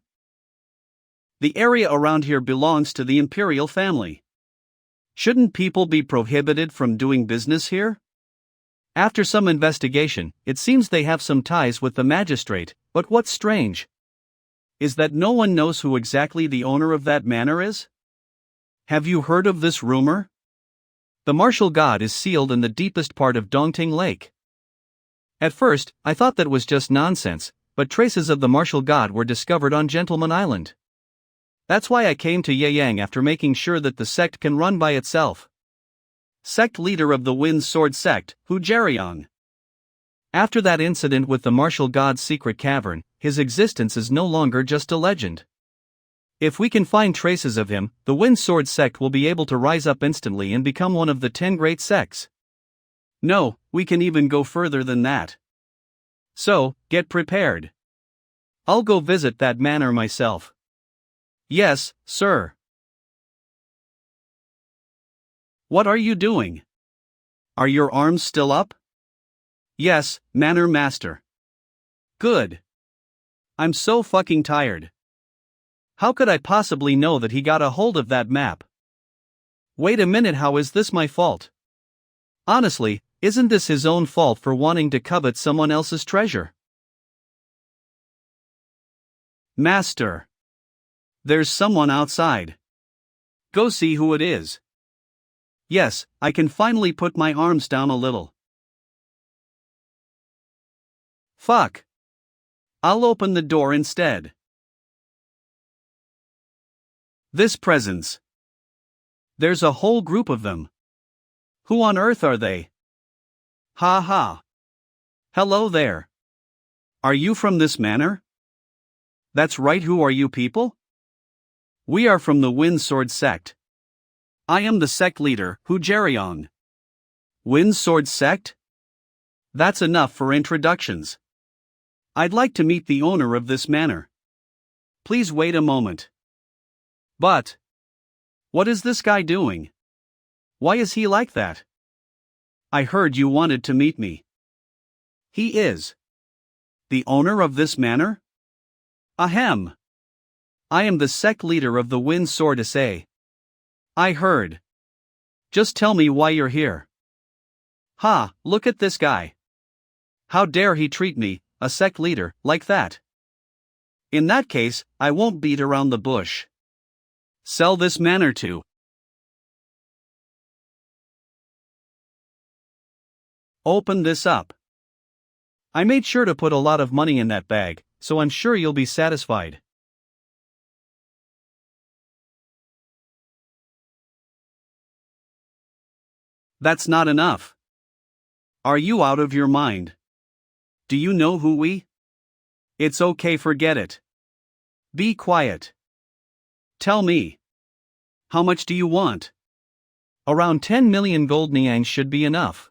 The area around here belongs to the imperial family. Shouldn't people be prohibited from doing business here? After some investigation, it seems they have some ties with the magistrate, but what's strange is that no one knows who exactly the owner of that manor is? Have you heard of this rumor? The martial god is sealed in the deepest part of Dongting Lake. At first, I thought that was just nonsense, but traces of the martial god were discovered on Gentleman Island. That's why I came to Yeyang after making sure that the sect can run by itself. Sect leader of the Wind Sword Sect, Hu Jeriong. After that incident with the martial god's secret cavern, his existence is no longer just a legend. If we can find traces of him, the Wind Sword Sect will be able to rise up instantly and become one of the 10 great sects. No, we can even go further than that. So, get prepared. I'll go visit that manor myself. Yes, sir. What are you doing? Are your arms still up? Yes, Manor Master. Good. I'm so fucking tired. How could I possibly know that he got a hold of that map? Wait a minute, how is this my fault? Honestly, isn't this his own fault for wanting to covet someone else's treasure? Master. There's someone outside. Go see who it is. Yes, I can finally put my arms down a little. Fuck. I'll open the door instead. This presence. There's a whole group of them. Who on earth are they? Ha ha. Hello there. Are you from this manor? That's right, who are you people? We are from the Wind Sword Sect. I am the sect leader, Hu Jeriong. Wind Sword Sect? That's enough for introductions. I'd like to meet the owner of this manor. Please wait a moment. But what is this guy doing? Why is he like that? I heard you wanted to meet me. He is the owner of this manor? Ahem. I am the sect leader of the Wind Sword Assay. I heard. Just tell me why you're here. Ha, look at this guy. How dare he treat me, a sect leader, like that? In that case, I won't beat around the bush. Sell this manor to. Open this up. I made sure to put a lot of money in that bag, so I'm sure you'll be satisfied. That's not enough. Are you out of your mind? Do you know who we? It's okay, forget it. Be quiet. Tell me. How much do you want? Around 10 million gold niangs should be enough.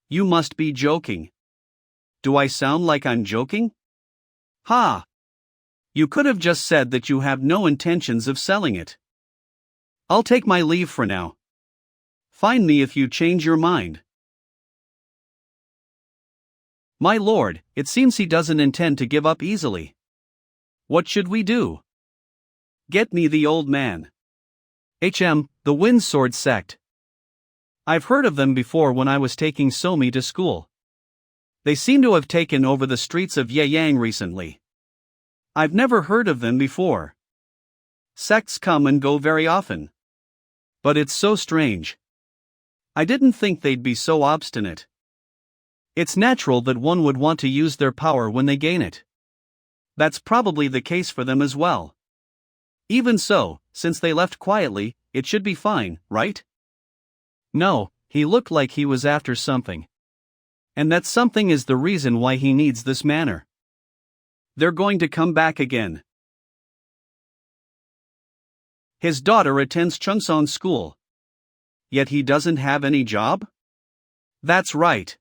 You must be joking. Do I sound like I'm joking? Ha! You could have just said that you have no intentions of selling it. I'll take my leave for now. Find me if you change your mind. My lord, it seems he doesn't intend to give up easily. What should we do? Get me the old man. The Wind Sword Sect. I've heard of them before when I was taking Somi to school. They seem to have taken over the streets of Yeyang recently. I've never heard of them before. Sects come and go very often. But it's so strange. I didn't think they'd be so obstinate. It's natural that one would want to use their power when they gain it. That's probably the case for them as well. Even so, since they left quietly, it should be fine, right? No, he looked like he was after something. And that something is the reason why he needs this manor. They're going to come back again. His daughter attends Chungsan school. Yet he doesn't have any job? That's right.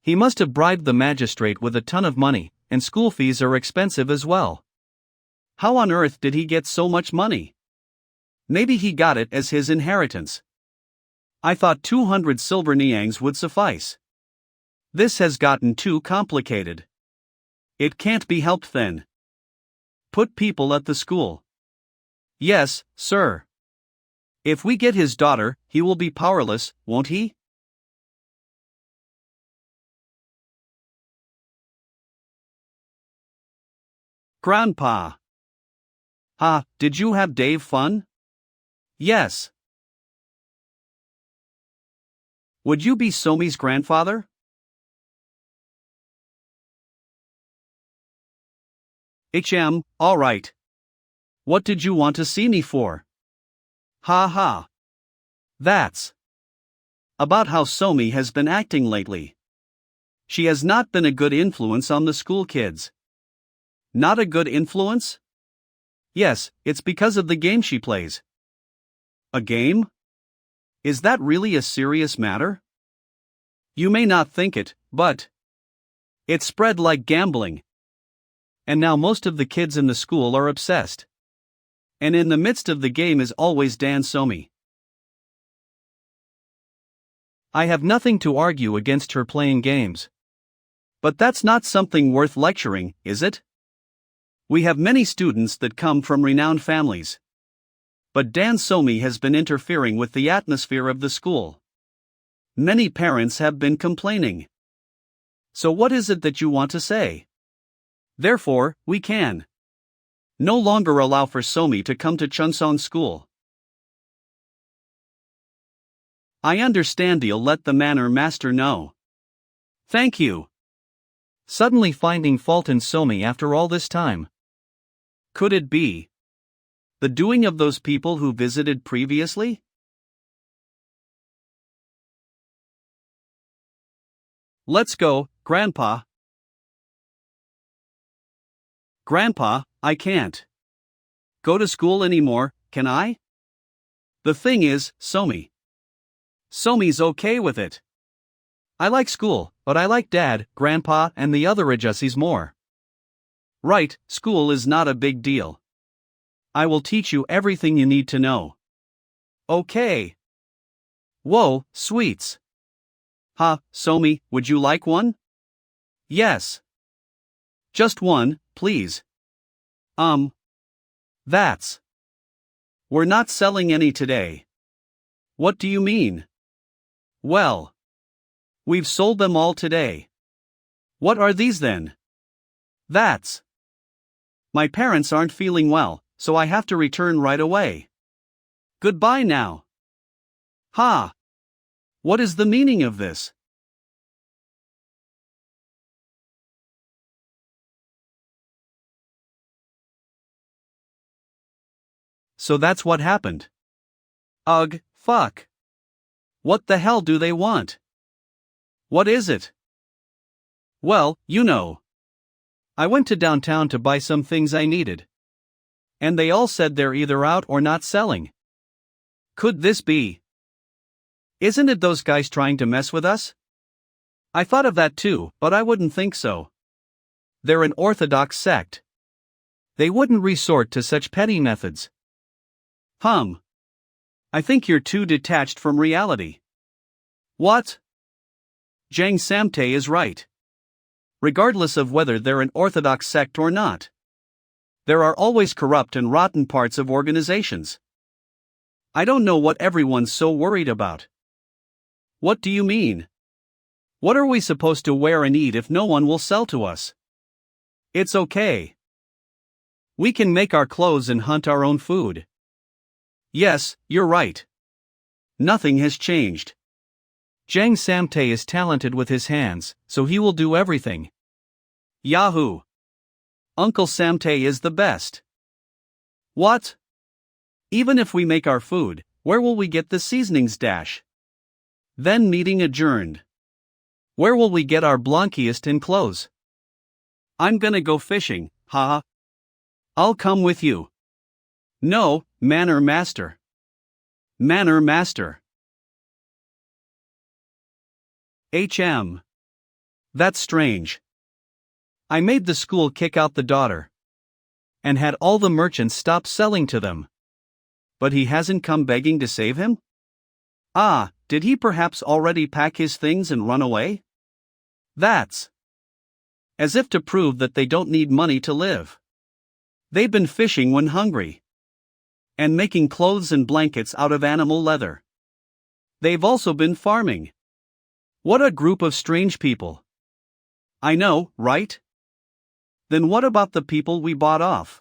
He must have bribed the magistrate with a ton of money, and school fees are expensive as well. How on earth did he get so much money? Maybe he got it as his inheritance. I thought 200 silver niangs would suffice. This has gotten too complicated. It can't be helped then. Put people at the school. Yes, sir. If we get his daughter, he will be powerless, won't he? Grandpa. Did you have Dave fun? Yes. Would you be Somi's grandfather? Alright. What did you want to see me for? That's about how Somi has been acting lately. She has not been a good influence on the school kids. Not a good influence? Yes, it's because of the game she plays. A game? Is that really a serious matter? You may not think it, but it's spread like gambling. And now most of the kids in the school are obsessed. And in the midst of the game is always Dan Somi. I have nothing to argue against her playing games. But that's not something worth lecturing, is it? We have many students that come from renowned families. But Dan Somi has been interfering with the atmosphere of the school. Many parents have been complaining. So what is it that you want to say? Therefore, we can no longer allow for Somi to come to Chungsan school. I understand, you'll let the manor master know. Thank you. Suddenly finding fault in Somi after all this time. Could it be the doing of those people who visited previously? Let's go, Grandpa. Grandpa, I can't go to school anymore, can I? The thing is, Somi's okay with it. I like school, but I like Dad, Grandpa, and the other Ajusis more. Right, school is not a big deal. I will teach you everything you need to know. Okay. Whoa, sweets. Ha, Somi, would you like one? Yes. Just one, please. That's. We're not selling any today. What do you mean? Well, we've sold them all today. What are these then? That's. My parents aren't feeling well, so I have to return right away. Goodbye now. Ha! What is the meaning of this? So that's what happened. Ugh, fuck. What the hell do they want? What is it? Well, you know. I went to downtown to buy some things I needed. And they all said they're either out or not selling. Could this be? Isn't it those guys trying to mess with us? I thought of that too, but I wouldn't think so. They're an orthodox sect. They wouldn't resort to such petty methods. I think you're too detached from reality. What? Jang Samtae is right. Regardless of whether they're an orthodox sect or not, there are always corrupt and rotten parts of organizations. I don't know what everyone's so worried about. What do you mean? What are we supposed to wear and eat if no one will sell to us? It's okay. We can make our clothes and hunt our own food. Yes, you're right. Nothing has changed. Jang Samtae is talented with his hands, so he will do everything. Yahoo! Uncle Samtae is the best. What? Even if we make our food, where will we get the seasonings dash? Then meeting adjourned. Where will we get our blankiest and clothes? I'm gonna go fishing, haha. I'll come with you. No, Manor Master. Manor Master. That's strange. I made the school kick out the daughter. And had all the merchants stop selling to them. But he hasn't come begging to save him? Ah, did he perhaps already pack his things and run away? That's as if to prove that they don't need money to live. They've been fishing when hungry. And making clothes and blankets out of animal leather. They've also been farming. What a group of strange people. I know, right? Then what about the people we bought off?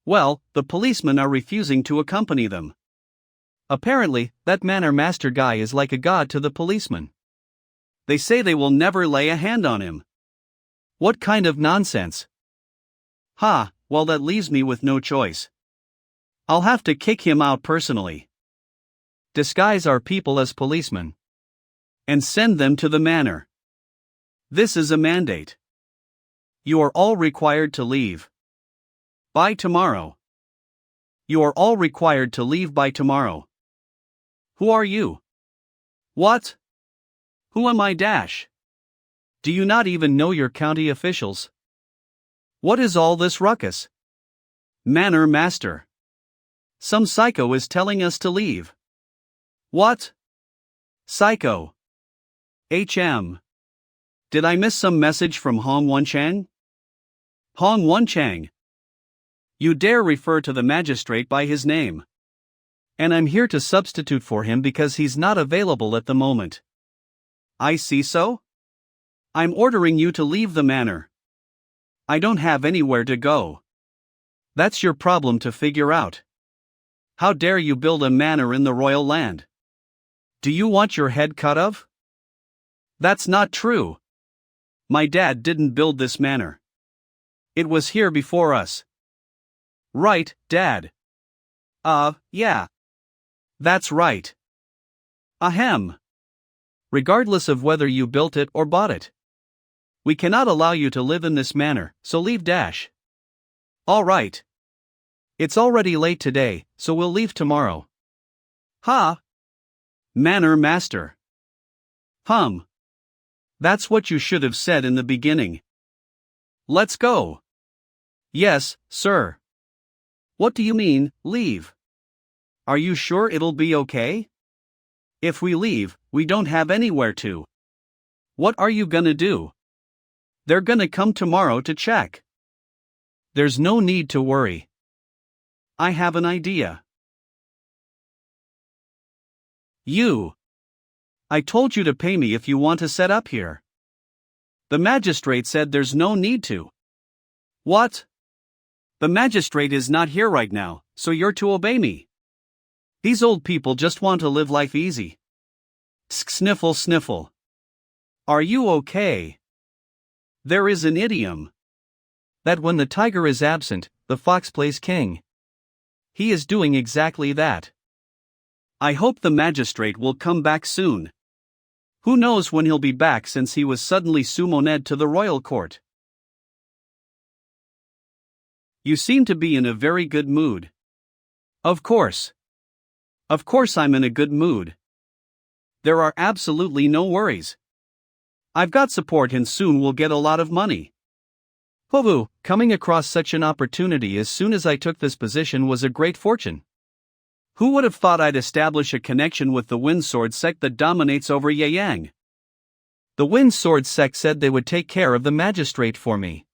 Well, the policemen are refusing to accompany them. Apparently, that Manor Master guy is like a god to the policemen. They say they will never lay a hand on him. What kind of nonsense? Well, that leaves me with no choice. I'll have to kick him out personally. Disguise our people as policemen. And send them to the manor. This is a mandate. You are all required to leave. By tomorrow. You are all required to leave by tomorrow. Who are you? What? Who am I dash? Do you not even know your county officials? What is all this ruckus? Manor Master. Some psycho is telling us to leave. What? Psycho. Did I miss some message from Hong Wenchang? Hong Wenchang. You dare refer to the magistrate by his name. And I'm here to substitute for him because he's not available at the moment. I see so? I'm ordering you to leave the manor. I don't have anywhere to go. That's your problem to figure out. How dare you build a manor in the royal land? Do you want your head cut off? That's not true. My dad didn't build this manor. It was here before us. Right, Dad. Yeah. That's right. Ahem. Regardless of whether you built it or bought it. We cannot allow you to live in this manor, so leave dash. All right. It's already late today, so we'll leave tomorrow. Manor Master. That's what you should have said in the beginning. Let's go. Yes, sir. What do you mean, leave? Are you sure it'll be okay? If we leave, we don't have anywhere to. What are you gonna do? They're gonna come tomorrow to check. There's no need to worry. I have an idea. I told you to pay me if you want to set up here. The magistrate said there's no need to. What? The magistrate is not here right now, so you're to obey me. These old people just want to live life easy. Sniffle sniffle. Are you okay? There is an idiom that when the tiger is absent, the fox plays king. He is doing exactly that. I hope the magistrate will come back soon. Who knows when he'll be back since he was suddenly summoned to the royal court. You seem to be in a very good mood. Of course. Of course I'm in a good mood. There are absolutely no worries. I've got support and soon we'll get a lot of money. Hovu, coming across such an opportunity as soon as I took this position was a great fortune. Who would have thought I'd establish a connection with the Wind Sword sect that dominates over Yang? The Wind Sword sect said they would take care of the magistrate for me.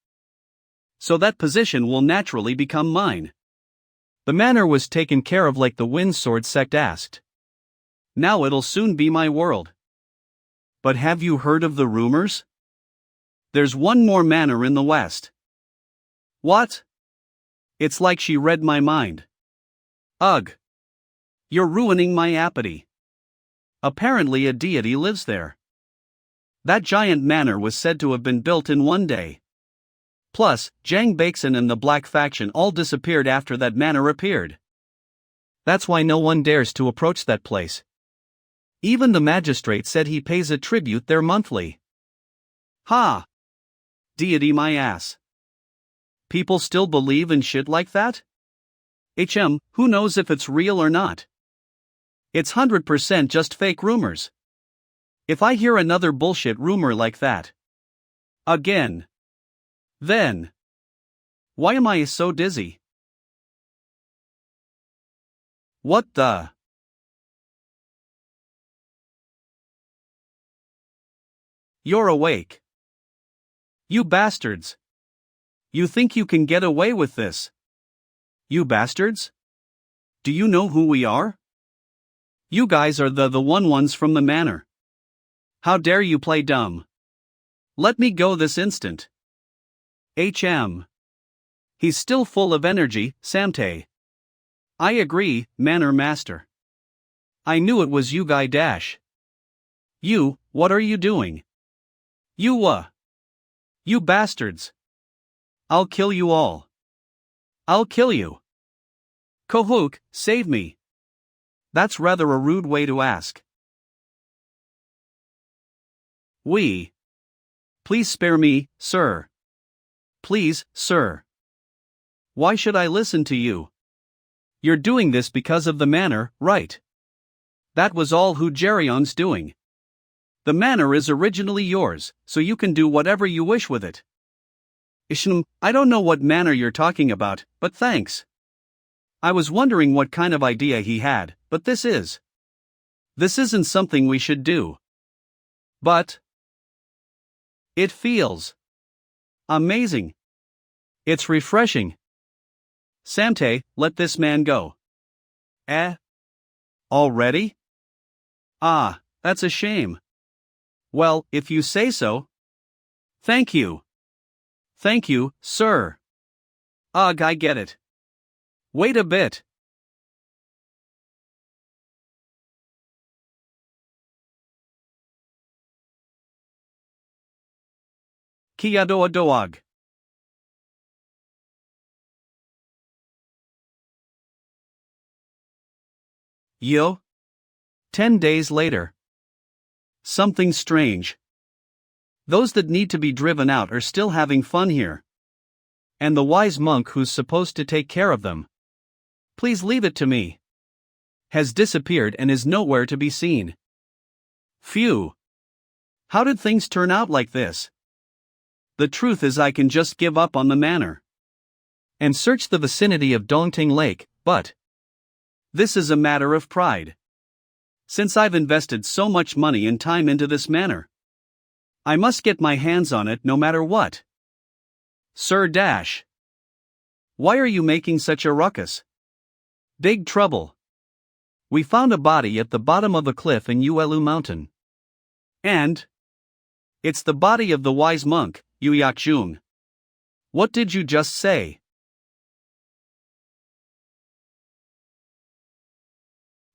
So that position will naturally become mine. The manor was taken care of like the Wind Sword sect asked. Now it'll soon be my world. But have you heard of the rumors? There's one more manor in the west. What? It's like she read my mind. Ugh. You're ruining my appetite. Apparently a deity lives there. That giant manor was said to have been built in one day. Plus, Jang Baeksan and the Black Faction all disappeared after that manor appeared. That's why no one dares to approach that place. Even the magistrate said he pays a tribute there monthly. Ha! Deity my ass. People still believe in shit like that? Who knows if it's real or not? It's 100% just fake rumors. If I hear another bullshit rumor like that again, then why am I so dizzy? What the? You're awake. You bastards. You think you can get away with this? You bastards? Do you know who we are? You guys are the ones from the manor. How dare you play dumb? Let me go this instant. He's still full of energy, Samtae. I agree, Manor Master. I knew it was you guy dash. You, what are you doing? You bastards. I'll kill you all. I'll kill you. Kohuk, save me. That's rather a rude way to ask. Please spare me, sir. Please, sir. Why should I listen to you? You're doing this because of the manor, right? That was all who Jerion's doing. The manor is originally yours, so you can do whatever you wish with it. I don't know what manor you're talking about, but thanks. I was wondering what kind of idea he had, but this isn't something we should do. But it feels amazing. It's refreshing. Samtae, let this man go. Already? Ah, that's a shame. Well, if you say so. Thank you. Thank you, sir. Ugh, I get it. Wait a bit. Kiadoa doag. Yo? 10 days later. Something strange. Those that need to be driven out are still having fun here. And the wise monk who's supposed to take care of them, please leave it to me, has disappeared and is nowhere to be seen. Phew. How did things turn out like this? The truth is I can just give up on the manor and search the vicinity of Dongting Lake, but this is a matter of pride. Since I've invested so much money and time into this manor, I must get my hands on it no matter what. Sir Dash. Why are you making such a ruckus? Big trouble. We found a body at the bottom of a cliff in Uelu Mountain. And it's the body of the wise monk, Yu Yakjung. What did you just say?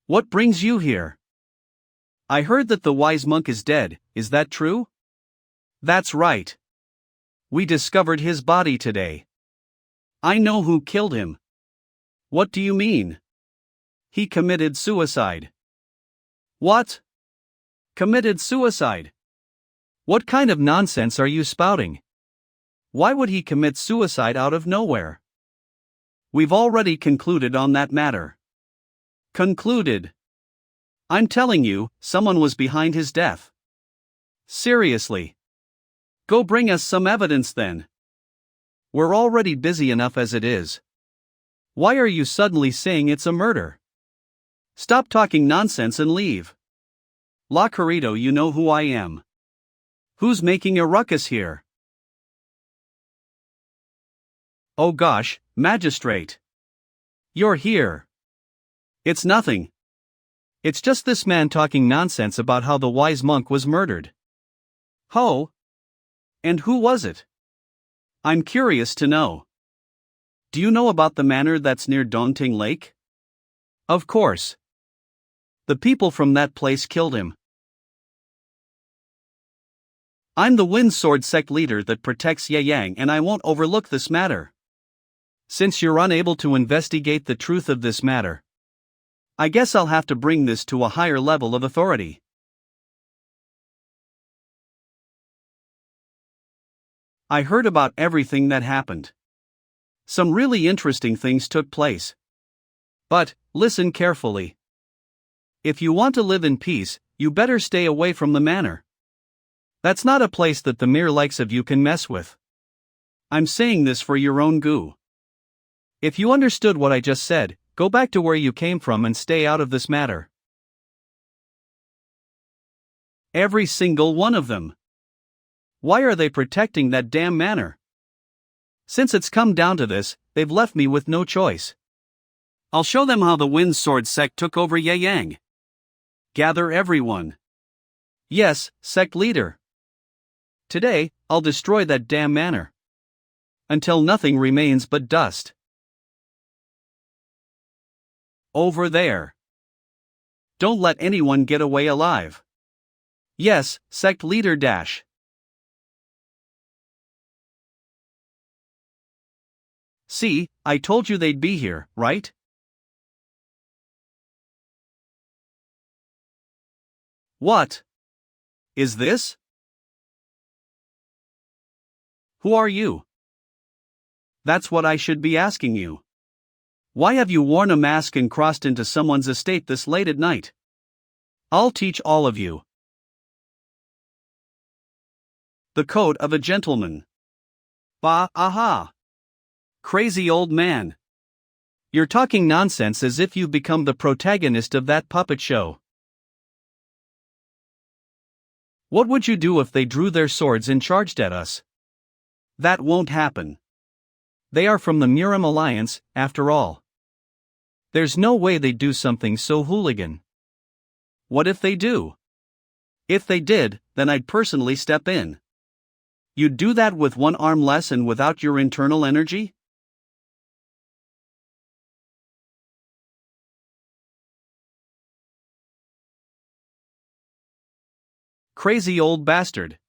What brings you here? I heard that the wise monk is dead, is that true? That's right. We discovered his body today. I know who killed him. What do you mean? He committed suicide. What? Committed suicide? What kind of nonsense are you spouting? Why would he commit suicide out of nowhere? We've already concluded on that matter. Concluded? I'm telling you, someone was behind his death. Seriously? Go bring us some evidence then. We're already busy enough as it is. Why are you suddenly saying it's a murder? Stop talking nonsense and leave. La Querido, you know who I am. Who's making a ruckus here? Oh gosh, magistrate. You're here. It's nothing. It's just this man talking nonsense about how the wise monk was murdered. Ho? And who was it? I'm curious to know. Do you know about the manor that's near Dongting Lake? Of course. The people from that place killed him. I'm the Wind Sword sect leader that protects Ye Yang, and I won't overlook this matter. Since you're unable to investigate the truth of this matter, I guess I'll have to bring this to a higher level of authority. I heard about everything that happened. Some really interesting things took place. But, listen carefully. If you want to live in peace, you better stay away from the manor. That's not a place that the mere likes of you can mess with. I'm saying this for your own goo. If you understood what I just said, go back to where you came from and stay out of this matter. Every single one of them. Why are they protecting that damn manor? Since it's come down to this, they've left me with no choice. I'll show them how the Wind Sword sect took over Ye Yang. Gather everyone. Yes, sect leader. Today, I'll destroy that damn manor. Until nothing remains but dust. Over there. Don't let anyone get away alive. Yes, sect leader dash. See, I told you they'd be here, right? What is this? Who are you? That's what I should be asking you. Why have you worn a mask and crossed into someone's estate this late at night? I'll teach all of you. The code of a gentleman. Bah, aha. Crazy old man. You're talking nonsense as if you've become the protagonist of that puppet show. What would you do if they drew their swords and charged at us? That won't happen. They are from the Murim Alliance, after all. There's no way they'd do something so hooligan. What if they do? If they did, then I'd personally step in. You'd do that with one arm less and without your internal energy? Crazy old bastard.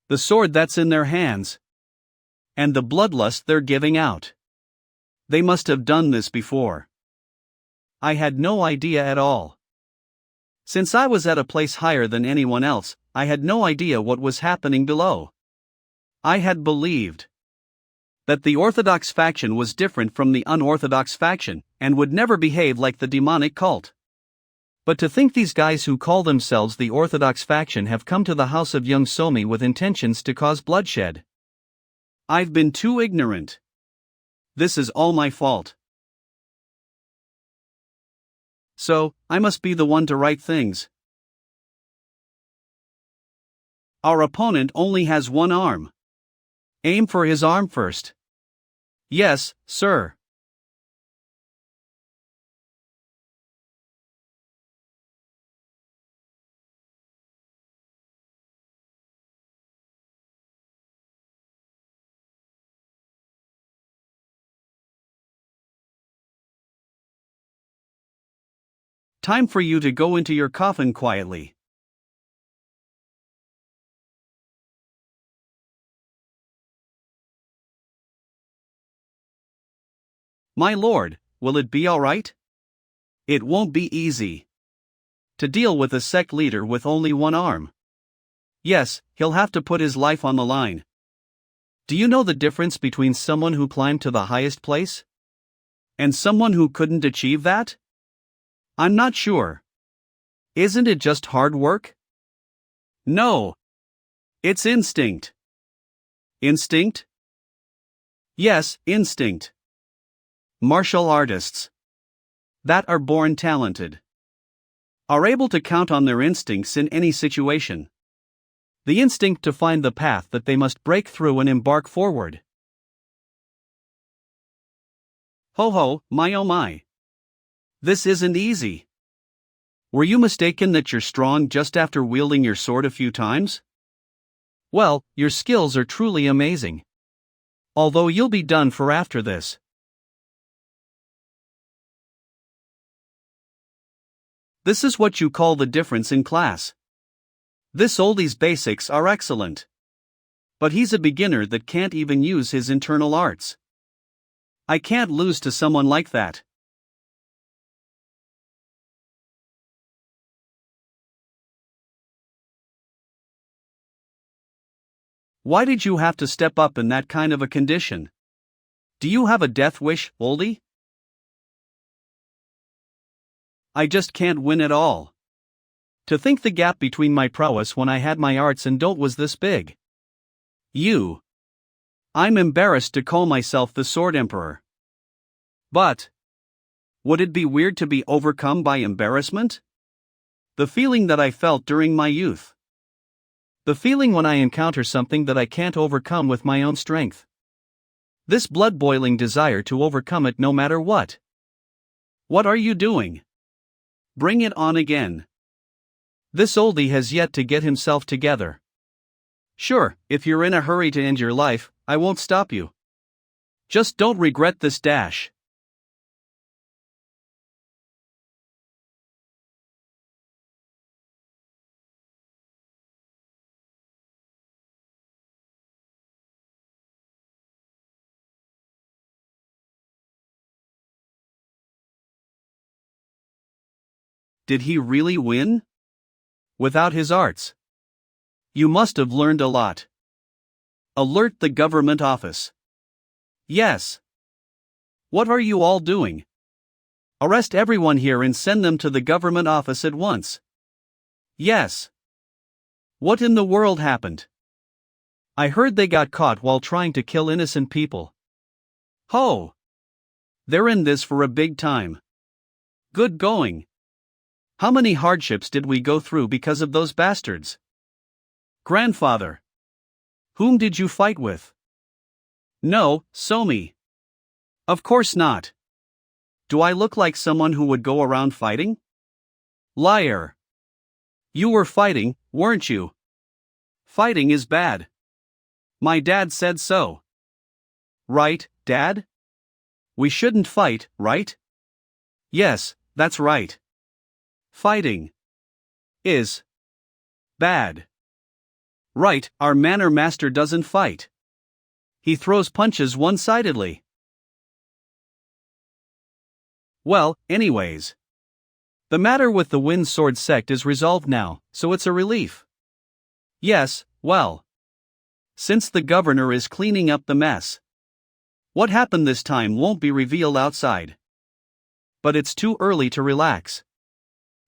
The sword that's in their hands. And the bloodlust they're giving out. They must have done this before. I had no idea at all. Since I was at a place higher than anyone else, I had no idea what was happening below. I had believed that the Orthodox faction was different from the unorthodox faction, and would never behave like the demonic cult. But to think these guys who call themselves the Orthodox faction have come to the house of young Somi with intentions to cause bloodshed. I've been too ignorant. This is all my fault. so I must be the one to right things. Our opponent only has one arm. Aim for his arm first. Yes, sir. Time for you to go into your coffin quietly. My lord, will it be all right? It won't be easy. To deal with a sect leader with only one arm. Yes, he'll have to put his life on the line. Do you know the difference between someone who climbed to the highest place and someone who couldn't achieve that? I'm not sure. Isn't it just hard work? No. It's instinct. Instinct? Yes, instinct. Martial artists that are born talented are able to count on their instincts in any situation. The instinct to find the path that they must break through and embark forward. Ho ho, my oh my. This isn't easy. Were you mistaken that you're strong just after wielding your sword a few times? Well, your skills are truly amazing. Although you'll be done for after this. This is what you call the difference in class. This oldie's basics are excellent. But he's a beginner that can't even use his internal arts. I can't lose to someone like that. Why did you have to step up in that kind of a condition? Do you have a death wish, oldie? I just can't win at all. To think the gap between my prowess when I had my arts and don't was this big. I'm embarrassed to call myself the Sword Emperor. But would it be weird to be overcome by embarrassment? The feeling that I felt during my youth. The feeling when I encounter something that I can't overcome with my own strength. This blood-boiling desire to overcome it no matter what. What are you doing? Bring it on again. This oldie has yet to get himself together. Sure, if you're in a hurry to end your life, I won't stop you. Just don't regret this dash. Did he really win? Without his arts? You must have learned a lot. Alert the government office. Yes. What are you all doing? Arrest everyone here and send them to the government office at once. Yes. What in the world happened? I heard they got caught while trying to kill innocent people. Ho! They're in this for a big time. Good going. How many hardships did we go through because of those bastards? Grandfather. Whom did you fight with? No, Somi. Of course not. Do I look like someone who would go around fighting? Liar. You were fighting, weren't you? Fighting is bad. My dad said so. Right, Dad? We shouldn't fight, right? Yes, that's right. Fighting is bad. Right, our manor master doesn't fight. He throws punches one-sidedly. Well, anyways. The matter with the Wind Sword sect is resolved now, so it's a relief. Yes, well. Since the governor is cleaning up the mess. What happened this time won't be revealed outside. But it's too early to relax.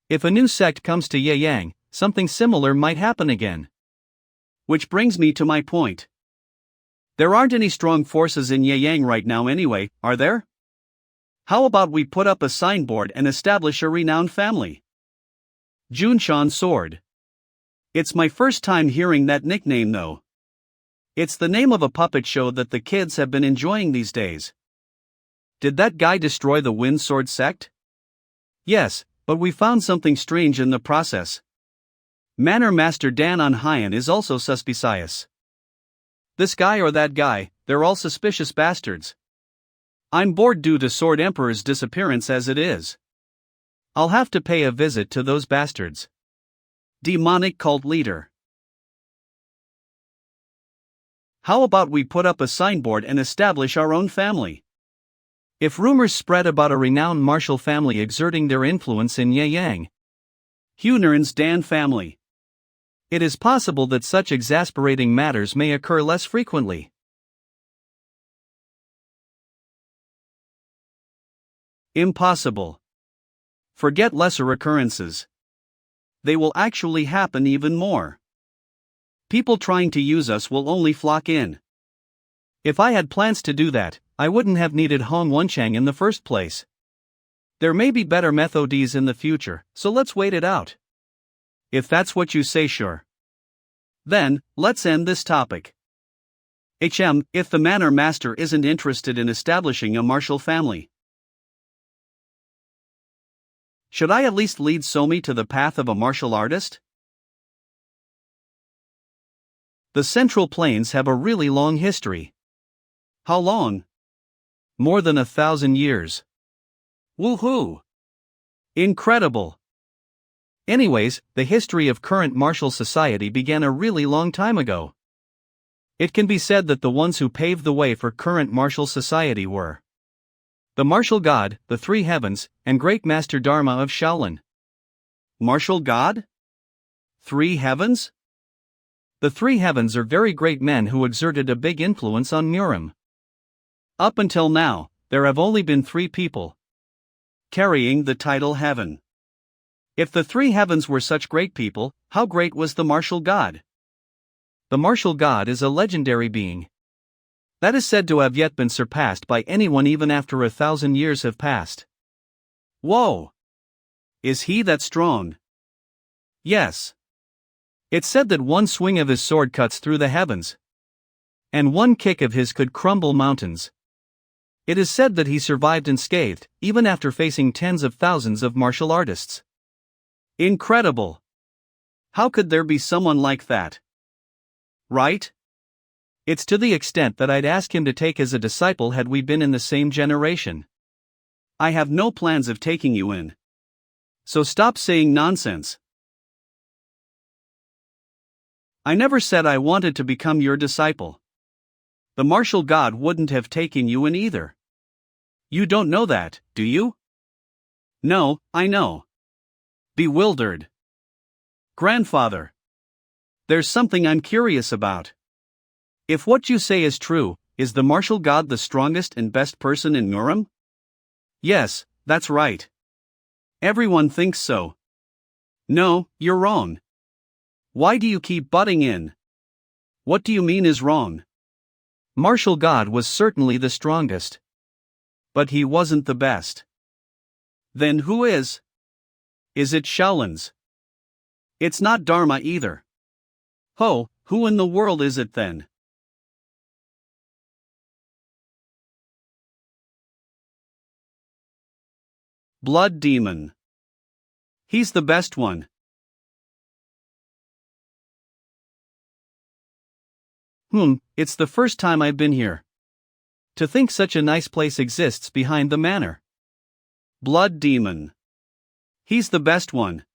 If a new sect comes to Yeyang, something similar might happen again. Which brings me to my point. There aren't any strong forces in Yeyang right now anyway, are there? How about we put up a signboard and establish a renowned family? Junshan Sword. It's my first time hearing that nickname though. It's the name of a puppet show that the kids have been enjoying these days. Did that guy destroy the Wind Sword sect? Yes, but we found something strange in the process. Manor Master Dan Onhyan is also suspicious. This guy or that guy, they're all suspicious bastards. I'm bored due to Sword Emperor's disappearance as it is. I'll have to pay a visit to those bastards. Demonic cult leader. How about we put up a signboard and establish our own family? If rumors spread about a renowned martial family exerting their influence in Yeyang, Hunern's Dan family, it is possible that such exasperating matters may occur less frequently. Impossible. Forget lesser occurrences. They will actually happen even more. People trying to use us will only flock in. If I had plans to do that, I wouldn't have needed Hong Wenchang in the first place. There may be better methods in the future, so let's wait it out. If that's what you say, sure. Then, let's end this topic. If the Manor Master isn't interested in establishing a martial family, should I at least lead Somi to the path of a martial artist? The Central Plains have a really long history. How long? More than 1,000 years. Woohoo! Incredible! Anyways, the history of current martial society began a really long time ago. It can be said that the ones who paved the way for current martial society were the Martial God, the Three Heavens, and Great Master Dharma of Shaolin. Martial God? Three Heavens? The Three Heavens are very great men who exerted a big influence on Murim. Up until now, there have only been 3 people carrying the title Heaven. If the 3 Heavens were such great people, how great was the Martial God? The Martial God is a legendary being that is said to have yet been surpassed by anyone even after 1,000 years have passed. Whoa! Is he that strong? Yes. It's said that one swing of his sword cuts through the heavens, and one kick of his could crumble mountains. It is said that he survived unscathed, even after facing tens of thousands of martial artists. Incredible! How could there be someone like that? Right? It's to the extent that I'd ask him to take as a disciple had we been in the same generation. I have no plans of taking you in. So stop saying nonsense. I never said I wanted to become your disciple. The Martial God wouldn't have taken you in either. You don't know that, do you? No, I know. Bewildered. Grandfather. There's something I'm curious about. If what you say is true, is the Martial God the strongest and best person in Murim? Yes, that's right. Everyone thinks so. No, you're wrong. Why do you keep butting in? What do you mean is wrong? Martial God was certainly the strongest. But he wasn't the best. Then who is? Is it Shaolin's? It's not Dharma either. Ho, who in the world is it then? Blood Demon. He's the best one. It's the first time I've been here. To think such a nice place exists behind the manor. Blood Demon. He's the best one.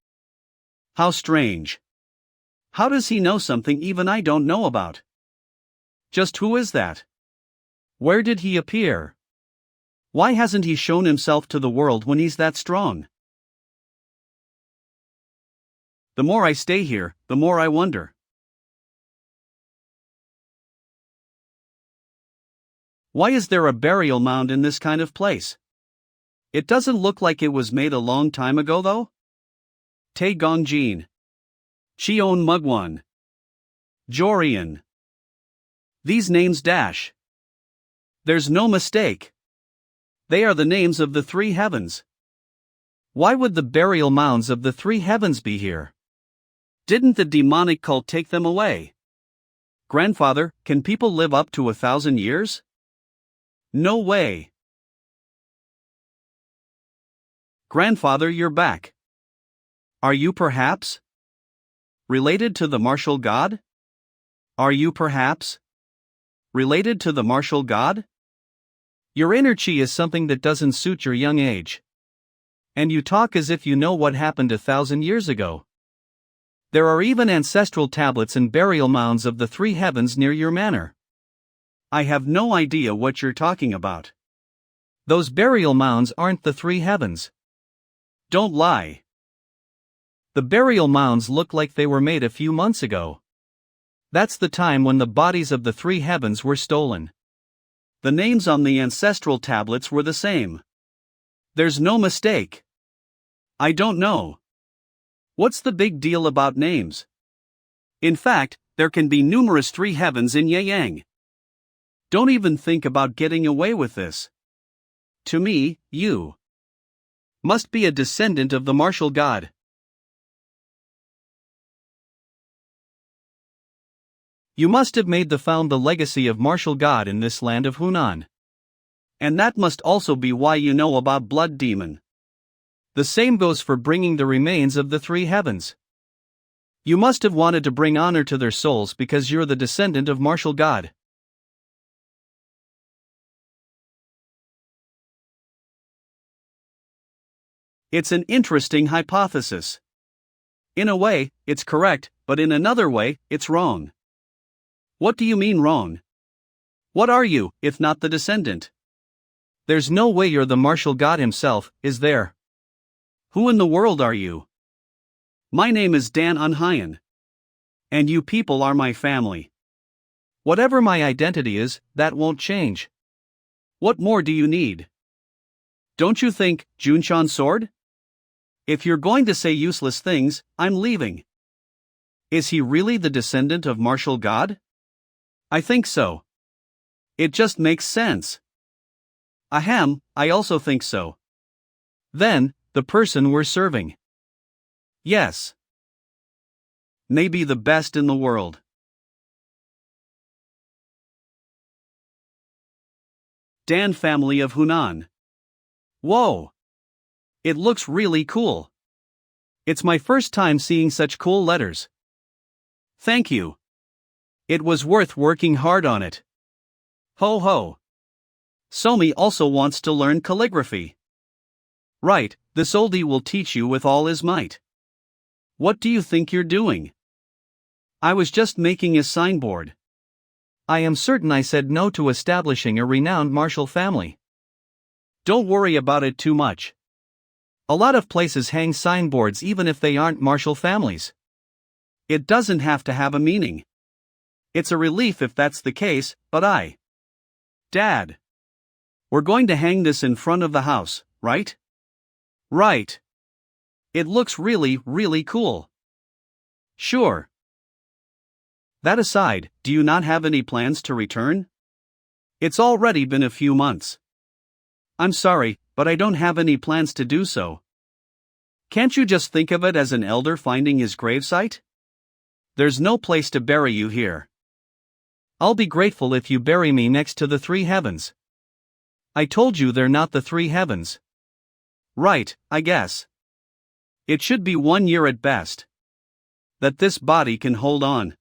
How strange. How does he know something even I don't know about? Just who is that? Where did he appear? Why hasn't he shown himself to the world when he's that strong? The more I stay here, the more I wonder. Why is there a burial mound in this kind of place? It doesn't look like it was made a long time ago though. Tae Gongjin. Cheon Mugwon. Jorian. These names dash. There's no mistake. They are the names of the three heavens. Why would the burial mounds of the three heavens be here? Didn't the demonic cult take them away? Grandfather, can people live up to 1,000 years? No way. Grandfather, you're back. Are you perhaps related to the martial god? Are you perhaps related to the martial god? Your inner chi is something that doesn't suit your young age. And you talk as if you know what happened 1,000 years ago. There are even ancestral tablets and burial mounds of the three heavens near your manor. I have no idea what you're talking about. Those burial mounds aren't the three heavens. Don't lie. The burial mounds look like they were made a few months ago. That's the time when the bodies of the three heavens were stolen. The names on the ancestral tablets were the same. There's no mistake. I don't know. What's the big deal about names? In fact, there can be numerous three heavens in Yang. Don't even think about getting away with this. To me, you must be a descendant of the martial god. You must have made found the legacy of martial god in this land of Hunan. And that must also be why you know about blood demon. The same goes for bringing the remains of the three heavens. You must have wanted to bring honor to their souls because you're the descendant of martial god. It's an interesting hypothesis. In a way, it's correct, but in another way, it's wrong. What do you mean wrong? What are you, if not the descendant? There's no way you're the martial god himself, is there? Who in the world are you? My name is Dan Unhyan. And you people are my family. Whatever my identity is, that won't change. What more do you need? Don't you think, Junshan Sword? If you're going to say useless things, I'm leaving. Is he really the descendant of martial god? I think so. It just makes sense. Ahem, I also think so. Then, the person we're serving. Yes. Maybe the best in the world. Dan family of Hunan. Whoa! It looks really cool. It's my first time seeing such cool letters. Thank you. It was worth working hard on it. Ho ho. Somi also wants to learn calligraphy. Right, this oldie will teach you with all his might. What do you think you're doing? I was just making a signboard. I am certain I said no to establishing a renowned martial family. Don't worry about it too much. A lot of places hang signboards even if they aren't martial families. It doesn't have to have a meaning. It's a relief if that's the case, but Dad. We're going to hang this in front of the house, right? Right. It looks really, really cool. Sure. That aside, do you not have any plans to return? It's already been a few months. I'm sorry, but I don't have any plans to do so. Can't you just think of it as an elder finding his gravesite? There's no place to bury you here. I'll be grateful if you bury me next to the three heavens. I told you they're not the three heavens. Right, I guess. It should be 1 year at best. That this body can hold on.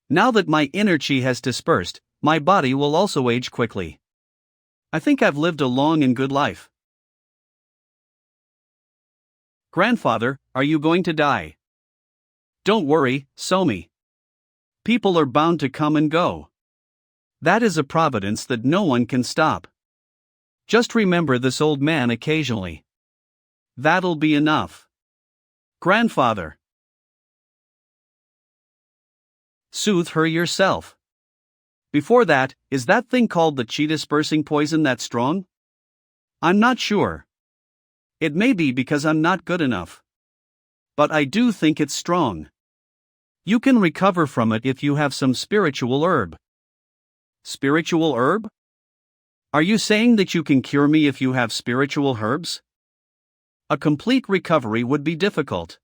Now that my inner chi has dispersed, my body will also age quickly. I think I've lived a long and good life. Grandfather, are you going to die? Don't worry, Somi. People are bound to come and go. That is a providence that no one can stop. Just remember this old man occasionally. That'll be enough. Grandfather. Soothe her yourself. Before that, is that thing called the chi dispersing poison that strong? I'm not sure. It may be because I'm not good enough. But I do think it's strong. You can recover from it if you have some spiritual herb. Spiritual herb? Are you saying that you can cure me if you have spiritual herbs? A complete recovery would be difficult.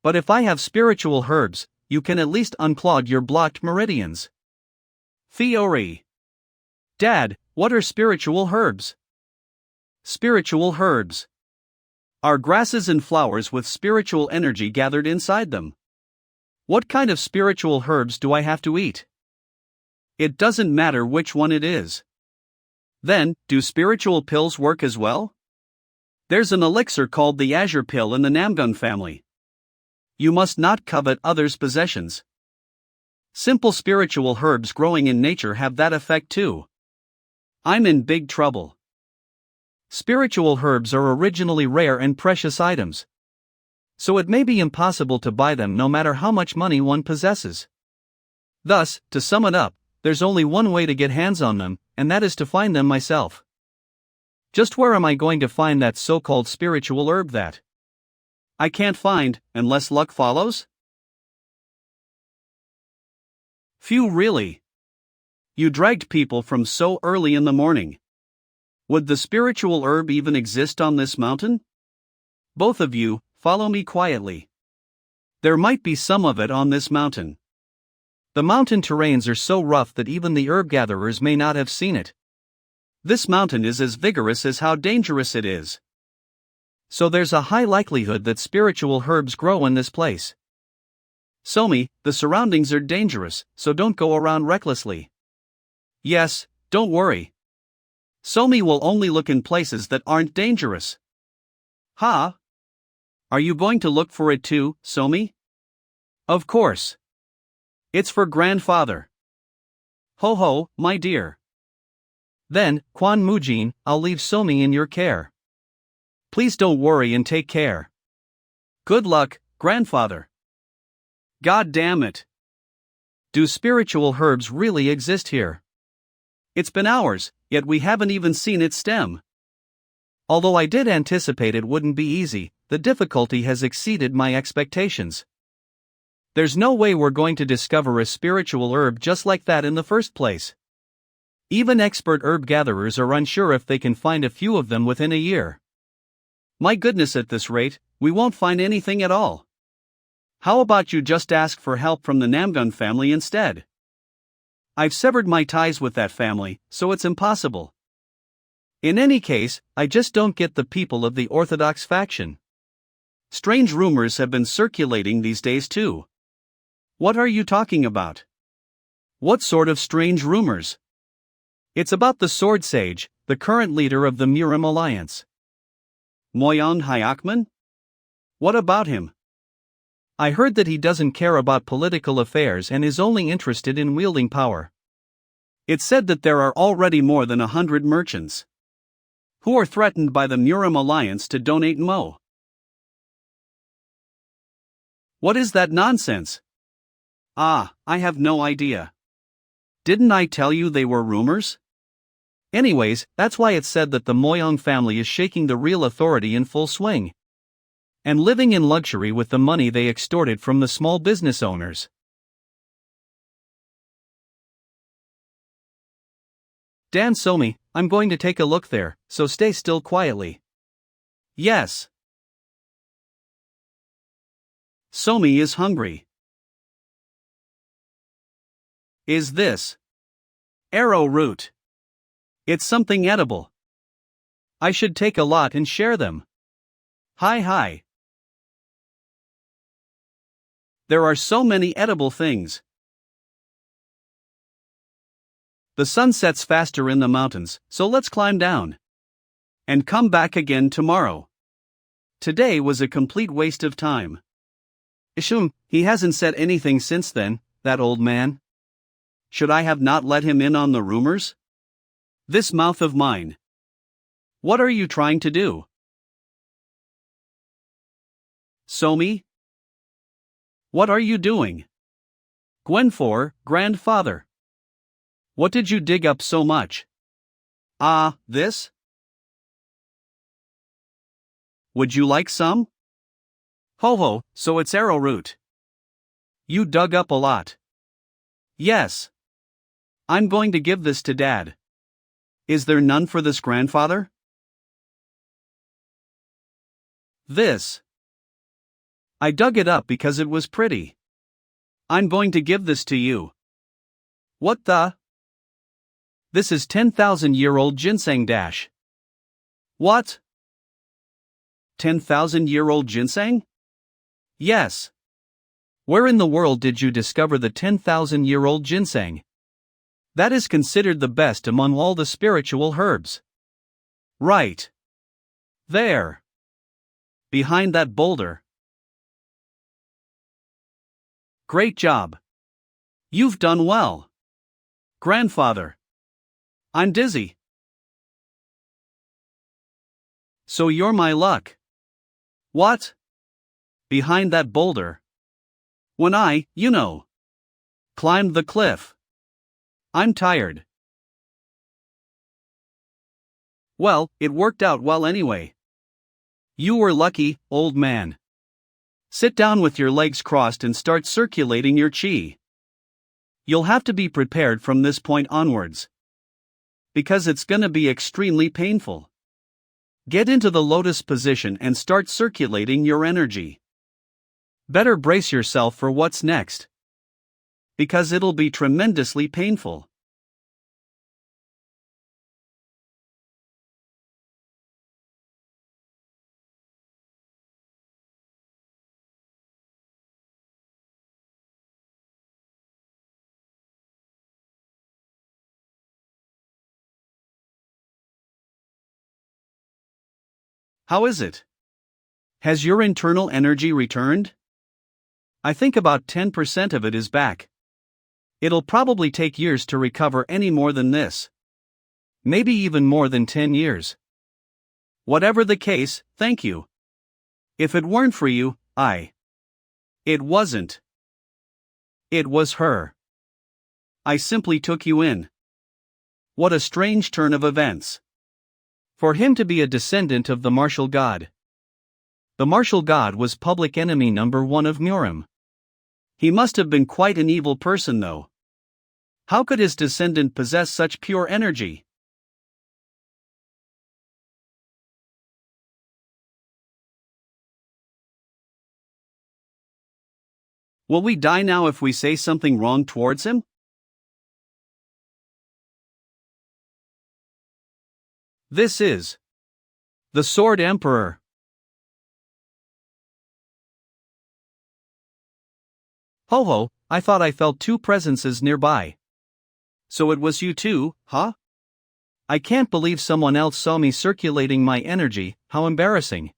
But if I have spiritual herbs, you can at least unclog your blocked meridians. Theory. Dad, what are spiritual herbs? Spiritual herbs are grasses and flowers with spiritual energy gathered inside them. What kind of spiritual herbs do I have to eat? It doesn't matter which one it is. Then, do spiritual pills work as well? There's an elixir called the Azure Pill in the Namgun family. You must not covet others' possessions. Simple spiritual herbs growing in nature have that effect too. I'm in big trouble. Spiritual herbs are originally rare and precious items. So it may be impossible to buy them no matter how much money one possesses. Thus, to sum it up, there's only one way to get hands on them, and that is to find them myself. Just where am I going to find that so-called spiritual herb that I can't find, unless luck follows? Phew, really? You dragged people from so early in the morning. Would the spiritual herb even exist on this mountain? Both of you, follow me quietly. There might be some of it on this mountain. The mountain terrains are so rough that even the herb gatherers may not have seen it. This mountain is as vigorous as how dangerous it is. So there's a high likelihood that spiritual herbs grow in this place. Somi, the surroundings are dangerous, so don't go around recklessly. Yes, don't worry. Somi will only look in places that aren't dangerous. Ha? Are you going to look for it too, Somi? Of course. It's for grandfather. Ho ho, my dear. Then, Quan Mujin, I'll leave Somi in your care. Please don't worry and take care. Good luck, grandfather. God damn it. Do spiritual herbs really exist here? It's been hours, yet we haven't even seen its stem. Although I did anticipate it wouldn't be easy, the difficulty has exceeded my expectations. There's no way we're going to discover a spiritual herb just like that in the first place. Even expert herb gatherers are unsure if they can find a few of them within a year. My goodness, at this rate, we won't find anything at all. How about you just ask for help from the Namgun family instead? I've severed my ties with that family, so it's impossible. In any case, I just don't get the people of the Orthodox faction. Strange rumors have been circulating these days too. What are you talking about? What sort of strange rumors? It's about the Sword Sage, the current leader of the Murim Alliance. Moyon Hyakman? What about him? I heard that he doesn't care about political affairs and is only interested in wielding power. It's said that there are already more than 100 merchants who are threatened by the Murim Alliance to donate Mo. What is that nonsense? I have no idea. Didn't I tell you they were rumors? Anyways, that's why it's said that the Moyong family is shaking the real authority in full swing and living in luxury with the money they extorted from the small business owners. Dan Somi, I'm going to take a look there, so stay still quietly. Yes. Somi is hungry. Is this arrowroot? It's something edible. I should take a lot and share them. Hi. There are so many edible things. The sun sets faster in the mountains, so let's climb down and come back again tomorrow. Today was a complete waste of time. Ishum, he hasn't said anything since then, that old man. Should I have not let him in on the rumors? This mouth of mine. What are you trying to do? Somi? What are you doing? Gwenfor, grandfather. What did you dig up so much? This? Would you like some? Ho, so it's arrowroot. You dug up a lot. Yes. I'm going to give this to Dad. Is there none for this grandfather? This. I dug it up because it was pretty. I'm going to give this to you. What the? This is 10,000-year-old ginseng dash. What? 10,000-year-old ginseng? Yes. Where in the world did you discover the 10,000-year-old ginseng? That is considered the best among all the spiritual herbs. Right. There. Behind that boulder. Great job. You've done well. Grandfather. I'm dizzy. So you're my luck. What? Behind that boulder. When I, climbed the cliff. I'm tired. Well, it worked out well anyway. You were lucky, old man. Sit down with your legs crossed and start circulating your chi. You'll have to be prepared from this point onwards. Because it's gonna be extremely painful. Get into the lotus position and start circulating your energy. Better brace yourself for what's next. Because it'll be tremendously painful. How is it? Has your internal energy returned? I think about 10% of it is back. It'll probably take years to recover any more than this. Maybe even more than 10 years. Whatever the case, thank you. If it weren't for you, It wasn't. It was her. I simply took you in. What a strange turn of events. For him to be a descendant of the martial god. The martial god was public enemy number 1 of Murim. He must have been quite an evil person though. How could his descendant possess such pure energy? Will we die now if we say something wrong towards him? This is the Sword Emperor. Ho ho, I thought I felt 2 presences nearby. So it was you too, huh? I can't believe someone else saw me circulating my energy, how embarrassing.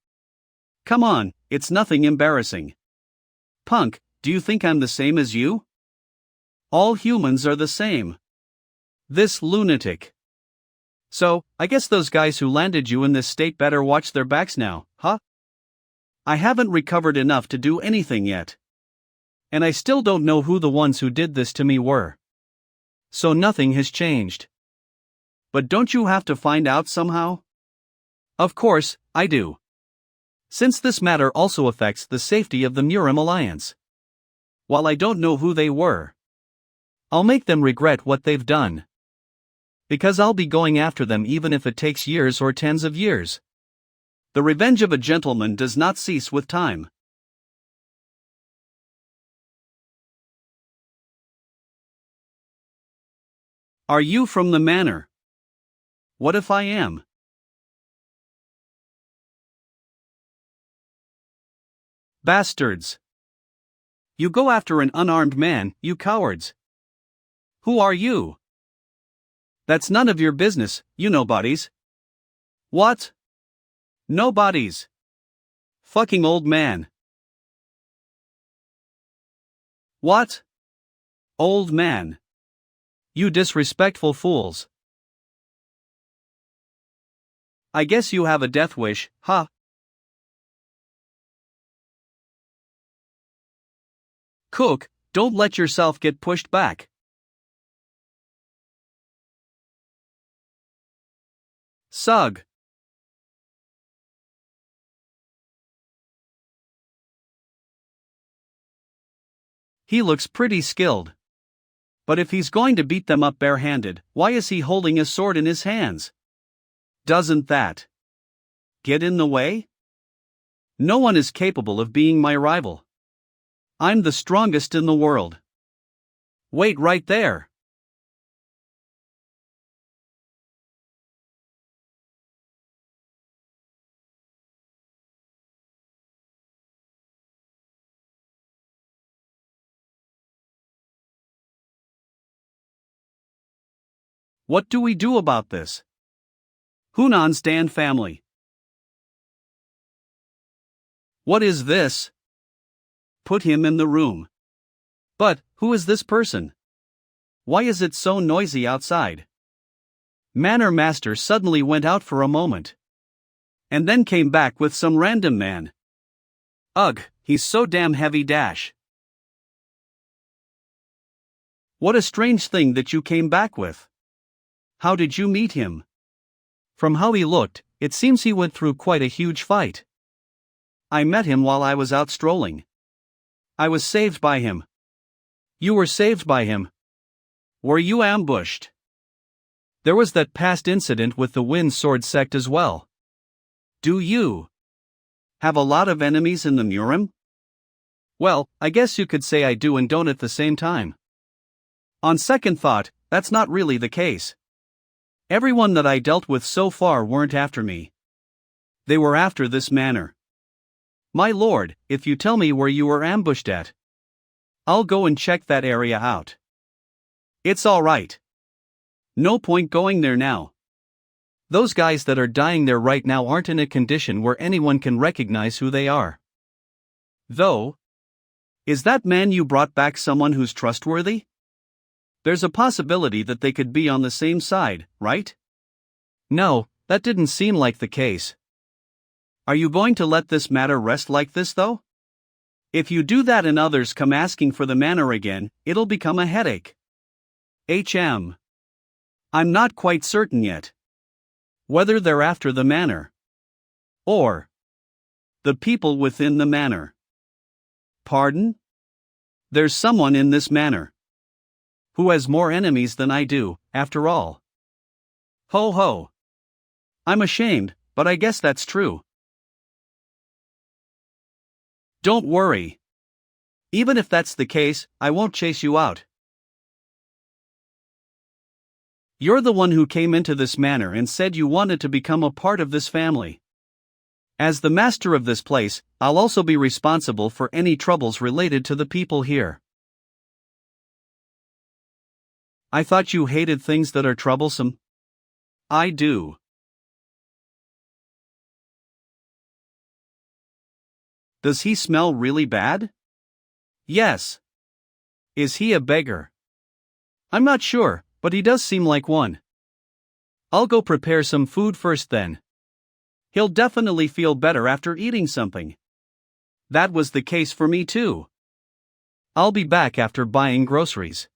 Come on, it's nothing embarrassing. Punk, do you think I'm the same as you? All humans are the same. This lunatic. So, I guess those guys who landed you in this state better watch their backs now, huh? I haven't recovered enough to do anything yet. And I still don't know who the ones who did this to me were. So nothing has changed. But don't you have to find out somehow? Of course, I do. Since this matter also affects the safety of the Murim Alliance. While I don't know who they were, I'll make them regret what they've done. Because I'll be going after them even if it takes years or tens of years. The revenge of a gentleman does not cease with time. Are you from the manor? What if I am? Bastards! You go after an unarmed man, you cowards! Who are you? That's none of your business, you nobodies. What? Nobodies. Fucking old man. What? Old man. You disrespectful fools. I guess you have a death wish, huh? Cook, don't let yourself get pushed back. Sug. He looks pretty skilled. But if he's going to beat them up barehanded, why is he holding a sword in his hands? Doesn't that get in the way? No one is capable of being my rival. I'm the strongest in the world. Wait right there. What do we do about this? Hunan's Dan family. What is this? Put him in the room. But, who is this person? Why is it so noisy outside? Manor Master suddenly went out for a moment. And then came back with some random man. Ugh, he's so damn heavy dash. What a strange thing that you came back with. How did you meet him? From how he looked, it seems he went through quite a huge fight. I met him while I was out strolling. I was saved by him. You were saved by him. Were you ambushed? There was that past incident with the Wind Sword sect as well. Do you have a lot of enemies in the Murim? Well, I guess you could say I do and don't at the same time. On second thought, that's not really the case. Everyone that I dealt with so far weren't after me. They were after this manor. My lord, if you tell me where you were ambushed at, I'll go and check that area out. It's all right. No point going there now. Those guys that are dying there right now aren't in a condition where anyone can recognize who they are. Though, is that man you brought back someone who's trustworthy? There's a possibility that they could be on the same side, right? No, that didn't seem like the case. Are you going to let this matter rest like this though? If you do that and others come asking for the manor again, it'll become a headache. I'm not quite certain yet. Whether they're after the manor. Or the people within the manor. Pardon? There's someone in this manor who has more enemies than I do, after all. Ho ho. I'm ashamed, but I guess that's true. Don't worry. Even if that's the case, I won't chase you out. You're the one who came into this manor and said you wanted to become a part of this family. As the master of this place, I'll also be responsible for any troubles related to the people here. I thought you hated things that are troublesome. I do. Does he smell really bad? Yes. Is he a beggar? I'm not sure, but he does seem like one. I'll go prepare some food first then. He'll definitely feel better after eating something. That was the case for me too. I'll be back after buying groceries.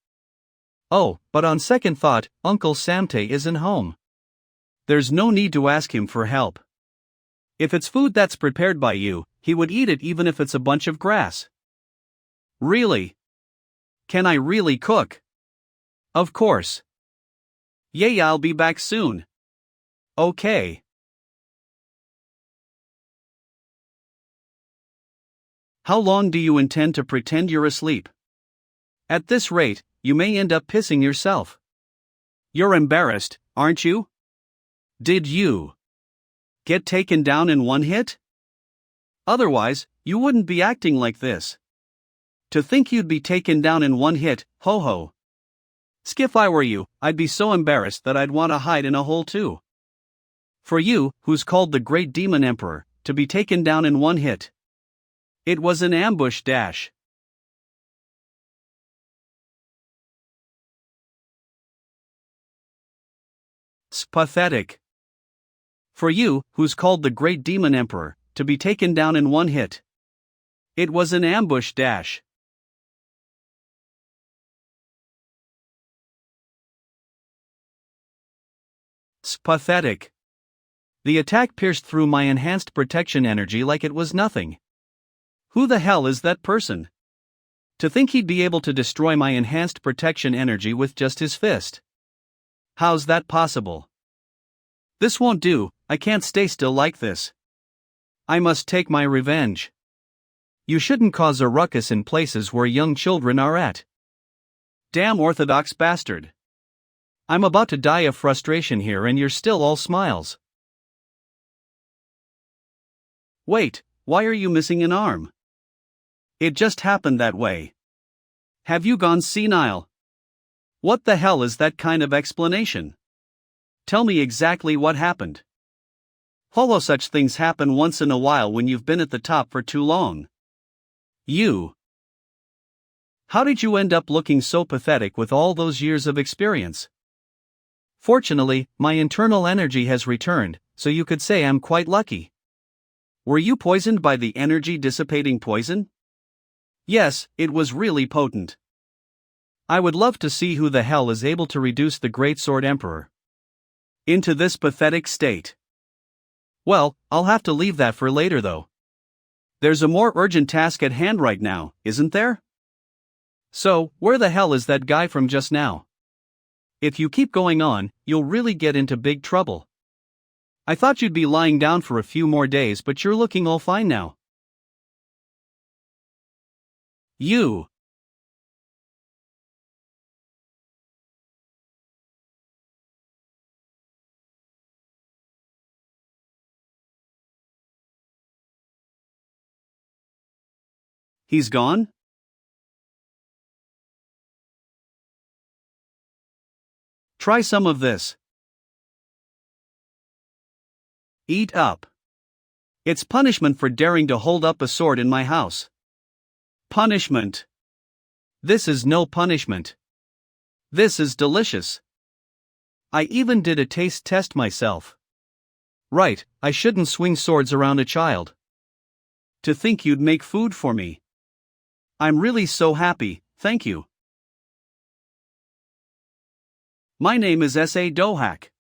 Oh, but on second thought, Uncle Samte isn't home. There's no need to ask him for help. If it's food that's prepared by you, he would eat it even if it's a bunch of grass. Really? Can I really cook? Of course. Yeah, I'll be back soon. Okay. How long do you intend to pretend you're asleep? At this rate, you may end up pissing yourself. You're embarrassed, aren't you? Did you get taken down in one hit? Otherwise, you wouldn't be acting like this. To think you'd be taken down in one hit, ho ho. If I were you, I'd be so embarrassed that I'd want to hide in a hole too. For you, who's called the Great Demon Emperor, to be taken down in one hit. It was an ambush dash. Pathetic. For you, who's called the Great Demon Emperor, to be taken down in one hit. It was an ambush dash. Pathetic. The attack pierced through my enhanced protection energy like it was nothing. Who the hell is that person? To think he'd be able to destroy my enhanced protection energy with just his fist. How's that possible? This won't do, I can't stay still like this. I must take my revenge. You shouldn't cause a ruckus in places where young children are at. Damn orthodox bastard. I'm about to die of frustration here and you're still all smiles. Wait, why are you missing an arm? It just happened that way. Have you gone senile? What the hell is that kind of explanation? Tell me exactly what happened. Holo, such things happen once in a while when you've been at the top for too long. How did you end up looking so pathetic with all those years of experience? Fortunately, my internal energy has returned, so you could say I'm quite lucky. Were you poisoned by the energy-dissipating poison? Yes, it was really potent. I would love to see who the hell is able to reduce the Great Sword Emperor into this pathetic state. Well, I'll have to leave that for later though. There's a more urgent task at hand right now, isn't there? So, where the hell is that guy from just now? If you keep going on, you'll really get into big trouble. I thought you'd be lying down for a few more days, but you're looking all fine now. He's gone? Try some of this. Eat up. It's punishment for daring to hold up a sword in my house. Punishment. This is no punishment. This is delicious. I even did a taste test myself. Right, I shouldn't swing swords around a child. To think you'd make food for me. I'm really so happy, thank you. My name is S.A. Dohak.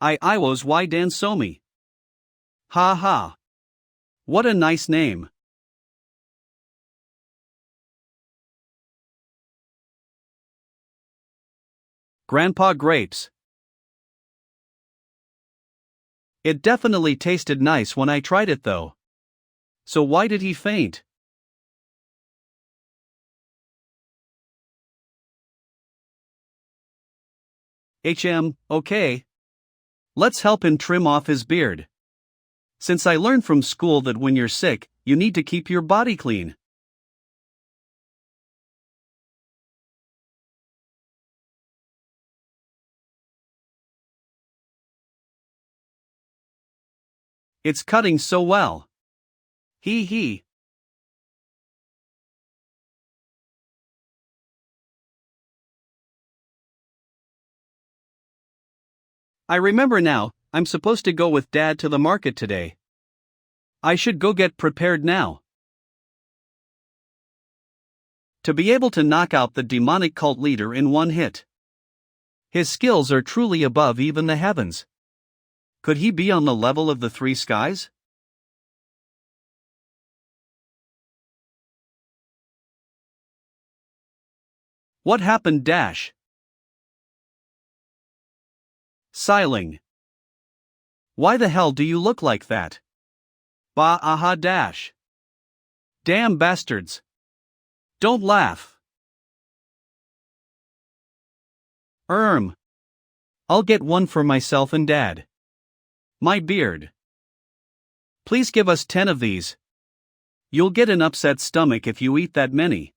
I was Y Dan Somi. Ha ha. What a nice name. Grandpa Grapes. It definitely tasted nice when I tried it though. So why did he faint? Okay. Let's help him trim off his beard. Since I learned from school that when you're sick, you need to keep your body clean. It's cutting so well. Hee. I remember now, I'm supposed to go with Dad to the market today. I should go get prepared now. To be able to knock out the demonic cult leader in one hit. His skills are truly above even the heavens. Could he be on the level of the three skies? What happened? Siling. Why the hell do you look like that? Bah. Damn bastards. Don't laugh. I'll get one for myself and Dad. My beard. Please give us 10 of these. You'll get an upset stomach if you eat that many.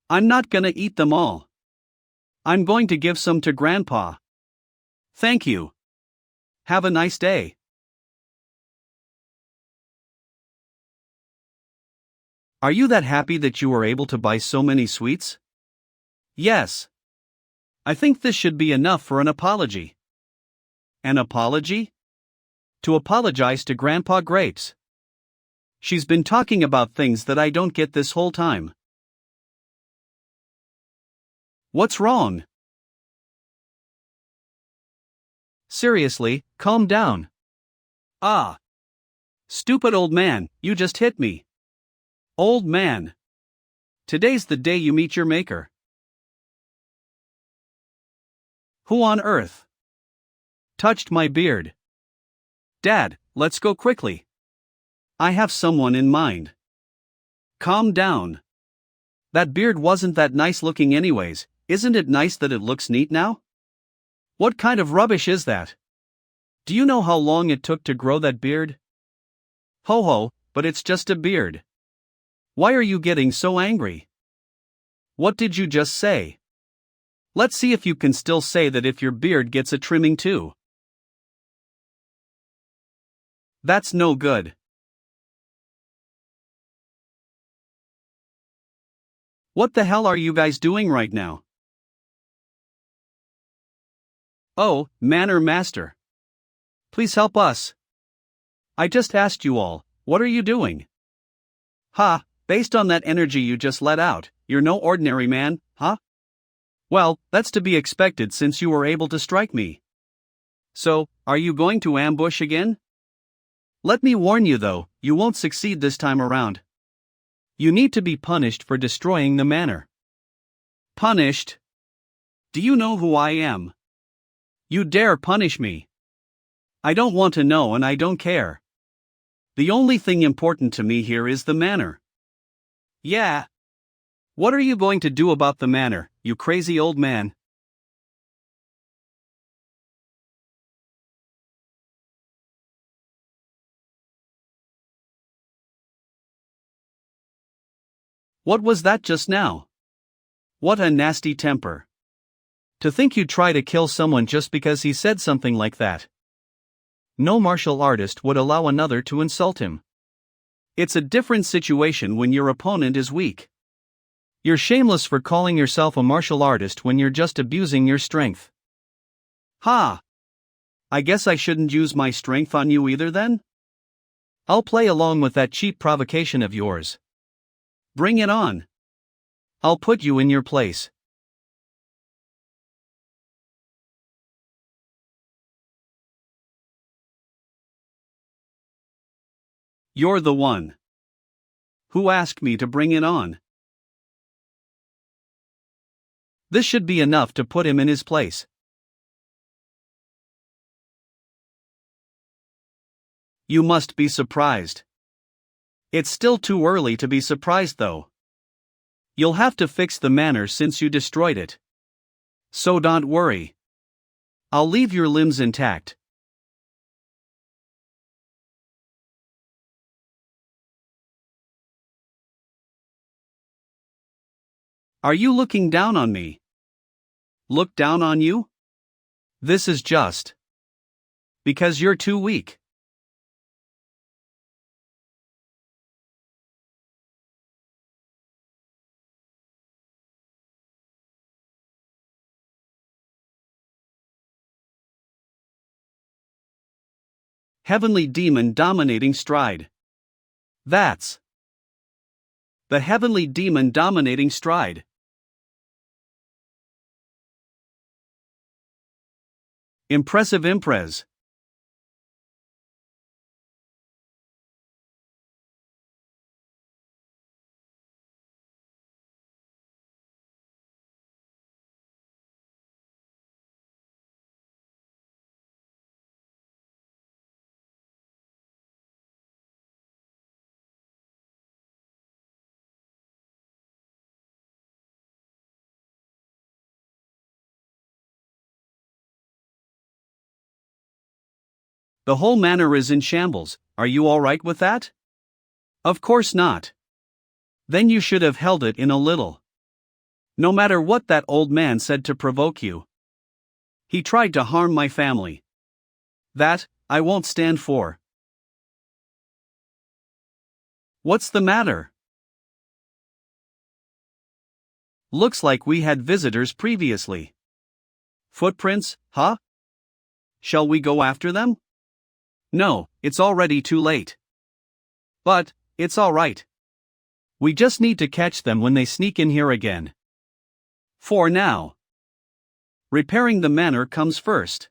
I'm not gonna eat them all. I'm going to give some to Grandpa. Thank you. Have a nice day. Are you that happy that you were able to buy so many sweets? Yes. I think this should be enough for an apology. An apology? To apologize to Grandpa Grapes. She's been talking about things that I don't get this whole time. What's wrong? Seriously, calm down. Ah. Stupid old man, you just hit me. Old man. Today's the day you meet your maker. Who on earth touched my beard? Dad, let's go quickly. I have someone in mind. Calm down. That beard wasn't that nice looking anyways. Isn't it nice that it looks neat now? What kind of rubbish is that? Do you know how long it took to grow that beard? Ho ho, but it's just a beard. Why are you getting so angry? What did you just say? Let's see if you can still say that if your beard gets a trimming too. That's no good. What the hell are you guys doing right now? Oh, Manor Master. Please help us. I just asked you all, what are you doing? Ha, based on that energy you just let out, you're no ordinary man, huh? Well, that's to be expected since you were able to strike me. So, are you going to ambush again? Let me warn you though, you won't succeed this time around. You need to be punished for destroying the manor. Punished? Do you know who I am? You dare punish me? I don't want to know and I don't care. The only thing important to me here is the manor. Yeah. What are you going to do about the manor, you crazy old man? What was that just now? What a nasty temper. To think you'd try to kill someone just because he said something like that. No martial artist would allow another to insult him. It's a different situation when your opponent is weak. You're shameless for calling yourself a martial artist when you're just abusing your strength. Ha! I guess I shouldn't use my strength on you either then? I'll play along with that cheap provocation of yours. Bring it on. I'll put you in your place. You're the one. Who asked me to bring it on? This should be enough to put him in his place. You must be surprised. It's still too early to be surprised though. You'll have to fix the manor since you destroyed it. So don't worry. I'll leave your limbs intact. Are you looking down on me? Look down on you? This is just because you're too weak. Heavenly Demon Dominating Stride. That's the Heavenly Demon Dominating Stride. Impressive imprez. The whole manor is in shambles. Are you alright with that? Of course not. Then you should have held it in a little. No matter what that old man said to provoke you. He tried to harm my family. That, I won't stand for. What's the matter? Looks like we had visitors previously. Footprints, huh? Shall we go after them? No, it's already too late. But, it's alright. We just need to catch them when they sneak in here again. For now. Repairing the manor comes first.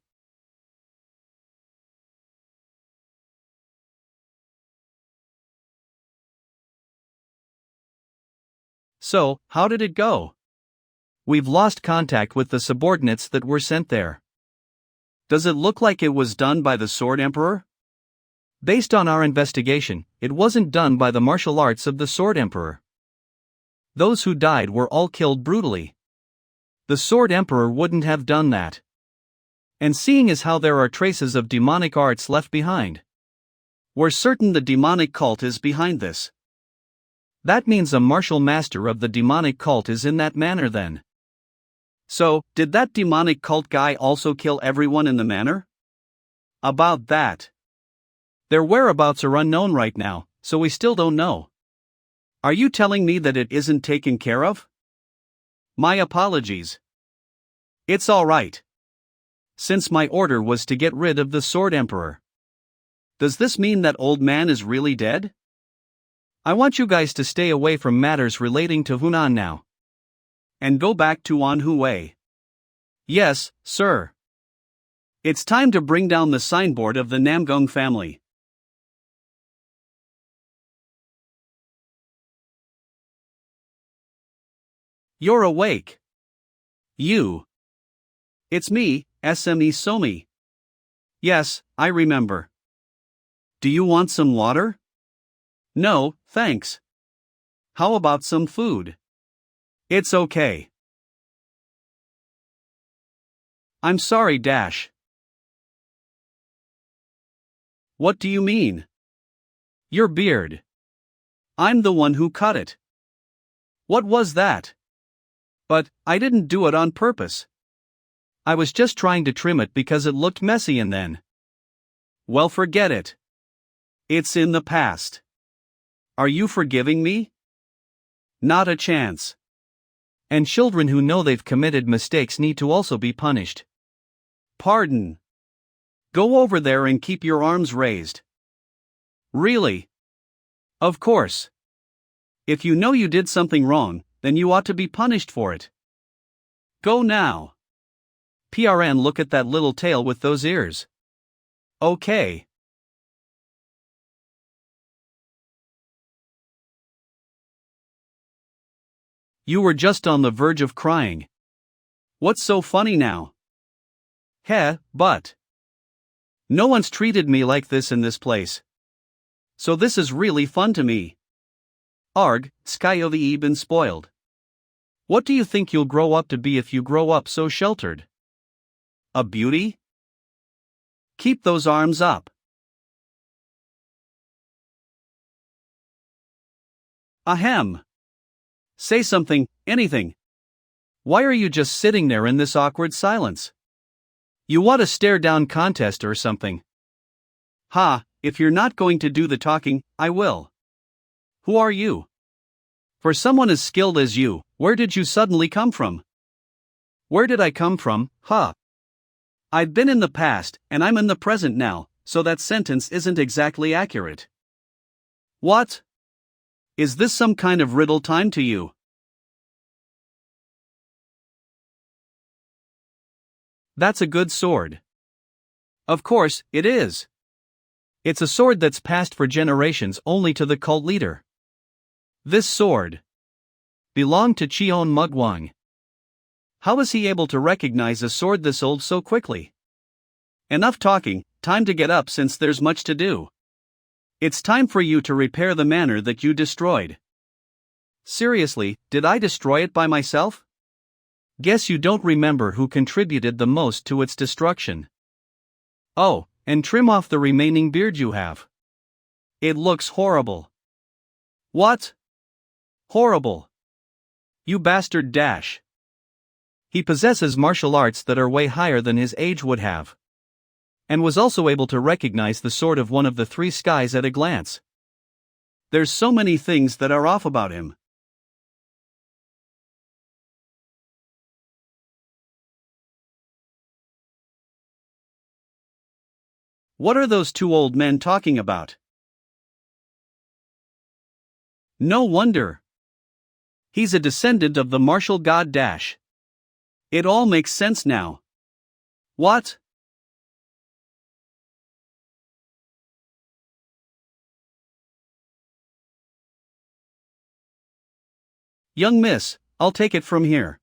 So, how did it go? We've lost contact with the subordinates that were sent there. Does it look like it was done by the Sword Emperor? Based on our investigation, it wasn't done by the martial arts of the Sword Emperor. Those who died were all killed brutally. The Sword Emperor wouldn't have done that. And seeing as how there are traces of demonic arts left behind, we're certain the demonic cult is behind this. That means a martial master of the demonic cult is in that manor then. So, did that demonic cult guy also kill everyone in the manor? About that. Their whereabouts are unknown right now, so we still don't know. Are you telling me that it isn't taken care of? My apologies. It's alright. Since my order was to get rid of the Sword Emperor. Does this mean that old man is really dead? I want you guys to stay away from matters relating to Hunan now. And go back to Anhui. Yes, sir. It's time to bring down the signboard of the Namgung family. You're awake. You. It's me, SME Somi. Yes, I remember. Do you want some water? No, thanks. How about some food? It's okay. I'm sorry, Dash. What do you mean? Your beard. I'm the one who cut it. What was that? But, I didn't do it on purpose. I was just trying to trim it because it looked messy and then. Well, forget it. It's in the past. Are you forgiving me? Not a chance. And children who know they've committed mistakes need to also be punished. Pardon. Go over there and keep your arms raised. Really? Of course. If you know you did something wrong, then you ought to be punished for it. Go now. PRN, look at that little tail with those ears. Okay. You were just on the verge of crying. What's so funny now? Heh, but. No one's treated me like this in this place. So this is really fun to me. Arg, Skyovi been spoiled. What do you think you'll grow up to be if you grow up so sheltered? A beauty? Keep those arms up. Ahem. Say something, anything. Why are you just sitting there in this awkward silence? You want a stare-down contest or something? Ha, if you're not going to do the talking, I will. Who are you? For someone as skilled as you, where did you suddenly come from? Where did I come from, huh? I've been in the past, and I'm in the present now, so that sentence isn't exactly accurate. What? Is this some kind of riddle time to you? That's a good sword. Of course, it is. It's a sword that's passed for generations only to the cult leader. This sword belonged to Cheon Mugwang. How was he able to recognize a sword this old so quickly? Enough talking, time to get up since there's much to do. It's time for you to repair the manor that you destroyed. Seriously, did I destroy it by myself? Guess you don't remember who contributed the most to its destruction. Oh, and trim off the remaining beard you have. It looks horrible. What? Horrible. You bastard Dash. He possesses martial arts that are way higher than his age would have. And was also able to recognize the sword of one of the three skies at a glance. There's so many things that are off about him. What are those two old men talking about? No wonder. He's a descendant of the martial god Dash. It all makes sense now. What? Young miss, I'll take it from here.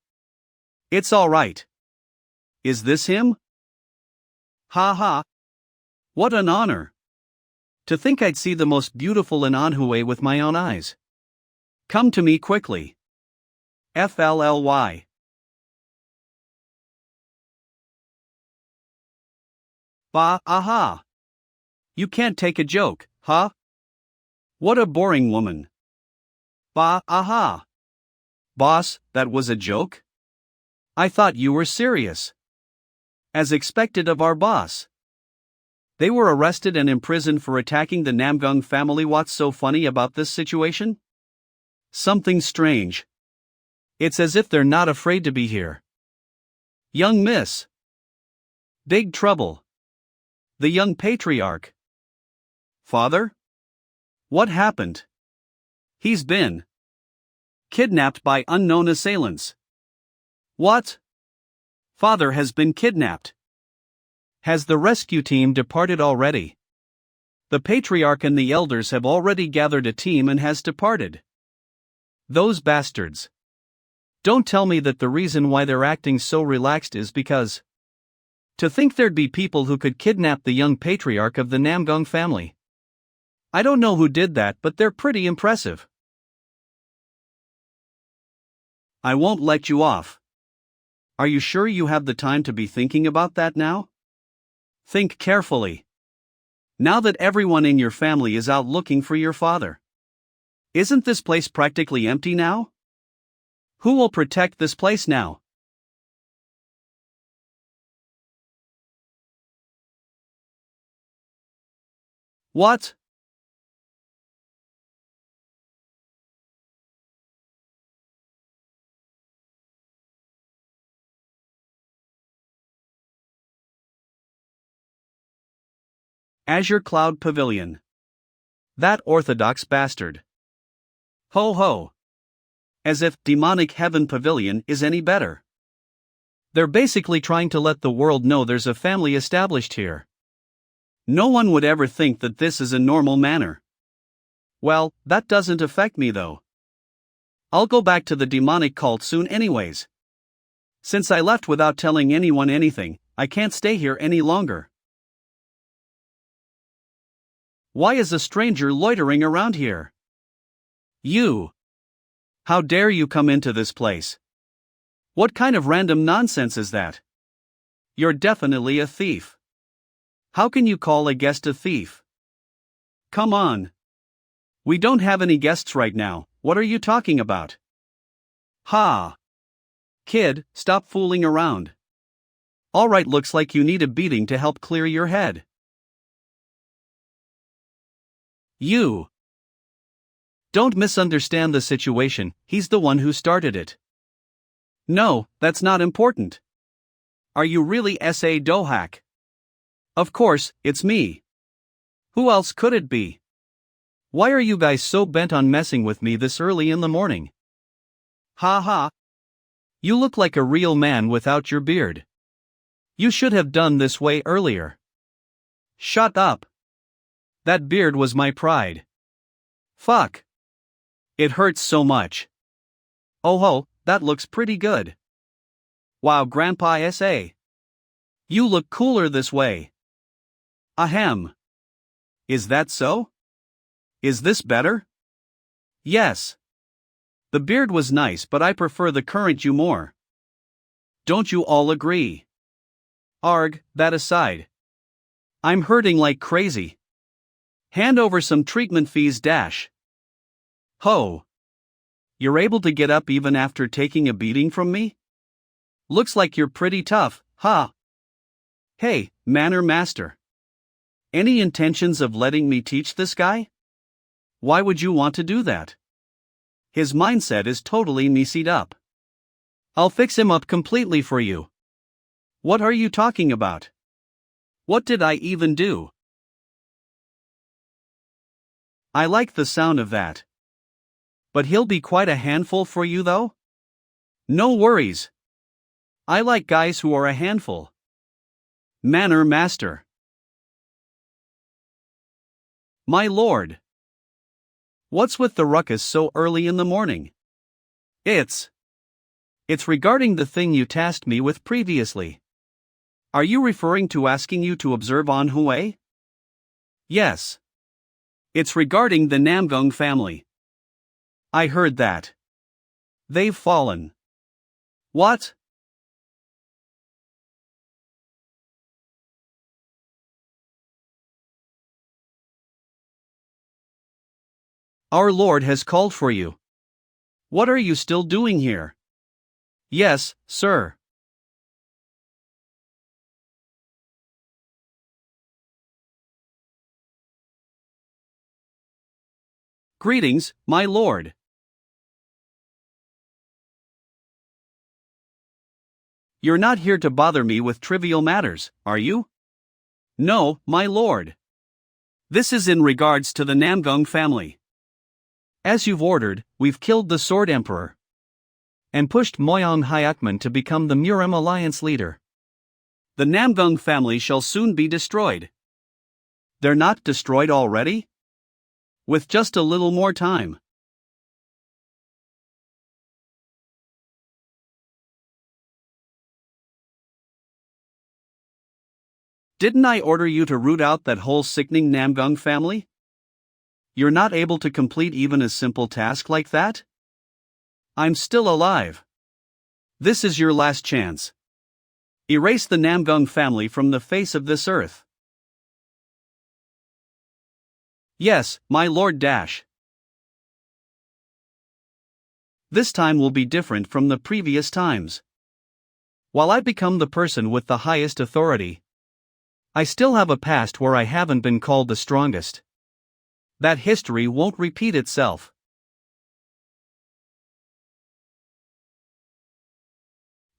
It's all right. Is this him? Ha ha. What an honor. To think I'd see the most beautiful in Manhua with my own eyes. Come to me quickly. FLLY. Bah, aha. You can't take a joke, huh? What a boring woman. Bah, aha. Boss, that was a joke? I thought you were serious. As expected of our boss. They were arrested and imprisoned for attacking the Namgung family. What's so funny about this situation? Something strange. It's as if they're not afraid to be here. Young miss. Big trouble. The young patriarch. Father? What happened? He's been kidnapped by unknown assailants. What? Father has been kidnapped. Has the rescue team departed already? The patriarch and the elders have already gathered a team and has departed. Those bastards. Don't tell me that the reason why they're acting so relaxed is because. To think there'd be people who could kidnap the young patriarch of the Namgung family. I don't know who did that, but they're pretty impressive. I won't let you off. Are you sure you have the time to be thinking about that now? Think carefully. Now that everyone in your family is out looking for your father. Isn't this place practically empty now? Who will protect this place now? What? Azure Cloud Pavilion. That orthodox bastard. Ho ho. As if Demonic Heaven Pavilion is any better. They're basically trying to let the world know there's a family established here. No one would ever think that this is a normal manner. Well, that doesn't affect me though. I'll go back to the demonic cult soon anyways. Since I left without telling anyone anything, I can't stay here any longer. Why is a stranger loitering around here? You! How dare you come into this place? What kind of random nonsense is that? You're definitely a thief. How can you call a guest a thief? Come on. We don't have any guests right now, what are you talking about? Ha! Kid, stop fooling around. Alright, looks like you need a beating to help clear your head. You! Don't misunderstand the situation, he's the one who started it. No, that's not important. Are you really S.A. Dohak? Of course, it's me. Who else could it be? Why are you guys so bent on messing with me this early in the morning? Ha ha. You look like a real man without your beard. You should have done this way earlier. Shut up. That beard was my pride. Fuck. It hurts so much. Oh ho, that looks pretty good. Wow, Grandpa S.A. You look cooler this way. Ahem. Is that so? Is this better? Yes. The beard was nice, but I prefer the current you more. Don't you all agree? Arg, that aside. I'm hurting like crazy. Hand over some treatment fees dash. Ho. You're able to get up even after taking a beating from me? Looks like you're pretty tough, huh? Hey, Manor Master. Any intentions of letting me teach this guy? Why would you want to do that? His mindset is totally messed up. I'll fix him up completely for you. What are you talking about? What did I even do? I like the sound of that. But he'll be quite a handful for you though? No worries. I like guys who are a handful. Manor Master. My lord. What's with the ruckus so early in the morning? It's regarding the thing you tasked me with previously. Are you referring to asking you to observe Manhua? Yes. It's regarding the Namgung family. I heard that. They've fallen. What? Our Lord has called for you. What are you still doing here? Yes, sir. Greetings, my lord. You're not here to bother me with trivial matters, are you? No, my lord. This is in regards to the Namgung family. As you've ordered, we've killed the Sword Emperor and pushed Moyang Hyakman to become the Murem Alliance leader. The Namgung family shall soon be destroyed. They're not destroyed already? With just a little more time. Didn't I order you to root out that whole sickening Namgung family? You're not able to complete even a simple task like that? I'm still alive. This is your last chance. Erase the Namgung family from the face of this earth. Yes, my lord Dash. This time will be different from the previous times. While I become the person with the highest authority, I still have a past where I haven't been called the strongest. That history won't repeat itself.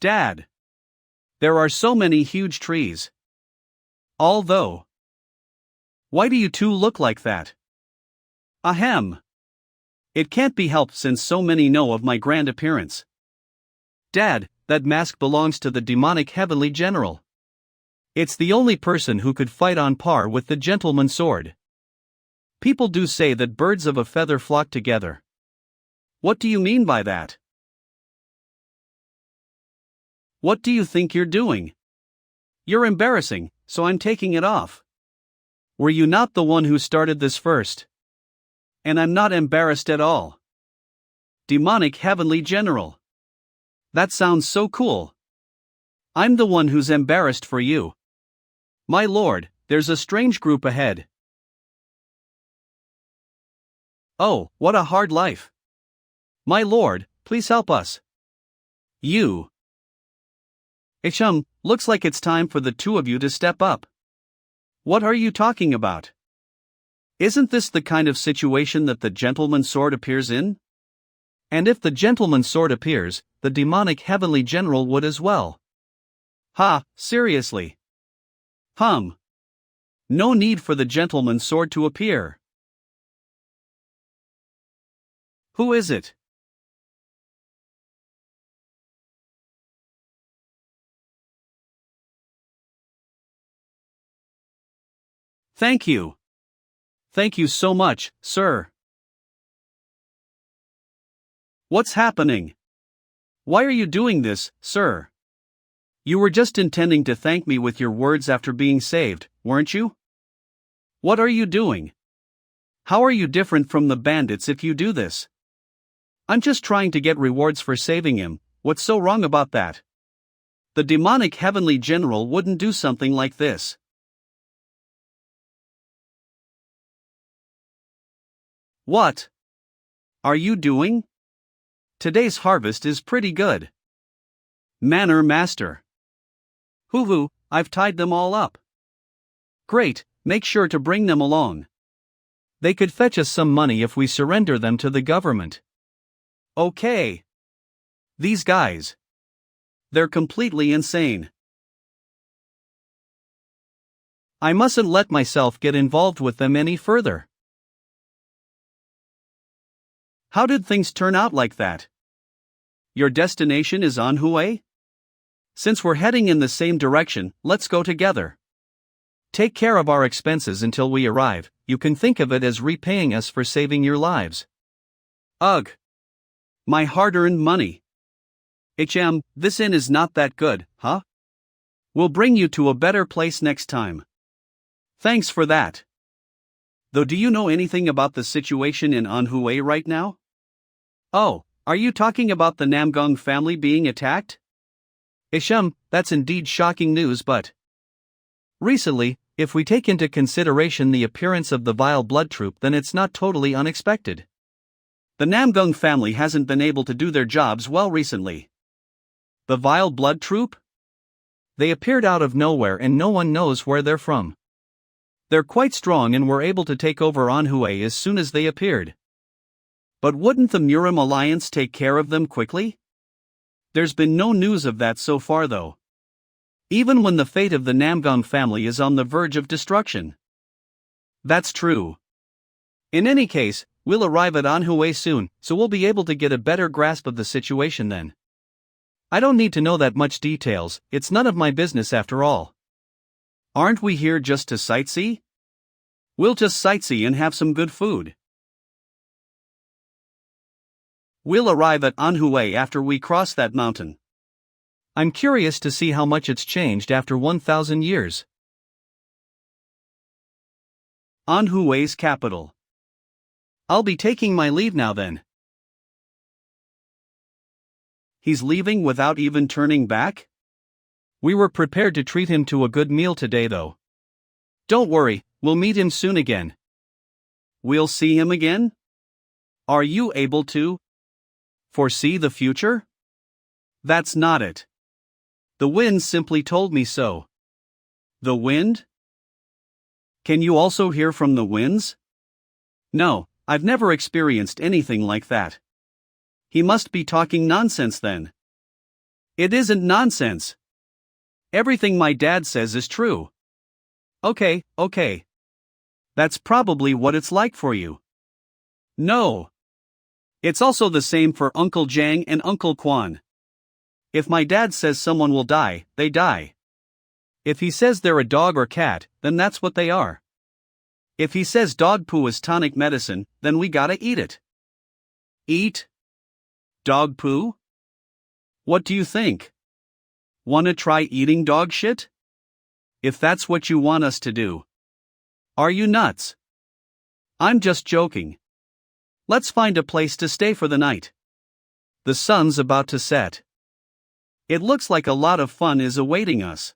Dad. There are so many huge trees. Although. Why do you two look like that? Ahem. It can't be helped since so many know of my grand appearance. Dad, that mask belongs to the demonic heavenly general. It's the only person who could fight on par with the gentleman's sword. People do say that birds of a feather flock together. What do you mean by that? What do you think you're doing? You're embarrassing, so I'm taking it off. Were you not the one who started this first? And I'm not embarrassed at all. Demonic Heavenly General. That sounds so cool. I'm the one who's embarrassed for you. My lord, there's a strange group ahead. Oh, what a hard life. My lord, please help us. You. Isham, looks like it's time for the two of you to step up. What are you talking about? Isn't this the kind of situation that the gentleman's sword appears in? And if the gentleman's sword appears, the demonic heavenly general would as well. Ha, seriously. No need for the gentleman's sword to appear. Who is it? Thank you. Thank you so much, sir. What's happening? Why are you doing this, sir? You were just intending to thank me with your words after being saved, weren't you? What are you doing? How are you different from the bandits if you do this? I'm just trying to get rewards for saving him. What's so wrong about that? The demonic heavenly general wouldn't do something like this. What are you doing? Today's harvest is pretty good. Manor Master. Hoo-hoo, I've tied them all up. Great, make sure to bring them along. They could fetch us some money if we surrender them to the government. Okay. These guys. They're completely insane. I mustn't let myself get involved with them any further. How did things turn out like that? Your destination is Manhua? Since we're heading in the same direction, let's go together. Take care of our expenses until we arrive. You can think of it as repaying us for saving your lives. Ugh. My hard-earned money. This inn is not that good, huh? We'll bring you to a better place next time. Thanks for that. Though, do you know anything about the situation in Anhui right now? Oh, are you talking about the Namgung family being attacked? That's indeed shocking news, but recently, if we take into consideration the appearance of the vile blood troop, then it's not totally unexpected. The Namgung family hasn't been able to do their jobs well recently. The vile blood troop? They appeared out of nowhere and no one knows where they're from. They're quite strong and were able to take over Anhui as soon as they appeared. But wouldn't the Murim Alliance take care of them quickly? There's been no news of that so far though. Even when the fate of the Namgung family is on the verge of destruction. That's true. In any case, we'll arrive at Anhui soon, so we'll be able to get a better grasp of the situation then. I don't need to know that much details, it's none of my business after all. Aren't we here just to sightsee? We'll just sightsee and have some good food. We'll arrive at Anhui after we cross that mountain. I'm curious to see how much it's changed after 1,000 years. Anhui's capital. I'll be taking my leave now then. He's leaving without even turning back? We were prepared to treat him to a good meal today though. Don't worry, we'll meet him soon again. We'll see him again? Are you able to foresee the future? That's not it. The wind simply told me so. The wind? Can you also hear from the winds? No, I've never experienced anything like that. He must be talking nonsense then. It isn't nonsense. Everything my dad says is true. Okay. That's probably what it's like for you. No. It's also the same for Uncle Jiang and Uncle Quan. If my dad says someone will die, they die. If he says they're a dog or cat, then that's what they are. If he says dog poo is tonic medicine, then we gotta eat it. Eat? Dog poo? What do you think? Wanna try eating dog shit? If that's what you want us to do. Are you nuts? I'm just joking. Let's find a place to stay for the night. The sun's about to set. It looks like a lot of fun is awaiting us.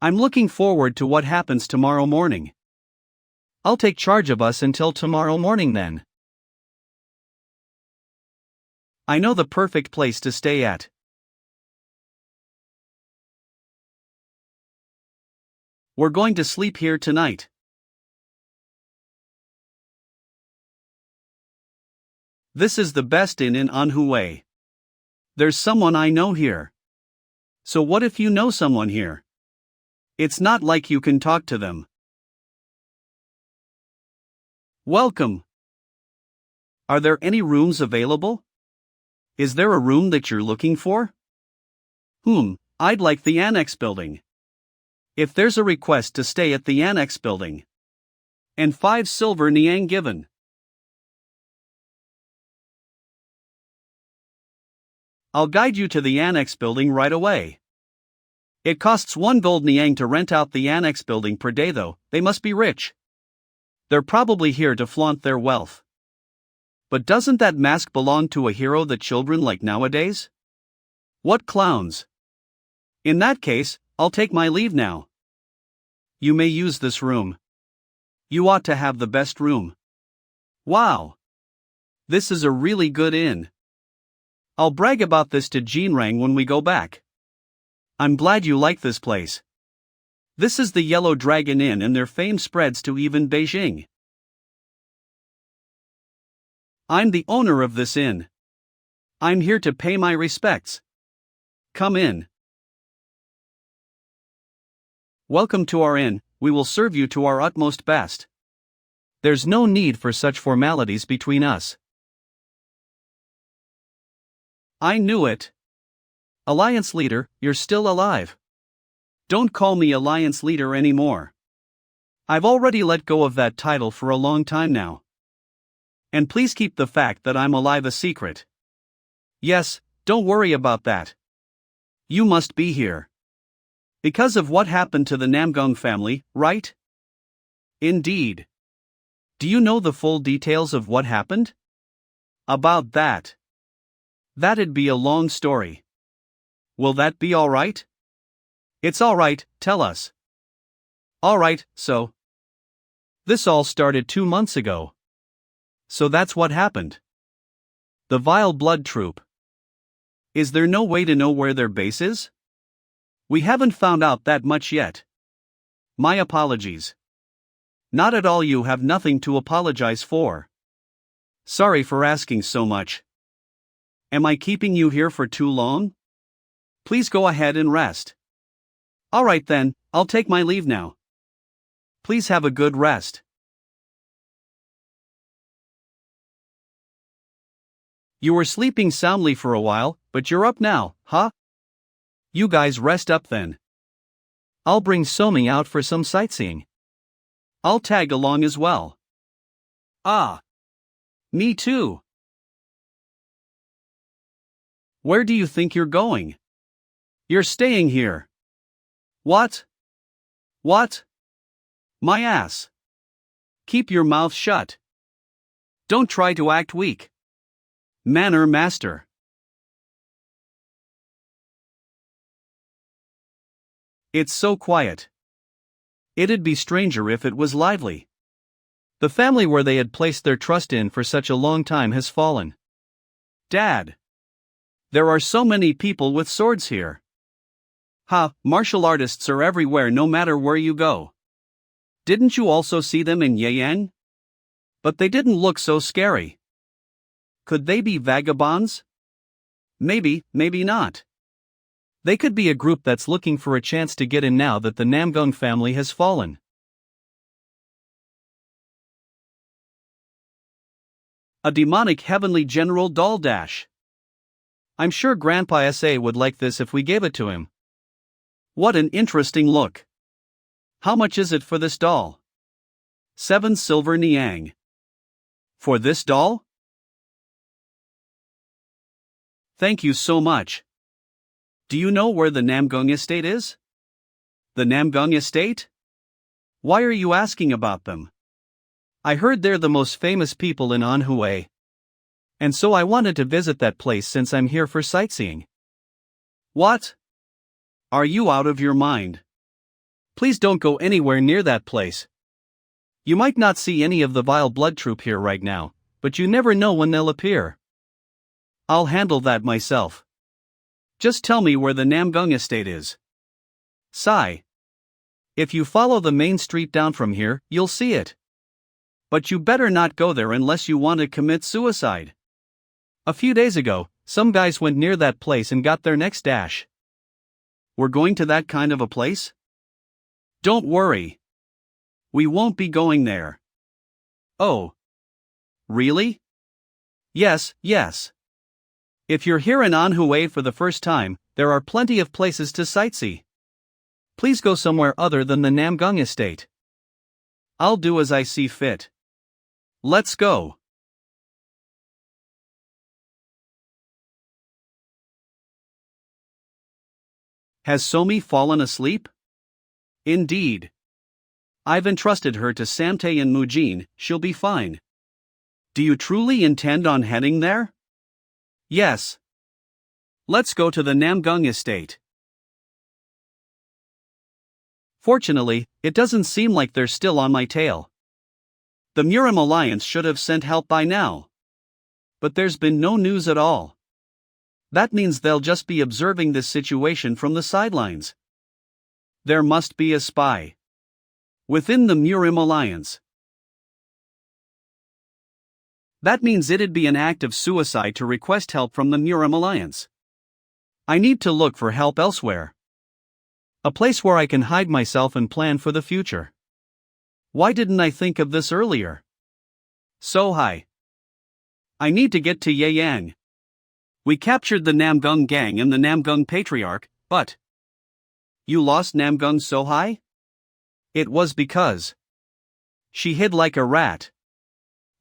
I'm looking forward to what happens tomorrow morning. I'll take charge of us until tomorrow morning then. I know the perfect place to stay at. We're going to sleep here tonight. This is the best inn in Anhui. There's someone I know here. So what if you know someone here? It's not like you can talk to them. Welcome. Are there any rooms available? Is there a room that you're looking for? I'd like the annex building. If there's a request to stay at the annex building. And 5 silver niang given. I'll guide you to the annex building right away. It costs 1 gold niang to rent out the annex building per day though, they must be rich. They're probably here to flaunt their wealth. But doesn't that mask belong to a hero that children like nowadays? What clowns! In that case, I'll take my leave now. You may use this room. You ought to have the best room. Wow! This is a really good inn. I'll brag about this to Jinrang when we go back. I'm glad you like this place. This is the Yellow Dragon Inn and their fame spreads to even Beijing. I'm the owner of this inn. I'm here to pay my respects. Come in. Welcome to our inn, we will serve you to our utmost best. There's no need for such formalities between us. I knew it. Alliance Leader, you're still alive. Don't call me Alliance Leader anymore. I've already let go of that title for a long time now. And please keep the fact that I'm alive a secret. Yes, don't worry about that. You must be here. Because of what happened to the Namgung family, right? Indeed. Do you know the full details of what happened? About that. That'd be a long story. Will that be alright? It's alright, tell us. Alright, so. This all started 2 months ago. So that's what happened. The Vile Blood Troop. Is there no way to know where their base is? We haven't found out that much yet. My apologies. Not at all, you have nothing to apologize for. Sorry for asking so much. Am I keeping you here for too long? Please go ahead and rest. Alright then, I'll take my leave now. Please have a good rest. You were sleeping soundly for a while, but you're up now, huh? You guys rest up then. I'll bring Somi out for some sightseeing. I'll tag along as well. Ah. Me too. Where do you think you're going? You're staying here. What? What? My ass. Keep your mouth shut. Don't try to act weak. Manner master. It's so quiet. It'd be stranger if it was lively. The family where they had placed their trust in for such a long time has fallen. Dad. There are so many people with swords here. Martial artists are everywhere no matter where you go. Didn't you also see them in Yeyang? But they didn't look so scary. Could they be vagabonds? Maybe, maybe not. They could be a group that's looking for a chance to get in now that the Namgung family has fallen. A demonic heavenly general doll dash. I'm sure Grandpa S.A. would like this if we gave it to him. What an interesting look. How much is it for this doll? 7 silver niang. For this doll? Thank you so much. Do you know where the Namgung estate is? The Namgung estate? Why are you asking about them? I heard they're the most famous people in Anhui. And so I wanted to visit that place since I'm here for sightseeing. What? Are you out of your mind? Please don't go anywhere near that place. You might not see any of the Vile Blood Troop here right now, but you never know when they'll appear. I'll handle that myself. Just tell me where the Namgung estate is. Sigh. If you follow the main street down from here, you'll see it. But you better not go there unless you want to commit suicide. A few days ago, some guys went near that place and got their necks dashed. We're going to that kind of a place? Don't worry. We won't be going there. Oh. Really? Yes, yes. If you're here in Anhui for the first time, there are plenty of places to sightsee. Please go somewhere other than the Namgung estate. I'll do as I see fit. Let's go. Has Somi fallen asleep? Indeed. I've entrusted her to Samtae and Mujin, she'll be fine. Do you truly intend on heading there? Yes. Let's go to the Namgung estate. Fortunately, it doesn't seem like they're still on my tail. The Murim Alliance should have sent help by now. But there's been no news at all. That means they'll just be observing this situation from the sidelines. There must be a spy. Within the Murim Alliance. That means it'd be an act of suicide to request help from the Murim Alliance. I need to look for help elsewhere. A place where I can hide myself and plan for the future. Why didn't I think of this earlier? So high. I need to get to Yeyang. We captured the Namgung gang and the Namgung Patriarch, but... You lost Namgung Sohai? It was because... She hid like a rat.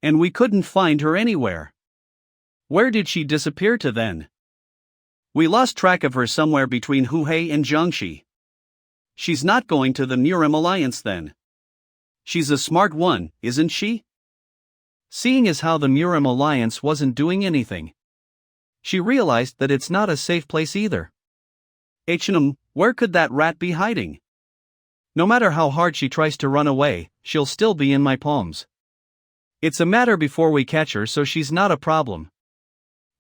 And we couldn't find her anywhere. Where did she disappear to then? We lost track of her somewhere between Huhei and Jiangxi. She's not going to the Murim Alliance then. She's a smart one, isn't she? Seeing as how the Murim Alliance wasn't doing anything, she realized that it's not a safe place either. Where could that rat be hiding? No matter how hard she tries to run away, she'll still be in my palms. It's a matter before we catch her, so she's not a problem.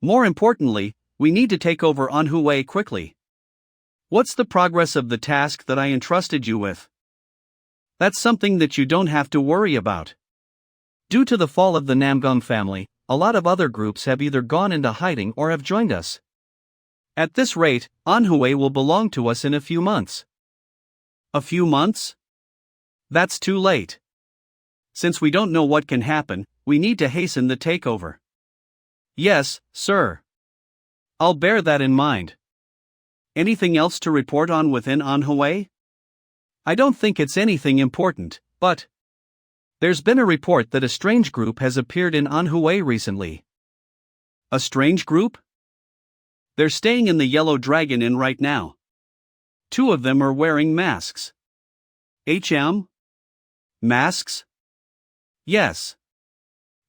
More importantly, we need to take over Anhui quickly. What's the progress of the task that I entrusted you with? That's something that you don't have to worry about. Due to the fall of the Namgung family, a lot of other groups have either gone into hiding or have joined us. At this rate, Anhui will belong to us in a few months. A few months? That's too late. Since we don't know what can happen, we need to hasten the takeover. Yes, sir. I'll bear that in mind. Anything else to report on within Anhui? I don't think it's anything important, but there's been a report that a strange group has appeared in Anhui recently. A strange group? They're staying in the Yellow Dragon Inn right now. 2 of them are wearing masks. Masks? Yes.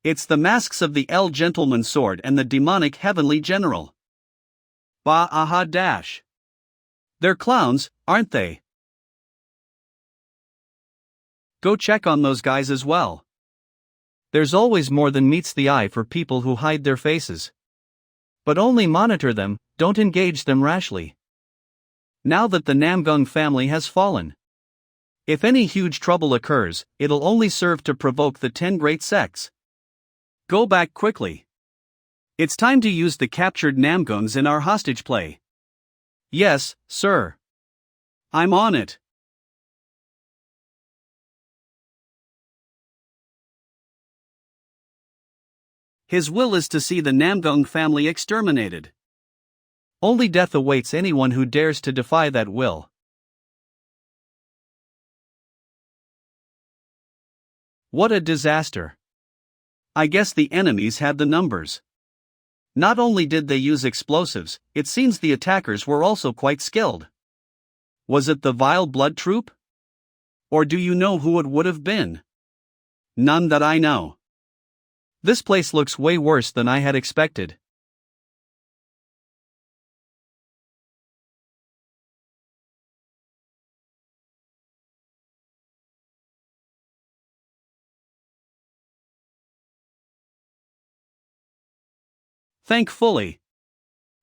It's the masks of the El Gentleman Sword and the demonic Heavenly General. Dash. They're clowns, aren't they? Go check on those guys as well. There's always more than meets the eye for people who hide their faces. But only monitor them, don't engage them rashly. Now that the Namgung family has fallen, if any huge trouble occurs, it'll only serve to provoke the 10 great sects. Go back quickly. It's time to use the captured Namgungs in our hostage play. Yes, sir. I'm on it. His will is to see the Namgung family exterminated. Only death awaits anyone who dares to defy that will. What a disaster. I guess the enemies had the numbers. Not only did they use explosives, it seems the attackers were also quite skilled. Was it the Vile Blood Troop? Or do you know who it would have been? None that I know. This place looks way worse than I had expected. Thankfully.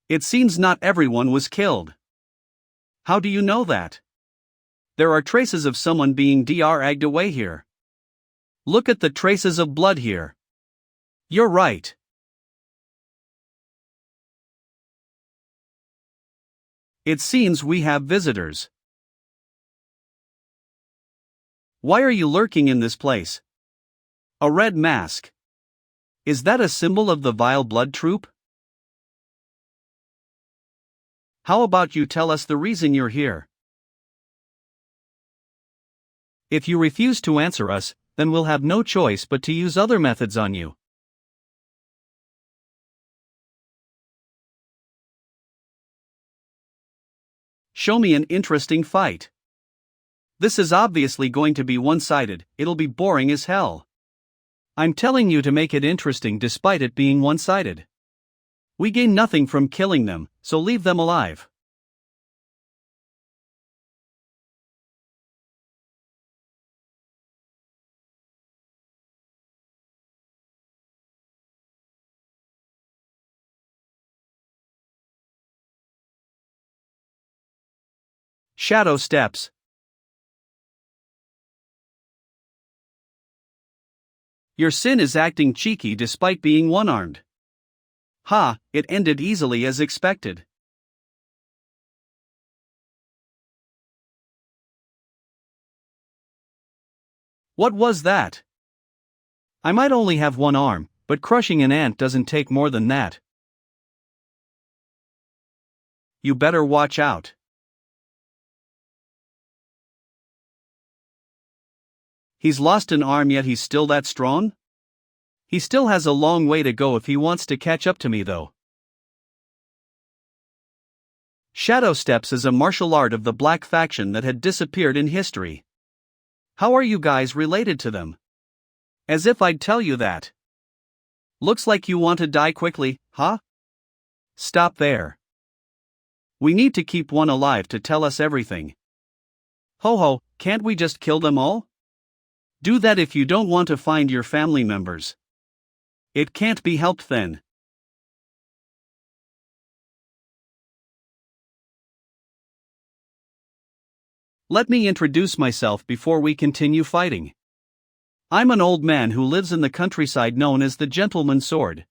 It seems not everyone was killed. How do you know that? There are traces of someone being dragged away here. Look at the traces of blood here. You're right. It seems we have visitors. Why are you lurking in this place? A red mask. Is that a symbol of the Vile Blood Troop? How about you tell us the reason you're here? If you refuse to answer us, then we'll have no choice but to use other methods on you. Show me an interesting fight. This is obviously going to be one-sided, it'll be boring as hell. I'm telling you to make it interesting despite it being one-sided. We gain nothing from killing them, so leave them alive. Shadow steps. Your sin is acting cheeky despite being one-armed. Ha, it ended easily as expected. What was that? I might only have one arm, but crushing an ant doesn't take more than that. You better watch out. He's lost an arm yet he's still that strong? He still has a long way to go if he wants to catch up to me though. Shadow steps is a martial art of the black faction that had disappeared in history. How are you guys related to them? As if I'd tell you that. Looks like you want to die quickly, huh? Stop there. We need to keep one alive to tell us everything. Ho ho, can't we just kill them all? Do that if you don't want to find your family members. It can't be helped then. Let me introduce myself before we continue fighting. I'm an old man who lives in the countryside known as the Gentleman's Sword.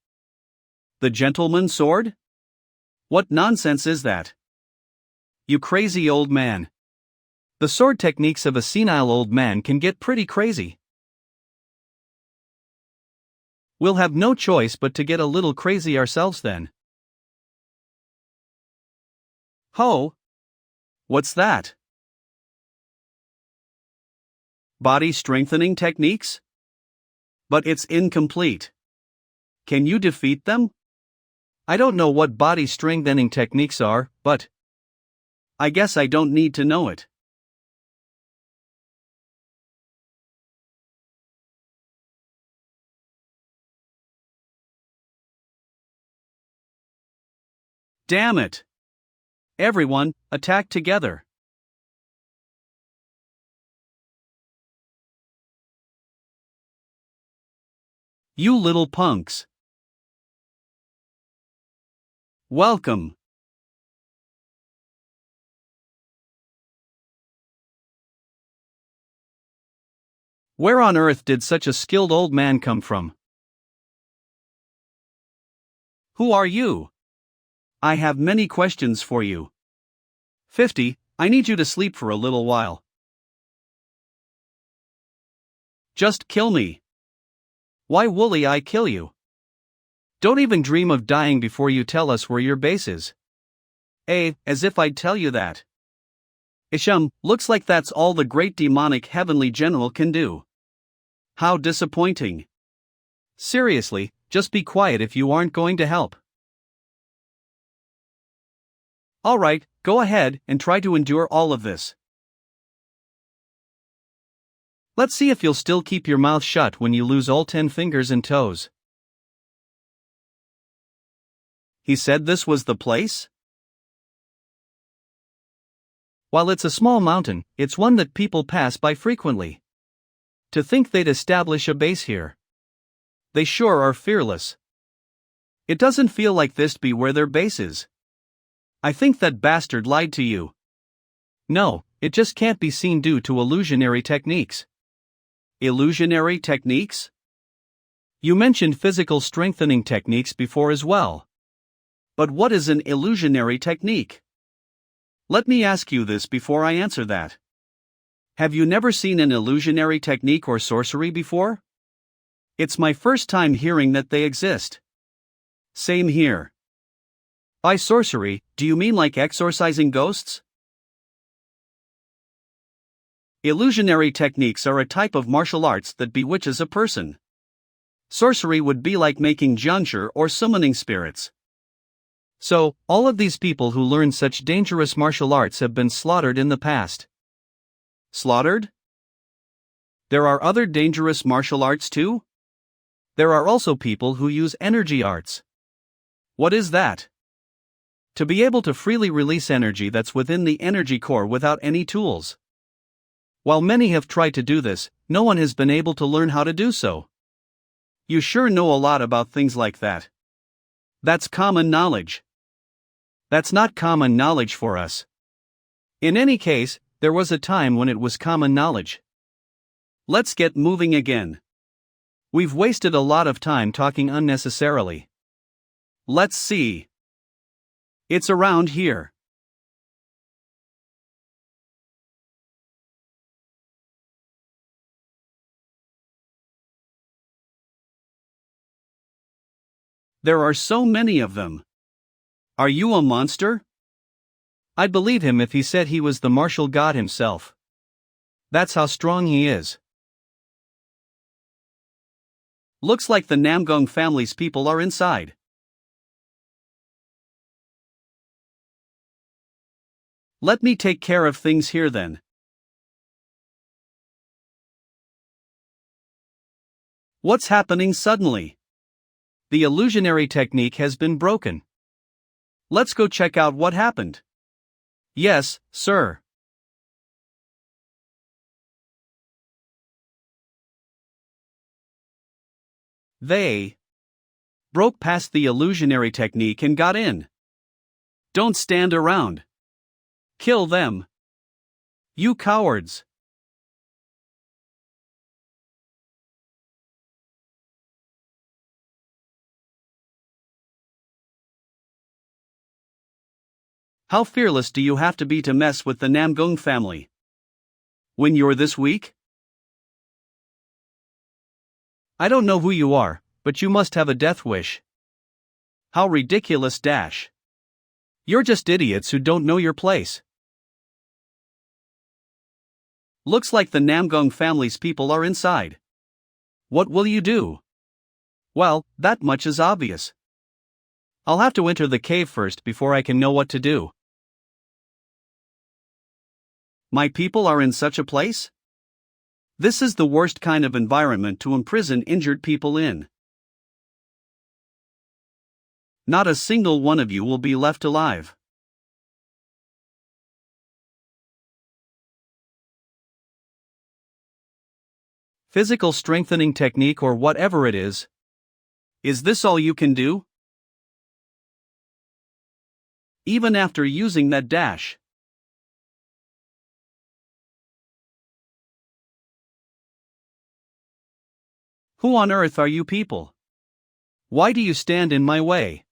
The Gentleman's Sword? What nonsense is that? You crazy old man. The sword techniques of a senile old man can get pretty crazy. We'll have no choice but to get a little crazy ourselves then. Ho! What's that? Body strengthening techniques? But it's incomplete. Can you defeat them? I don't know what body strengthening techniques are, but I guess I don't need to know it. Damn it! Everyone, attack together. You little punks. Welcome. Where on earth did such a skilled old man come from? Who are you? I have many questions for you. 50, I need you to sleep for a little while. Just kill me. Why woolly I kill you? Don't even dream of dying before you tell us where your base is. As if I'd tell you that. Isham, looks like that's all the great demonic heavenly general can do. How disappointing. Seriously, just be quiet if you aren't going to help. Alright, go ahead and try to endure all of this. Let's see if you'll still keep your mouth shut when you lose all 10 fingers and toes. He said this was the place? While it's a small mountain, it's one that people pass by frequently. To think they'd establish a base here. They sure are fearless. It doesn't feel like this be where their base is. I think that bastard lied to you. No, it just can't be seen due to illusionary techniques. Illusionary techniques? You mentioned physical strengthening techniques before as well. But what is an illusionary technique? Let me ask you this before I answer that. Have you never seen an illusionary technique or sorcery before? It's my first time hearing that they exist. Same here. By sorcery, do you mean like exorcising ghosts? Illusionary techniques are a type of martial arts that bewitches a person. Sorcery would be like making juncture or summoning spirits. So, all of these people who learn such dangerous martial arts have been slaughtered in the past. Slaughtered? There are other dangerous martial arts too? There are also people who use energy arts. What is that? To be able to freely release energy that's within the energy core without any tools. While many have tried to do this, no one has been able to learn how to do so. You sure know a lot about things like that. That's common knowledge. That's not common knowledge for us. In any case, there was a time when it was common knowledge. Let's get moving again. We've wasted a lot of time talking unnecessarily. Let's see. It's around here. There are so many of them. Are you a monster? I'd believe him if he said he was the martial god himself. That's how strong he is. Looks like the Namgung family's people are inside. Let me take care of things here then. What's happening suddenly? The illusionary technique has been broken. Let's go check out what happened. Yes, sir. They broke past the illusionary technique and got in. Don't stand around. Kill them. You cowards. How fearless do you have to be to mess with the Namgung family? When you're this weak? I don't know who you are, but you must have a death wish. How ridiculous dash. You're just idiots who don't know your place. Looks like the Namgung family's people are inside. What will you do? Well, that much is obvious. I'll have to enter the cave first before I can know what to do. My people are in such a place? This is the worst kind of environment to imprison injured people in. Not a single one of you will be left alive. Physical strengthening technique or whatever it is. Is this all you can do? Even after using that dash. Who on earth are you people? Why do you stand in my way?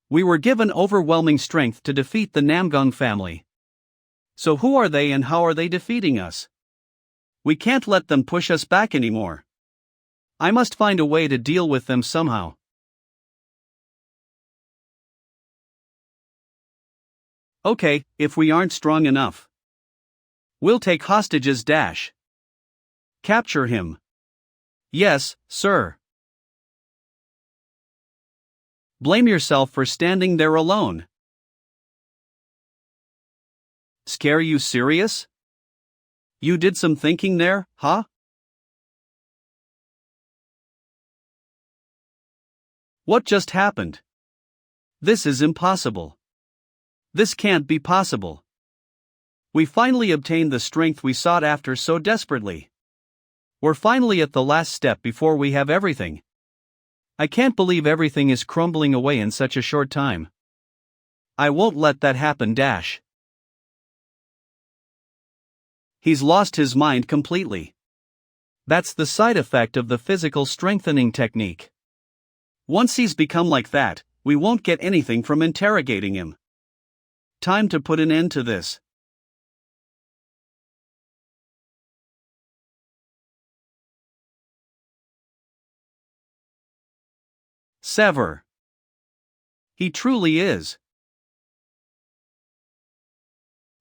We were given overwhelming strength to defeat the Namgung family. So who are they and how are they defeating us? We can't let them push us back anymore. I must find a way to deal with them somehow. Okay, if we aren't strong enough, we'll take hostages dash. Capture him. Yes, sir. Blame yourself for standing there alone. Scare you serious? You did some thinking there, huh? What just happened? This is impossible. This can't be possible. We finally obtained the strength we sought after so desperately. We're finally at the last step before we have everything. I can't believe everything is crumbling away in such a short time. I won't let that happen dash. He's lost his mind completely. That's the side effect of the physical strengthening technique. Once he's become like that, we won't get anything from interrogating him. Time to put an end to this. Sever. He truly is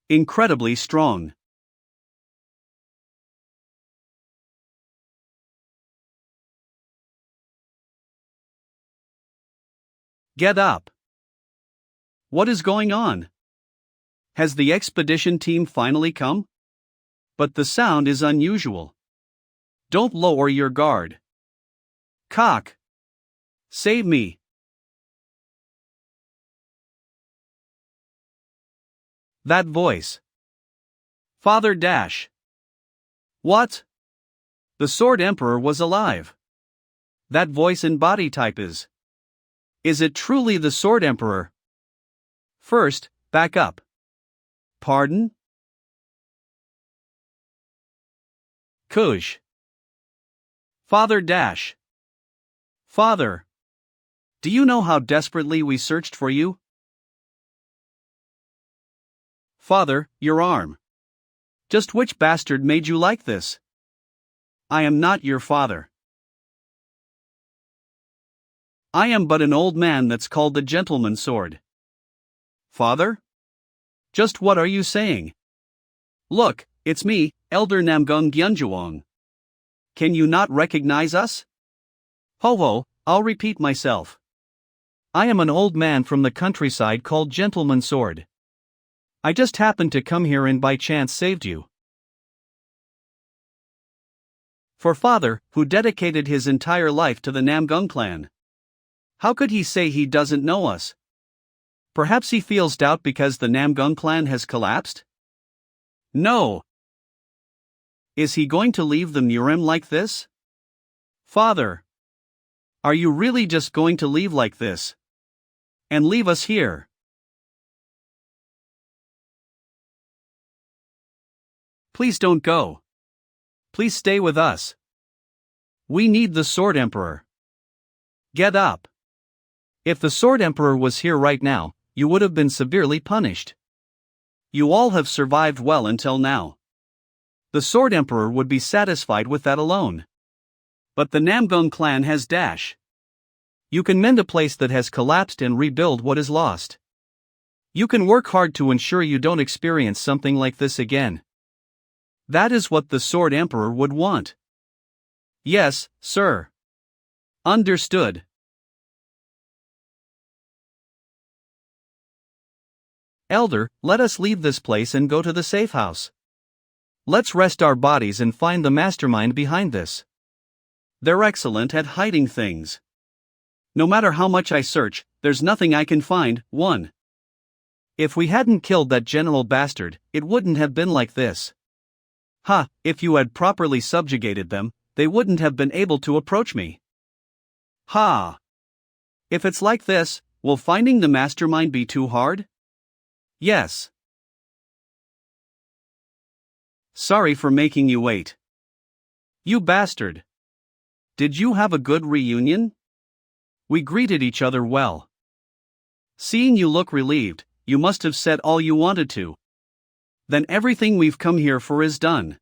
incredibly strong. Get up. What is going on? Has the expedition team finally come? But the sound is unusual. Don't lower your guard. Cock. Save me. That voice. Father Dash. What? The Sword Emperor was alive. That voice and body type is. Is it truly the Sword Emperor? First, back up. Pardon? Kush. Father Dash. Father. Do you know how desperately we searched for you? Father, your arm. Just which bastard made you like this? I am not your father. I am but an old man that's called the Gentleman's Sword. Father? Just what are you saying? Look, it's me, Elder Namgung Gyunjuong. Can you not recognize us? Ho ho, I'll repeat myself. I am an old man from the countryside called Gentleman's Sword. I just happened to come here and by chance saved you. For father, who dedicated his entire life to the Namgung clan. How could he say he doesn't know us? Perhaps he feels doubt because the Namgung clan has collapsed? No. Is he going to leave the Murem like this? Father. Are you really just going to leave like this? And leave us here? Please don't go. Please stay with us. We need the Sword Emperor. Get up. If the Sword Emperor was here right now, you would have been severely punished. You all have survived well until now. The Sword Emperor would be satisfied with that alone. But the Namgung clan has dash. You can mend a place that has collapsed and rebuild what is lost. You can work hard to ensure you don't experience something like this again. That is what the Sword Emperor would want. Yes, sir. Understood. Elder, let us leave this place and go to the safe house. Let's rest our bodies and find the mastermind behind this. They're excellent at hiding things. No matter how much I search, there's nothing I can find. 1. If we hadn't killed that general bastard, it wouldn't have been like this. Ha, if you had properly subjugated them, they wouldn't have been able to approach me. Ha! If it's like this, will finding the mastermind be too hard? Yes. Sorry for making you wait. You bastard. Did you have a good reunion? We greeted each other well. Seeing you look relieved, you must have said all you wanted to. Then everything we've come here for is done.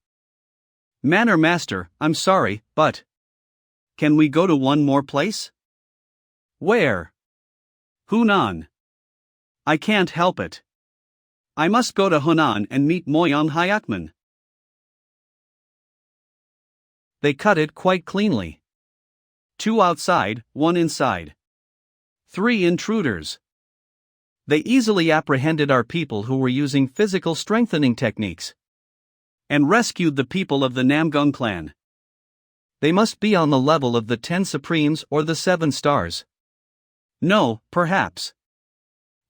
Manor Master, I'm sorry, but... Can we go to one more place? Where? Hunan. I can't help it. I must go to Hunan and meet Moyon Hyakman. They cut it quite cleanly. 2 outside, 1 inside. 3 intruders. They easily apprehended our people who were using physical strengthening techniques. And rescued the people of the Namgung clan. They must be on the level of the 10 Supremes or the 7 Stars. No, perhaps.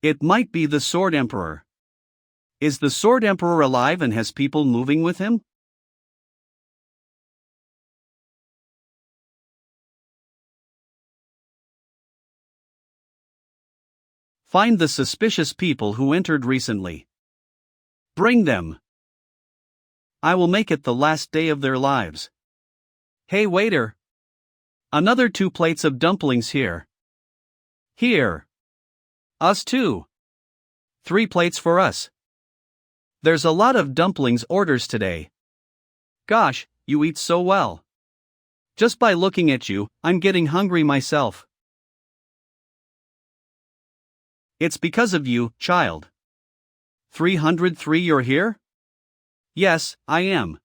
It might be the Sword Emperor. Is the Sword Emperor alive and has people moving with him? Find the suspicious people who entered recently. Bring them. I will make it the last day of their lives. Hey waiter. Another 2 plates of dumplings here. Here. Us too. 3 plates for us. There's a lot of dumplings orders today. Gosh, you eat so well. Just by looking at you, I'm getting hungry myself. It's because of you, child. 303 you're here? Yes, I am.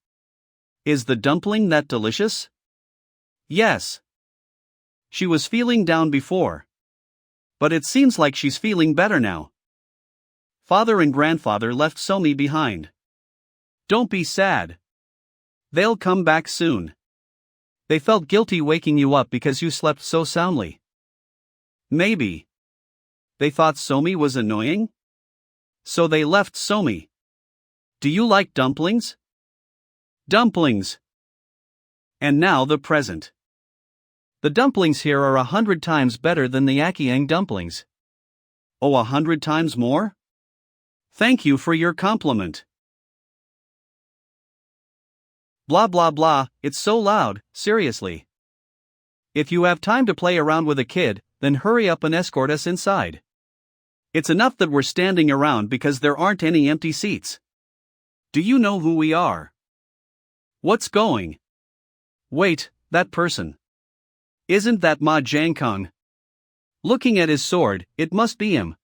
Is the dumpling that delicious? Yes. She was feeling down before. But it seems like she's feeling better now. Father and grandfather left Somi behind. Don't be sad. They'll come back soon. They felt guilty waking you up because you slept so soundly. Maybe. They thought Somi was annoying? So they left Somi. Do you like dumplings? Dumplings. And now the present. The dumplings here are 100 times better than the Akiang dumplings. Oh, 100 times more? Thank you for your compliment. Blah blah blah, it's so loud, seriously. If you have time to play around with a kid, then hurry up and escort us inside. It's enough that we're standing around because there aren't any empty seats. Do you know who we are? What's going? Wait, that person. Isn't that Ma Jiankong? Looking at his sword, it must be him.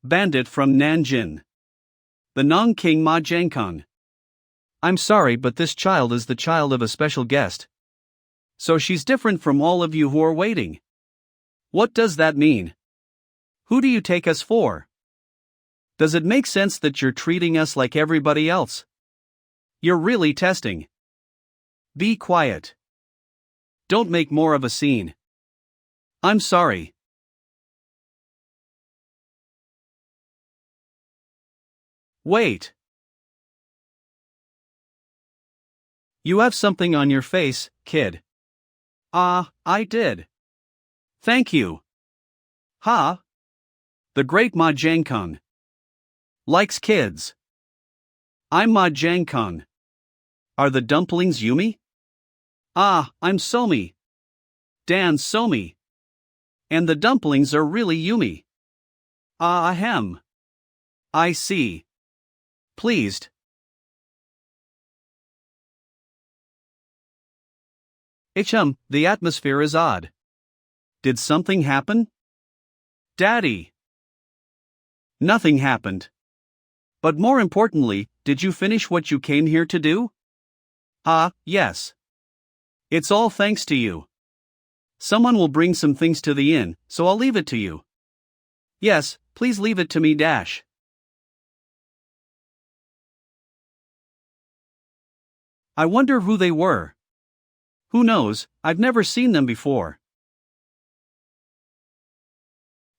Bandit from Nanjing. The Nong King Ma Jiankong. I'm sorry, but this child is the child of a special guest. So she's different from all of you who are waiting. What does that mean? Who do you take us for? Does it make sense that you're treating us like everybody else? You're really testing. Be quiet. Don't make more of a scene. I'm sorry. Wait. You have something on your face, kid. I did. Thank you. Ha! The great Ma Jiankung. Likes kids. I'm Ma Jiankung. Are the dumplings yummy? I'm Somi. Dan Somi. And the dumplings are really yummy. Ahem. I see. Pleased. The atmosphere is odd. Did something happen? Daddy. Nothing happened. But more importantly, did you finish what you came here to do? Yes. It's all thanks to you. Someone will bring some things to the inn, so I'll leave it to you. Yes, please leave it to me. I wonder who they were. Who knows, I've never seen them before.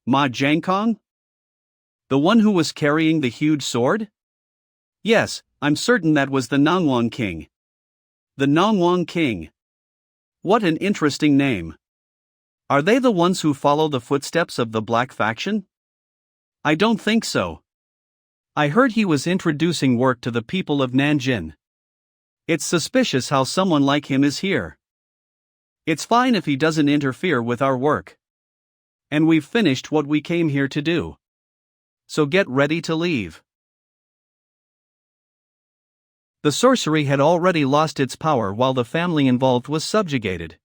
Ma Jiankong? The one who was carrying the huge sword? Yes, I'm certain that was the Nongwang King. The Nongwang King. What an interesting name. Are they the ones who follow the footsteps of the Black Faction? I don't think so. I heard he was introducing work to the people of Nanjing. It's suspicious how someone like him is here. It's fine if he doesn't interfere with our work. And we've finished what we came here to do. So get ready to leave. The sorcery had already lost its power while the family involved was subjugated.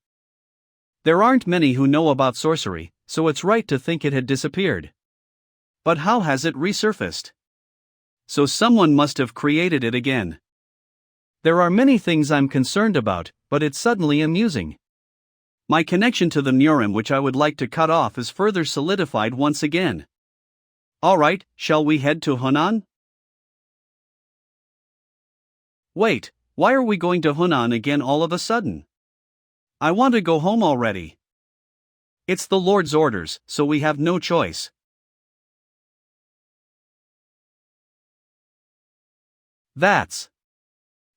There aren't many who know about sorcery, so it's right to think it had disappeared. But how has it resurfaced? So someone must have created it again. There are many things I'm concerned about, but it's suddenly amusing. My connection to the Murim, which I would like to cut off, is further solidified once again. Alright, shall we head to Hunan? Wait, why are we going to Hunan again all of a sudden? I want to go home already. It's the Lord's orders, so we have no choice. That's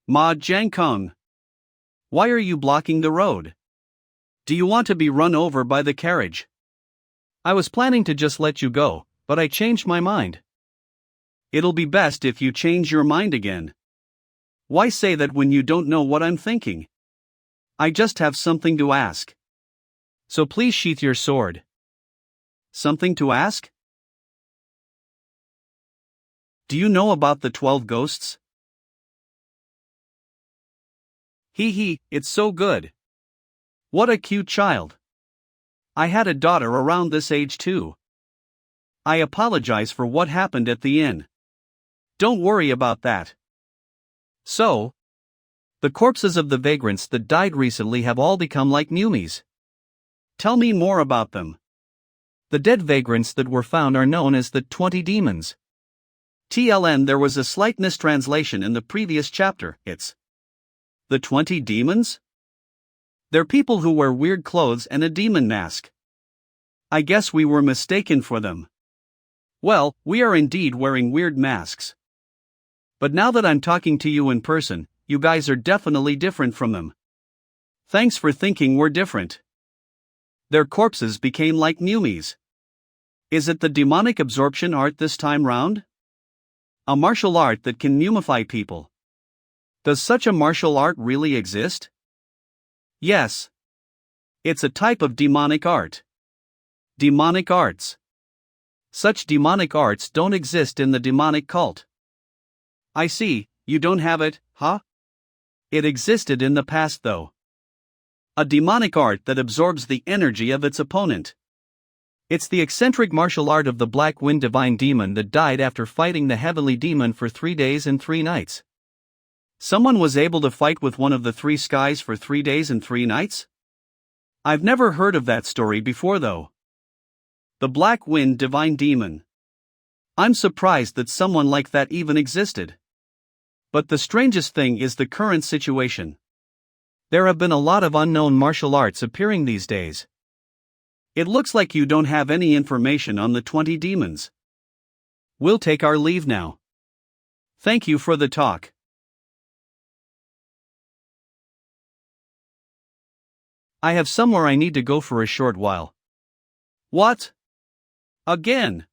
Ma Jiankung. Why are you blocking the road? Do you want to be run over by the carriage? I was planning to just let you go, but I changed my mind. It'll be best if you change your mind again. Why say that when you don't know what I'm thinking? I just have something to ask. So please sheath your sword. Something to ask? Do you know about the 12 ghosts? It's so good. What a cute child. I had a daughter around this age too. I apologize for what happened at the inn. Don't worry about that. So, the corpses of the vagrants that died recently have all become like mummies. Tell me more about them. The dead vagrants that were found are known as the 20 demons. There was a slight mistranslation in the previous chapter. It's the 20 demons? They're people who wear weird clothes and a demon mask. I guess we were mistaken for them. Well, we are indeed wearing weird masks. But now that I'm talking to you in person, you guys are definitely different from them. Thanks for thinking we're different. Their corpses became like mummies. Is it the demonic absorption art this time round? A martial art that can mumify people. Does such a martial art really exist? Yes. It's a type of demonic art. Demonic arts. Such demonic arts don't exist in the demonic cult. I see, you don't have it, huh? It existed in the past though. A demonic art that absorbs the energy of its opponent. It's the eccentric martial art of the Black Wind Divine Demon that died after fighting the Heavenly Demon for 3 days and 3 nights. Someone was able to fight with one of the 3 skies for 3 days and 3 nights? I've never heard of that story before though. The Black Wind Divine Demon. I'm surprised that someone like that even existed. But the strangest thing is the current situation. There have been a lot of unknown martial arts appearing these days. It looks like you don't have any information on the 20 demons. We'll take our leave now. Thank you for the talk. I have somewhere I need to go for a short while. What? Again?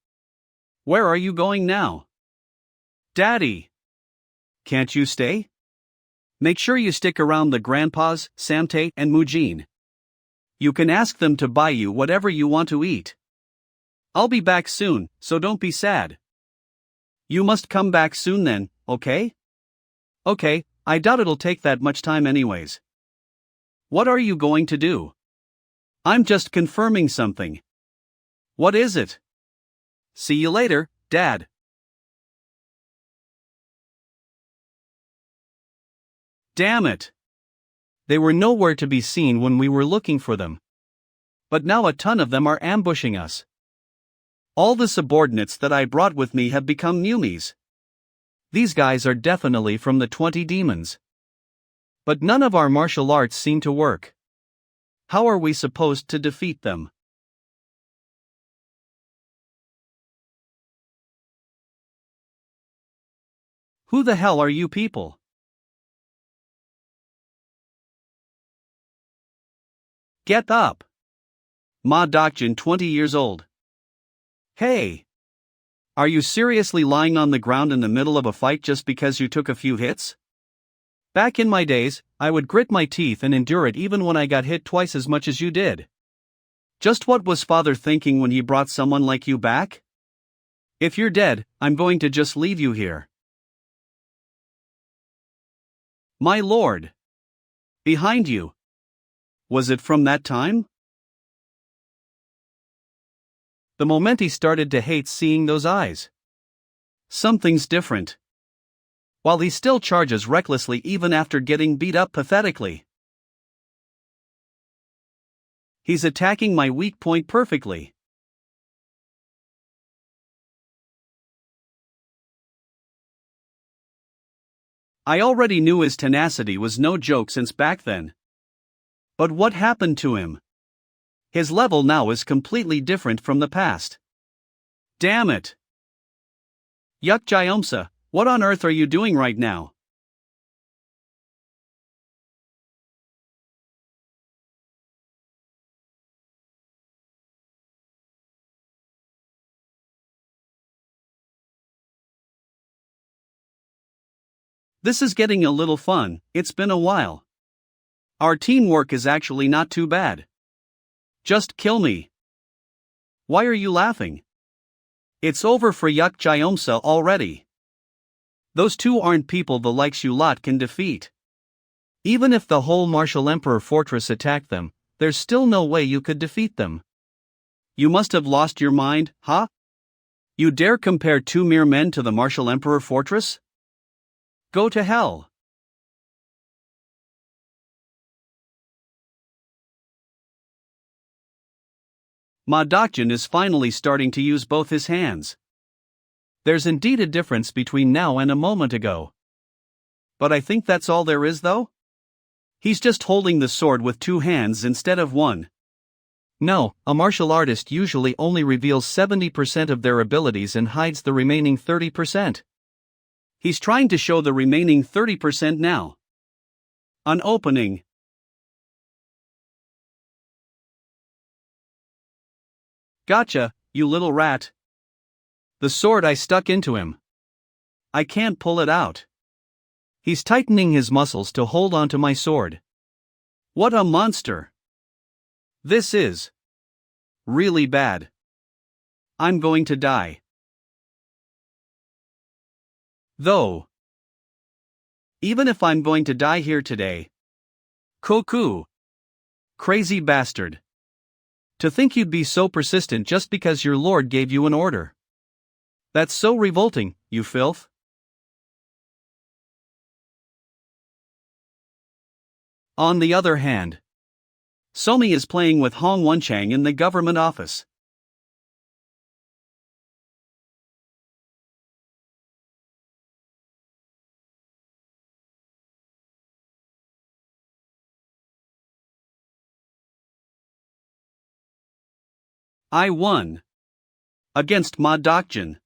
Where are you going now? Daddy! Can't you stay? Make sure you stick around the grandpas, Samte and Mujin. You can ask them to buy you whatever you want to eat. I'll be back soon, so don't be sad. You must come back soon then, okay? Okay, I doubt it'll take that much time anyways. What are you going to do? I'm just confirming something. What is it? See you later, Dad. Damn it! They were nowhere to be seen when we were looking for them. But now a ton of them are ambushing us. All the subordinates that I brought with me have become Mumis. These guys are definitely from the 20 demons. But none of our martial arts seem to work. How are we supposed to defeat them? Who the hell are you people? Get up! Ma Dokjin, 20 years old. Hey! Are you seriously lying on the ground in the middle of a fight just because you took a few hits? Back in my days, I would grit my teeth and endure it even when I got hit twice as much as you did. Just what was father thinking when he brought someone like you back? If you're dead, I'm going to just leave you here. My lord! Behind you! Was it from that time? The moment he started to hate seeing those eyes. Something's different. While he still charges recklessly even after getting beat up pathetically. He's attacking my weak point perfectly. I already knew his tenacity was no joke since back then. But what happened to him? His level now is completely different from the past. Damn it! Yuk Jyomsa, what on earth are you doing right now? This is getting a little fun, it's been a while. Our teamwork is actually not too bad. Just kill me. Why are you laughing? It's over for Yuk Jyomsa already. Those two aren't people the likes you lot can defeat. Even if the whole Martial Emperor fortress attacked them, there's still no way you could defeat them. You must have lost your mind, huh? You dare compare two mere men to the Martial Emperor fortress? Go to hell. Ma Dokjin is finally starting to use both his hands. There's indeed a difference between now and a moment ago. But I think that's all there is though? He's just holding the sword with two hands instead of one. No, a martial artist usually only reveals 70% of their abilities and hides the remaining 30%. He's trying to show the remaining 30% now. An opening. Gotcha, you little rat. The sword I stuck into him. I can't pull it out. He's tightening his muscles to hold onto my sword. What a monster. This is really bad. I'm going to die. Though. Even if I'm going to die here today. Cuckoo. Crazy bastard. To think you'd be so persistent just because your lord gave you an order. That's so revolting, you filth. On the other hand, Somi is playing with Hong Wenchang in the government office. I won. Against Ma Dokjin.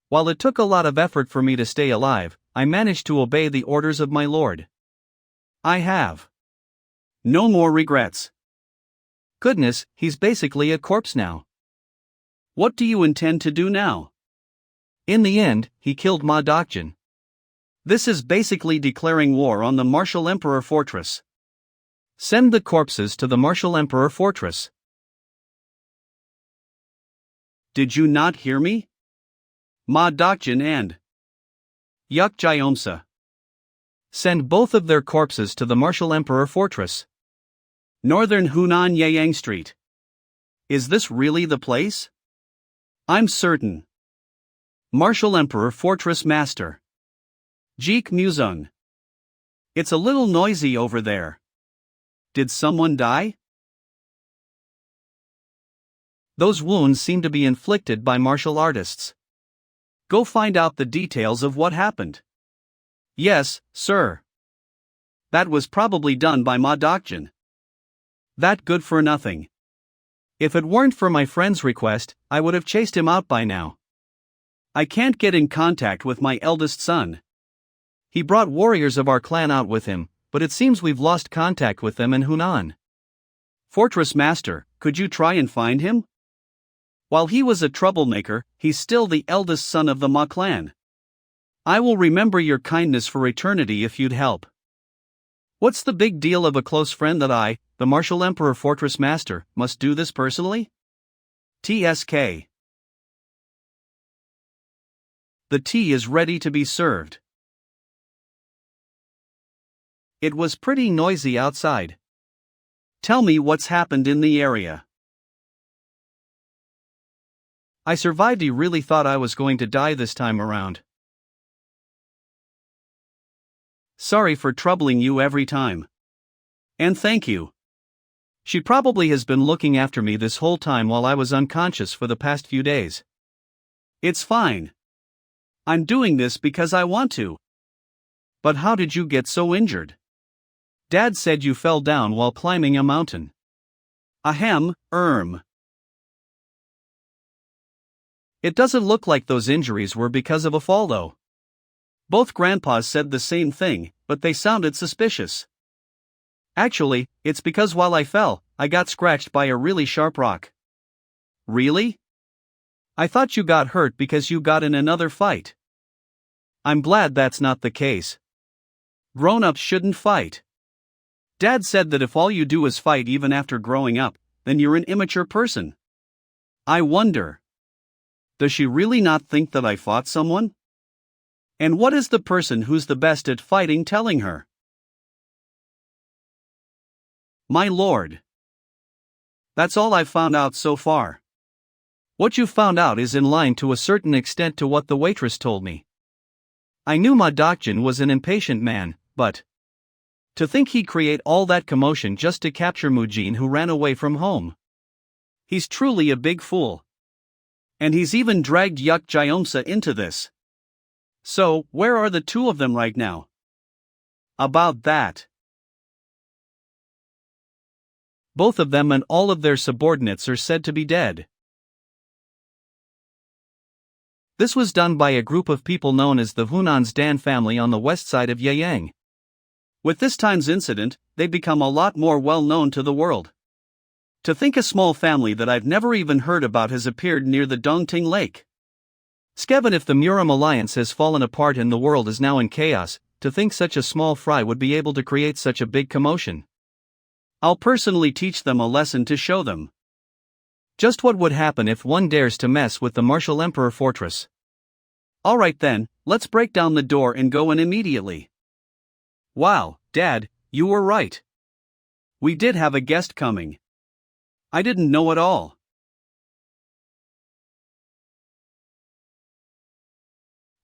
While it took a lot of effort for me to stay alive, I managed to obey the orders of my lord. I have no more regrets. Goodness, he's basically a corpse now. What do you intend to do now? In the end, he killed Ma Dokjin. This is basically declaring war on the Martial Emperor Fortress. Send the corpses to the Martial Emperor Fortress. Did you not hear me? Ma Dokjin and Yukjyomsa. Send both of their corpses to the Martial Emperor Fortress. Northern Hunan Yayang Street. Is this really the place? I'm certain. Martial Emperor Fortress Master. Jeek Muzung. It's a little noisy over there. Did someone die? Those wounds seem to be inflicted by martial artists. Go find out the details of what happened. Yes, sir. That was probably done by Ma Dokjin. That good for nothing. If it weren't for my friend's request, I would have chased him out by now. I can't get in contact with my eldest son. He brought warriors of our clan out with him, but it seems we've lost contact with them in Hunan. Fortress Master, could you try and find him? While he was a troublemaker, he's still the eldest son of the Ma clan. I will remember your kindness for eternity if you'd help. What's the big deal of a close friend that I, the Martial Emperor Fortress Master, must do this personally? TSK. The tea is ready to be served. It was pretty noisy outside. Tell me what's happened in the area. I survived. He really thought I was going to die this time around. Sorry for troubling you every time. And thank you. She probably has been looking after me this whole time while I was unconscious for the past few days. It's fine. I'm doing this because I want to. But how did you get so injured? Dad said you fell down while climbing a mountain. Ahem. It doesn't look like those injuries were because of a fall though. Both grandpas said the same thing, but they sounded suspicious. Actually, it's because while I fell, I got scratched by a really sharp rock. Really? I thought you got hurt because you got in another fight. I'm glad that's not the case. Grown-ups shouldn't fight. Dad said that if all you do is fight even after growing up, then you're an immature person. I wonder. Does she really not think that I fought someone? And what is the person who's the best at fighting telling her? My lord. That's all I've found out so far. What you found out is in line to a certain extent to what the waitress told me. I knew Ma Dokjin was an impatient man, but to think he'd create all that commotion just to capture Mujin who ran away from home. He's truly a big fool. And he's even dragged Yukjyomsa into this. So, where are the two of them right now? About that. Both of them and all of their subordinates are said to be dead. This was done by a group of people known as the Hunan's Dan family on the west side of Yayang. With this time's incident, they become a lot more well known to the world. To think a small family that I've never even heard about has appeared near the Dongting Lake. Skeven, if the Muram alliance has fallen apart and the world is now in chaos, to think such a small fry would be able to create such a big commotion. I'll personally teach them a lesson to show them just what would happen if one dares to mess with the Martial Emperor Fortress. Alright then, let's break down the door and go in immediately. Wow, Dad, you were right. We did have a guest coming. I didn't know at all.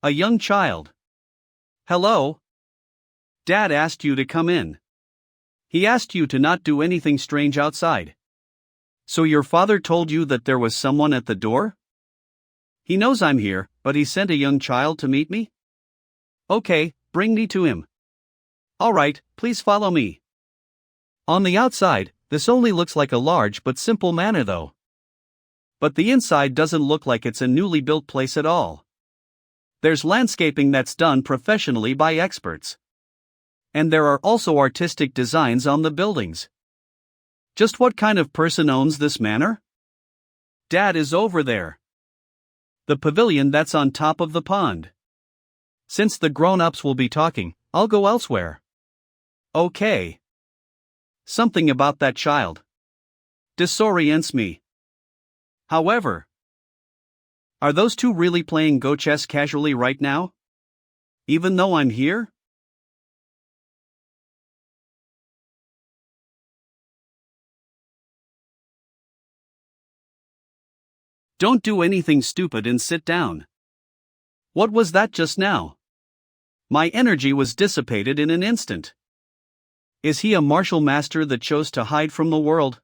A young child. Hello? Dad asked you to come in. He asked you to not do anything strange outside. So your father told you that there was someone at the door? He knows I'm here, but he sent a young child to meet me? Okay, bring me to him. Alright, please follow me. On the outside, this only looks like a large but simple manor though. But the inside doesn't look like it's a newly built place at all. There's landscaping that's done professionally by experts. And there are also artistic designs on the buildings. Just what kind of person owns this manor? Dad is over there. The pavilion that's on top of the pond. Since the grown-ups will be talking, I'll go elsewhere. Okay. Something about that child disorients me. However, are those two really playing Go chess casually right now? Even though I'm here? Don't do anything stupid and sit down. What was that just now? My energy was dissipated in an instant. Is he a martial master that chose to hide from the world?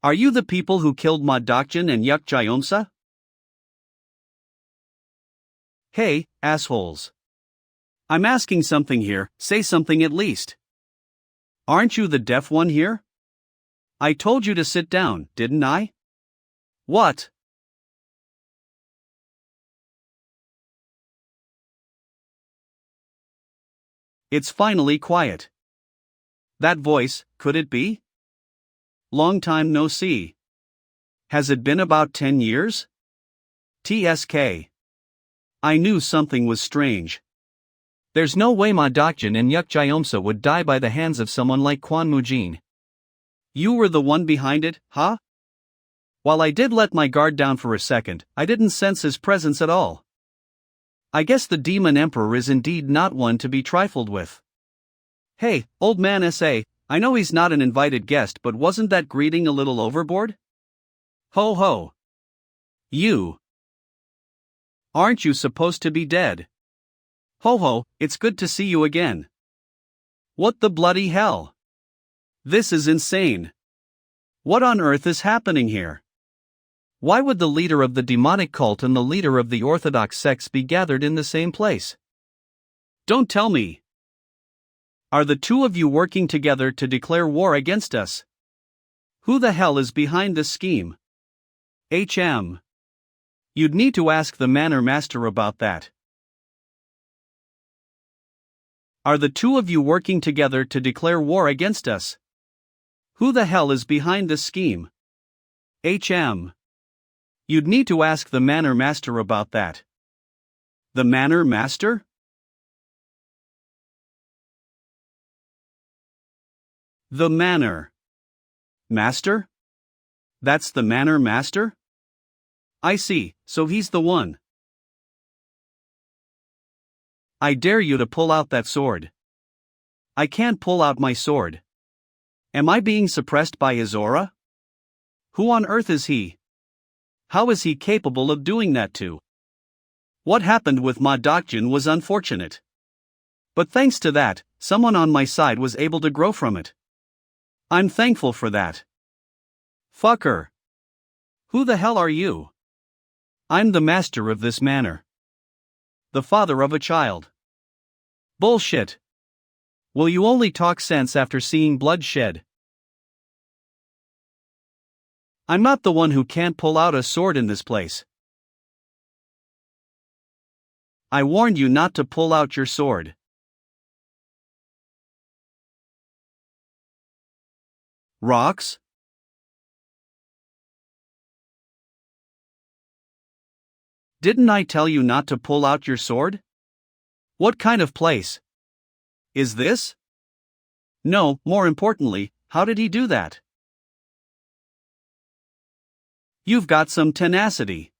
Are you the people who killed Ma Dokjin and Yuk Jayomsa? Hey, assholes. I'm asking something here, say something at least. Aren't you the deaf one here? I told you to sit down, didn't I? What? It's finally quiet. That voice, could it be? Long time no see. Has it been about 10 years? TSK. I knew something was strange. There's no way Ma Dokjin and Yuk Jayomsa would die by the hands of someone like Quan Mujin. You were the one behind it, huh? While I did let my guard down for a second, I didn't sense his presence at all. I guess the Demon Emperor is indeed not one to be trifled with. Hey, old man S.A., I know he's not an invited guest, but wasn't that greeting a little overboard? Ho ho. You. Aren't you supposed to be dead? Ho ho, it's good to see you again. What the bloody hell? This is insane. What on earth is happening here? Why would the leader of the demonic cult and the leader of the Orthodox sects be gathered in the same place? Don't tell me. Are the two of you working together to declare war against us? Who the hell is behind this scheme? HM. You'd need to ask the manor master about that. Are the two of you working together to declare war against us? Who the hell is behind this scheme? HM. You'd need to ask the manor master about that. The manor master? The manor master? That's the manor master? I see, so he's the one. I dare you to pull out that sword. I can't pull out my sword. Am I being suppressed by his aura? Who on earth is he? How is he capable of doing that to? What happened with Ma Dokjin was unfortunate. But thanks to that, someone on my side was able to grow from it. I'm thankful for that. Fucker. Who the hell are you? I'm the master of this manor. The father of a child. Bullshit. Will you only talk sense after seeing blood shed? I'm not the one who can't pull out a sword in this place. I warned you not to pull out your sword. Rocks? Didn't I tell you not to pull out your sword? What kind of place is this? No, more importantly, how did he do that? You've got some tenacity.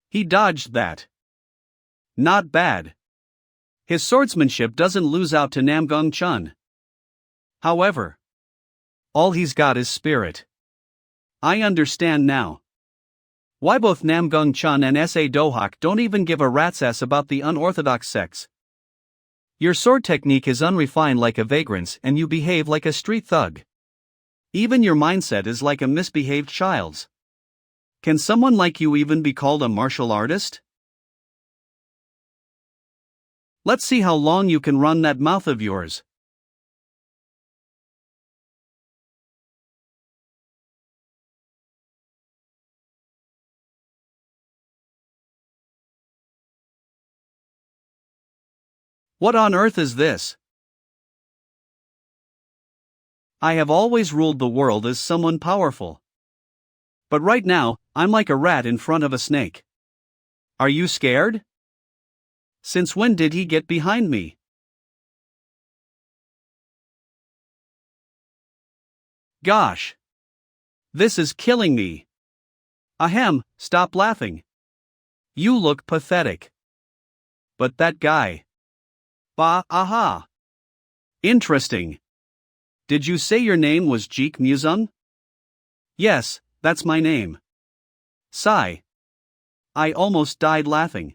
He dodged that. Not bad. His swordsmanship doesn't lose out to Namgung Chun. However, all he's got is spirit. I understand now. Why both Namgung Chun and S.A. Dohak don't even give a rat's ass about the unorthodox sects. Your sword technique is unrefined like a vagrant's and you behave like a street thug. Even your mindset is like a misbehaved child's. Can someone like you even be called a martial artist? Let's see how long you can run that mouth of yours. What on earth is this? I have always ruled the world as someone powerful. But right now, I'm like a rat in front of a snake. Are you scared? Since when did he get behind me? Gosh! This is killing me. Ahem, stop laughing. You look pathetic. But that guy. Bah, aha. Interesting. Did you say your name was Jeek Muzung? Yes, that's my name. Sigh. I almost died laughing.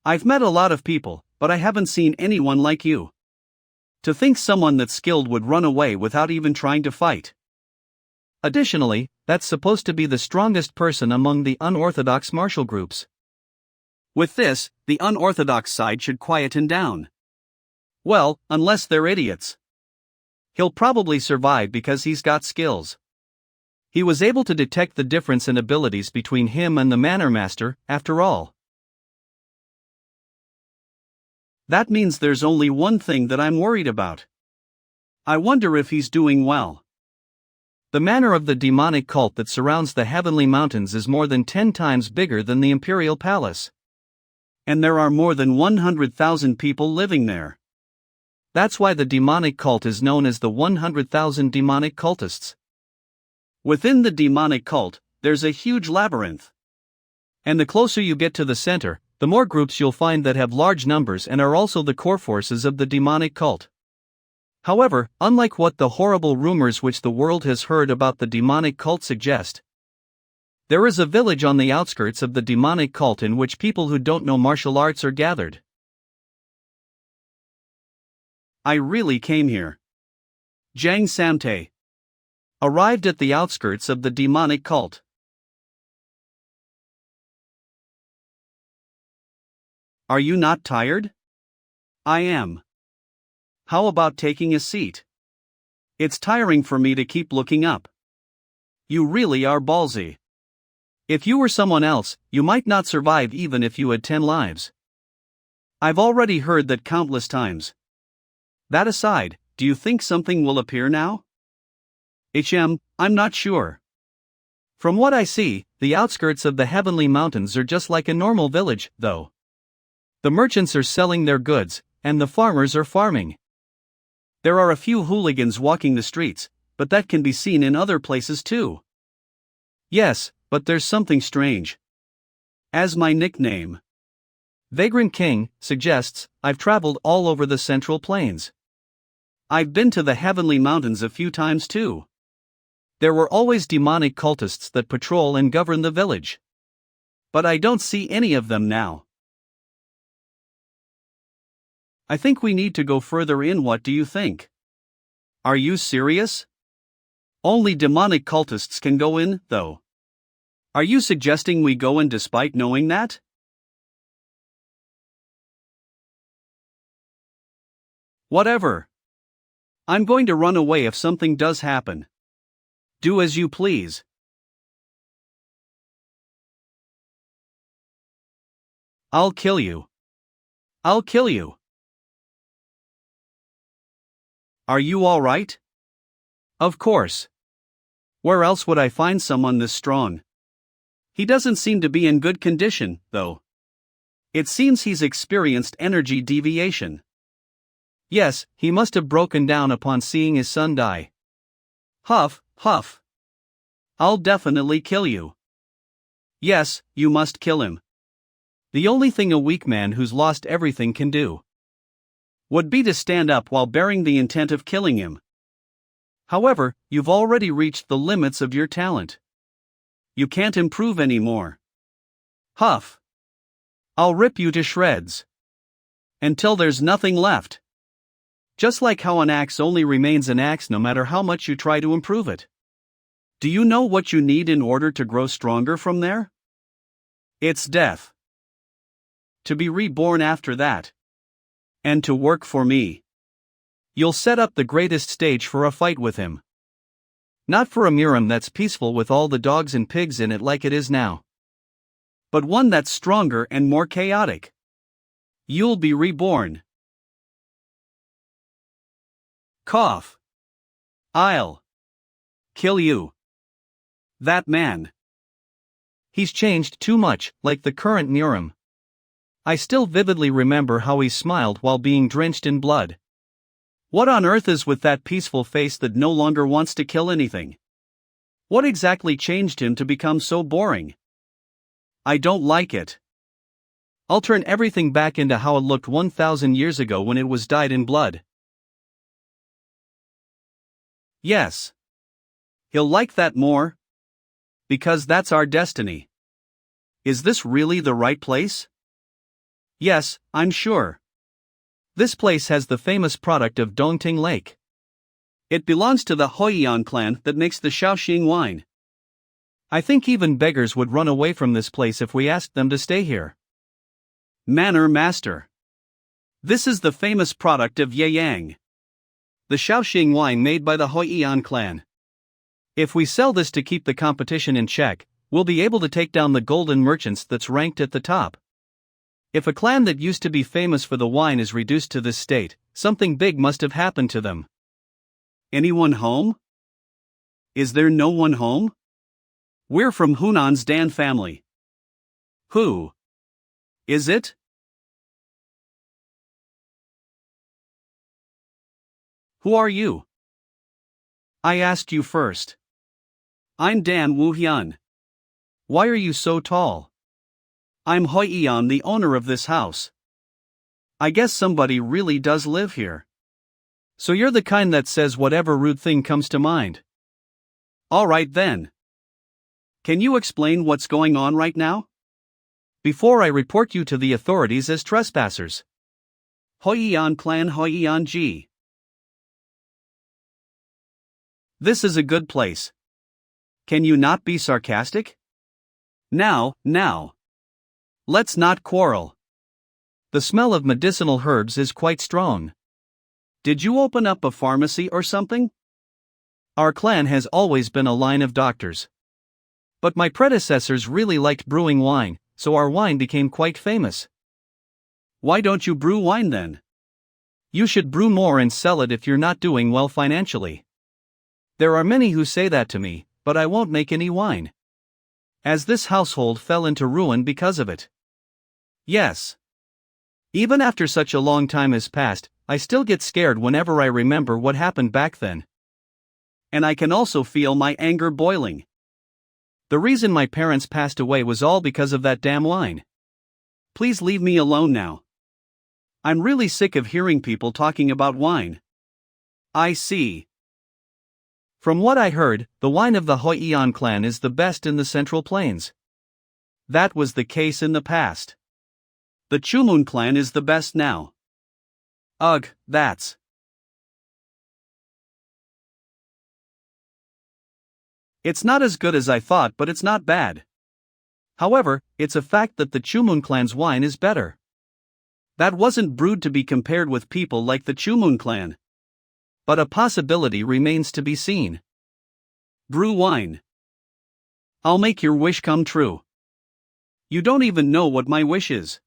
I've met a lot of people, but I haven't seen anyone like you. To think someone that skilled would run away without even trying to fight. Additionally, that's supposed to be the strongest person among the unorthodox martial groups. With this, the unorthodox side should quieten down. Well, unless they're idiots. He'll probably survive because he's got skills. He was able to detect the difference in abilities between him and the Manor Master, after all. That means there's only one thing that I'm worried about. I wonder if he's doing well. The manor of the demonic cult that surrounds the heavenly mountains is more than 10 times bigger than the imperial palace. And there are more than 100,000 people living there. That's why the demonic cult is known as the 100,000 demonic cultists. Within the demonic cult, there's a huge labyrinth. And the closer you get to the center, the more groups you'll find that have large numbers and are also the core forces of the demonic cult. However, unlike what the horrible rumors which the world has heard about the demonic cult suggest, there is a village on the outskirts of the demonic cult in which people who don't know martial arts are gathered. I really came here. Jang Samtae arrived at the outskirts of the demonic cult. Are you not tired? I am. How about taking a seat? It's tiring for me to keep looking up. You really are ballsy. If you were someone else, you might not survive even if you had 10 lives. I've already heard that countless times. That aside, do you think something will appear now? I'm not sure. From what I see, the outskirts of the heavenly mountains are just like a normal village, though. The merchants are selling their goods, and the farmers are farming. There are a few hooligans walking the streets, but that can be seen in other places too. Yes, but there's something strange. As my nickname, Vagrant King, suggests, I've traveled all over the Central Plains. I've been to the Heavenly Mountains a few times too. There were always demonic cultists that patrol and govern the village. But I don't see any of them now. I think we need to go further in. What do you think? Are you serious? Only demonic cultists can go in, though. Are you suggesting we go in despite knowing that? Whatever. I'm going to run away if something does happen. Do as you please. I'll kill you. I'll kill you. Are you all right? Of course. Where else would I find someone this strong? He doesn't seem to be in good condition, though. It seems he's experienced energy deviation. Yes, he must have broken down upon seeing his son die. Huff, huff. I'll definitely kill you. Yes, you must kill him. The only thing a weak man who's lost everything can do would be to stand up while bearing the intent of killing him. However, you've already reached the limits of your talent. You can't improve anymore. Huff. I'll rip you to shreds. Until there's nothing left. Just like how an axe only remains an axe no matter how much you try to improve it. Do you know what you need in order to grow stronger from there? It's death. To be reborn after that. And to work for me. You'll set up the greatest stage for a fight with him. Not for a Miram that's peaceful with all the dogs and pigs in it like it is now. But one that's stronger and more chaotic. You'll be reborn. Cough. I'll kill you. That man. He's changed too much, like the current Niram. I still vividly remember how he smiled while being drenched in blood. What on earth is with that peaceful face that no longer wants to kill anything? What exactly changed him to become so boring? I don't like it. I'll turn everything back into how it looked 1,000 years ago when it was dyed in blood. Yes. He'll like that more. Because that's our destiny. Is this really the right place? Yes, I'm sure. This place has the famous product of Dongting Lake. It belongs to the Hoiyan clan that makes the Shaoxing wine. I think even beggars would run away from this place if we asked them to stay here. Manor Master. This is the famous product of Yeyang. The Shaoxing wine made by the Hoiyan clan. If we sell this to keep the competition in check, we'll be able to take down the golden merchants that's ranked at the top. If a clan that used to be famous for the wine is reduced to this state, something big must have happened to them. Anyone home? Is there no one home? We're from Hunan's Dan family. Who? Is it? Who are you? I asked you first. I'm Dan Wuhyun. Why are you so tall? I'm Hoiyan, the owner of this house. I guess somebody really does live here. So you're the kind that says whatever rude thing comes to mind. Alright then. Can you explain what's going on right now? Before I report you to the authorities as trespassers. Hoiyan clan Hoiyan Ji. This is a good place. Can you not be sarcastic? Now. Let's not quarrel. The smell of medicinal herbs is quite strong. Did you open up a pharmacy or something? Our clan has always been a line of doctors. But my predecessors really liked brewing wine, so our wine became quite famous. Why don't you brew wine then? You should brew more and sell it if you're not doing well financially. There are many who say that to me, but I won't make any wine. As this household fell into ruin because of it. Yes. Even after such a long time has passed, I still get scared whenever I remember what happened back then. And I can also feel my anger boiling. The reason my parents passed away was all because of that damn wine. Please leave me alone now. I'm really sick of hearing people talking about wine. I see. From what I heard, the wine of the Hoiyan clan is the best in the Central Plains. That was the case in the past. The Chumun clan is the best now. Ugh, that's. It's not as good as I thought, but it's not bad. However, it's a fact that the Chumun clan's wine is better. That wasn't brewed to be compared with people like the Chumun clan. But a possibility remains to be seen. Brew wine. I'll make your wish come true. You don't even know what my wish is.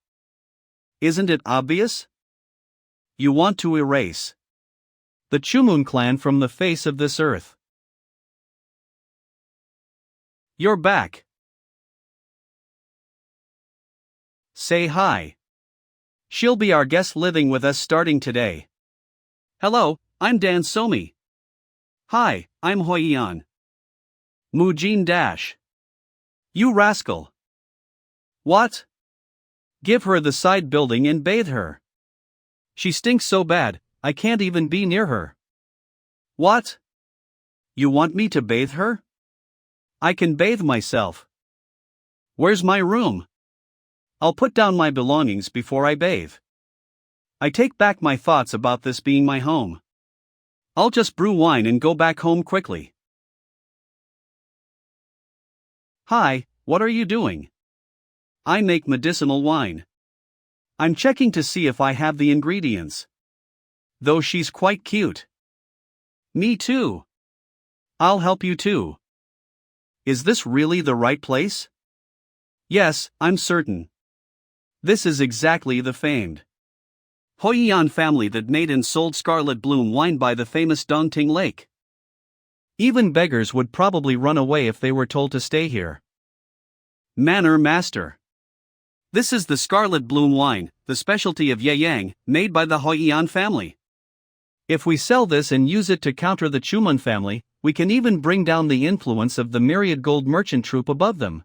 Isn't it obvious? You want to erase the Chumun clan from the face of this earth. You're back. Say hi. She'll be our guest living with us starting today. Hello, I'm Dan Somi. Hi, I'm Hoiyan. Mujin Dash. You rascal. What? Give her the side building and bathe her. She stinks so bad, I can't even be near her. What? You want me to bathe her? I can bathe myself. Where's my room? I'll put down my belongings before I bathe. I take back my thoughts about this being my home. I'll just brew wine and go back home quickly. Hi, what are you doing? I make medicinal wine. I'm checking to see if I have the ingredients. Though she's quite cute. Me too. I'll help you too. Is this really the right place? Yes, I'm certain. This is exactly the famed Hoiyan family that made and sold Scarlet Bloom wine by the famous Dongting Lake. Even beggars would probably run away if they were told to stay here. Manor Master. This is the Scarlet Bloom wine, the specialty of Yeyang, made by the Hoiyan family. If we sell this and use it to counter the Chuman family, we can even bring down the influence of the myriad gold merchant troupe above them.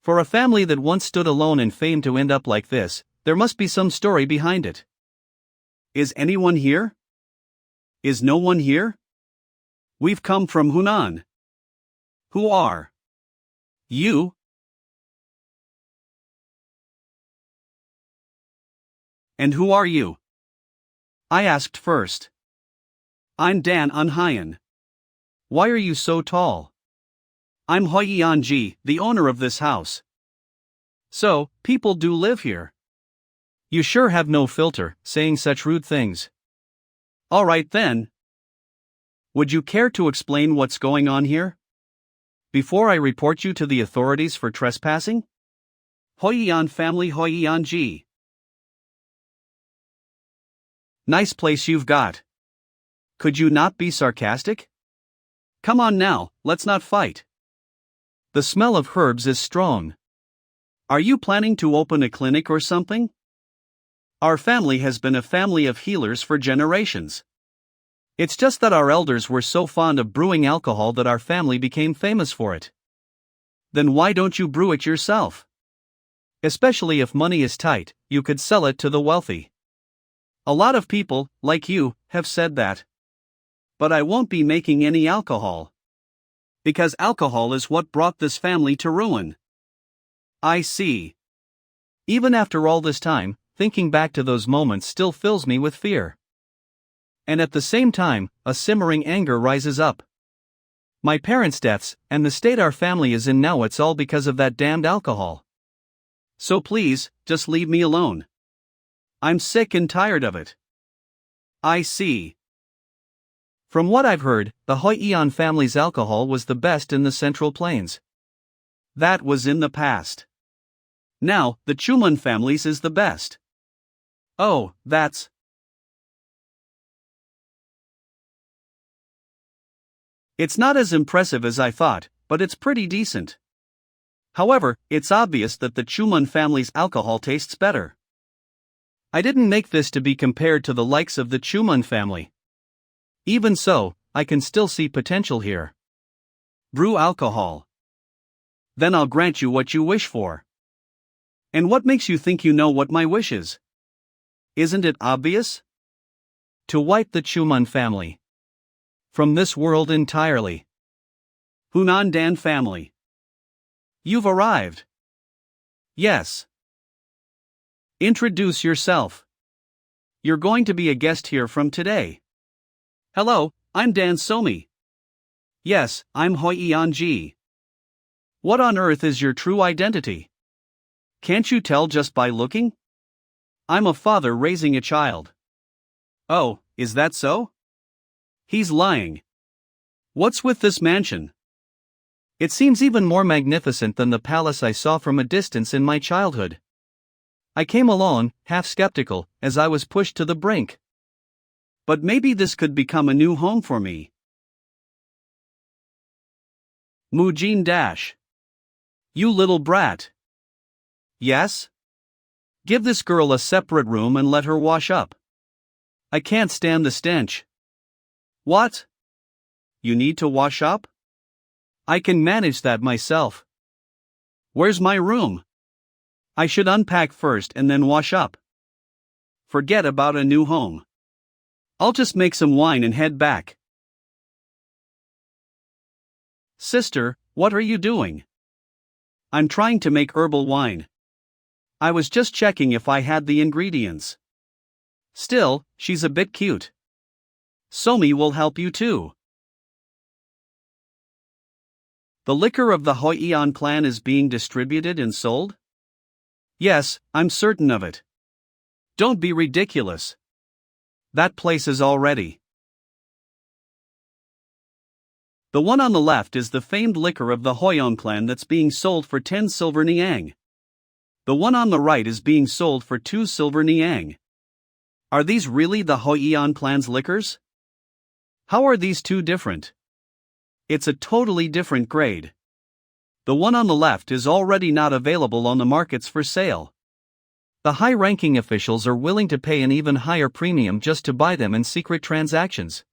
For a family that once stood alone in fame to end up like this, there must be some story behind it. Is anyone here? Is no one here? We've come from Hunan. Who are you? And who are you? I asked first. I'm Dan Unhyan. Why are you so tall? I'm Hoiyan Ji, the owner of this house. So, people do live here. You sure have no filter, saying such rude things. Alright then. Would you care to explain what's going on here? Before I report you to the authorities for trespassing? Hoiyan family Hoiyan Ji. Nice place you've got. Could you not be sarcastic? Come on now, let's not fight. The smell of herbs is strong. Are you planning to open a clinic or something? Our family has been a family of healers for generations. It's just that our elders were so fond of brewing alcohol that our family became famous for it. Then why don't you brew it yourself? Especially if money is tight, you could sell it to the wealthy. A lot of people, like you, have said that. But I won't be making any alcohol. Because alcohol is what brought this family to ruin. I see. Even after all this time, thinking back to those moments still fills me with fear. And at the same time, a simmering anger rises up. My parents' deaths, and the state our family is in now, it's all because of that damned alcohol. So please, just leave me alone. I'm sick and tired of it. I see. From what I've heard, the Hoiyan family's alcohol was the best in the Central Plains. That was in the past. Now, the Chuman family's is the best. Oh, that's... It's not as impressive as I thought, but it's pretty decent. However, it's obvious that the Chuman family's alcohol tastes better. I didn't make this to be compared to the likes of the Chuman family. Even so, I can still see potential here. Brew alcohol. Then I'll grant you what you wish for. And what makes you think you know what my wish is? Isn't it obvious? To wipe the Chuman family from this world entirely. Hunan Dan family. You've arrived. Yes. Introduce yourself. You're going to be a guest here from today. Hello, I'm Dan Somi. Yes, I'm Hoiyan Ji. What on earth is your true identity? Can't you tell just by looking? I'm a father raising a child. Oh, is that so? He's lying. What's with this mansion? It seems even more magnificent than the palace I saw from a distance in my childhood. I came along, half skeptical, as I was pushed to the brink. But maybe this could become a new home for me. Mujin Dash. You little brat. Yes? Give this girl a separate room and let her wash up. I can't stand the stench. What? You need to wash up? I can manage that myself. Where's my room? I should unpack first and then wash up. Forget about a new home. I'll just make some wine and head back. Sister, what are you doing? I'm trying to make herbal wine. I was just checking if I had the ingredients. Still, she's a bit cute. Somi will help you too. The liquor of the Hoiyan clan is being distributed and sold? Yes, I'm certain of it. Don't be ridiculous. That place is already. The one on the left is the famed liquor of the Hoiyan clan that's being sold for 10 silver niang. The one on the right is being sold for 2 silver niang. Are these really the Hoian clan's liquors? How are these two different? It's a totally different grade. The one on the left is already not available on the markets for sale. The high-ranking officials are willing to pay an even higher premium just to buy them in secret transactions.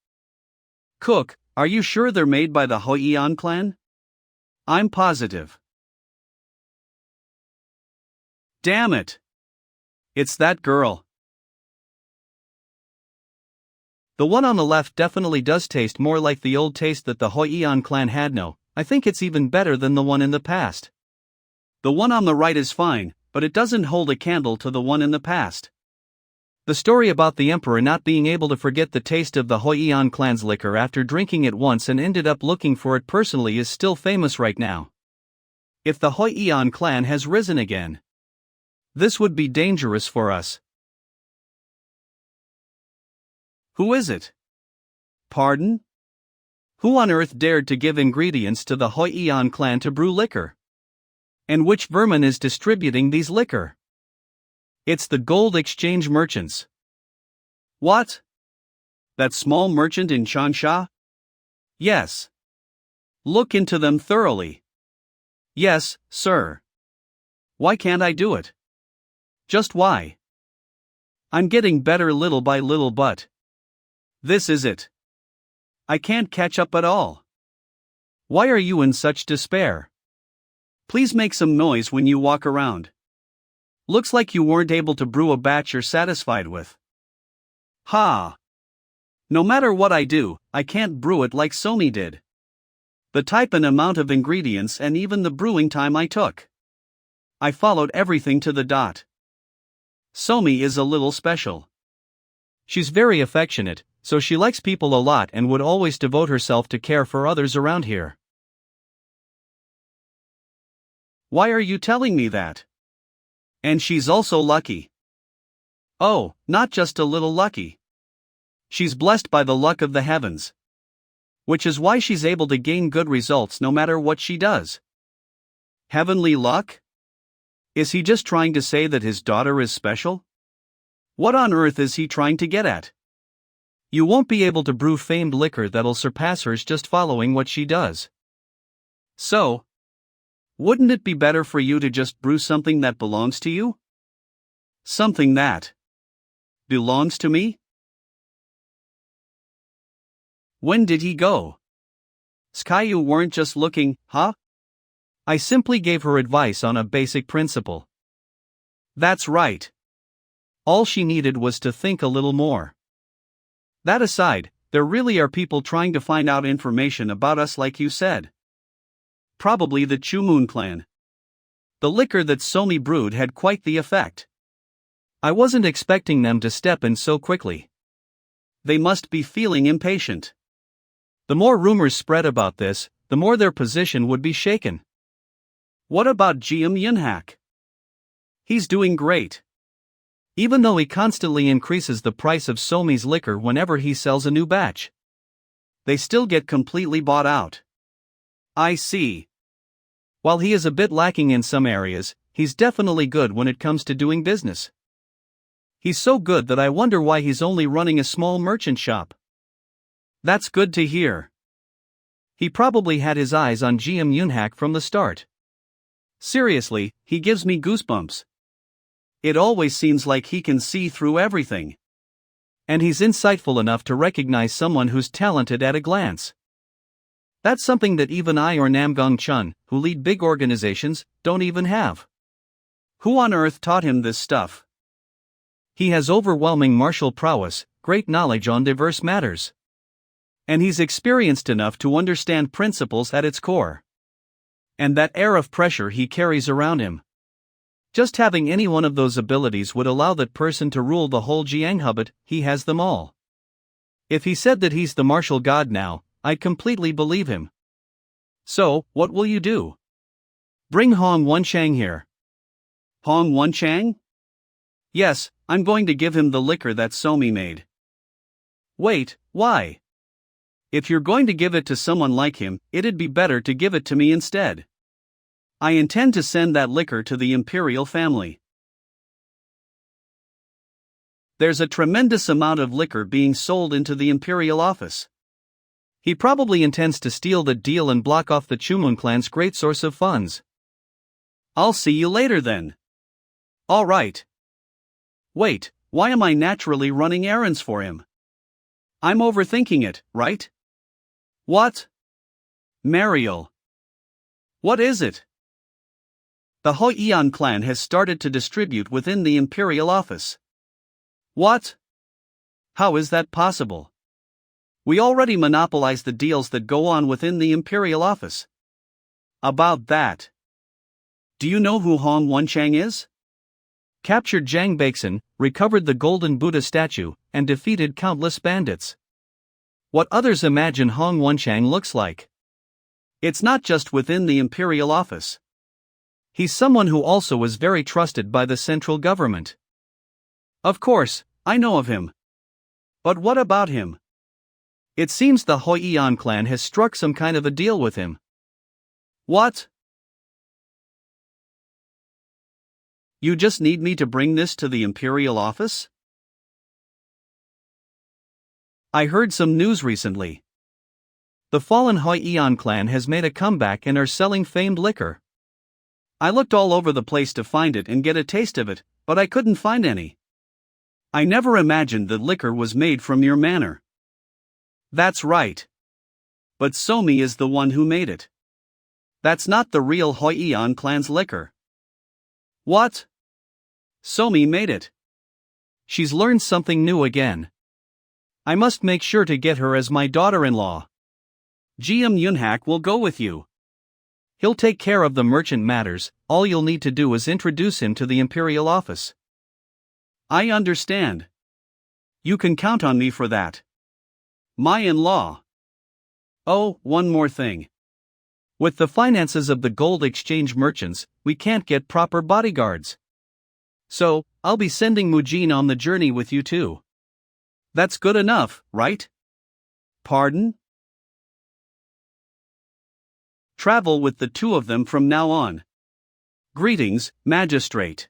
Cook, are you sure they're made by the Hoian clan? I'm positive. Damn it! It's that girl. The one on the left definitely does taste more like the old taste that the Hoian clan had. No, I think it's even better than the one in the past. The one on the right is fine, but it doesn't hold a candle to the one in the past. The story about the emperor not being able to forget the taste of the Hoian clan's liquor after drinking it once and ended up looking for it personally is still famous right now. If the Hoian clan has risen again, this would be dangerous for us. Who is it? Pardon? Who on earth dared to give ingredients to the Hoian clan to brew liquor? And which vermin is distributing these liquor? It's the gold exchange merchants. What? That small merchant in Changsha? Yes. Look into them thoroughly. Yes, sir. Why can't I do it? Just why? I'm getting better little by little, but this is it. I can't catch up at all. Why are you in such despair? Please make some noise when you walk around. Looks like you weren't able to brew a batch you're satisfied with. Ha! No matter what I do, I can't brew it like Somi did. The type and amount of ingredients and even the brewing time I took. I followed everything to the dot. Somi is a little special. She's very affectionate, so she likes people a lot and would always devote herself to care for others around here. Why are you telling me that? And she's also lucky. Oh, not just a little lucky. She's blessed by the luck of the heavens. Which is why she's able to gain good results no matter what she does. Heavenly luck? Is he just trying to say that his daughter is special? What on earth is he trying to get at? You won't be able to brew famed liquor that'll surpass hers just following what she does. So, wouldn't it be better for you to just brew something that belongs to you? Something that belongs to me? When did he go? Sky, you weren't just looking, huh? I simply gave her advice on a basic principle. That's right. All she needed was to think a little more. That aside, there really are people trying to find out information about us like you said. Probably the Chumun clan. The liquor that Somi brewed had quite the effect. I wasn't expecting them to step in so quickly. They must be feeling impatient. The more rumors spread about this, the more their position would be shaken. What about Jiam Yunhak? He's doing great. Even though he constantly increases the price of Somi's liquor whenever he sells a new batch, they still get completely bought out. I see. While he is a bit lacking in some areas, he's definitely good when it comes to doing business. He's so good that I wonder why he's only running a small merchant shop. That's good to hear. He probably had his eyes on Jiam Yunhak from the start. Seriously, he gives me goosebumps. It always seems like he can see through everything. And he's insightful enough to recognize someone who's talented at a glance. That's something that even I or Namgong Chun, who lead big organizations, don't even have. Who on earth taught him this stuff? He has overwhelming martial prowess, great knowledge on diverse matters. And he's experienced enough to understand principles at its core. And that air of pressure he carries around him. Just having any one of those abilities would allow that person to rule the whole Jianghe, but he has them all. If he said that he's the martial god now, I'd completely believe him. So, what will you do? Bring Hong Wenchang here. Hong Wenchang? Yes, I'm going to give him the liquor that Somi made. Wait, why? If you're going to give it to someone like him, it'd be better to give it to me instead. I intend to send that liquor to the imperial family. There's a tremendous amount of liquor being sold into the imperial office. He probably intends to steal the deal and block off the Chumun clan's great source of funds. I'll see you later then. All right. Wait, why am I naturally running errands for him? I'm overthinking it, right? What? Mariel. What is it? The Hoian clan has started to distribute within the imperial office. What? How is that possible? We already monopolize the deals that go on within the imperial office. About that. Do you know who Hong Wenchang is? Captured Jiang Baixin, recovered the golden Buddha statue, and defeated countless bandits. What others imagine Hong Wenchang looks like. It's not just within the imperial office. He's someone who also is very trusted by the central government. Of course, I know of him. But what about him? It seems the Hoian clan has struck some kind of a deal with him. What? You just need me to bring this to the imperial office? I heard some news recently. The fallen Hoian clan has made a comeback and are selling famed liquor. I looked all over the place to find it and get a taste of it, but I couldn't find any. I never imagined that liquor was made from your manor. That's right. But Somi is the one who made it. That's not the real Hoian clan's liquor. What? Somi made it. She's learned something new again. I must make sure to get her as my daughter-in-law. GM Yunhak will go with you. He'll take care of the merchant matters, all you'll need to do is introduce him to the imperial office. I understand. You can count on me for that. My in-law. Oh, one more thing. With the finances of the gold exchange merchants, we can't get proper bodyguards. So, I'll be sending Mujin on the journey with you too. That's good enough, right? Pardon? Travel with the two of them from now on. Greetings, magistrate.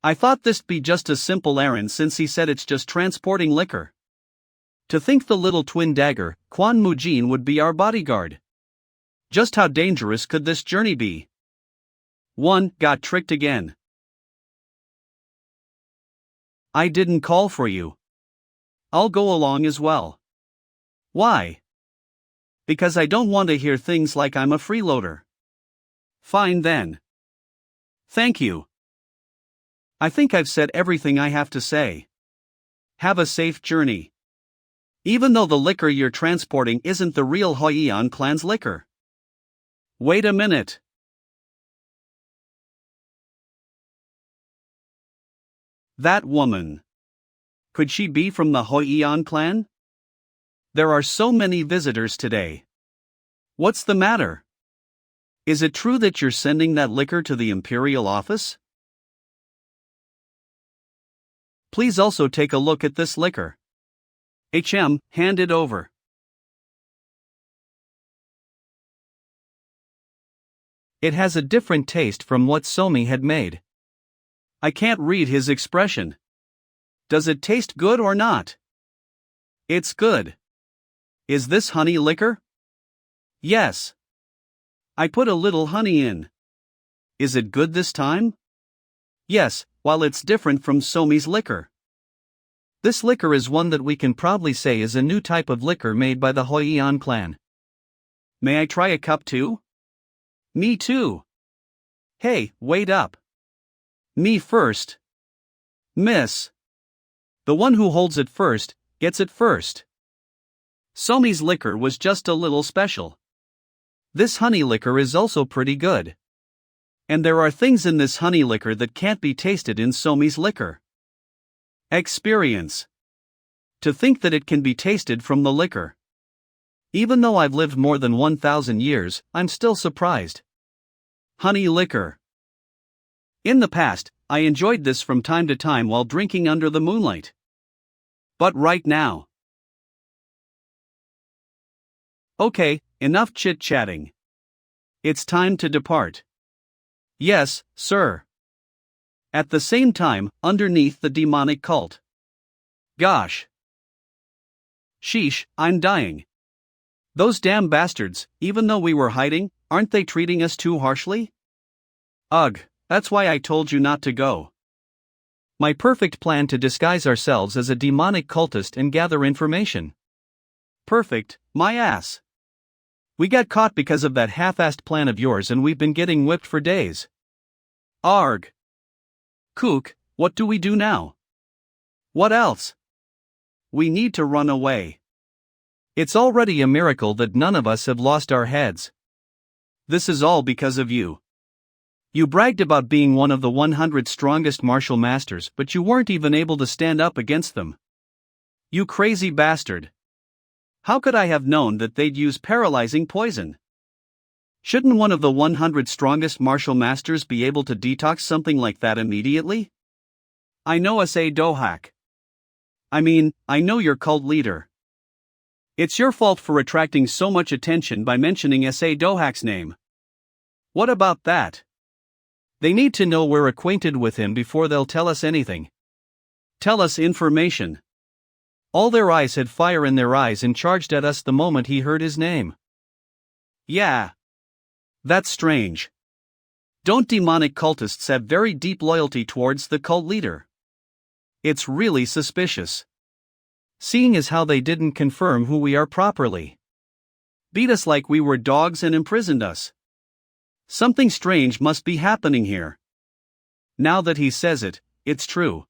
I thought this'd be just a simple errand since he said it's just transporting liquor. To think the little twin dagger, Quan Mujin, would be our bodyguard. Just how dangerous could this journey be? One got tricked again. I didn't call for you. I'll go along as well. Why? Because I don't want to hear things like I'm a freeloader. Fine then. Thank you. I think I've said everything I have to say. Have a safe journey. Even though the liquor you're transporting isn't the real Hoian clan's liquor. Wait a minute. That woman. Could she be from the Hoian clan? There are so many visitors today. What's the matter? Is it true that you're sending that liquor to the imperial office? Please also take a look at this liquor. Hand it over. It has a different taste from what Somi had made. I can't read his expression. Does it taste good or not? It's good. Is this honey liquor? Yes. I put a little honey in. Is it good this time? Yes, while it's different from Somi's liquor. This liquor is one that we can proudly say is a new type of liquor made by the Hoian clan. May I try a cup too? Me too. Hey, wait up. Me first. Miss. The one who holds it first, gets it first. Somi's liquor was just a little special. This honey liquor is also pretty good. And there are things in this honey liquor that can't be tasted in Somi's liquor. Experience. To think that it can be tasted from the liquor. Even though I've lived more than 1,000 years, I'm still surprised. Honey liquor. In the past, I enjoyed this from time to time while drinking under the moonlight. But right now. Okay, enough chit-chatting. It's time to depart. Yes, sir. At the same time, underneath the demonic cult. Gosh. Sheesh, I'm dying. Those damn bastards, even though we were hiding, aren't they treating us too harshly? Ugh, that's why I told you not to go. My perfect plan to disguise ourselves as a demonic cultist and gather information. Perfect, my ass. We got caught because of that half-assed plan of yours and we've been getting whipped for days. Arg. Kook, what do we do now? What else? We need to run away. It's already a miracle that none of us have lost our heads. This is all because of you. You bragged about being one of the 100 strongest martial masters, but you weren't even able to stand up against them. You crazy bastard. How could I have known that they'd use paralyzing poison? Shouldn't one of the 100 strongest martial masters be able to detox something like that immediately? I know S.A. Dohak. I know your cult leader. It's your fault for attracting so much attention by mentioning S.A. Dohak's name. What about that? They need to know we're acquainted with him before they'll tell us anything. Tell us information. All their eyes had fire in their eyes and charged at us the moment he heard his name. Yeah. That's strange. Don't demonic cultists have very deep loyalty towards the cult leader? It's really suspicious. Seeing as how they didn't confirm who we are properly. Beat us like we were dogs and imprisoned us. Something strange must be happening here. Now that he says it, it's true.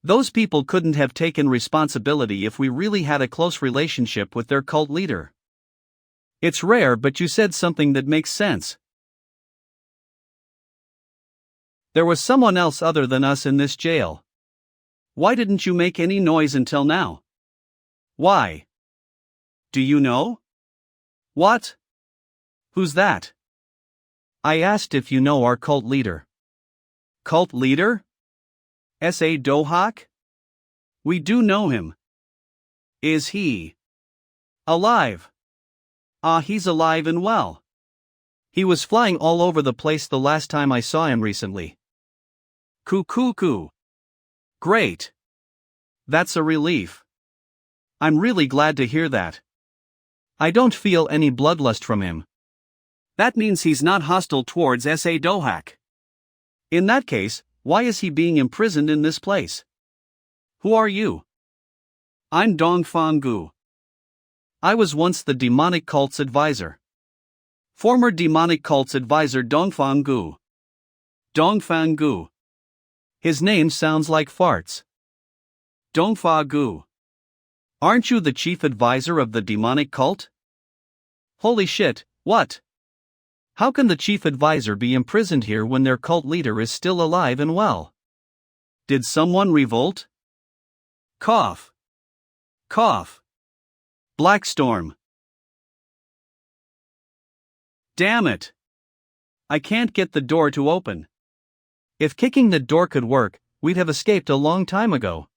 Those people couldn't have taken responsibility if we really had a close relationship with their cult leader. It's rare, but you said something that makes sense. There was someone else other than us in this jail. Why didn't you make any noise until now? Why? Do you know? What? Who's that? I asked if you know our cult leader. Cult leader? S.A. Dohak? We do know him. Is he alive? He's alive and well. He was flying all over the place the last time I saw him recently. Coo. Great. That's a relief. I'm really glad to hear that. I don't feel any bloodlust from him. That means he's not hostile towards S.A. Dohak. In that case, why is he being imprisoned in this place? Who are you? I'm Dongfang Gu. I was once the demonic cult's advisor. Former demonic cult's advisor Dongfang Gu. Dongfang Gu. His name sounds like farts. Dongfa Gu. Aren't you the chief advisor of the demonic cult? Holy shit, what? How can the chief advisor be imprisoned here when their cult leader is still alive and well? Did someone revolt? Cough. Cough. Black storm. Damn it. I can't get the door to open. If kicking the door could work, we'd have escaped a long time ago.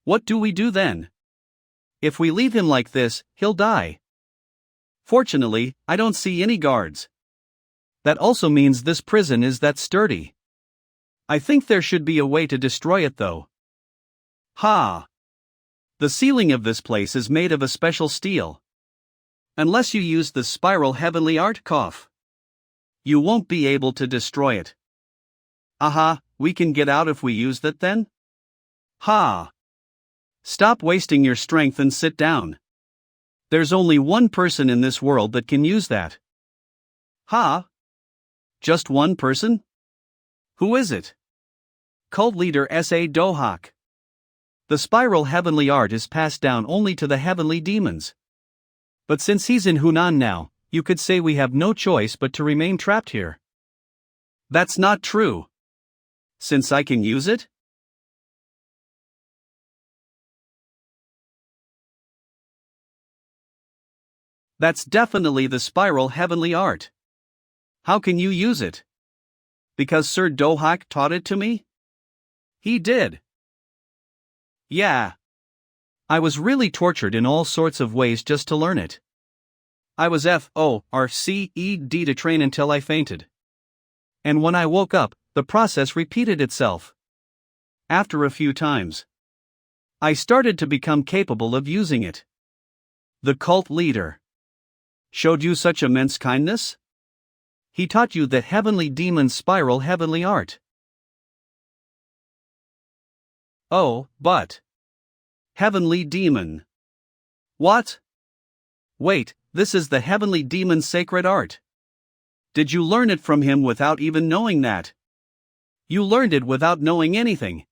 What do we do then? If we leave him like this, he'll die. Fortunately, I don't see any guards. That also means this prison is that sturdy. I think there should be a way to destroy it though. Ha! The ceiling of this place is made of a special steel. Unless you use the spiral heavenly art cough, you won't be able to destroy it. Aha, we can get out if we use that then? Ha! Stop wasting your strength and sit down. There's only one person in this world that can use that. Ha! Just one person? Who is it? Cult leader S.A. Dohak. The spiral heavenly art is passed down only to the heavenly demons. But since he's in Hunan now, you could say we have no choice but to remain trapped here. That's not true. Since I can use it? That's definitely the spiral heavenly art. How can you use it? Because Sir Dohak taught it to me? He did. Yeah. I was really tortured in all sorts of ways just to learn it. I was FORCED to train until I fainted. And when I woke up, the process repeated itself. After a few times. I started to become capable of using it. The cult leader showed you such immense kindness? He taught you the heavenly demon's spiral heavenly art. Oh, but heavenly demon. What? Wait, this is the heavenly demon's sacred art. Did you learn it from him without even knowing that? You learned it without knowing anything.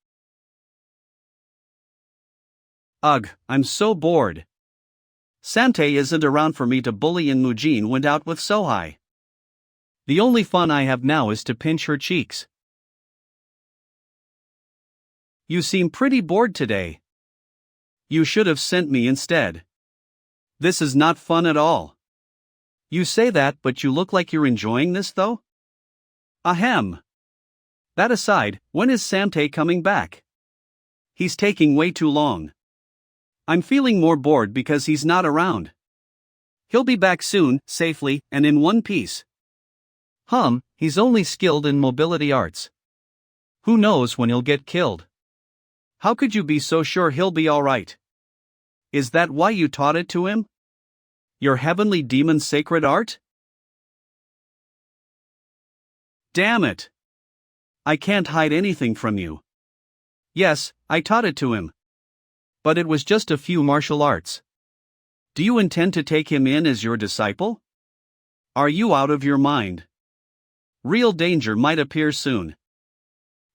Ugh, I'm so bored. Samtae isn't around for me to bully and Mujin went out with Sohai. The only fun I have now is to pinch her cheeks. You seem pretty bored today. You should have sent me instead. This is not fun at all. You say that, but you look like you're enjoying this though? Ahem. That aside, when is Samtae coming back? He's taking way too long. I'm feeling more bored because he's not around. He'll be back soon, safely, and in one piece. He's only skilled in mobility arts. Who knows when he'll get killed? How could you be so sure he'll be alright? Is that why you taught it to him? Your heavenly demon's sacred art? Damn it! I can't hide anything from you. Yes, I taught it to him. But it was just a few martial arts. Do you intend to take him in as your disciple? Are you out of your mind? Real danger might appear soon.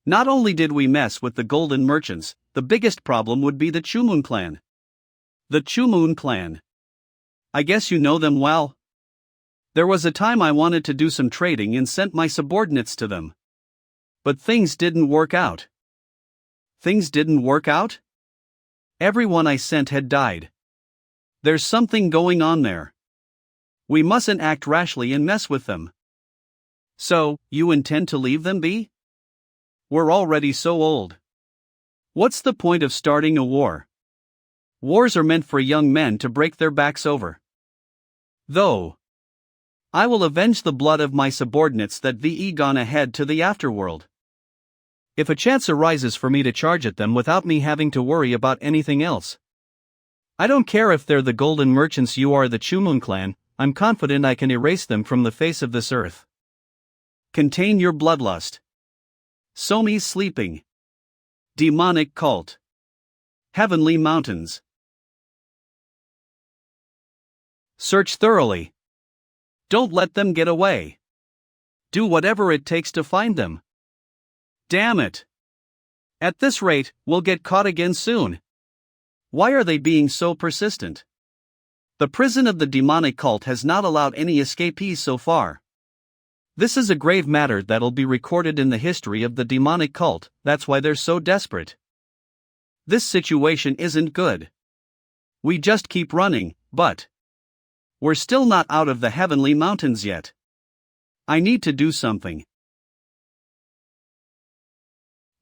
Not only did we mess with the golden merchants, the biggest problem would be the Chumun clan. The Chumun clan. I guess you know them well. There was a time I wanted to do some trading and sent my subordinates to them. But things didn't work out. Things didn't work out? Everyone I sent had died. There's something going on there. We mustn't act rashly and mess with them. So, you intend to leave them be? We're already so old. What's the point of starting a war? Wars are meant for young men to break their backs over. Though, I will avenge the blood of my subordinates that ve gone ahead to the afterworld. If a chance arises for me to charge at them without me having to worry about anything else. I don't care if they're the golden merchants you are the Chumun clan, I'm confident I can erase them from the face of this earth. Contain your bloodlust. Somi's sleeping. Demonic cult. Heavenly mountains. Search thoroughly. Don't let them get away. Do whatever it takes to find them. Damn it. At this rate, we'll get caught again soon. Why are they being so persistent? The prison of the demonic cult has not allowed any escapees so far. This is a grave matter that'll be recorded in the history of the demonic cult, that's why they're so desperate. This situation isn't good. We just keep running, but we're still not out of the heavenly mountains yet. I need to do something.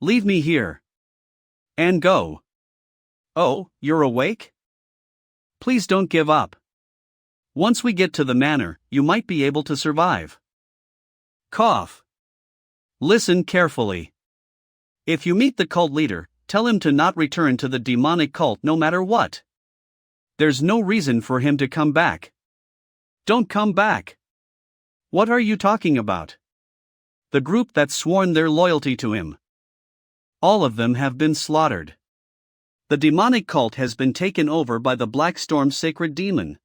Leave me here. And go. Oh, you're awake? Please don't give up. Once we get to the manor, you might be able to survive. Cough. Listen carefully. If you meet the cult leader, tell him to not return to the demonic cult no matter what. There's no reason for him to come back. Don't come back. What are you talking about? The group that's sworn their loyalty to him. All of them have been slaughtered. The demonic cult has been taken over by the Black Storm sacred demon.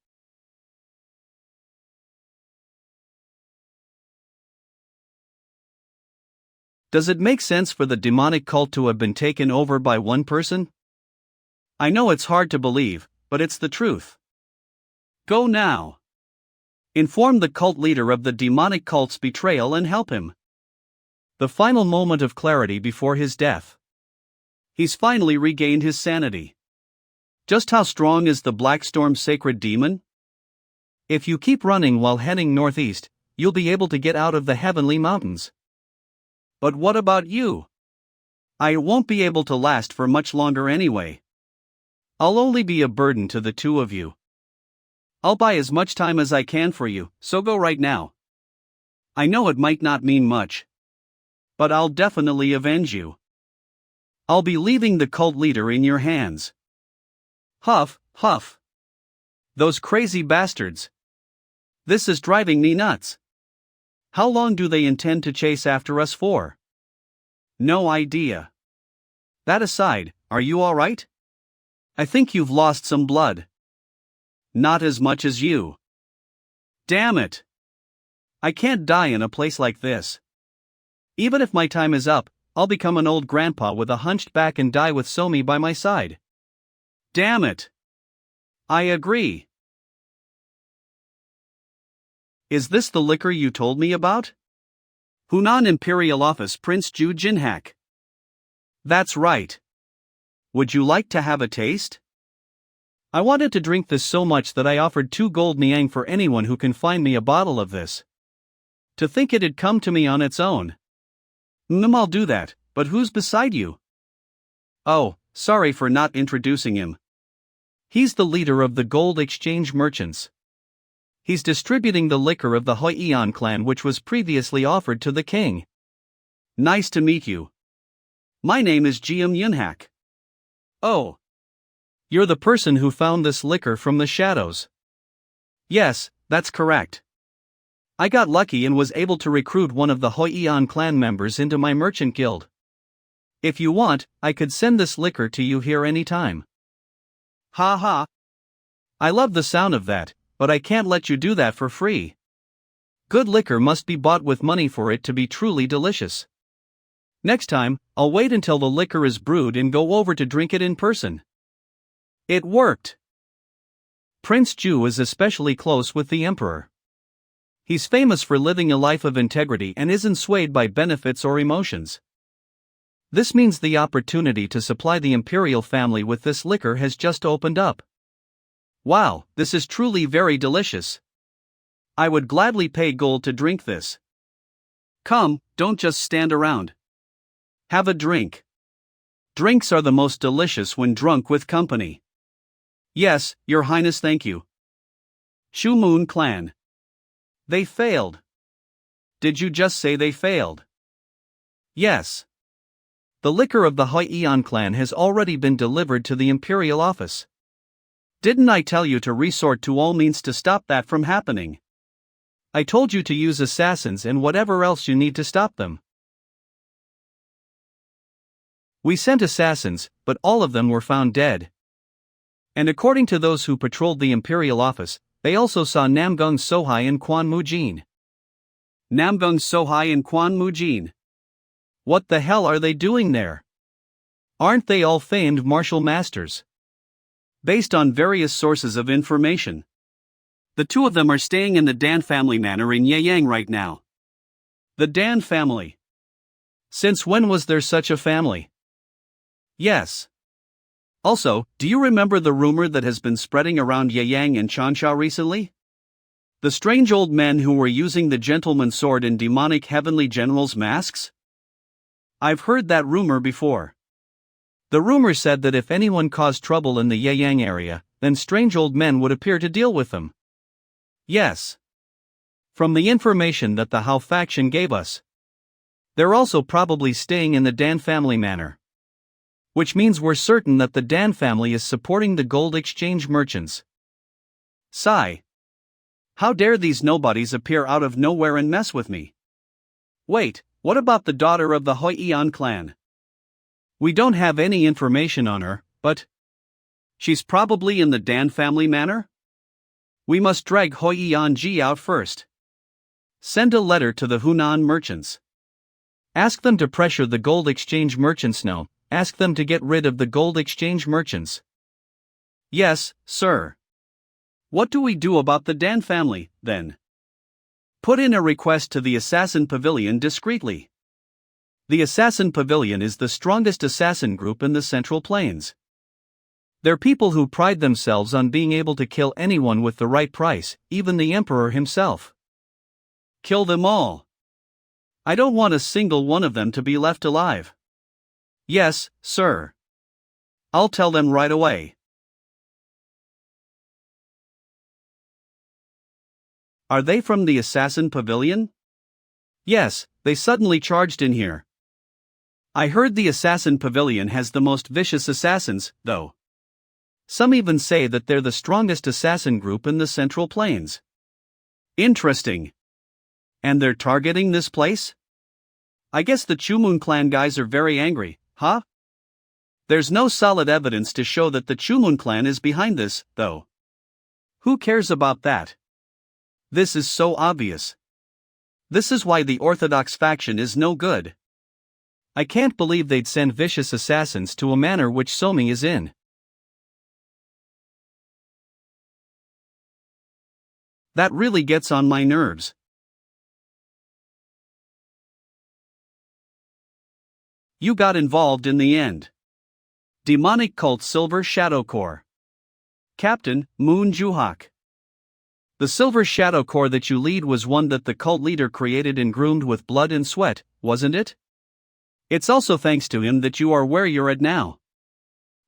Does it make sense for the demonic cult to have been taken over by one person? I know it's hard to believe, but it's the truth. Go now. Inform the cult leader of the demonic cult's betrayal and help him. The final moment of clarity before his death. He's finally regained his sanity. Just how strong is the Black Storm sacred demon? If you keep running while heading northeast, you'll be able to get out of the heavenly mountains. But what about you? I won't be able to last for much longer anyway. I'll only be a burden to the two of you. I'll buy as much time as I can for you, so go right now. I know it might not mean much. But I'll definitely avenge you. I'll be leaving the cult leader in your hands. Huff, huff. Those crazy bastards. This is driving me nuts. How long do they intend to chase after us for? No idea. That aside, are you alright? I think you've lost some blood. Not as much as you. Damn it. I can't die in a place like this. Even if my time is up, I'll become an old grandpa with a hunched back and die with Somi by my side. Damn it. I agree. Is this the liquor you told me about? Hunan Imperial Office Prince Ju Jinhak. That's right. Would you like to have a taste? I wanted to drink this so much that I offered 2 gold niang for anyone who can find me a bottle of this. To think it had come to me on its own. I'll do that, but who's beside you? Oh, sorry for not introducing him. He's the leader of the gold exchange merchants. He's distributing the liquor of the Hoian clan which was previously offered to the king. Nice to meet you. My name is Jiam Yunhak. Oh. You're the person who found this liquor from the shadows. Yes, that's correct. I got lucky and was able to recruit one of the Hoian clan members into my merchant guild. If you want, I could send this liquor to you here anytime. Ha ha. I love the sound of that, but I can't let you do that for free. Good liquor must be bought with money for it to be truly delicious. Next time, I'll wait until the liquor is brewed and go over to drink it in person. It worked. Prince Ju is especially close with the emperor. He's famous for living a life of integrity and isn't swayed by benefits or emotions. This means the opportunity to supply the imperial family with this liquor has just opened up. Wow, this is truly very delicious. I would gladly pay gold to drink this. Come, don't just stand around. Have a drink. Drinks are the most delicious when drunk with company. Yes, Your Highness, thank you. Shu Moon Clan. They failed. Did you just say they failed? Yes. The liquor of the Hoian clan has already been delivered to the imperial office. Didn't I tell you to resort to all means to stop that from happening? I told you to use assassins and whatever else you need to stop them. We sent assassins, but all of them were found dead. And according to those who patrolled the imperial office, they also saw Namgung Sohai and Quan Mujin. Namgung Sohai and Quan Mujin. What the hell are they doing there? Aren't they all famed martial masters? Based on various sources of information, the 2 of them are staying in the Dan family manor in Yeyang right now. The Dan family. Since when was there such a family? Yes. Also, do you remember the rumor that has been spreading around Yeyang and Chansha recently? The strange old men who were using the gentleman's sword in demonic heavenly generals' masks? I've heard that rumor before. The rumor said that if anyone caused trouble in the Yeyang area, then strange old men would appear to deal with them. Yes. From the information that the Hao faction gave us. They're also probably staying in the Dan family manor. Which means we're certain that the Dan family is supporting the gold exchange merchants. Sigh. How dare these nobodies appear out of nowhere and mess with me? Wait, what about the daughter of the Hoian clan? We don't have any information on her, but she's probably in the Dan family manor? We must drag Hoian Ji out first. Send a letter to the Hunan merchants. Ask them to pressure the gold exchange merchants. No, ask them to get rid of the gold exchange merchants. Yes, sir. What do we do about the Dan family, then? Put in a request to the Assassin Pavilion discreetly. The Assassin Pavilion is the strongest assassin group in the Central Plains. They're people who pride themselves on being able to kill anyone with the right price, even the Emperor himself. Kill them all. I don't want a single one of them to be left alive. Yes, sir. I'll tell them right away. Are they from the Assassin Pavilion? Yes, they suddenly charged in here. I heard the Assassin Pavilion has the most vicious assassins, though. Some even say that they're the strongest assassin group in the Central Plains. Interesting. And they're targeting this place? I guess the Chumun clan guys are very angry, huh? There's no solid evidence to show that the Chumun clan is behind this, though. Who cares about that? This is so obvious. This is why the Orthodox faction is no good. I can't believe they'd send vicious assassins to a manor which Somi is in. That really gets on my nerves. You got involved in the end. Demonic Cult Silver Shadow Corps. Captain, Moon Juhak. The Silver Shadow Corps that you lead was one that the cult leader created and groomed with blood and sweat, wasn't it? It's also thanks to him that you are where you're at now.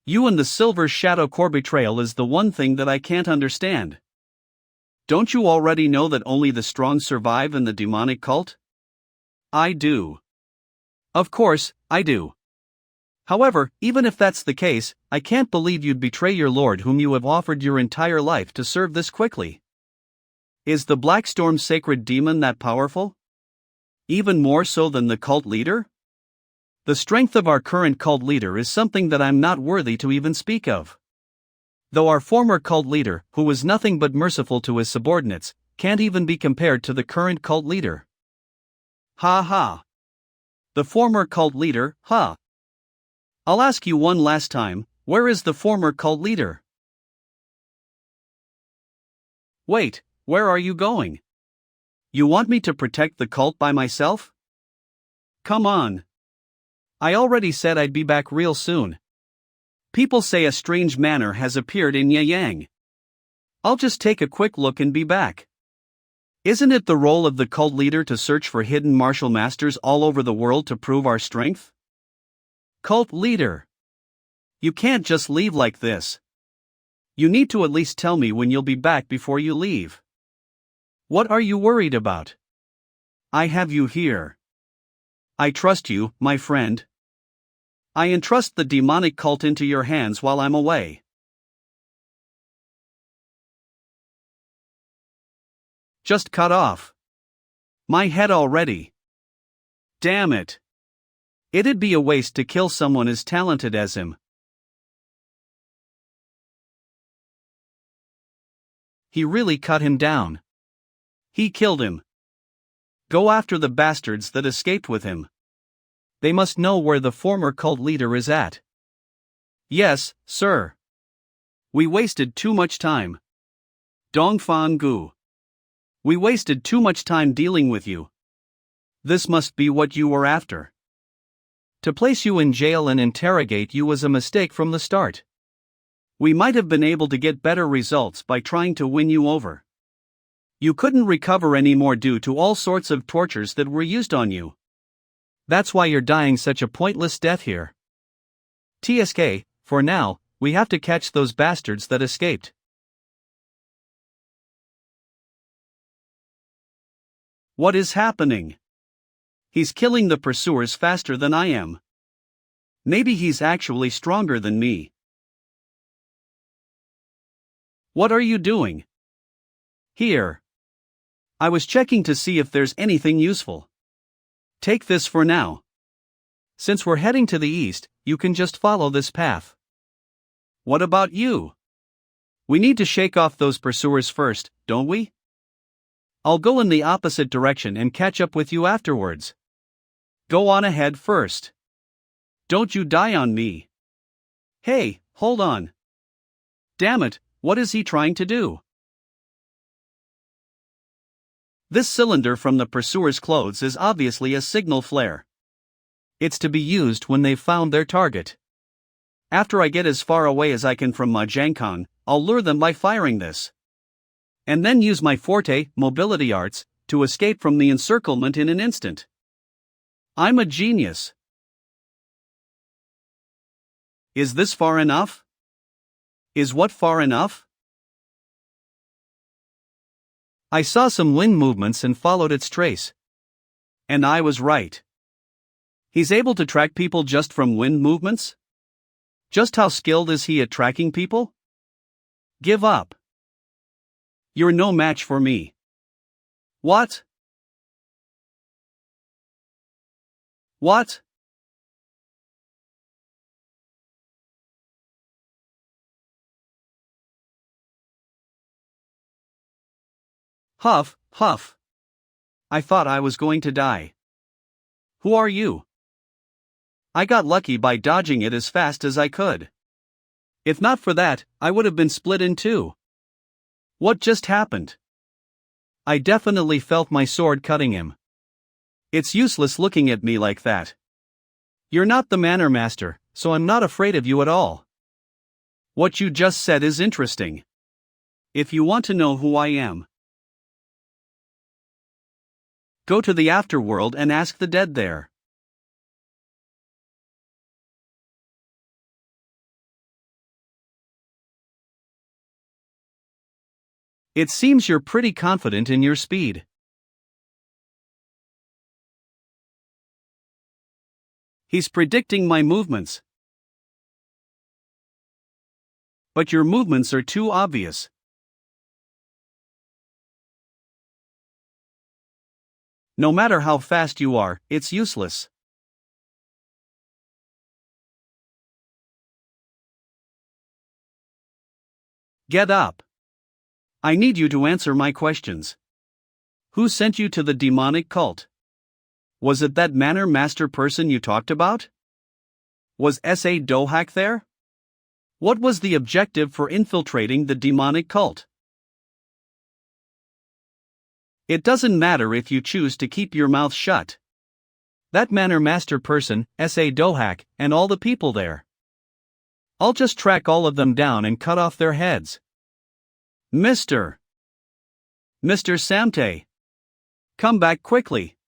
You and the Silver Shadow Corps betrayal is the one thing that I can't understand. Don't you already know that only the strong survive in the demonic cult? I do. Of course, I do. However, even if that's the case, I can't believe you'd betray your lord whom you have offered your entire life to serve this quickly. Is the Black Storm sacred demon that powerful? Even more so than the cult leader? The strength of our current cult leader is something that I'm not worthy to even speak of. Though our former cult leader, who was nothing but merciful to his subordinates, can't even be compared to the current cult leader. Ha ha. The former cult leader, ha. I'll ask you one last time, where is the former cult leader? Wait, where are you going? You want me to protect the cult by myself? Come on. I already said I'd be back real soon. People say a strange manor has appeared in Yayang. I'll just take a quick look and be back. Isn't it the role of the cult leader to search for hidden martial masters all over the world to prove our strength? Cult leader. You can't just leave like this. You need to at least tell me when you'll be back before you leave. What are you worried about? I have you here. I trust you, my friend. I entrust the demonic cult into your hands while I'm away. Just cut off. My head already. Damn it. It'd be a waste to kill someone as talented as him. He really cut him down. He killed him. Go after the bastards that escaped with him. They must know where the former cult leader is at. Yes, sir. We wasted too much time. Dongfang Gu. We wasted too much time dealing with you. This must be what you were after. To place you in jail and interrogate you was a mistake from the start. We might have been able to get better results by trying to win you over. You couldn't recover any more due to all sorts of tortures that were used on you. That's why you're dying such a pointless death here. TSK, for now, we have to catch those bastards that escaped. What is happening? He's killing the pursuers faster than I am. Maybe he's actually stronger than me. What are you doing? Here. I was checking to see if there's anything useful. Take this for now. Since we're heading to the east, you can just follow this path. What about you? We need to shake off those pursuers first, don't we? I'll go in the opposite direction and catch up with you afterwards. Go on ahead first. Don't you die on me. Hey, hold on. Damn it, what is he trying to do? This cylinder from the pursuer's clothes is obviously a signal flare. It's to be used when they've found their target. After I get as far away as I can from Majangkang, I'll lure them by firing this. And then use my forte, mobility arts, to escape from the encirclement in an instant. I'm a genius. Is this far enough? Is what far enough? I saw some wind movements and followed its trace. And I was right. He's able to track people just from wind movements? Just how skilled is he at tracking people? Give up. You're no match for me. What? What? Huff, huff. I thought I was going to die. Who are you? I got lucky by dodging it as fast as I could. If not for that, I would have been split in two. What just happened? I definitely felt my sword cutting him. It's useless looking at me like that. You're not the manor master, so I'm not afraid of you at all. What you just said is interesting. If you want to know who I am, go to the afterworld and ask the dead there. It seems you're pretty confident in your speed. He's predicting my movements. But your movements are too obvious. No matter how fast you are, it's useless. Get up. I need you to answer my questions. Who sent you to the demonic cult? Was it that manor master person you talked about? Was S.A. Dohak there? What was the objective for infiltrating the demonic cult? It doesn't matter if you choose to keep your mouth shut. That manor master person, S.A. Dohak, and all the people there. I'll just track all of them down and cut off their heads. Mr. Samte. Come back quickly.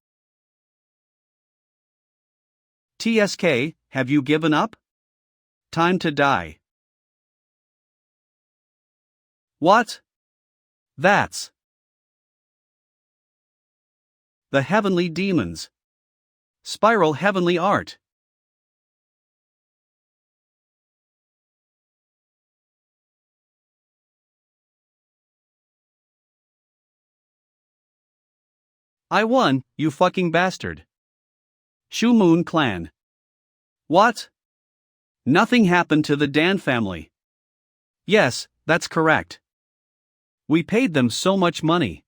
TSK, have you given up? Time to die. What? That's the heavenly demons. Spiral heavenly art. I won, you fucking bastard. Shu Moon Clan. What? Nothing happened to the Dan family. Yes, that's correct. We paid them so much money.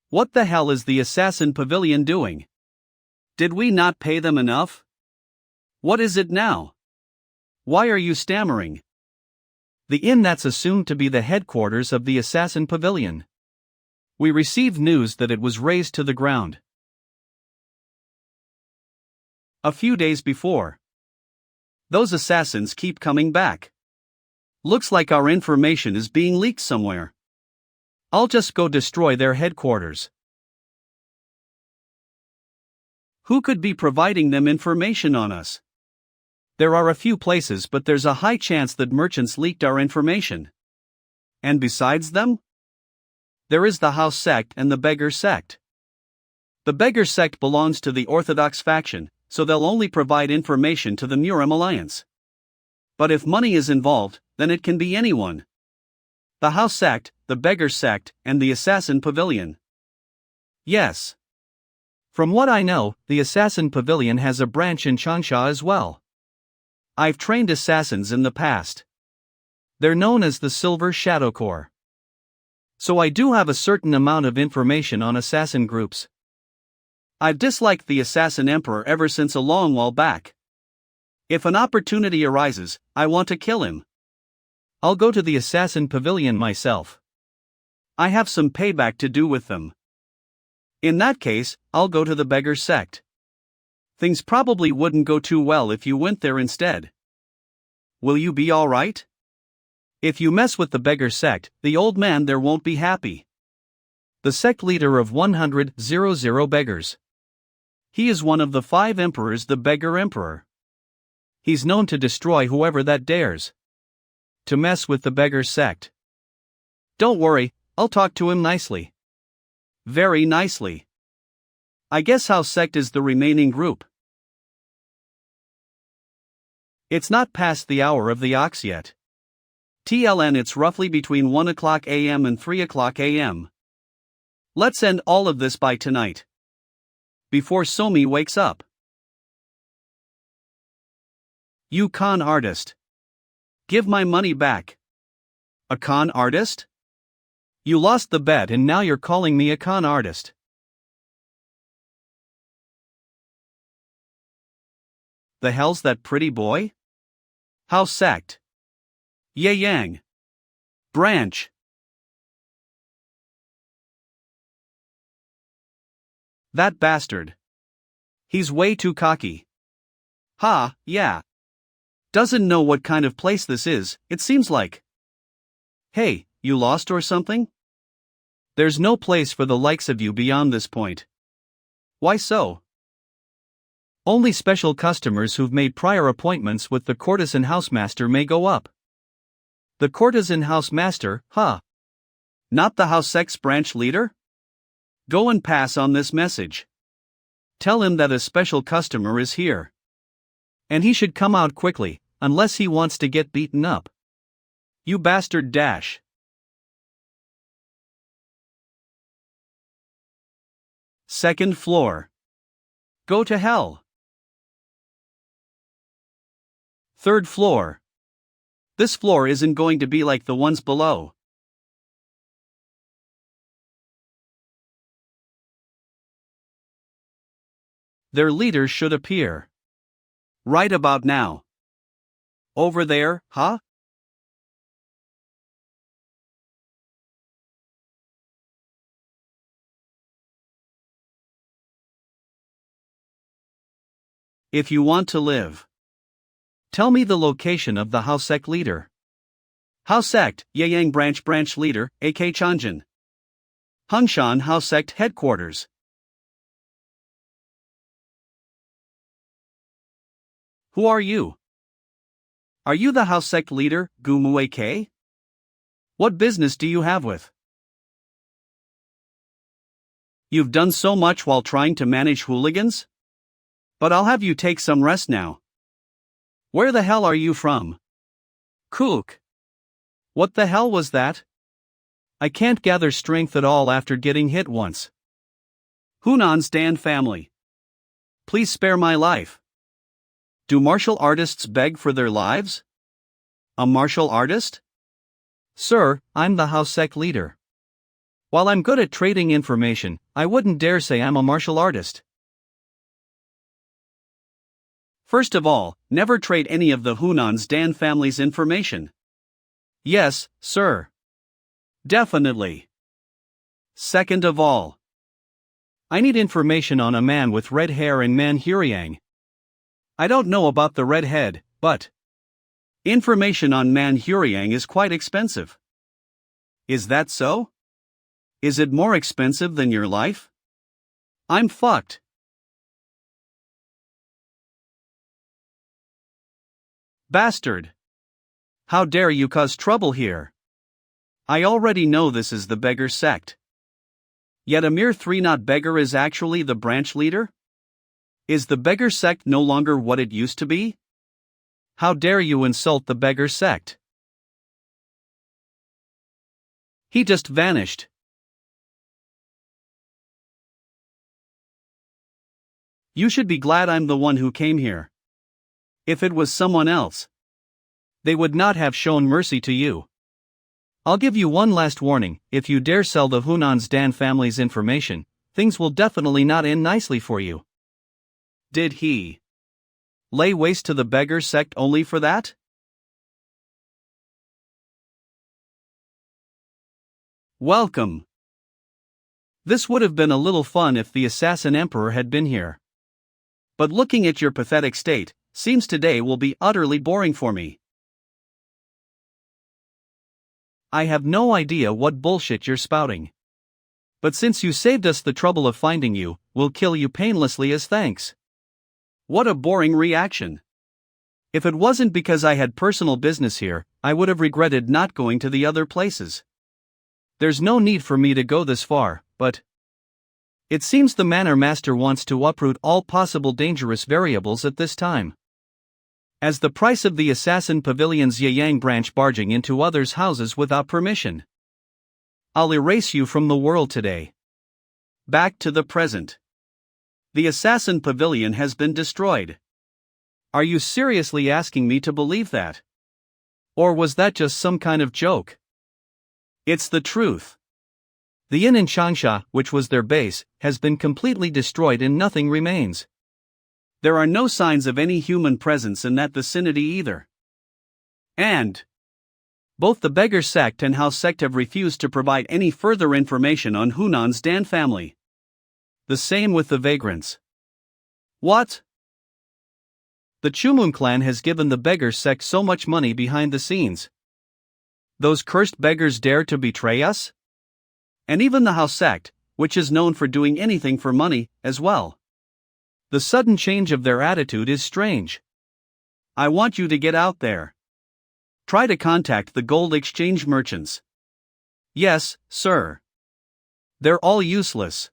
What the hell is the Assassin Pavilion doing? Did we not pay them enough? What is it now? Why are you stammering? The inn that's assumed to be the headquarters of the Assassin Pavilion. We received news that it was razed to the ground. A few days before. Those assassins keep coming back. Looks like our information is being leaked somewhere. I'll just go destroy their headquarters. Who could be providing them information on us? There are a few places, but there's a high chance that merchants leaked our information. And besides them? There is the House Sect and the Beggar Sect. The Beggar Sect belongs to the Orthodox faction, so they'll only provide information to the Muram Alliance. But if money is involved, then it can be anyone. The House Sect, the Beggar Sect, and the Assassin Pavilion. Yes. From what I know, the Assassin Pavilion has a branch in Changsha as well. I've trained assassins in the past. They're known as the Silver Shadow Corps. So I do have a certain amount of information on assassin groups. I've disliked the Assassin Emperor ever since a long while back. If an opportunity arises, I want to kill him. I'll go to the Assassin Pavilion myself. I have some payback to do with them. In that case, I'll go to the Beggar Sect. Things probably wouldn't go too well if you went there instead. Will you be alright? If you mess with the Beggar Sect, the old man there won't be happy. The sect leader of 100 beggars. He is one of the 5 emperors, the Beggar Emperor. He's known to destroy whoever that dares to mess with the Beggar Sect. Don't worry, I'll talk to him nicely. Very nicely. I guess House Sect is the remaining group. It's not past the hour of the ox yet. TLN, it's roughly between 1 o'clock a.m. and 3 o'clock a.m. Let's end all of this by tonight. Before Somi wakes up. You con artist. Give my money back. A con artist? You lost the bet and now you're calling me a con artist. The hell's that pretty boy? House sect. Ye Yang. Branch. That bastard. He's way too cocky. Ha, yeah. Doesn't know what kind of place this is, it seems like. Hey, you lost or something? There's no place for the likes of you beyond this point. Why so? Only special customers who've made prior appointments with the courtesan housemaster may go up. The courtesan housemaster, huh? Not the house sex branch leader? Go and pass on this message. Tell him that a special customer is here. And he should come out quickly, unless he wants to get beaten up. You bastard dash. Second floor. Go to hell. Third floor. This floor isn't going to be like the ones below. Their leader should appear. Right about now. Over there, huh? If you want to live. Tell me the location of the house sect leader. House sect, Yeyang branch leader, A.K. Chanjin. Hungshan house sect headquarters. Who are you? Are you the house sect leader, Gumu A.K.? What business do you have with? You've done so much while trying to manage hooligans? But I'll have you take some rest now. Where the hell are you from? Kook. What the hell was that? I can't gather strength at all after getting hit once. Hunan's Dan family. Please spare my life. Do martial artists beg for their lives? A martial artist? Sir, I'm the house sect leader. While I'm good at trading information, I wouldn't dare say I'm a martial artist. First of all, never trade any of the Hunan's Dan family's information. Yes, sir. Definitely. Second of all, I need information on a man with red hair in Manhua. I don't know about the red head, but information on Manhua is quite expensive. Is that so? Is it more expensive than your life? I'm fucked. Bastard! How dare you cause trouble here? I already know this is the beggar sect. Yet a mere three-knot beggar is actually the branch leader? Is the beggar sect no longer what it used to be? How dare you insult the beggar sect? He just vanished. You should be glad I'm the one who came here. If it was someone else, they would not have shown mercy to you. I'll give you one last warning, if you dare sell the Hunan's Dan family's information, things will definitely not end nicely for you. Did he lay waste to the beggar sect only for that? Welcome. This would have been a little fun if the assassin emperor had been here. But looking at your pathetic state, seems today will be utterly boring for me. I have no idea what bullshit you're spouting. But since you saved us the trouble of finding you, we'll kill you painlessly as thanks. What a boring reaction. If it wasn't because I had personal business here, I would have regretted not going to the other places. There's no need for me to go this far, but it seems the Manor Master wants to uproot all possible dangerous variables at this time. As the price of the assassin pavilion's Yang branch barging into others' houses without permission. I'll erase you from the world today. Back to the present. The assassin pavilion has been destroyed. Are you seriously asking me to believe that? Or was that just some kind of joke? It's the truth. The inn in Changsha, which was their base, has been completely destroyed and nothing remains. There are no signs of any human presence in that vicinity either. And both the beggar sect and house sect have refused to provide any further information on Hunan's Dan family. The same with the vagrants. What? The Chumun clan has given the beggar sect so much money behind the scenes. Those cursed beggars dare to betray us? And even the house sect, which is known for doing anything for money, as well. The sudden change of their attitude is strange. I want you to get out there. Try to contact the gold exchange merchants. Yes, sir. They're all useless.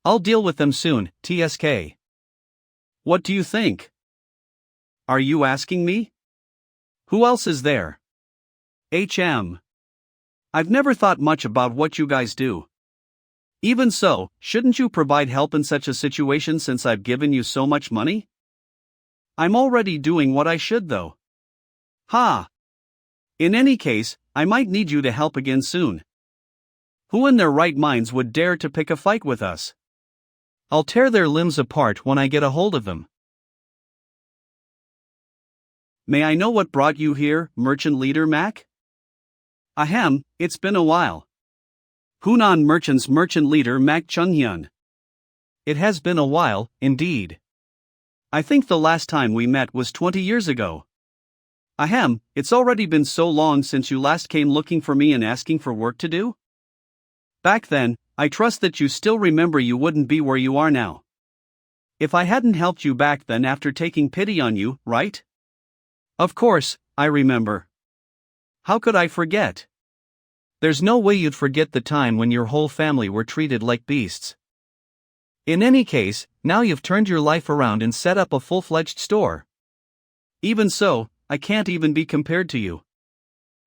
I'll deal with them soon, TSK. What do you think? Are you asking me? Who else is there? I've never thought much about what you guys do. Even so, shouldn't you provide help in such a situation since I've given you so much money? I'm already doing what I should though. Ha! In any case, I might need you to help again soon. Who in their right minds would dare to pick a fight with us? I'll tear their limbs apart when I get a hold of them. May I know what brought you here, merchant leader Mac? Ahem, it's been a while. Hunan Merchants merchant leader Mac Chunghyun. It has been a while, indeed. I think the last time we met was 20 years ago. Ahem, it's already been so long since you last came looking for me and asking for work to do? Back then, I trust that you still remember you wouldn't be where you are now. If I hadn't helped you back then after taking pity on you, right? Of course, I remember. How could I forget? There's no way you'd forget the time when your whole family were treated like beasts. In any case, now you've turned your life around and set up a full-fledged store. Even so, I can't even be compared to you.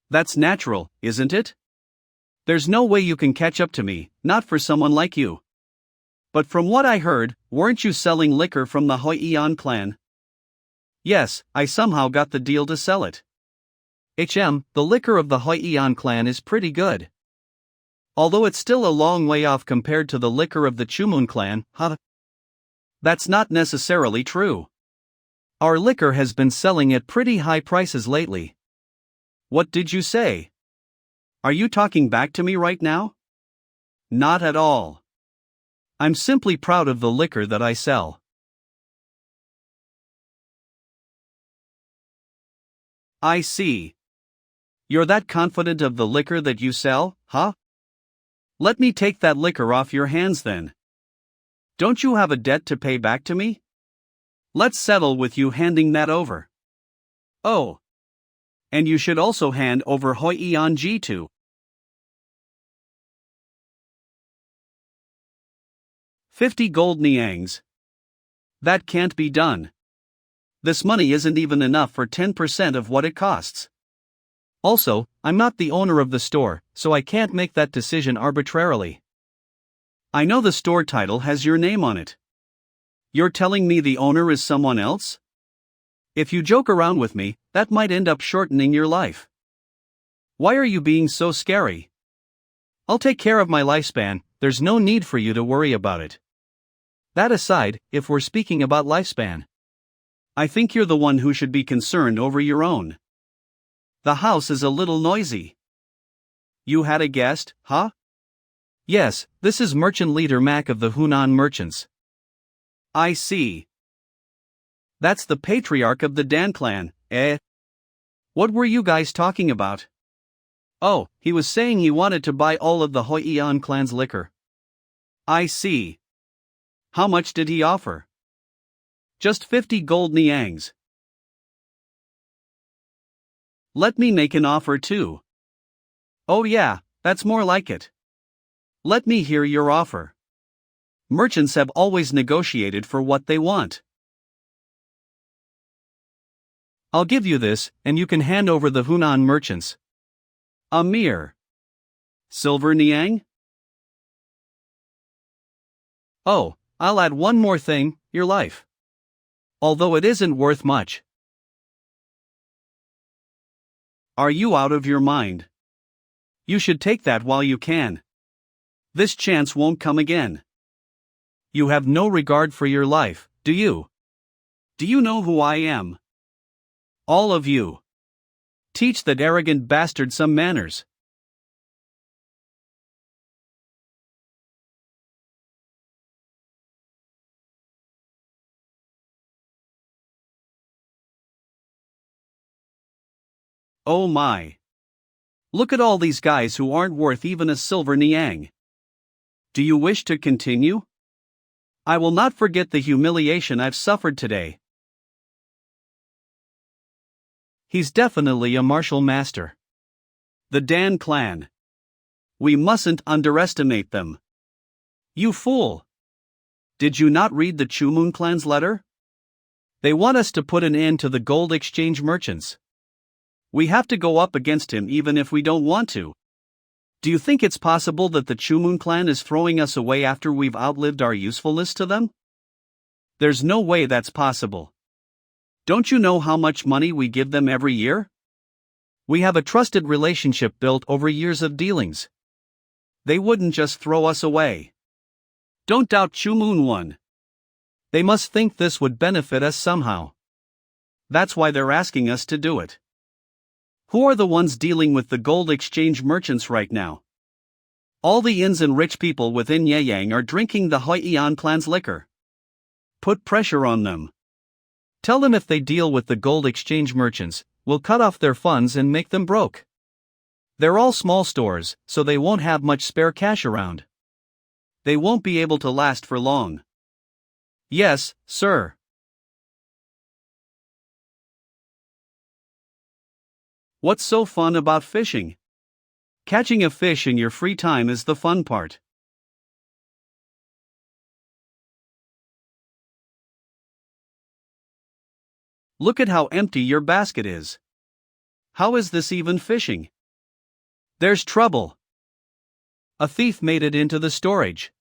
That's natural, isn't it? There's no way you can catch up to me, not for someone like you. But from what I heard, weren't you selling liquor from the Hoiyan clan? Yes, I somehow got the deal to sell it. The liquor of the Hoiyan clan is pretty good. Although it's still a long way off compared to the liquor of the Chumun clan, That's not necessarily true. Our liquor has been selling at pretty high prices lately. What did you say? Are you talking back to me right now? Not at all. I'm simply proud of the liquor that I sell. I see. You're that confident of the liquor that you sell, huh? Let me take that liquor off your hands then. Don't you have a debt to pay back to me? Let's settle with you handing that over. Oh. And you should also hand over Hoiyan Ji to 50 gold niangs. That can't be done. This money isn't even enough for 10% of what it costs. Also, I'm not the owner of the store, so I can't make that decision arbitrarily. I know the store title has your name on it. You're telling me the owner is someone else? If you joke around with me, that might end up shortening your life. Why are you being so scary? I'll take care of my lifespan, there's no need for you to worry about it. That aside, if we're speaking about lifespan, I think you're the one who should be concerned over your own. The house is a little noisy. You had a guest, huh? Yes, this is merchant leader Mac of the Hunan merchants. I see. That's the patriarch of the Dan clan, eh? What were you guys talking about? Oh, he was saying he wanted to buy all of the Hoiyan clan's liquor. I see. How much did he offer? Just 50 gold niangs. Let me make an offer too. Oh yeah, that's more like it. Let me hear your offer. Merchants have always negotiated for what they want. I'll give you this, and you can hand over the Hunan merchants. A mere silver niang? Oh, I'll add one more thing, your life. Although it isn't worth much. Are you out of your mind? You should take that while you can. This chance won't come again. You have no regard for your life, do you? Do you know who I am? All of you. Teach that arrogant bastard some manners. Oh my. Look at all these guys who aren't worth even a silver niang. Do you wish to continue? I will not forget the humiliation I've suffered today. He's definitely a martial master. The Dan clan. We mustn't underestimate them. You fool! Did you not read the Chumun clan's letter? They want us to put an end to the gold exchange merchants. We have to go up against him even if we don't want to. Do you think it's possible that the Chumun clan is throwing us away after we've outlived our usefulness to them? There's no way that's possible. Don't you know how much money we give them every year? We have a trusted relationship built over years of dealings. They wouldn't just throw us away. Don't doubt Chumun one. They must think this would benefit us somehow. That's why they're asking us to do it. Who are the ones dealing with the gold exchange merchants right now? All the inns and rich people within Yeyang are drinking the Hoiyan clan's liquor. Put pressure on them. Tell them if they deal with the gold exchange merchants, we'll cut off their funds and make them broke. They're all small stores, so they won't have much spare cash around. They won't be able to last for long. Yes, sir. What's so fun about fishing? Catching a fish in your free time is the fun part. Look at how empty your basket is. How is this even fishing? There's trouble. A thief made it into the storage.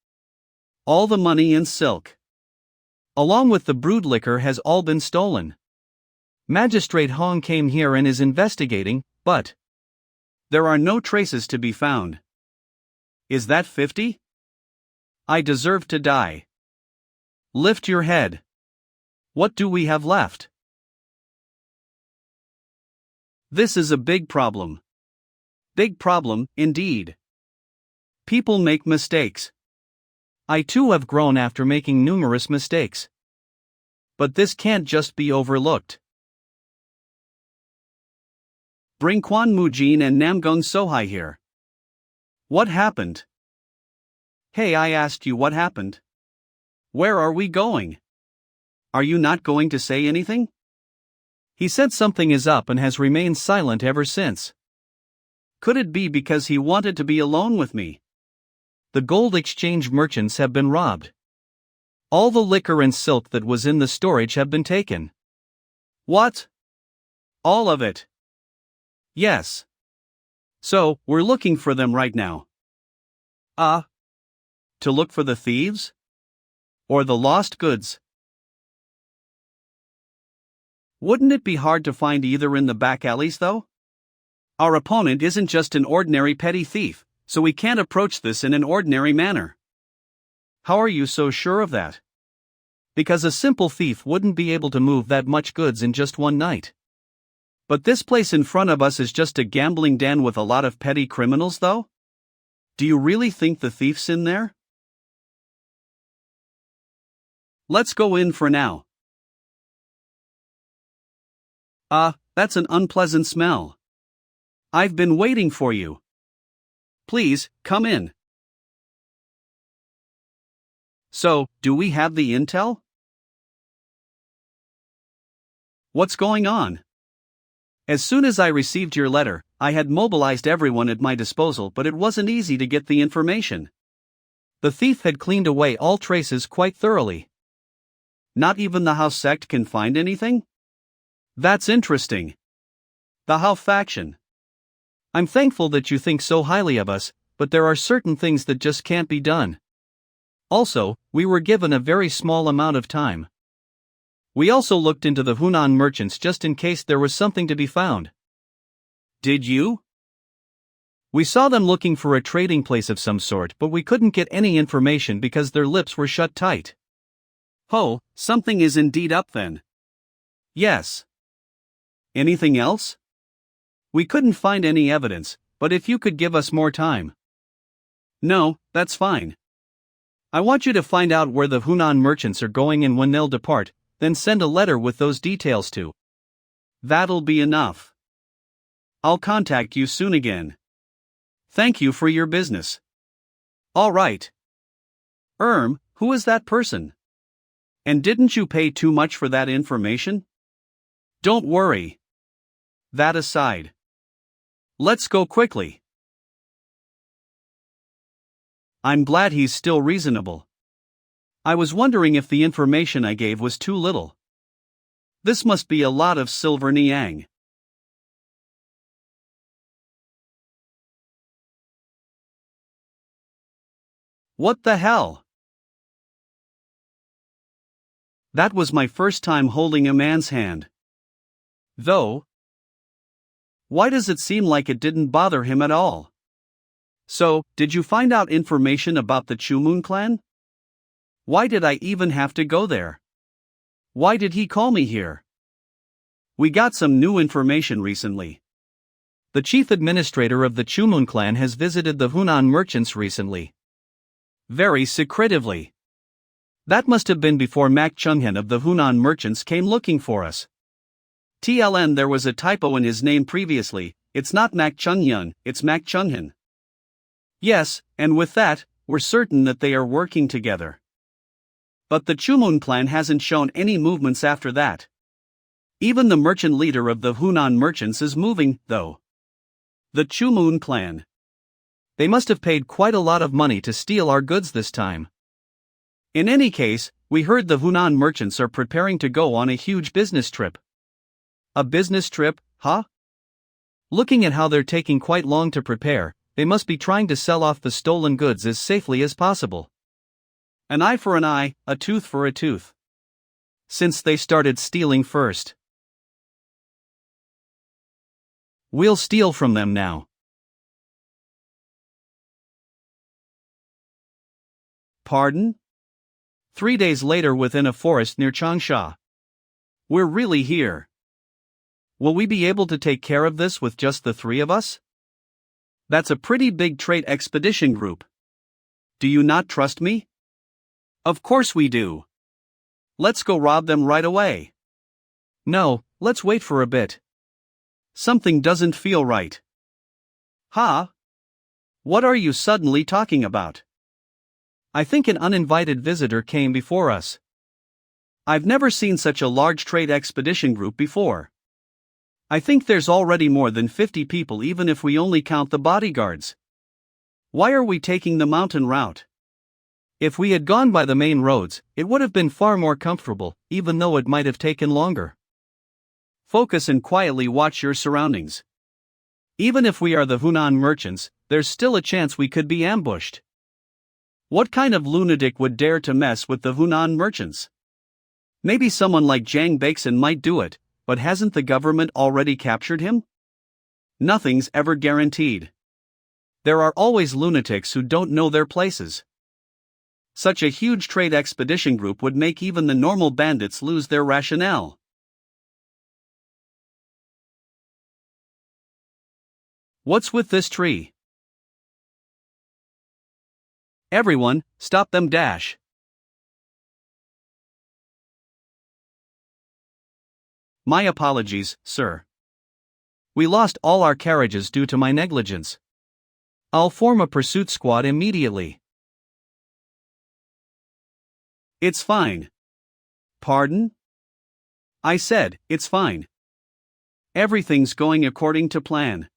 All the money in silk, along with the brewed liquor, has all been stolen. Magistrate Hong came here and is investigating, but there are no traces to be found. Is that 50? I deserve to die. Lift your head. What do we have left? This is a big problem. Big problem, indeed. People make mistakes. I too have grown after making numerous mistakes. But this can't just be overlooked. Bring Quan Mujin and Namgung Sohai here. What happened? Hey, I asked you what happened. Where are we going? Are you not going to say anything? He said something is up and has remained silent ever since. Could it be because he wanted to be alone with me? The gold exchange merchants have been robbed. All the liquor and silk that was in the storage have been taken. What? All of it? Yes. So, we're looking for them right now. To look for the thieves? Or the lost goods? Wouldn't it be hard to find either in the back alleys though? Our opponent isn't just an ordinary petty thief, so we can't approach this in an ordinary manner. How are you so sure of that? Because a simple thief wouldn't be able to move that much goods in just one night. But this place in front of us is just a gambling den with a lot of petty criminals though? Do you really think the thief's in there? Let's go in for now. That's an unpleasant smell. I've been waiting for you. Please, come in. So, do we have the intel? What's going on? As soon as I received your letter, I had mobilized everyone at my disposal, but it wasn't easy to get the information. The thief had cleaned away all traces quite thoroughly. Not even the house sect can find anything? That's interesting. The How faction. I'm thankful that you think so highly of us, but there are certain things that just can't be done. Also, we were given a very small amount of time. We also looked into the Hunan merchants just in case there was something to be found. Did you? We saw them looking for a trading place of some sort, but we couldn't get any information because their lips were shut tight. Oh, something is indeed up then. Yes. Anything else? We couldn't find any evidence, but if you could give us more time. No, that's fine. I want you to find out where the Hunan merchants are going and when they'll depart, then send a letter with those details to. That'll be enough. I'll contact you soon again. Thank you for your business. All right. Who is that person? And didn't you pay too much for that information? Don't worry. That aside. Let's go quickly. I'm glad he's still reasonable. I was wondering if the information I gave was too little. This must be a lot of silver niang. What the hell? That was my first time holding a man's hand. Though, why does it seem like it didn't bother him at all? So, did you find out information about the Chumun clan? Why did I even have to go there? Why did he call me here? We got some new information recently. The chief administrator of the Chumun clan has visited the Hunan merchants recently. Very secretively. That must have been before Mak Chunghan of the Hunan merchants came looking for us. TLN, there was a typo in his name previously. It's not Mak Chunghyun, it's Mak Chunghan. Yes, and with that, we're certain that they are working together. But the Chumun clan hasn't shown any movements after that. Even the merchant leader of the Hunan merchants is moving, though. The Chumun clan. They must have paid quite a lot of money to steal our goods this time. In any case, we heard the Hunan merchants are preparing to go on a huge business trip. A business trip, huh? Looking at how they're taking quite long to prepare, they must be trying to sell off the stolen goods as safely as possible. An eye for an eye, a tooth for a tooth. Since they started stealing first. We'll steal from them now. Pardon? 3 days later within a forest near Changsha. We're really here. Will we be able to take care of this with just the 3 of us? That's a pretty big trade expedition group. Do you not trust me? Of course we do. Let's go rob them right away. No, let's wait for a bit. Something doesn't feel right. Huh? What are you suddenly talking about? I think an uninvited visitor came before us. I've never seen such a large trade expedition group before. I think there's already more than 50 people even if we only count the bodyguards. Why are we taking the mountain route? If we had gone by the main roads, it would have been far more comfortable, even though it might have taken longer. Focus and quietly watch your surroundings. Even if we are the Hunan merchants, there's still a chance we could be ambushed. What kind of lunatic would dare to mess with the Hunan merchants? Maybe someone like Jiang Baixin might do it, but hasn't the government already captured him? Nothing's ever guaranteed. There are always lunatics who don't know their places. Such a huge trade expedition group would make even the normal bandits lose their rationale. What's with this tree? Everyone, stop them dash. My apologies, sir. We lost all our carriages due to my negligence. I'll form a pursuit squad immediately. It's fine. Pardon? I said, it's fine. Everything's going according to plan.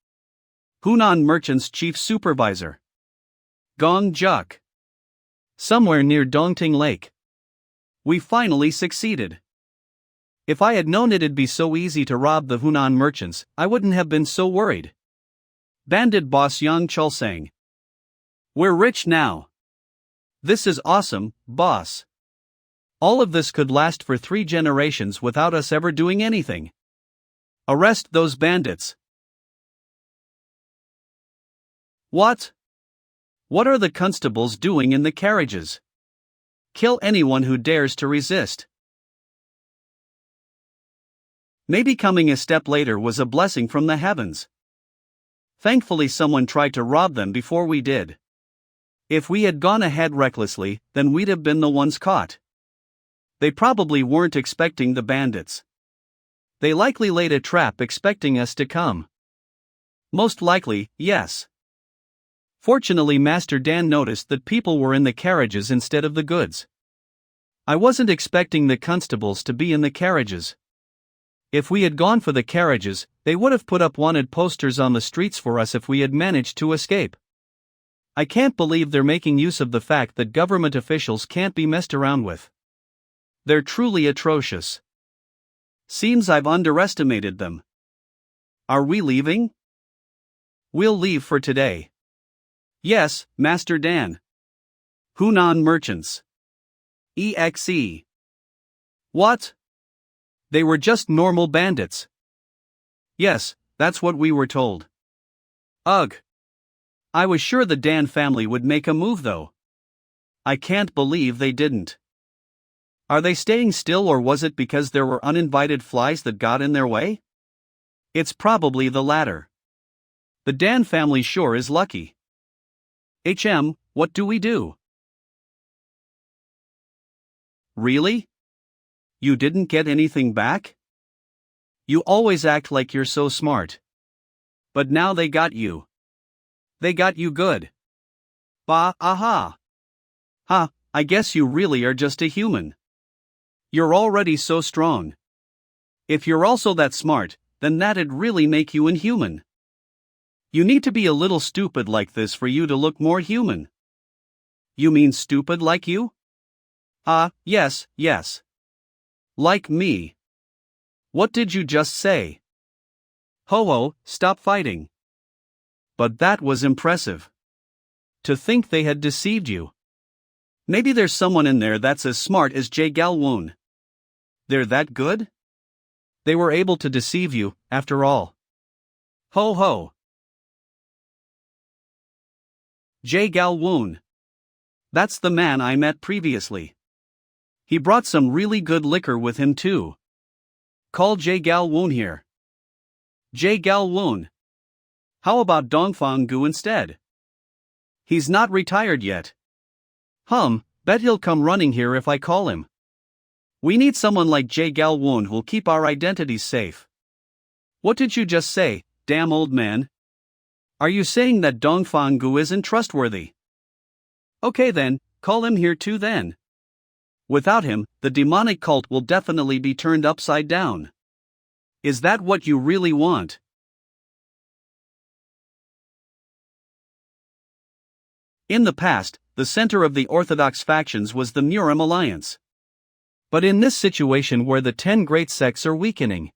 Hunan Merchants Chief Supervisor. Gong Juk. Somewhere near Dongting Lake. We finally succeeded. If I had known it'd be so easy to rob the Hunan merchants, I wouldn't have been so worried. Bandit boss Yang Chul sang. We're rich now. This is awesome, boss. All of this could last for 3 generations without us ever doing anything. Arrest those bandits. What? What are the constables doing in the carriages? Kill anyone who dares to resist. Maybe coming a step later was a blessing from the heavens. Thankfully, someone tried to rob them before we did. If we had gone ahead recklessly, then we'd have been the ones caught. They probably weren't expecting the bandits. They likely laid a trap expecting us to come. Most likely, yes. Fortunately, Master Dan noticed that people were in the carriages instead of the goods. I wasn't expecting the constables to be in the carriages. If we had gone for the carriages, they would have put up wanted posters on the streets for us if we had managed to escape. I can't believe they're making use of the fact that government officials can't be messed around with. They're truly atrocious. Seems I've underestimated them. Are we leaving? We'll leave for today. Yes, Master Dan. Hunan merchants. EXE. What? They were just normal bandits. Yes, that's what we were told. Ugh. I was sure the Dan family would make a move though. I can't believe they didn't. Are they staying still, or was it because there were uninvited flies that got in their way? It's probably the latter. The Dan family sure is lucky. What do we do? Really? You didn't get anything back? You always act like you're so smart. But now they got you. They got you good. Aha. Ha, I guess you really are just a human. You're already so strong. If you're also that smart, then that'd really make you inhuman. You need to be a little stupid like this for you to look more human. You mean stupid like you? Yes. Like me. What did you just say? Ho-ho, stop fighting. But that was impressive. To think they had deceived you. Maybe there's someone in there that's as smart as Jae Galwoon. They're that good? They were able to deceive you, after all. Ho ho. Jae Galwoon. That's the man I met previously. He brought some really good liquor with him too. Call Jae Galwoon here. Jae Galwoon. How about Dongfang Gu instead? He's not retired yet. Bet he'll come running here if I call him. We need someone like Jae Galwoon who'll keep our identities safe. What did you just say, damn old man? Are you saying that Dongfang Gu isn't trustworthy? Okay then, call him here too then. Without him, the demonic cult will definitely be turned upside down. Is that what you really want? In the past, the center of the orthodox factions was the Murim alliance. But in this situation where the 10 great sects are weakening,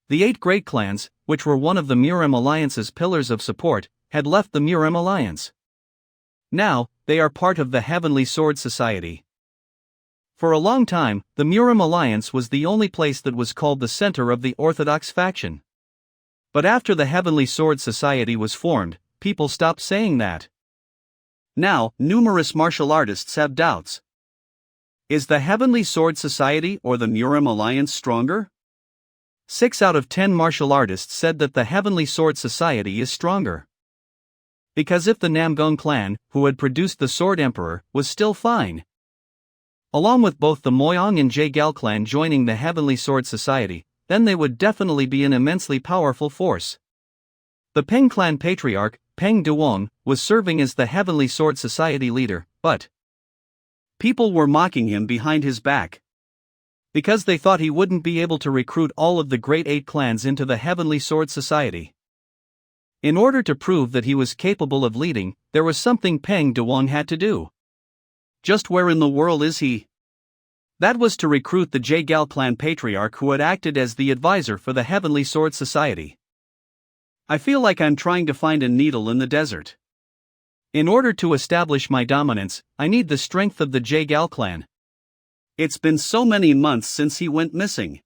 the 8 great clans, which were one of the Murim alliance's pillars of support, had left the Murim alliance. Now, they are part of the Heavenly Sword Society. For a long time, the Murim alliance was the only place that was called the center of the orthodox faction. But after the Heavenly Sword Society was formed, people stopped saying that. Now, numerous martial artists have doubts. Is the Heavenly Sword Society or the Murim alliance stronger? 6 out of 10 martial artists said that the Heavenly Sword Society is stronger. Because if the Namgung clan, who had produced the Sword Emperor, was still fine, along with both the Moyong and Jaegal clan joining the Heavenly Sword Society, then they would definitely be an immensely powerful force. The Peng clan patriarch, Peng Duong, was serving as the Heavenly Sword Society leader, but people were mocking him behind his back. Because they thought he wouldn't be able to recruit all of the great 8 clans into the Heavenly Sword Society. In order to prove that he was capable of leading, there was something Peng Duong had to do. Just where in the world is he? That was to recruit the Jagal clan patriarch who had acted as the advisor for the Heavenly Sword Society. I feel like I'm trying to find a needle in the desert. In order to establish my dominance, I need the strength of the Jagal clan. It's been so many months since he went missing.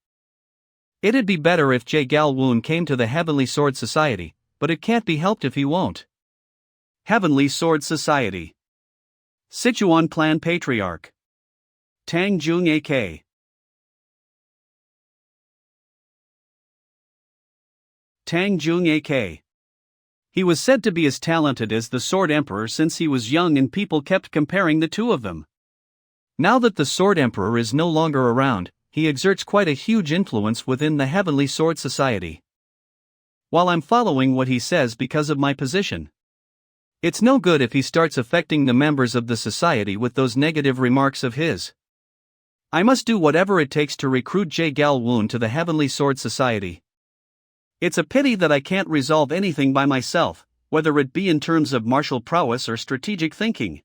It'd be better if Jagal Woon came to the Heavenly Sword Society, but it can't be helped if he won't. Heavenly Sword Society. Sichuan Clan Patriarch Tang Jung A.K. Tang Jung A.K. He was said to be as talented as the Sword Emperor since he was young, and people kept comparing the two of them. Now that the Sword Emperor is no longer around, he exerts quite a huge influence within the Heavenly Sword Society. While I'm following what he says because of my position. It's no good if he starts affecting the members of the society with those negative remarks of his. I must do whatever it takes to recruit Jagal Woon to the Heavenly Sword Society. It's a pity that I can't resolve anything by myself, whether it be in terms of martial prowess or strategic thinking.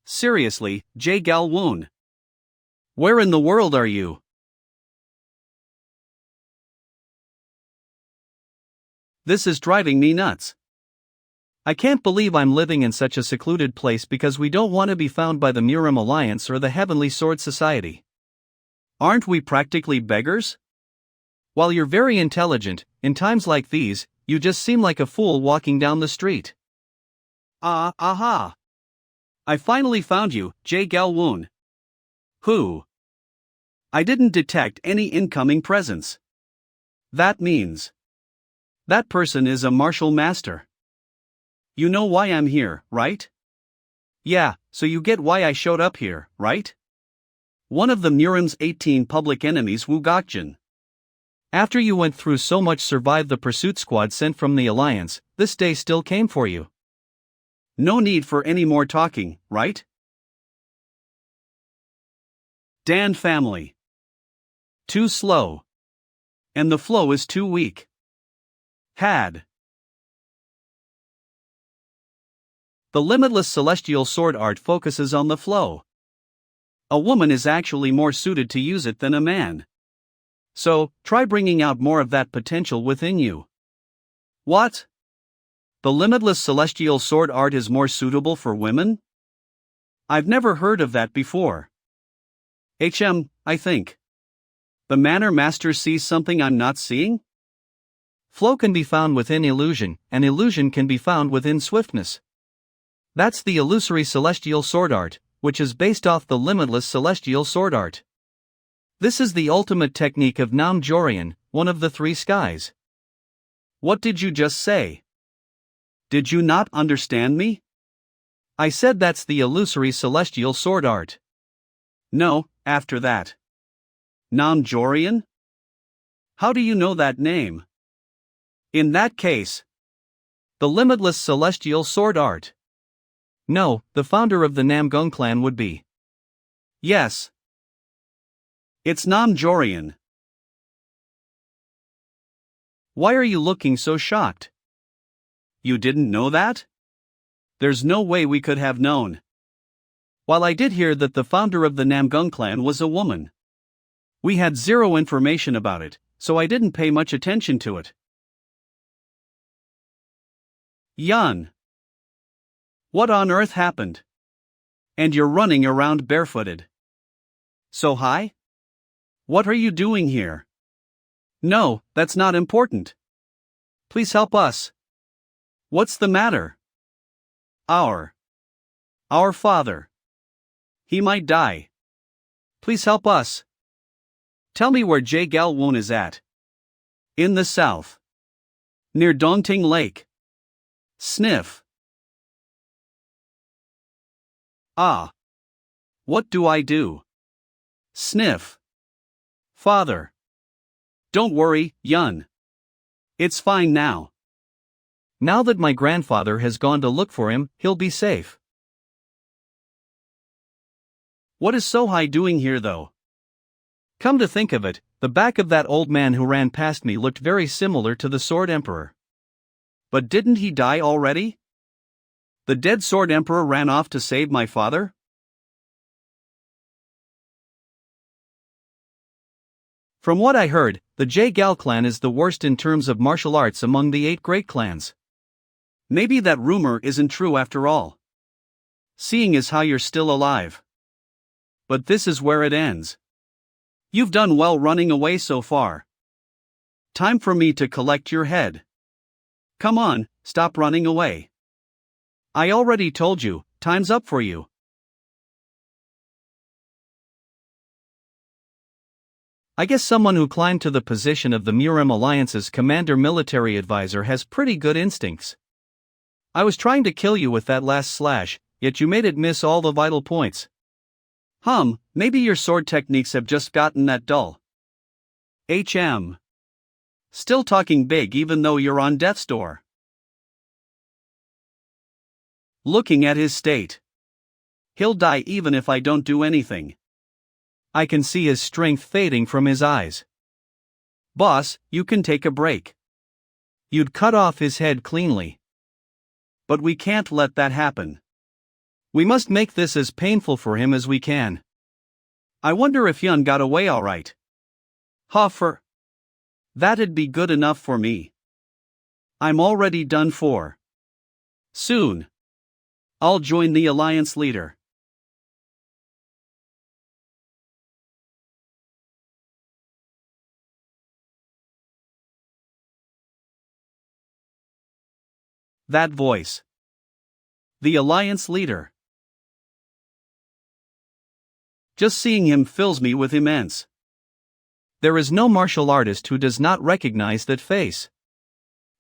Seriously, Jagal Woon. Where in the world are you? This is driving me nuts. I can't believe I'm living in such a secluded place because we don't want to be found by the Murim Alliance or the Heavenly Sword Society. Aren't we practically beggars? While you're very intelligent, in times like these, you just seem like a fool walking down the street. Aha! I finally found you, Jagal Woon. Who? I didn't detect any incoming presence. That means that person is a martial master. You know why I'm here, right? Yeah, so you get why I showed up here, right? One of the Murim's 18 public enemies, Wu Gokjin. After you went through so much, survived the pursuit squad sent from the Alliance, this day still came for you. No need for any more talking, right? Dan family. Too slow. And the flow is too weak. Had. The limitless celestial sword art focuses on the flow. A woman is actually more suited to use it than a man. So, try bringing out more of that potential within you. What? The limitless celestial sword art is more suitable for women? I've never heard of that before. I think. The Manor Master sees something I'm not seeing? Flow can be found within illusion, and illusion can be found within swiftness. That's the illusory celestial sword art, which is based off the limitless celestial sword art. This is the ultimate technique of Nam Jorian, one of the three skies. What did you just say? Did you not understand me? I said that's the illusory celestial sword art. No, after that. Nam Jorian? How do you know that name? In that case, the limitless celestial sword art. No, the founder of the Namgung clan would be. Yes. It's Nam Jorian. Why are you looking so shocked? You didn't know that? There's no way we could have known. While I did hear that the founder of the Namgung clan was a woman, we had zero information about it, so I didn't pay much attention to it. Yan. What on earth happened? And you're running around barefooted. So high? What are you doing here? No, that's not important. Please help us. What's the matter? Our father. He might die. Please help us. Tell me where Jagal Woon is at. In the south. Near Dongting Lake. Sniff. What do I do? Sniff. Father. Don't worry, Yun. It's fine now. Now that my grandfather has gone to look for him, he'll be safe. What is Sohai doing here though? Come to think of it, the back of that old man who ran past me looked very similar to the Sword Emperor. But didn't he die already? The dead Sword Emperor ran off to save my father? From what I heard, the Gal clan is the worst in terms of martial arts among the 8 great clans. Maybe that rumor isn't true after all. Seeing as how you're still alive. But this is where it ends. You've done well running away so far. Time for me to collect your head. Come on, stop running away. I already told you, time's up for you. I guess someone who climbed to the position of the Murem Alliance's commander military advisor has pretty good instincts. I was trying to kill you with that last slash, yet you made it miss all the vital points. Maybe your sword techniques have just gotten that dull. Still talking big even though you're on death's door. Looking at his state. He'll die even if I don't do anything. I can see his strength fading from his eyes. Boss, you can take a break. You'd cut off his head cleanly. But we can't let that happen. We must make this as painful for him as we can. I wonder if Yun got away alright. Hoffer. That'd be good enough for me. I'm already done for. Soon. I'll join the alliance leader. That voice. The alliance leader. Just seeing him fills me with immense. There is no martial artist who does not recognize that face.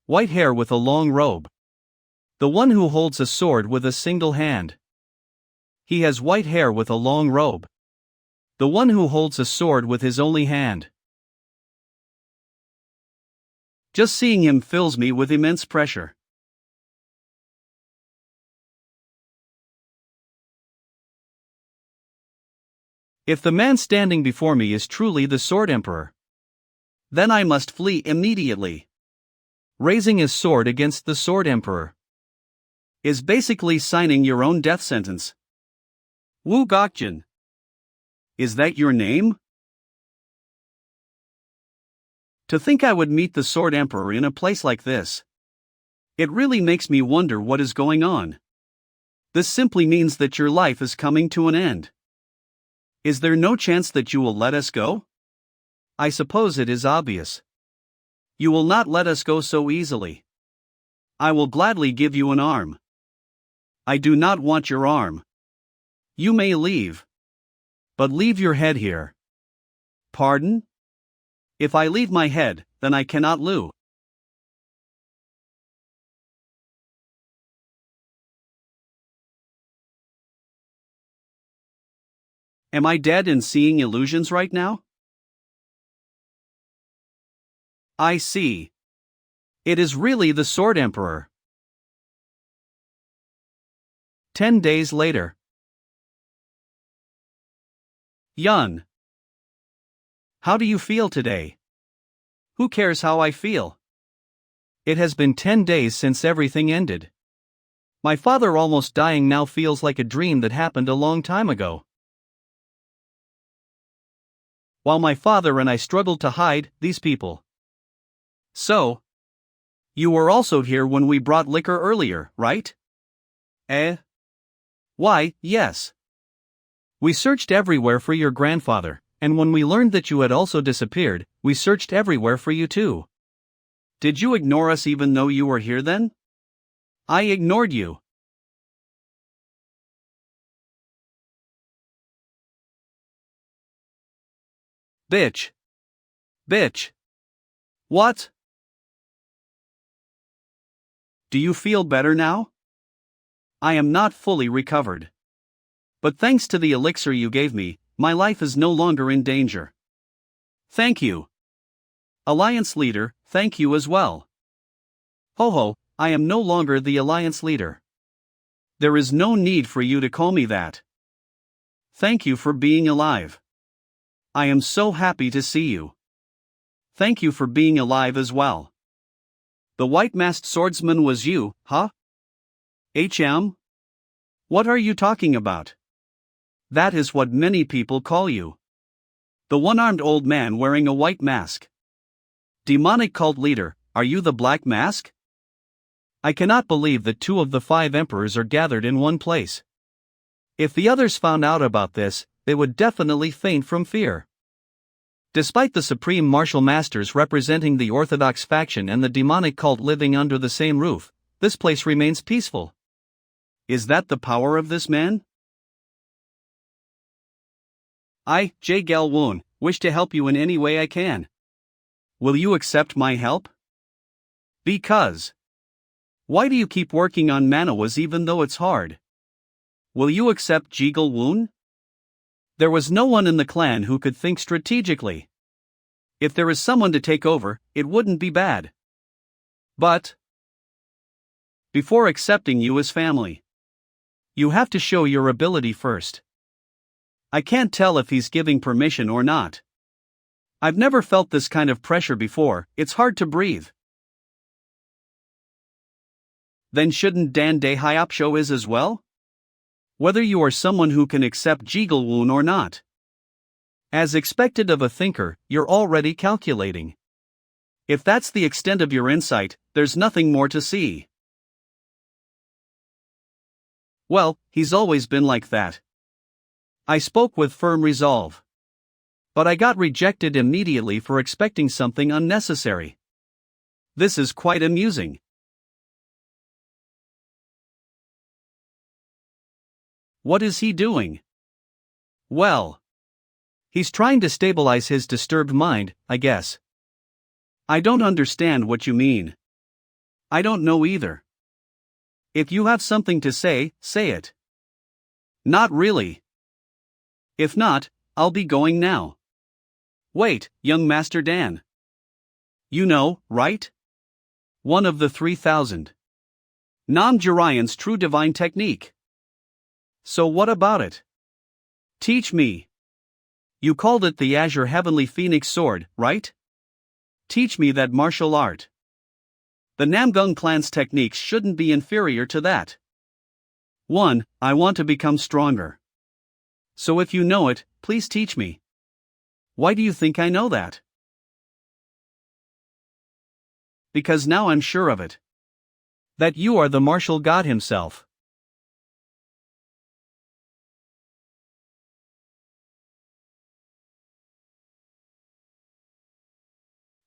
White hair with a long robe. The one who holds a sword with a single hand. He has white hair with a long robe. The one who holds a sword with his only hand. Just seeing him fills me with immense pressure. If the man standing before me is truly the Sword Emperor, then I must flee immediately. Raising his sword against the Sword Emperor is basically signing your own death sentence. Wu Gokjin. Is that your name? To think I would meet the Sword Emperor in a place like this. It really makes me wonder what is going on. This simply means that your life is coming to an end. Is there no chance that you will let us go? I suppose it is obvious. You will not let us go so easily. I will gladly give you an arm. I do not want your arm. You may leave. But leave your head here. Pardon? If I leave my head, then I cannot lose. Am I dead and seeing illusions right now? I see. It is really the Sword Emperor. 10 days later. Yun. How do you feel today? Who cares how I feel? It has been 10 days since everything ended. My father almost dying now feels like a dream that happened a long time ago. While my father and I struggled to hide these people. So, you were also here when we brought liquor earlier, right? Why, yes. We searched everywhere for your grandfather, and when we learned that you had also disappeared, we searched everywhere for you too. Did you ignore us even though you were here then? I ignored you. Bitch. What? Do you feel better now? I am not fully recovered. But thanks to the elixir you gave me, my life is no longer in danger. Thank you. Alliance leader, thank you as well. Ho, I am no longer the alliance leader. There is no need for you to call me that. Thank you for being alive. I am so happy to see you. Thank you for being alive as well. The white-masked swordsman was you, huh? What are you talking about? That is what many people call you. The one-armed old man wearing a white mask. Demonic cult leader, are you the Black Mask? I cannot believe that 2 of the 5 emperors are gathered in one place. If the others found out about this, they would definitely faint from fear. Despite the supreme martial masters representing the orthodox faction and the demonic cult living under the same roof, this place remains peaceful. Is that the power of this man? I, Jae Gal-won, wish to help you in any way I can. Will you accept my help? Because. Why do you keep working on manhwas even though it's hard? Will you accept Jae Gal-won? There was no one in the clan who could think strategically. If there is someone to take over, it wouldn't be bad. But before accepting you as family, you have to show your ability first. I can't tell if he's giving permission or not. I've never felt this kind of pressure before, it's hard to breathe. Then shouldn't Dan Dae-hyop show is as well? Whether you are someone who can accept Jae Gal-won or not. As expected of a thinker, you're already calculating. If that's the extent of your insight, there's nothing more to see. Well, he's always been like that. I spoke with firm resolve. But I got rejected immediately for expecting something unnecessary. This is quite amusing. What is he doing? Well, he's trying to stabilize his disturbed mind, I guess. I don't understand what you mean. I don't know either. If you have something to say, say it. Not really. If not, I'll be going now. Wait, young Master Dan. You know, right? One of the 3,000. Nam Jirayan's true divine technique. So what about it? Teach me. You called it the Azure Heavenly Phoenix Sword, right? Teach me that martial art. The Namgung clan's techniques shouldn't be inferior to that. 1. I want to become stronger. So if you know it, please teach me. Why do you think I know that? Because now I'm sure of it. That you are the martial god himself.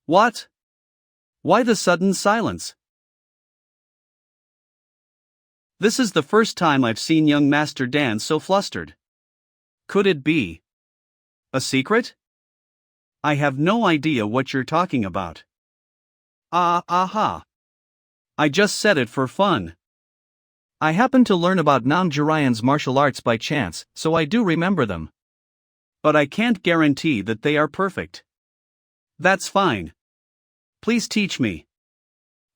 What? Why the sudden silence? This is the first time I've seen young Master Dan so flustered. Could it be a secret? I have no idea what you're talking about. Aha. I just said it for fun. I happened to learn about Nam Jirayan's martial arts by chance, so I do remember them. But I can't guarantee that they are perfect. That's fine. Please teach me.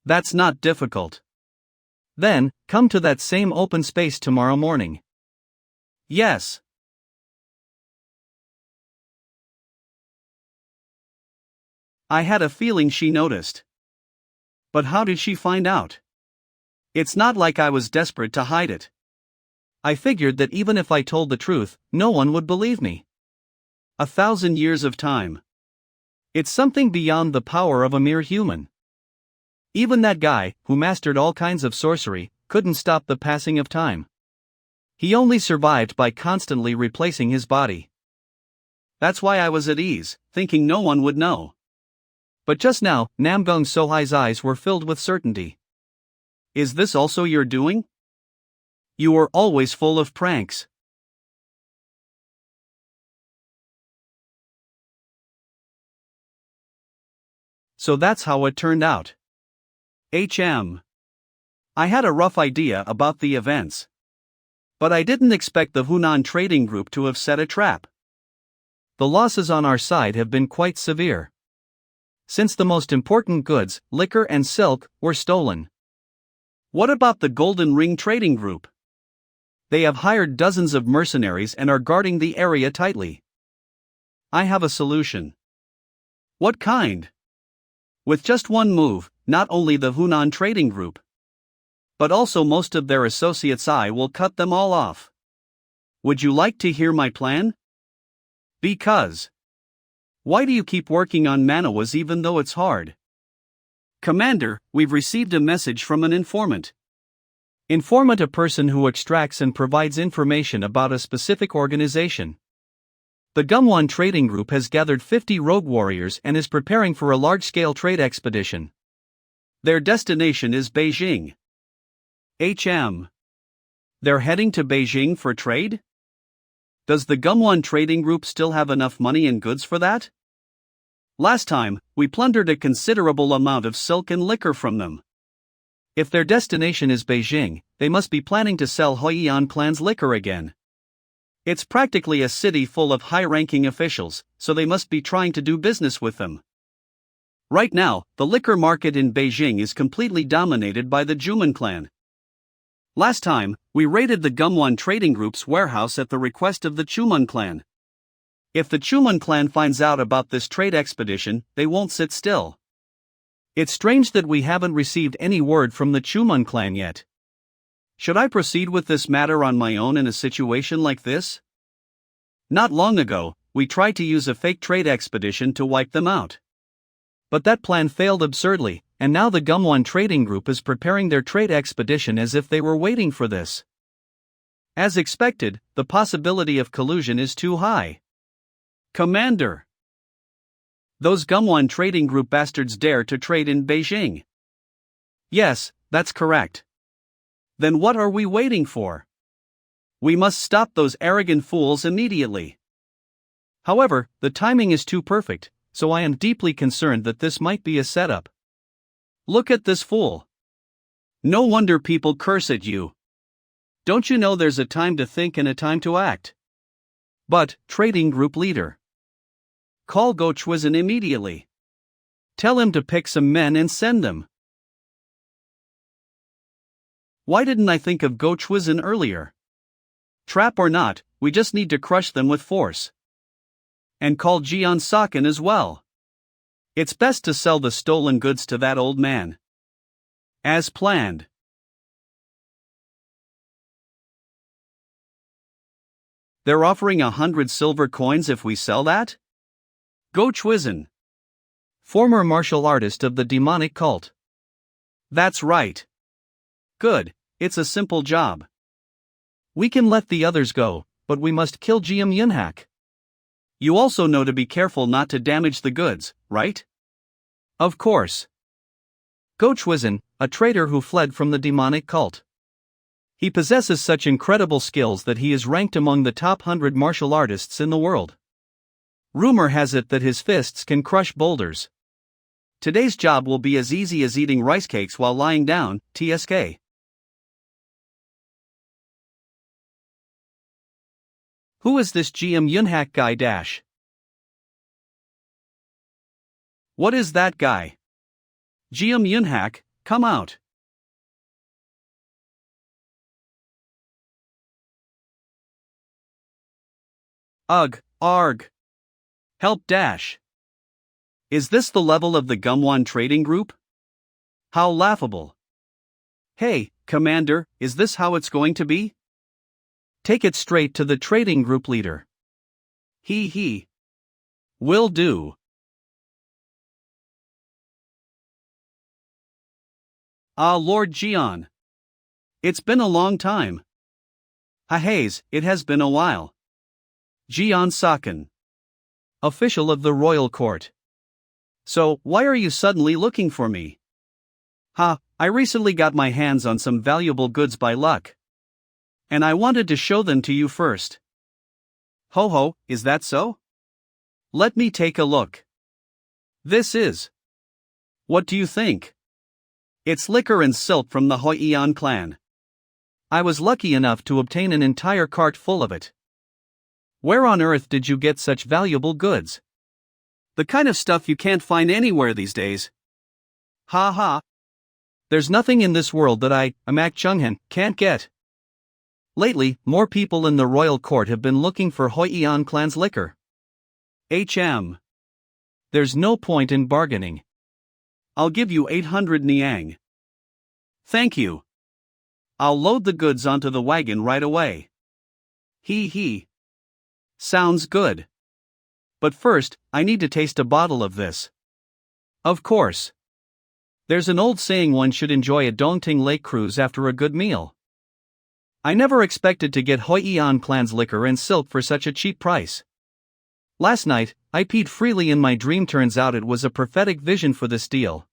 That's not difficult. Then, come to that same open space tomorrow morning. Yes. I had a feeling she noticed. But how did she find out? It's not like I was desperate to hide it. I figured that even if I told the truth, no one would believe me. 1,000 years of time. It's something beyond the power of a mere human. Even that guy, who mastered all kinds of sorcery, couldn't stop the passing of time. He only survived by constantly replacing his body. That's why I was at ease, thinking no one would know. But just now, Namgung Sohai's eyes were filled with certainty. Is this also your doing? You were always full of pranks. So that's how it turned out. I had a rough idea about the events. But I didn't expect the Hunan trading group to have set a trap. The losses on our side have been quite severe. Since the most important goods, liquor and silk, were stolen. What about the Golden Ring Trading Group? They have hired dozens of mercenaries and are guarding the area tightly. I have a solution. What kind? With just one move, not only the Hunan Trading Group, but also most of their associates, I will cut them all off. Would you like to hear my plan? Because Why do you keep working on manhwas even though it's hard? Commander, we've received a message from an informant. Informant, a person who extracts and provides information about a specific organization. The Gumwon Trading Group has gathered 50 rogue warriors and is preparing for a large-scale trade expedition. Their destination is Beijing. They're heading to Beijing for trade? Does the Gumwon Trading Group still have enough money and goods for that? Last time, we plundered a considerable amount of silk and liquor from them. If their destination is Beijing, they must be planning to sell Hoian clan's liquor again. It's practically a city full of high-ranking officials, so they must be trying to do business with them. Right now, the liquor market in Beijing is completely dominated by the Juman clan. Last time, we raided the Gumwon Trading Group's warehouse at the request of the Chumun clan. If the Chumun clan finds out about this trade expedition, they won't sit still. It's strange that we haven't received any word from the Chumun clan yet. Should I proceed with this matter on my own in a situation like this? Not long ago, we tried to use a fake trade expedition to wipe them out. But that plan failed absurdly, and now the Gumwon Trading Group is preparing their trade expedition as if they were waiting for this. As expected, the possibility of collusion is too high. Commander! Those Gumwon Trading Group bastards dare to trade in Beijing. Yes, that's correct. Then what are we waiting for? We must stop those arrogant fools immediately. However, the timing is too perfect, so I am deeply concerned that this might be a setup. Look at this fool. No wonder people curse at you. Don't you know there's a time to think and a time to act? But, Trading Group Leader, call Go Chwizhen immediately. Tell him to pick some men and send them. Why didn't I think of Go Chwizhen earlier? Trap or not, we just need to crush them with force. And call Jian Saken as well. It's best to sell the stolen goods to that old man. As planned. They're offering 100 silver coins if we sell that? Go Chwizhen, former martial artist of the demonic cult. That's right. Good, it's a simple job. We can let the others go, but we must kill Jiam Yunhak. You also know to be careful not to damage the goods, right? Of course. Go Chwizhen, a traitor who fled from the demonic cult. He possesses such incredible skills that he is ranked among the top 100 martial artists in the world. Rumor has it that his fists can crush boulders. Today's job will be as easy as eating rice cakes while lying down, TSK. Who is this Jiam Yunhak guy dash? What is that guy? Jiam Yunhak, come out. Ugh, arg. Help dash. Is this the level of the Gumwon Trading Group? How laughable. Hey, Commander, is this how it's going to be? Take it straight to the Trading Group Leader. He. Will do. Ah, Lord Jian. It's been a long time. Hahays, it has been a while. Jian Saken, official of the royal court. So, why are you suddenly looking for me? I recently got my hands on some valuable goods by luck. And I wanted to show them to you first. Ho, is that so? Let me take a look. This is. What do you think? It's liquor and silk from the Hoian clan. I was lucky enough to obtain an entire cart full of it. Where on earth did you get such valuable goods? The kind of stuff you can't find anywhere these days. Ha. There's nothing in this world that I, Amak Chunghan, can't get. Lately, more people in the royal court have been looking for Hoian clan's liquor. There's no point in bargaining. I'll give you 800 niang. Thank you. I'll load the goods onto the wagon right away. He. Sounds good. But first, I need to taste a bottle of this. Of course. There's an old saying one should enjoy a daunting lake cruise after a good meal. I never expected to get Hoi An Clan's liquor and silk for such a cheap price. Last night, I peed freely in my dream. Turns out it was a prophetic vision for this deal.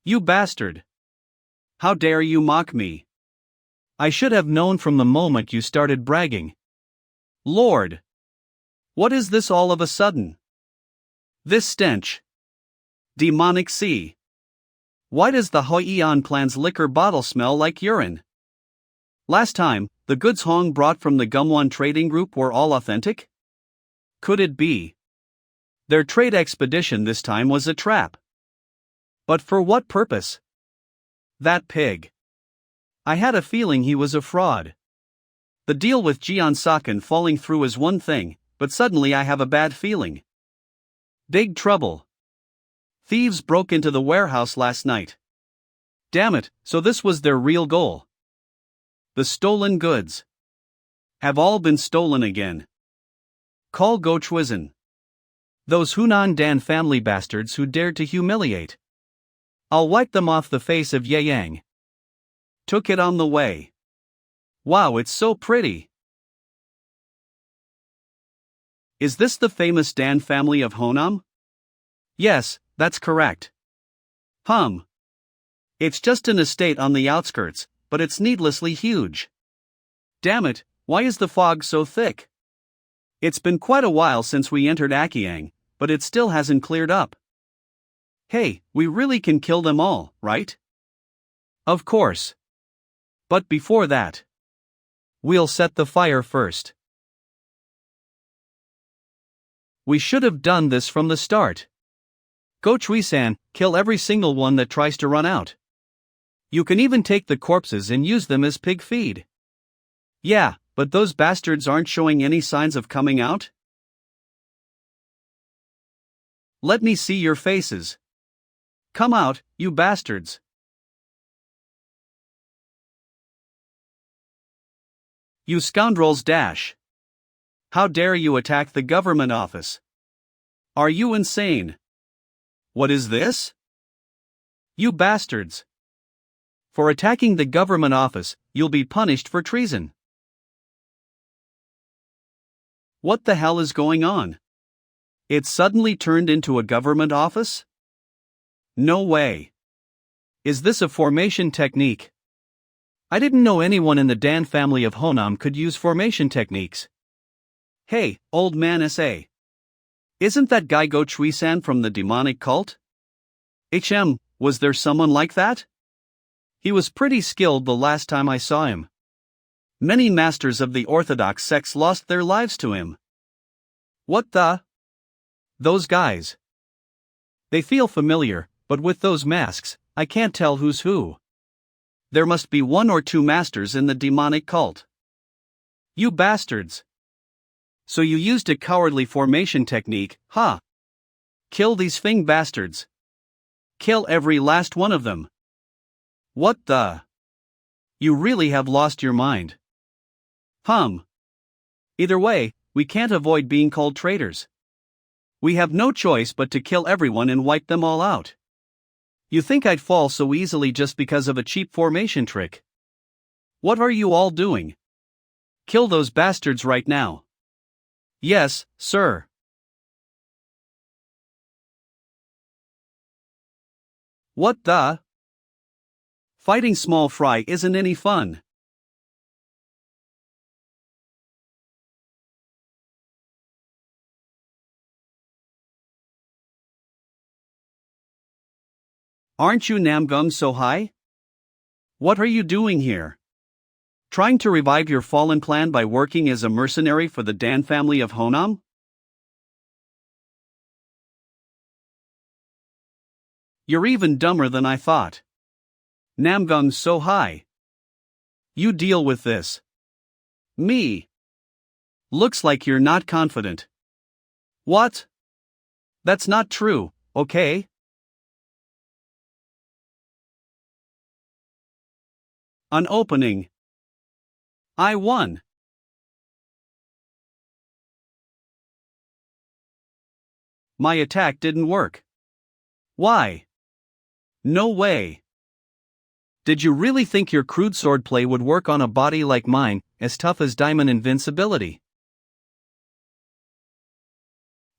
You bastard! How dare you mock me? I should have known from the moment you started bragging. Lord! What is this all of a sudden? This stench. Demonic sea. Why does the Hoi An Clan's liquor bottle smell like urine? Last time, the goods Hong brought from the Gumwon trading group were all authentic? Could it be? Their trade expedition this time was a trap. But for what purpose? That pig. I had a feeling he was a fraud. The deal with Jian Sakan falling through is one thing, but suddenly I have a bad feeling. Big trouble. Thieves broke into the warehouse last night. Damn it, so this was their real goal. The stolen goods have all been stolen again. Call Go Chuizhen. Those Hunan Dan family bastards who dared to humiliate. I'll wipe them off the face of Ye Yang. Took it on the way. Wow, it's so pretty. Is this the famous Dan family of Honam? Yes, that's correct. It's just an estate on the outskirts, but it's needlessly huge. Damn it, why is the fog so thick? It's been quite a while since we entered Akiang, but it still hasn't cleared up. Hey, we really can kill them all, right? Of course. But before that, we'll set the fire first. We should have done this from the start. Go Chui-san, kill every single one that tries to run out. You can even take the corpses and use them as pig feed. Yeah, but those bastards aren't showing any signs of coming out. Let me see your faces. Come out, you bastards. You scoundrels dash. How dare you attack the government office? Are you insane? What is this? You bastards. For attacking the government office, you'll be punished for treason. What the hell is going on? It suddenly turned into a government office? No way. Is this a formation technique? I didn't know anyone in the Dan family of Honam could use formation techniques. Hey, old man SA. Isn't that guy Go Chui-san from the demonic cult? Was there someone like that? He was pretty skilled the last time I saw him. Many masters of the Orthodox sects lost their lives to him. What the? Those guys. They feel familiar, but with those masks, I can't tell who's who. There must be one or two masters in the demonic cult. You bastards. So you used a cowardly formation technique, huh? Kill these Fing bastards. Kill every last one of them. What the? You really have lost your mind. Either way, we can't avoid being called traitors. We have no choice but to kill everyone and wipe them all out. You think I'd fall so easily just because of a cheap formation trick? What are you all doing? Kill those bastards right now. Yes, sir. What the? Fighting small fry isn't any fun. Aren't you Namgung so high? What are you doing here? Trying to revive your fallen clan by working as a mercenary for the Dan family of Honam? You're even dumber than I thought. Namgung so high. You deal with this. Me. Looks like you're not confident. What? That's not true, okay? An opening. I won. My attack didn't work. Why? No way. Did you really think your crude swordplay would work on a body like mine, as tough as diamond invincibility?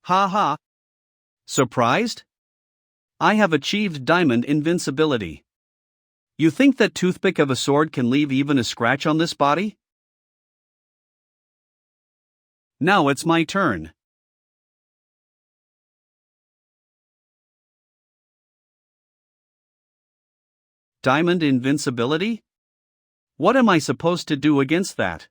Ha ha. Surprised? I have achieved diamond invincibility. You think that toothpick of a sword can leave even a scratch on this body? Now it's my turn. Diamond invincibility? What am I supposed to do against that?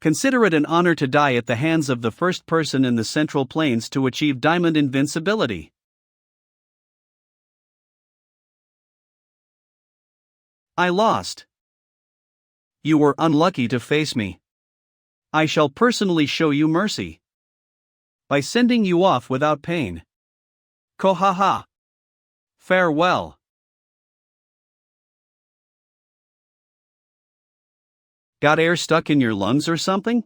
Consider it an honor to die at the hands of the first person in the Central Plains to achieve diamond invincibility. I lost. You were unlucky to face me. I shall personally show you mercy by sending you off without pain. Kohaha. Farewell. Got air stuck in your lungs or something?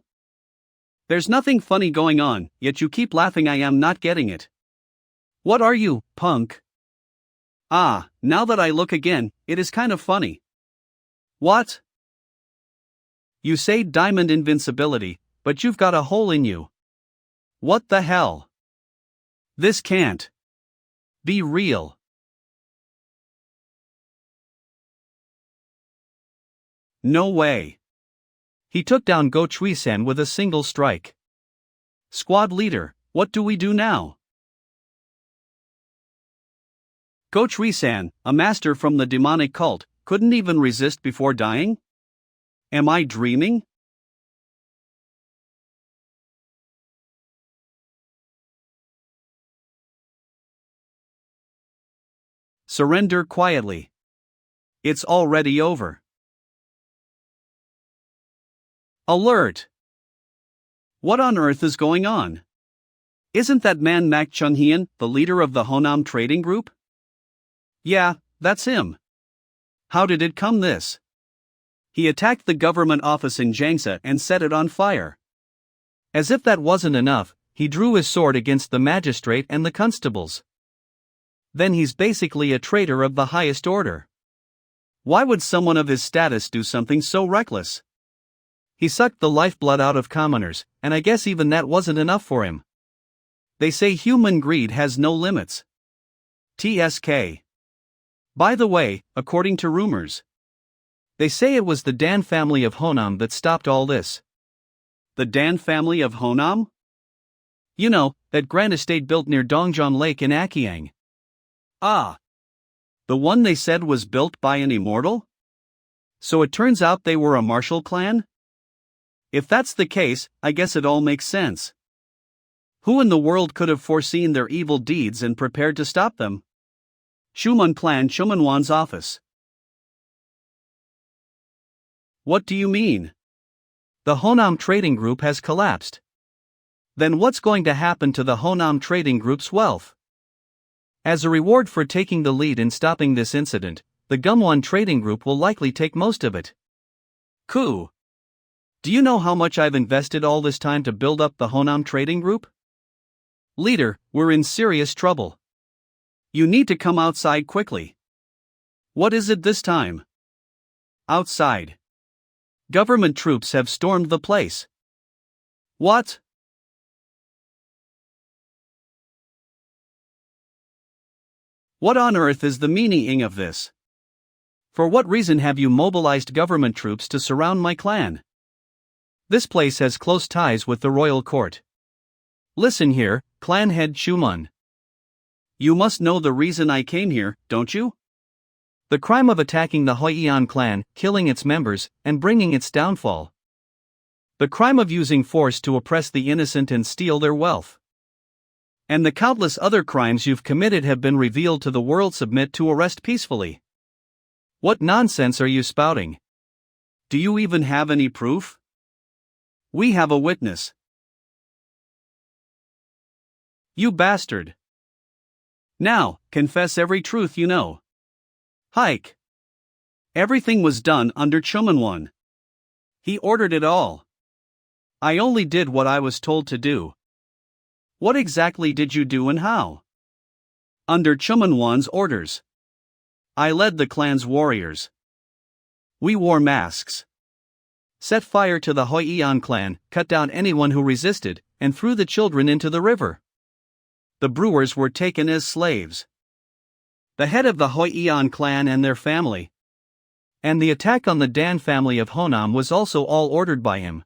There's nothing funny going on, yet you keep laughing. I am not getting it. What are you, punk? Ah, now that I look again, it is kind of funny. What? You say diamond invincibility, but you've got a hole in you. What the hell? This can't be real. No way. He took down Go Chui-san with a single strike. Squad leader, what do we do now? Go Chui-san, a master from the demonic cult, couldn't even resist before dying? Am I dreaming? Surrender quietly. It's already over. Alert! What on earth is going on? Isn't that man Mak Chun-hien, the leader of the Honam trading group? Yeah, that's him. How did it come this? He attacked the government office in Jiangsa and set it on fire. As if that wasn't enough, he drew his sword against the magistrate and the constables. Then he's basically a traitor of the highest order. Why would someone of his status do something so reckless? He sucked the lifeblood out of commoners, and I guess even that wasn't enough for him. They say human greed has no limits. TSK. By the way, according to rumors, they say it was the Dan family of Honam that stopped all this. The Dan family of Honam? You know, that grand estate built near Dongjiang Lake in Akiang. Ah. The one they said was built by an immortal? So it turns out they were a martial clan? If that's the case, I guess it all makes sense. Who in the world could have foreseen their evil deeds and prepared to stop them? Shuman Clan Shumanwan's office. What do you mean? The Honam Trading Group has collapsed. Then what's going to happen to the Honam Trading Group's wealth? As a reward for taking the lead in stopping this incident, the Gumwon Trading Group will likely take most of it. Coup. Do you know how much I've invested all this time to build up the Honam Trading Group? Leader, we're in serious trouble. You need to come outside quickly. What is it this time? Outside. Government troops have stormed the place. What? What on earth is the meaning of this? For what reason have you mobilized government troops to surround my clan? This place has close ties with the royal court. Listen here, clan head Shuman. You must know the reason I came here, don't you? The crime of attacking the Hoian clan, killing its members, and bringing its downfall. The crime of using force to oppress the innocent and steal their wealth. And the countless other crimes you've committed have been revealed to the world. Submit to arrest peacefully. What nonsense are you spouting? Do you even have any proof? We have a witness. You bastard. Now, confess every truth you know. Hike. Everything was done under Chumanwan. He ordered it all. I only did what I was told to do. What exactly did you do and how? Under Chumanwan's orders. I led the clan's warriors. We wore masks. Set fire to the Hoian clan, cut down anyone who resisted, and threw the children into the river. The brewers were taken as slaves. The head of the Hoian clan and their family. And the attack on the Dan family of Honam was also all ordered by him.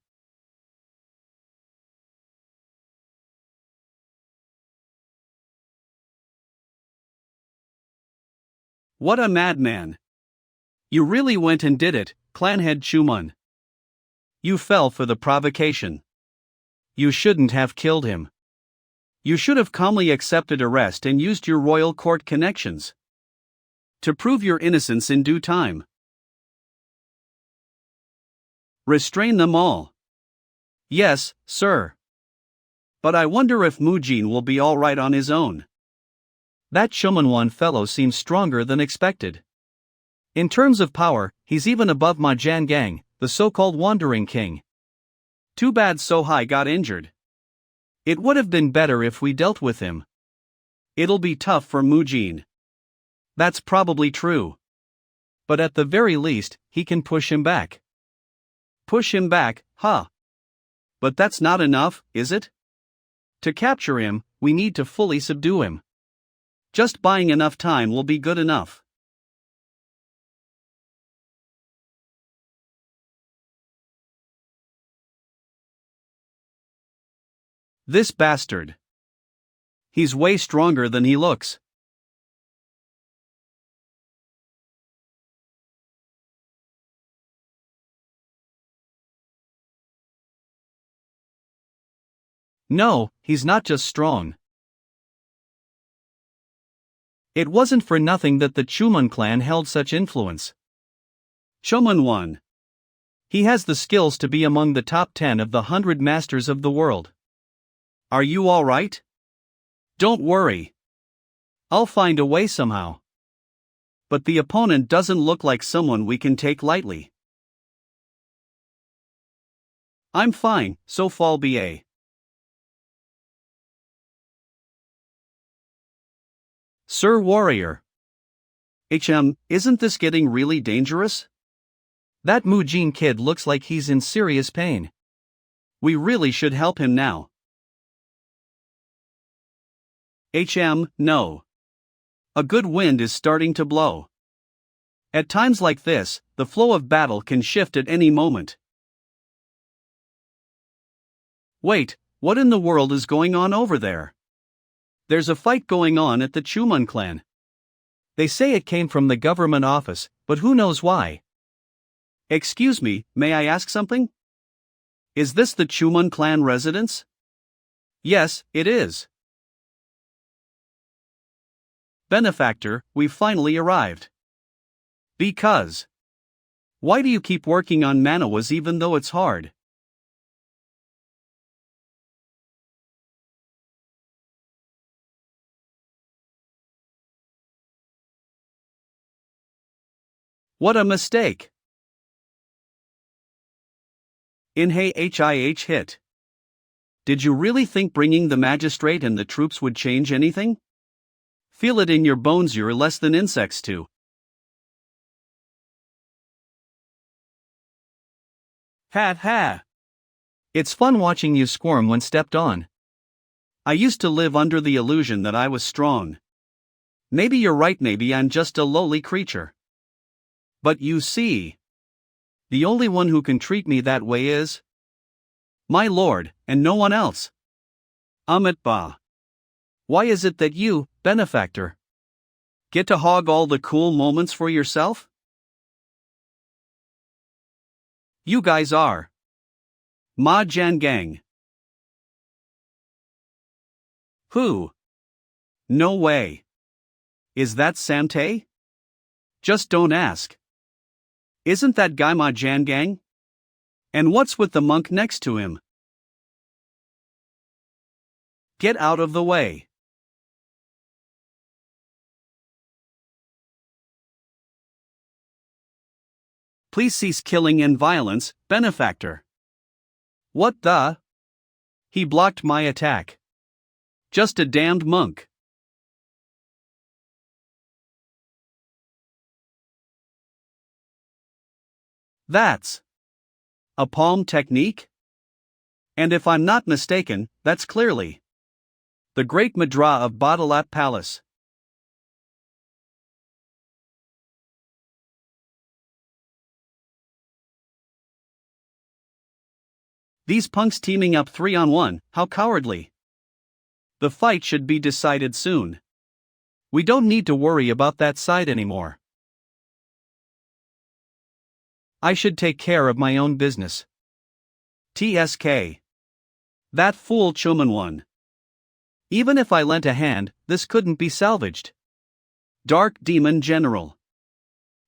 What a madman! You really went and did it, clanhead Chuman. You fell for the provocation. You shouldn't have killed him. You should have calmly accepted arrest and used your royal court connections to prove your innocence in due time. Restrain them all. Yes, sir. But I wonder if Mujin will be all right on his own. That Shumanwan fellow seems stronger than expected. In terms of power, he's even above Ma Jangang, the so-called Wandering King. Too bad Sohai got injured. It would have been better if we dealt with him. It'll be tough for Mujin. That's probably true. But at the very least, he can push him back. Push him back, huh? But that's not enough, is it? To capture him, we need to fully subdue him. Just buying enough time will be good enough. This bastard. He's way stronger than he looks. No, he's not just strong. It wasn't for nothing that the Chuman clan held such influence. Chumanwan. He has the skills to be among the top 10 of the 100 masters of the world. Are you all right? Don't worry. I'll find a way somehow. But the opponent doesn't look like someone we can take lightly. I'm fine, so fall ba. Sir Warrior. Isn't this getting really dangerous? That Mujin kid looks like he's in serious pain. We really should help him now. No. A good wind is starting to blow. At times like this, the flow of battle can shift at any moment. Wait, what in the world is going on over there? There's a fight going on at the Chuman clan. They say it came from the government office, but who knows why? Excuse me, may I ask something? Is this the Chuman clan residence? Yes, it is. Benefactor, we've finally arrived. Because. Why do you keep working on manhwas even though it's hard? What a mistake. Inhih hit. Did you really think bringing the magistrate and the troops would change anything? Feel it in your bones you're less than insects too. Ha ha. It's fun watching you squirm when stepped on. I used to live under the illusion that I was strong. Maybe you're right, maybe I'm just a lowly creature. But you see, the only one who can treat me that way is my lord, and no one else. Amit Ba. Why is it that you, benefactor, get to hog all the cool moments for yourself? You guys are Ma Jangang. Who? No way. Is that Samte? Just don't ask. Isn't that guy Ma Jangang? And what's with the monk next to him? Get out of the way. Please cease killing and violence, benefactor. What the? He blocked my attack. Just a damned monk. That's a palm technique? And if I'm not mistaken, that's clearly the Great Mudra of Badalat Palace. These punks teaming up 3-on-1, how cowardly. The fight should be decided soon. We don't need to worry about that side anymore. I should take care of my own business. TSK. That fool Chuman won. Even if I lent a hand, this couldn't be salvaged. Dark Demon General.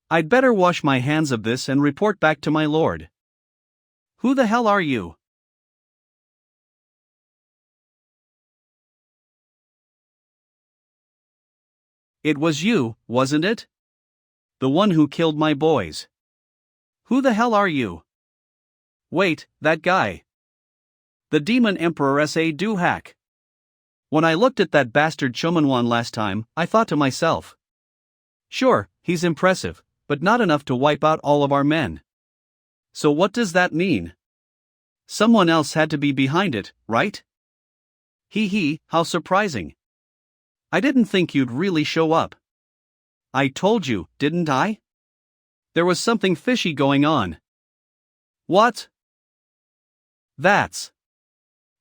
I'd better wash my hands of this and report back to my lord. Who the hell are you? It was you, wasn't it? The one who killed my boys. Who the hell are you? Wait, that guy. The Demon Emperor S.A. Duhak. When I looked at that bastard Chomanwan last time, I thought to myself. Sure, he's impressive, but not enough to wipe out all of our men. So what does that mean? Someone else had to be behind it, right? Hee, how surprising. I didn't think you'd really show up. I told you, didn't I? There was something fishy going on. What? That's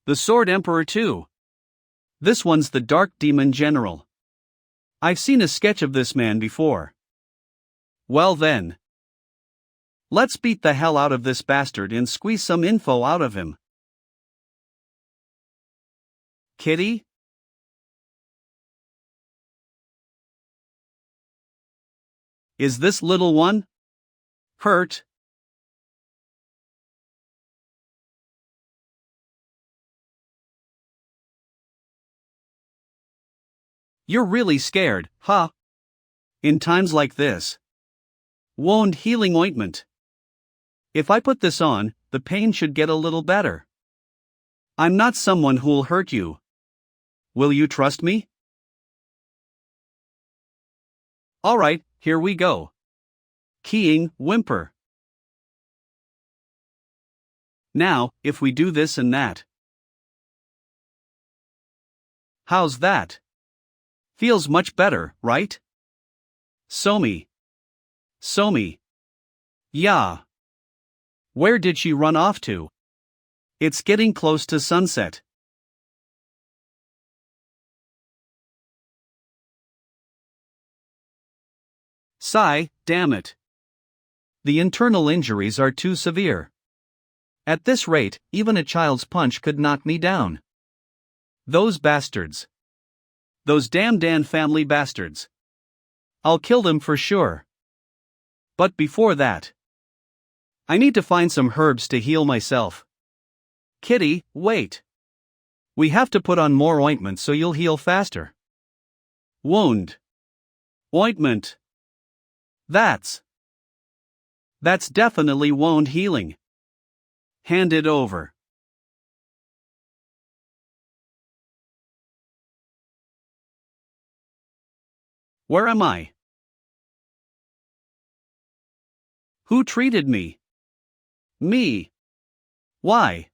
the Sword Emperor too. This one's the Dark Demon General. I've seen a sketch of this man before. Well then. Let's beat the hell out of this bastard and squeeze some info out of him. Kitty? Is this little one hurt? You're really scared, huh? In times like this. Wound healing ointment. If I put this on, the pain should get a little better. I'm not someone who'll hurt you. Will you trust me? Alright, here we go. Keying, whimper. Now, if we do this and that. How's that? Feels much better, right? Somi. Yeah. Where did she run off to? It's getting close to sunset. Sigh, damn it. The internal injuries are too severe. At this rate, even a child's punch could knock me down. Those bastards. Those damn Dan family bastards. I'll kill them for sure. But before that, I need to find some herbs to heal myself. Kitty, wait. We have to put on more ointment so you'll heal faster. Wound. Ointment. That's definitely wound healing. Hand it over. Where am I? Who treated me? Me. Why?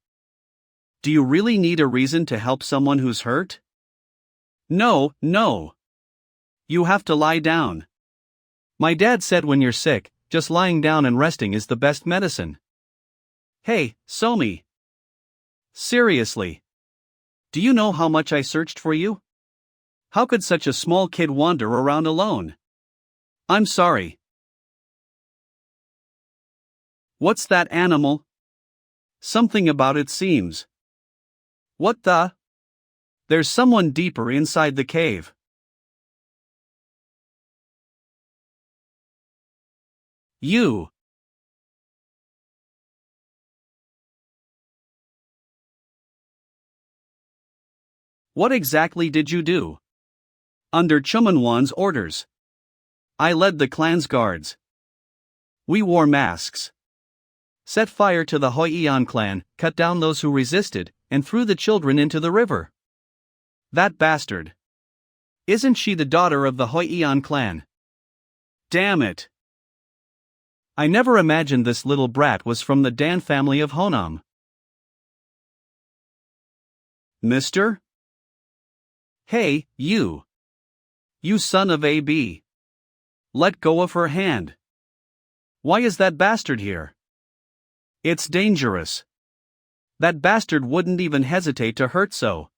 Do you really need a reason to help someone who's hurt? No. You have to lie down. My dad said when you're sick, just lying down and resting is the best medicine. Hey, Somi. Seriously. Do you know how much I searched for you? How could such a small kid wander around alone? I'm sorry. What's that animal? Something about it seems. What the? There's someone deeper inside the cave. You. What exactly did you do? Under Chumanwan's orders. I led the clan's guards. We wore masks, set fire to the Hoian clan, cut down those who resisted, and threw the children into the river. That bastard. Isn't she the daughter of the Hoian clan? Damn it. I never imagined this little brat was from the Dan family of Honam. Mister? Hey, you. You son of a b. Let go of her hand. Why is that bastard here? It's dangerous. That bastard wouldn't even hesitate to hurt so.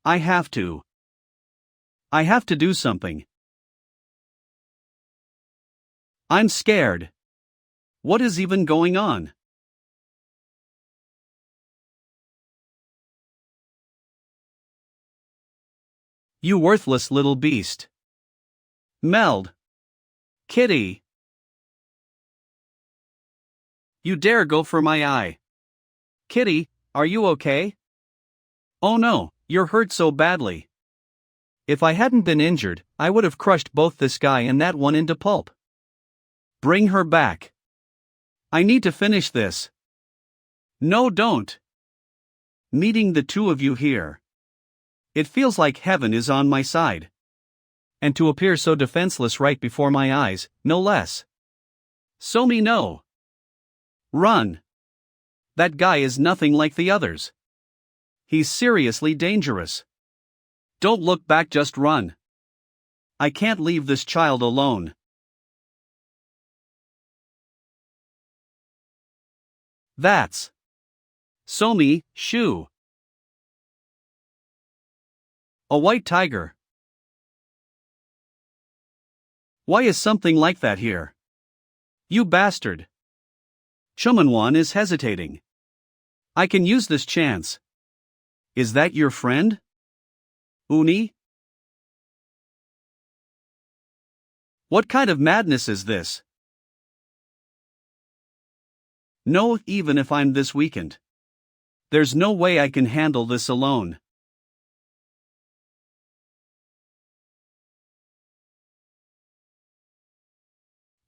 I have to do something. I'm scared. What is even going on? You worthless little beast. Meld. Kitty. You dare go for my eye. Kitty, are you okay? Oh no, you're hurt so badly. If I hadn't been injured, I would have crushed both this guy and that one into pulp. Bring her back. I need to finish this. No, don't. Meeting the two of you here. It feels like heaven is on my side. And to appear so defenseless right before my eyes, no less. So me no. Run. That guy is nothing like the others. He's seriously dangerous. Don't look back, just run. I can't leave this child alone. That's Somi, Shu. A white tiger. Why is something like that here? You bastard. Chumanwan is hesitating. I can use this chance. Is that your friend? Uni? What kind of madness is this? No, even if I'm this weakened. There's no way I can handle this alone.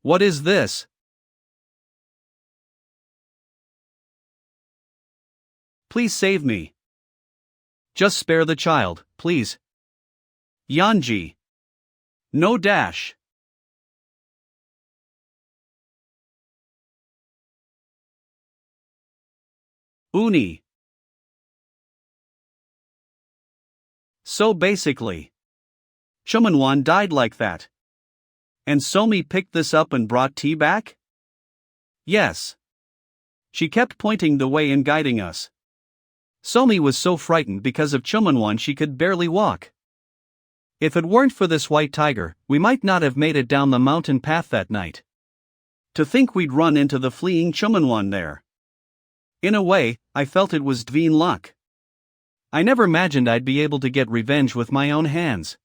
What is this? Please save me. Just spare the child, please. Yanji. No dash. Uni. So basically, Chumanwan died like that. And Somi picked this up and brought tea back? Yes. She kept pointing the way and guiding us. Somi was so frightened because of Chumanwan she could barely walk. If it weren't for this white tiger, we might not have made it down the mountain path that night. To think we'd run into the fleeing Chumanwan there. In a way, I felt it was Dveen luck. I never imagined I'd be able to get revenge with my own hands.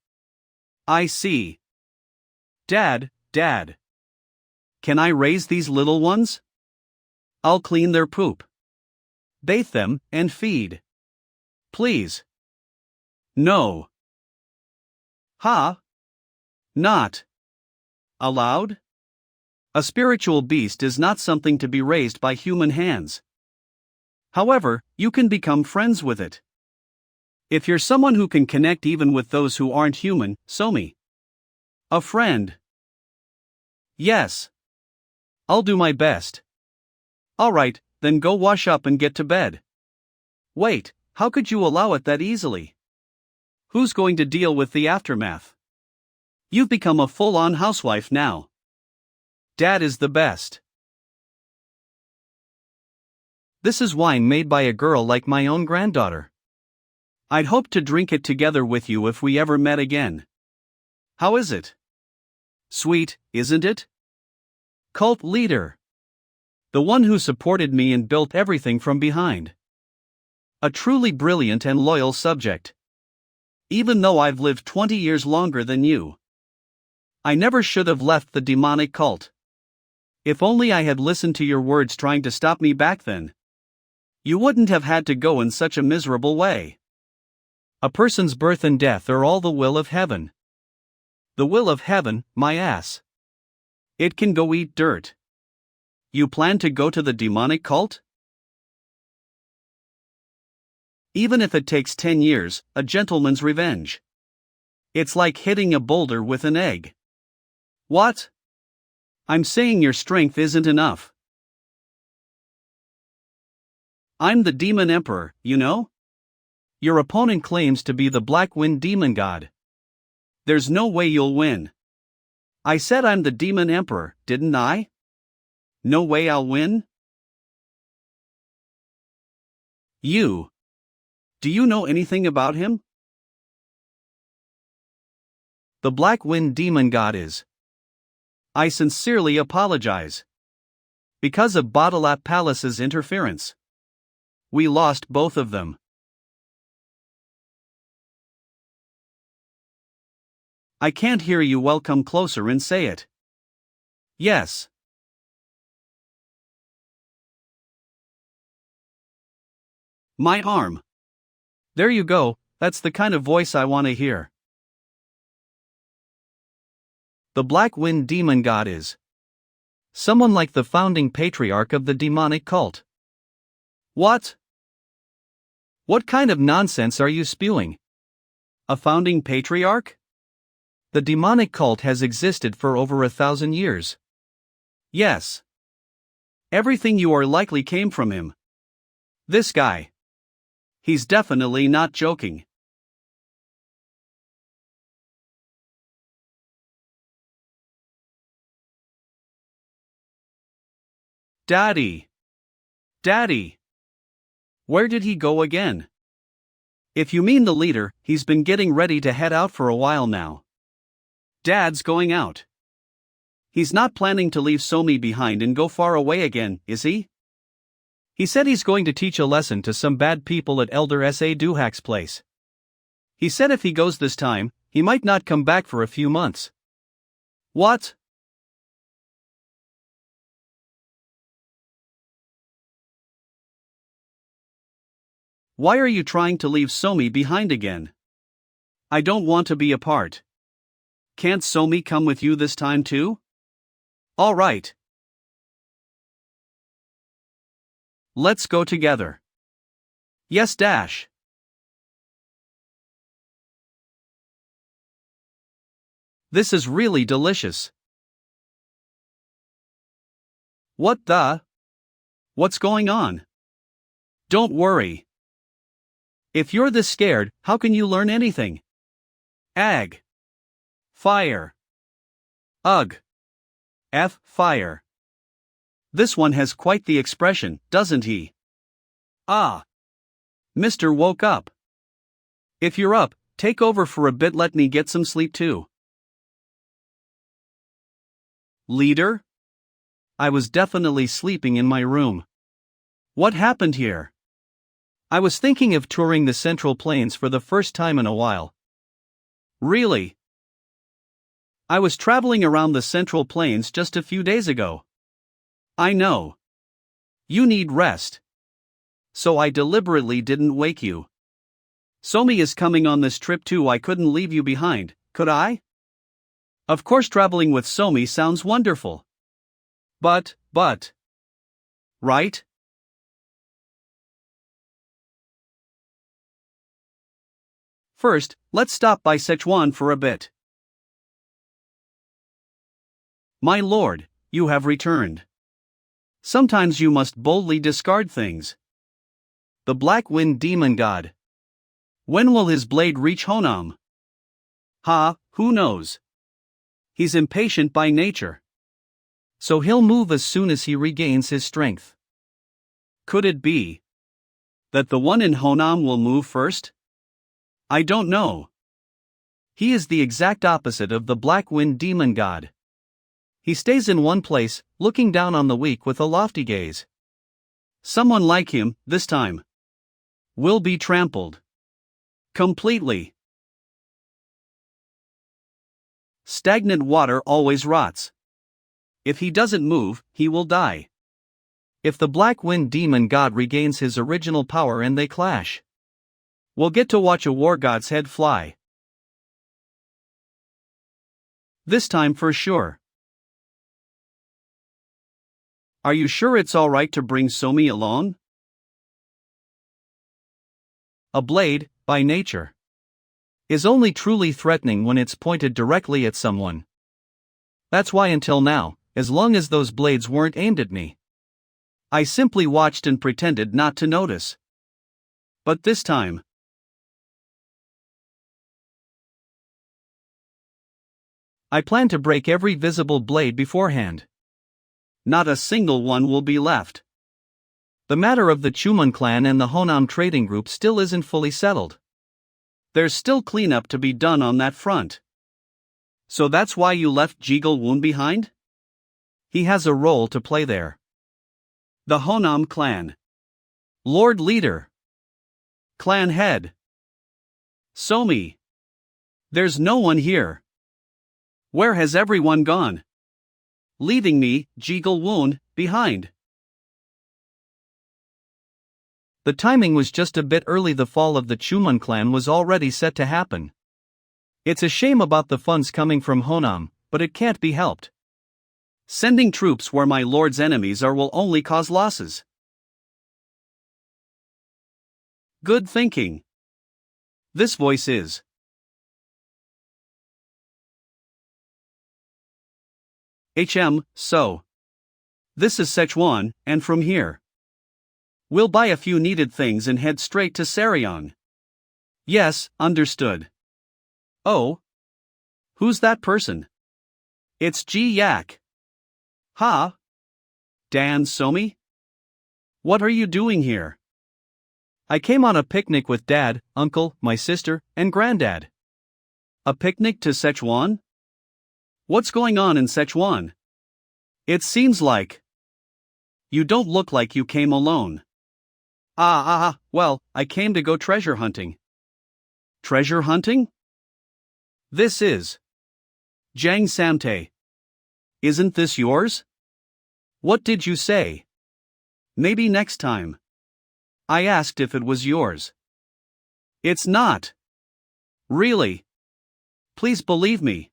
I see. Dad. Can I raise these little ones? I'll clean their poop. Bathe them, and feed. Please. No. Ha? Not allowed? A spiritual beast is not something to be raised by human hands. However, you can become friends with it. If you're someone who can connect even with those who aren't human, Somi. A friend. Yes. I'll do my best. Alright, then go wash up and get to bed. Wait, how could you allow it that easily? Who's going to deal with the aftermath? You've become a full-on housewife now. Dad is the best. This is wine made by a girl like my own granddaughter. I'd hoped to drink it together with you if we ever met again. How is it? Sweet, isn't it? Cult leader. The one who supported me and built everything from behind. A truly brilliant and loyal subject. Even though I've lived 20 years longer than you. I never should have left the demonic cult. If only I had listened to your words trying to stop me back then. You wouldn't have had to go in such a miserable way. A person's birth and death are all the will of heaven. The will of heaven, my ass. It can go eat dirt. You plan to go to the demonic cult? Even if it takes 10 years, a gentleman's revenge. It's like hitting a boulder with an egg. What? I'm saying your strength isn't enough. I'm the Demon Emperor, you know? Your opponent claims to be the Black Wind Demon God. There's no way you'll win. I said I'm the Demon Emperor, didn't I? No way I'll win? You. Do you know anything about him? The Black Wind Demon God is. I sincerely apologize. Because of Badalap Palace's interference. We lost both of them. I can't hear you well, come closer and say it. Yes. My arm. There you go, that's the kind of voice I want to hear. The Black Wind Demon God is. Someone like the founding patriarch of the demonic cult. What? What kind of nonsense are you spewing? A founding patriarch? The demonic cult has existed for over 1,000 years. Yes. Everything you are likely came from him. This guy. He's definitely not joking. Daddy. Daddy. Where did he go again? If you mean the leader, he's been getting ready to head out for a while now. Dad's going out. He's not planning to leave Somi behind and go far away again, is he? He said he's going to teach a lesson to some bad people at Elder S.A. Duhak's place. He said if he goes this time, he might not come back for a few months. What? Why are you trying to leave Somi behind again? I don't want to be apart. Can't Somi come with you this time too? All right. Let's go together. Yes, Dash. This is really delicious. What the? What's going on? Don't worry. If you're this scared, how can you learn anything? Ag. Fire. Ugh. F. Fire. This one has quite the expression, doesn't he? Ah. Mr. woke up. If you're up, take over for a bit, let me get some sleep too. Leader? I was definitely sleeping in my room. What happened here? I was thinking of touring the Central Plains for the first time in a while. Really? I was traveling around the Central Plains just a few days ago. I know. You need rest. So I deliberately didn't wake you. Somi is coming on this trip too, I couldn't leave you behind, could I? Of course, traveling with Somi sounds wonderful. But. Right? First, let's stop by Sichuan for a bit. My lord, you have returned. Sometimes you must boldly discard things. The Black Wind Demon God. When will his blade reach Honam? Who knows? He's impatient by nature. So he'll move as soon as he regains his strength. Could it be that the one in Honam will move first? I don't know. He is the exact opposite of the Black Wind Demon God. He stays in one place, looking down on the weak with a lofty gaze. Someone like him, this time, will be trampled. Completely. Stagnant water always rots. If he doesn't move, he will die. If the Black Wind Demon God regains his original power and they clash, we'll get to watch a war god's head fly. This time for sure. Are you sure it's alright to bring Somi along? A blade, by nature, is only truly threatening when it's pointed directly at someone. That's why until now, as long as those blades weren't aimed at me, I simply watched and pretended not to notice. But this time, I plan to break every visible blade beforehand. Not a single one will be left. The matter of the Chumun clan and the Honam trading group still isn't fully settled. There's still cleanup to be done on that front. So that's why you left Jigal Woon behind? He has a role to play there. The Honam clan. Lord Leader. Clan Head. Somi. There's no one here. Where has everyone gone? Leaving me, Jigal Woon, behind. The timing was just a bit early. The fall of the Chumun clan was already set to happen. It's a shame about the funds coming from Honam, but it can't be helped. Sending troops where my lord's enemies are will only cause losses. Good thinking. This voice is so. This is Sichuan, and from here, we'll buy a few needed things and head straight to Seryong. Yes, understood. Oh? Who's that person? It's Ji Yak. Ha? Dan Somi? What are you doing here? I came on a picnic with Dad, Uncle, my sister, and Granddad. A picnic to Sichuan? What's going on in Sichuan? It seems like you don't look like you came alone. Well, I came to go treasure hunting. Treasure hunting? This is Jiang Samte. Isn't this yours? What did you say? Maybe next time. I asked if it was yours. It's not. Really? Please believe me.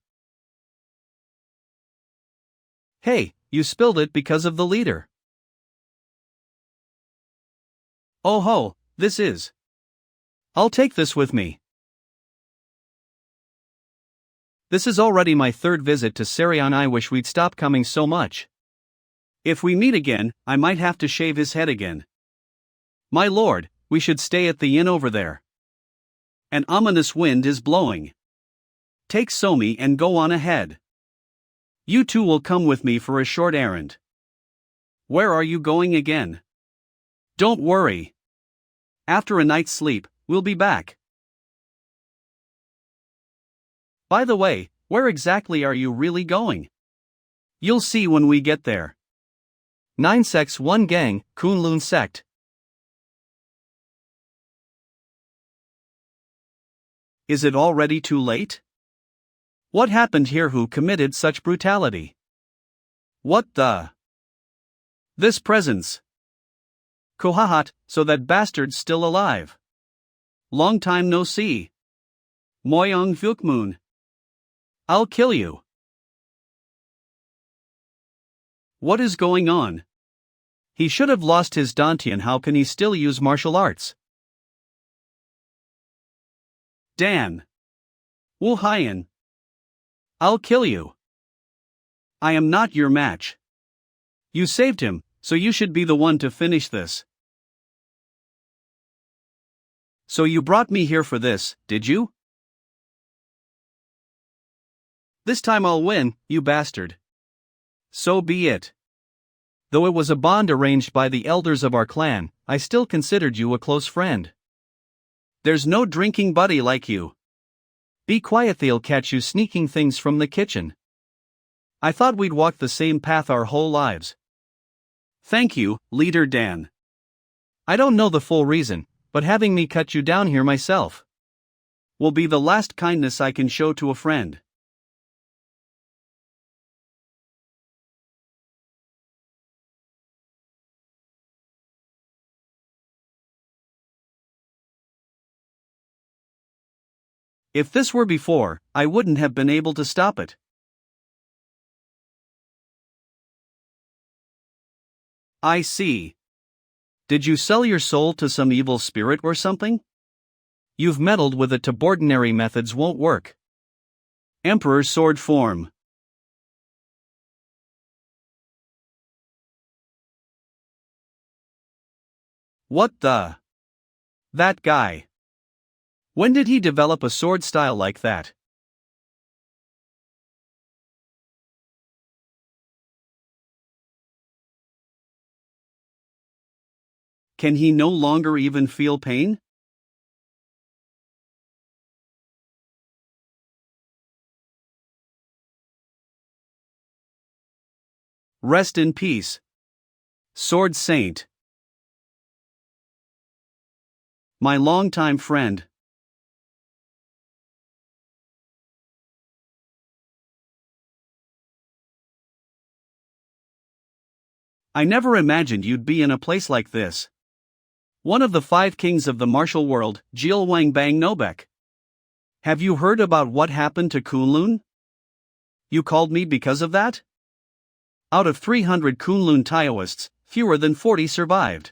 Hey, you spilled it because of the leader. Oh ho, this is. I'll take this with me. This is already my third visit to Seryong. I wish we'd stop coming so much. If we meet again, I might have to shave his head again. My lord, we should stay at the inn over there. An ominous wind is blowing. Take Somi and go on ahead. You two will come with me for a short errand. Where are you going again? Don't worry. After a night's sleep, we'll be back. By the way, where exactly are you really going? You'll see when we get there. 9 sects 1 gang, Kunlun sect. Is it already too late? What happened here? Who committed such brutality? What the? This presence. Kohahat, so that bastard's still alive. Long time no see. Moyong Vukmoon. I'll kill you. What is going on? He should have lost his Dantian. How can he still use martial arts? Dan. Wu Haiyan. I'll kill you. I am not your match. You saved him, so you should be the one to finish this. So you brought me here for this, did you? This time I'll win, you bastard. So be it. Though it was a bond arranged by the elders of our clan, I still considered you a close friend. There's no drinking buddy like you. Be quiet, they'll catch you sneaking things from the kitchen. I thought we'd walk the same path our whole lives. Thank you, Leader Dan. I don't know the full reason, but having me cut you down here myself will be the last kindness I can show to a friend. If this were before, I wouldn't have been able to stop it. I see. Did you sell your soul to some evil spirit or something? You've meddled with it to ordinary methods won't work. Emperor's sword form. What the? That guy. When did he develop a sword style like that? Can he no longer even feel pain? Rest in peace. Sword Saint. My longtime friend. I never imagined you'd be in a place like this. One of the 5 kings of the martial world, Jil Wang Bang Nobek. Have you heard about what happened to Kunlun? You called me because of that? Out of 300 Kunlun Taoists, fewer than 40 survived.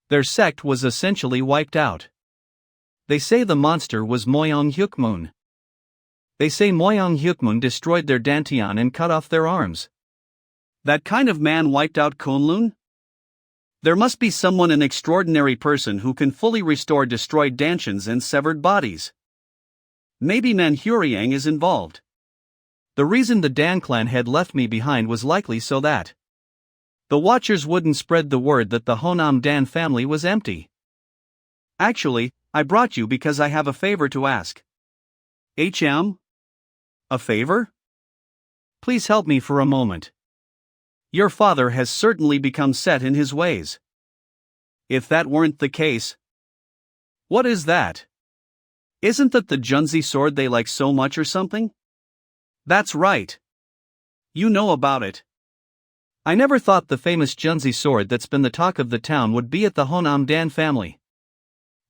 Their sect was essentially wiped out. They say the monster was Moyang Hyukmun. They say Moyang Hyukmun destroyed their dantian and cut off their arms. That kind of man wiped out Kunlun? There must be an extraordinary person who can fully restore destroyed dantians and severed bodies. Maybe Manhuriang is involved. The reason the Dan clan had left me behind was likely so that the Watchers wouldn't spread the word that the Honam Dan family was empty. Actually, I brought you because I have a favor to ask. HM? A favor? Please help me for a moment. Your father has certainly become set in his ways. If that weren't the case. What is that? Isn't that the Junzi sword they like so much or something? That's right. You know about it. I never thought the famous Junzi sword that's been the talk of the town would be at the Honam Dan family.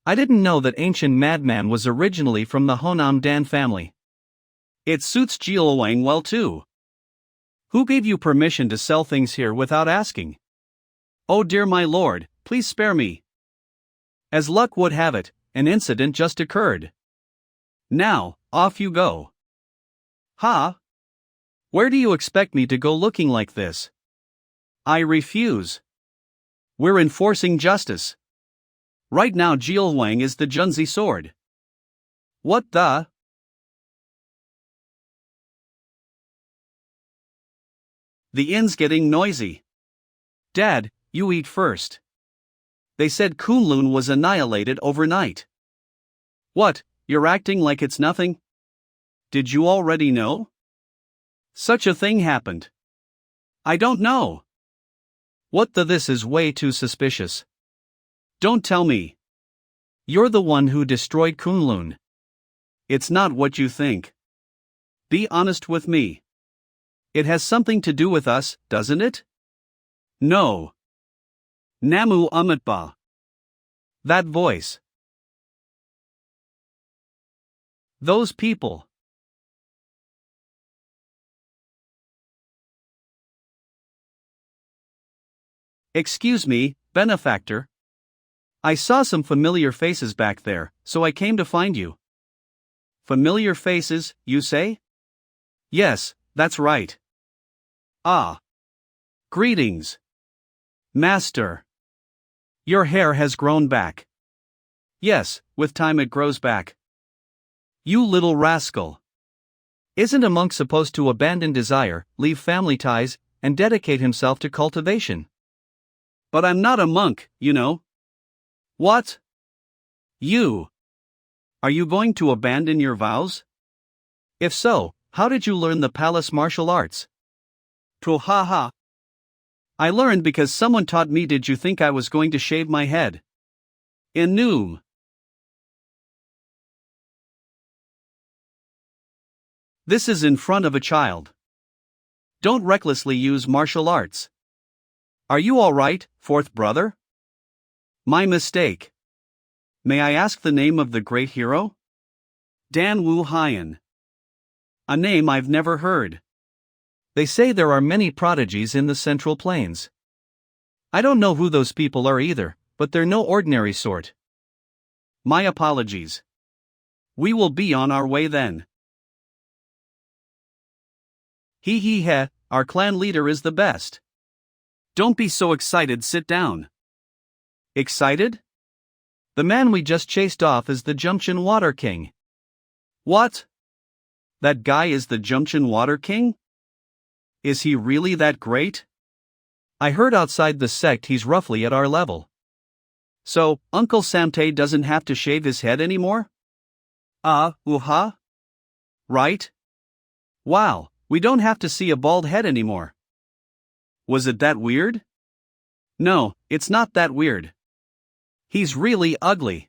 I didn't know that ancient madman was originally from the Honam Dan family. It suits Jiluang well too. Who gave you permission to sell things here without asking? Oh dear my lord, please spare me. As luck would have it, an incident just occurred. Now, off you go. Ha? Where do you expect me to go looking like this? I refuse. We're enforcing justice. Right now Jiluang is the Junzi sword. What the? The inn's getting noisy. Dad, you eat first. They said Kunlun was annihilated overnight. What, you're acting like it's nothing? Did you already know? Such a thing happened. I don't know. What the this is way too suspicious. Don't tell me. You're the one who destroyed Kunlun. It's not what you think. Be honest with me. It has something to do with us, doesn't it? No. Namu Amitba. That voice. Those people. Excuse me, benefactor. I saw some familiar faces back there, so I came to find you. Familiar faces, you say? Yes, that's right. Ah. Greetings. Master. Your hair has grown back. Yes, with time it grows back. You little rascal. Isn't a monk supposed to abandon desire, leave family ties, and dedicate himself to cultivation? But I'm not a monk, you know. What? You. Are you going to abandon your vows? If so, how did you learn the palace martial arts? Twahaha. I learned because someone taught me. Did you think I was going to shave my head? Enum. This is in front of a child. Don't recklessly use martial arts. Are you all right, fourth brother? My mistake. May I ask the name of the great hero? Dan Wu Hyan. A name I've never heard. They say there are many prodigies in the Central Plains. I don't know who those people are either, but they're no ordinary sort. My apologies. We will be on our way then. He he, our clan leader is the best. Don't be so excited, sit down. Excited? The man we just chased off is the Junction Water King. What? That guy is the Junction Water King? Is he really that great? I heard outside the sect he's roughly at our level. So, Uncle Samte doesn't have to shave his head anymore? Right? Wow, we don't have to see a bald head anymore. Was it that weird? No, it's not that weird. He's really ugly.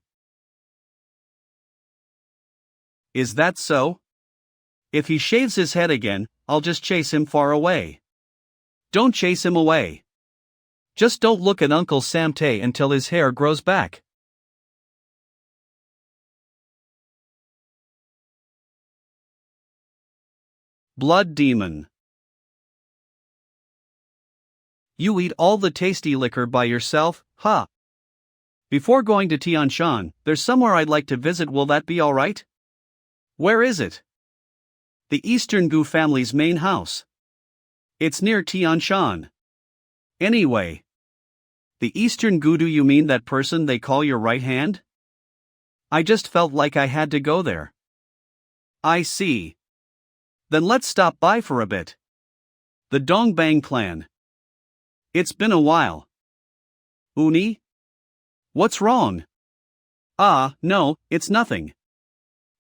Is that so? If he shaves his head again, I'll just chase him far away. Don't chase him away. Just don't look at Uncle Samte until his hair grows back. Blood Demon. You eat all the tasty liquor by yourself, huh? Before going to Tianshan, there's somewhere I'd like to visit. Will that be alright? Where is it? The Eastern Gu family's main house. It's near Tianshan. Anyway. The Eastern Gu, do you mean that person they call your right hand? I just felt like I had to go there. I see. Then let's stop by for a bit. The Dongbang clan. It's been a while. Uni? What's wrong? No, it's nothing.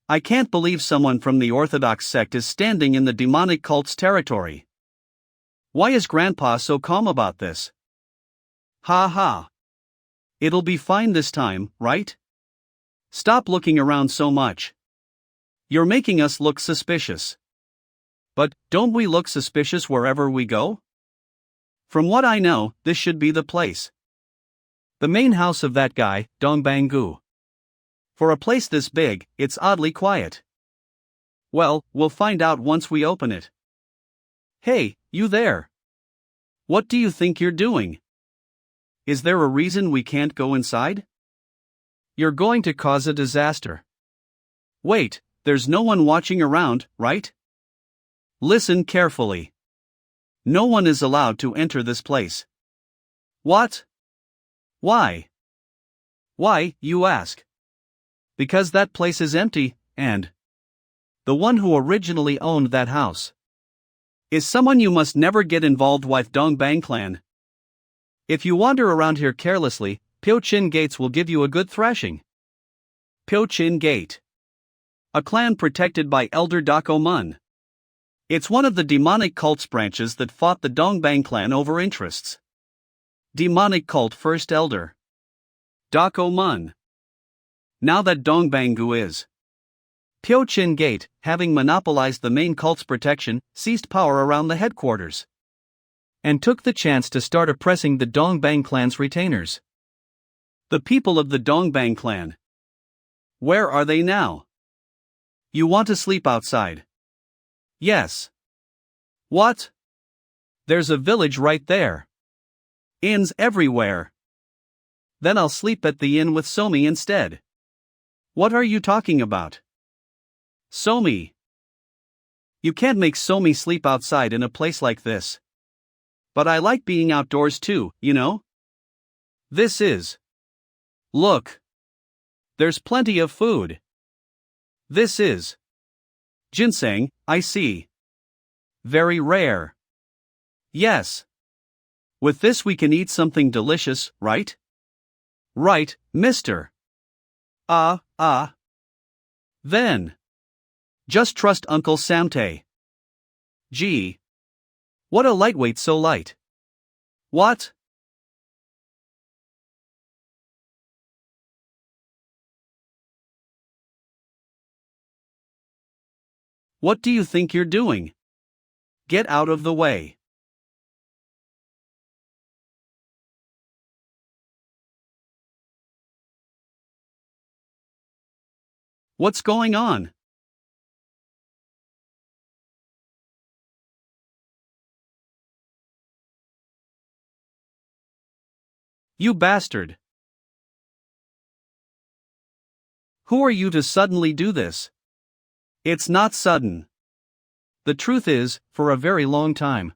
I can't believe someone from the Orthodox sect is standing in the demonic cult's territory. Why is Grandpa so calm about this? Ha ha. It'll be fine this time, right? Stop looking around so much. You're making us look suspicious. But, don't we look suspicious wherever we go? From what I know, this should be the place. The main house of that guy, Dongbangu. For a place this big, it's oddly quiet. Well, we'll find out once we open it. Hey, you there. What do you think you're doing? Is there a reason we can't go inside? You're going to cause a disaster. Wait, there's no one watching around, right? Listen carefully. No one is allowed to enter this place. What? Why? Why, you ask? Because that place is empty, and the one who originally owned that house is someone you must never get involved with. Dongbang clan. If you wander around here carelessly, Piochin Gates will give you a good thrashing. Piochin Gate. A clan protected by Elder Dako Mun. It's one of the demonic cult's branches that fought the Dongbang clan over interests. Demonic cult first elder. Dako Mun. Now that Dongbangu is Piochin Gate, having monopolized the main cult's protection, seized power around the headquarters and took the chance to start oppressing the Dongbang clan's retainers. The people of the Dongbang clan. Where are they now? You want to sleep outside? Yes. What? There's a village right there. Inns everywhere. Then I'll sleep at the inn with Somi instead. What are you talking about? Somi. You can't make Somi sleep outside in a place like this. But I like being outdoors too, you know? This is. Look. There's plenty of food. This is. Ginseng, I see. Very rare. Yes. With this we can eat something delicious, right? Right, mister. Then. Just trust Uncle Samte. Gee. What a lightweight, so light. What? What do you think you're doing? Get out of the way. What's going on? You bastard! Who are you to suddenly do this? It's not sudden. The truth is, for a very long time,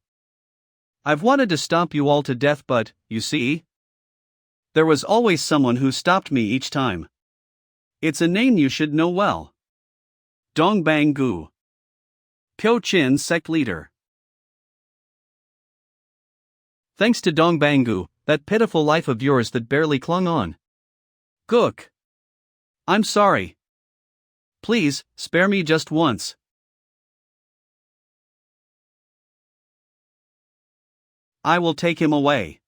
I've wanted to stomp you all to death, but, you see, there was always someone who stopped me each time. It's a name you should know well. Dongbang-gu. Pyo-chin sect leader. Thanks to Dongbang-gu, that pitiful life of yours that barely clung on. Gook. I'm sorry. Please, spare me just once. I will take him away.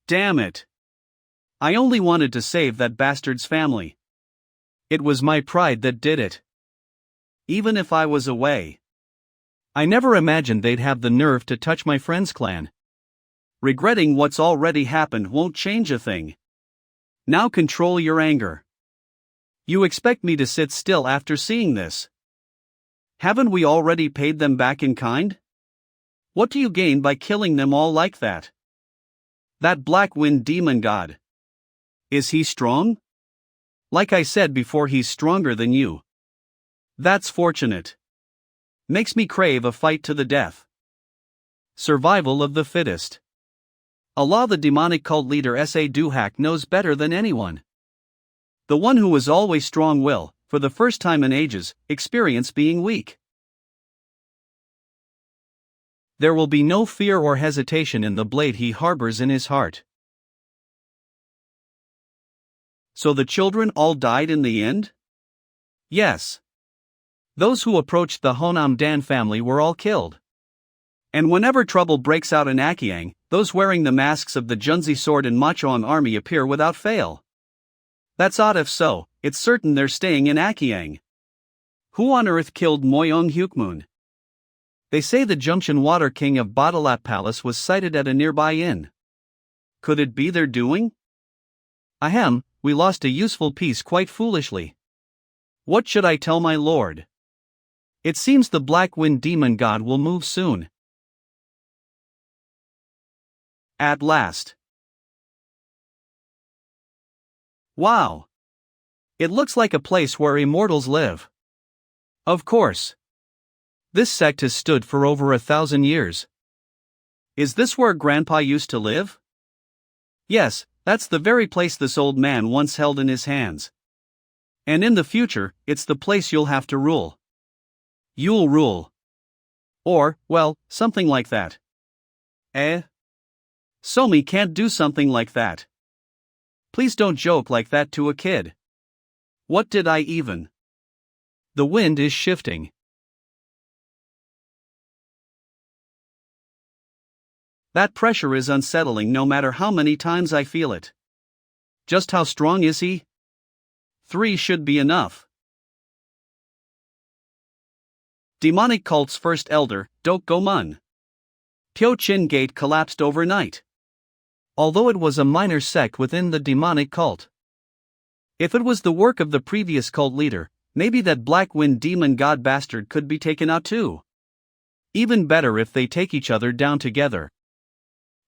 Damn it. I only wanted to save that bastard's family. It was my pride that did it. Even if I was away, I never imagined they'd have the nerve to touch my friend's clan. Regretting what's already happened won't change a thing. Now control your anger. You expect me to sit still after seeing this? Haven't we already paid them back in kind? What do you gain by killing them all like that? That Black Wind demon god. Is he strong? Like I said before, he's stronger than you. That's fortunate. Makes me crave a fight to the death. Survival of the fittest. Allah, the demonic cult leader S.A. Duhak, knows better than anyone. The one who was always strong will, for the first time in ages, experience being weak. There will be no fear or hesitation in the blade he harbors in his heart. So the children all died in the end? Yes. Those who approached the Honam Dan family were all killed. And whenever trouble breaks out in Akiang, those wearing the masks of the Junzi sword and Machoang army appear without fail. That's odd. If so, it's certain they're staying in Akiang. Who on earth killed Moyong Hyukmoon? They say the Junction Water King of Badalat Palace was sighted at a nearby inn. Could it be their doing? Ahem, we lost a useful piece quite foolishly. What should I tell my lord? It seems the Black Wind demon god will move soon. At last. Wow. It looks like a place where immortals live. Of course. This sect has stood for over 1,000 years. Is this where Grandpa used to live? Yes, that's the very place this old man once held in his hands. And in the future, it's the place you'll have to rule. You'll rule. Or, well, something like that. Eh? Somi can't do something like that. Please don't joke like that to a kid. What did I even? The wind is shifting. That pressure is unsettling no matter how many times I feel it. Just how strong is he? 3 should be enough. Demonic cult's first elder, Dok Gomun. Pyo-chin Gate collapsed overnight. Although it was a minor sect within the demonic cult. If it was the work of the previous cult leader, maybe that Black Wind demon god bastard could be taken out too. Even better if they take each other down together.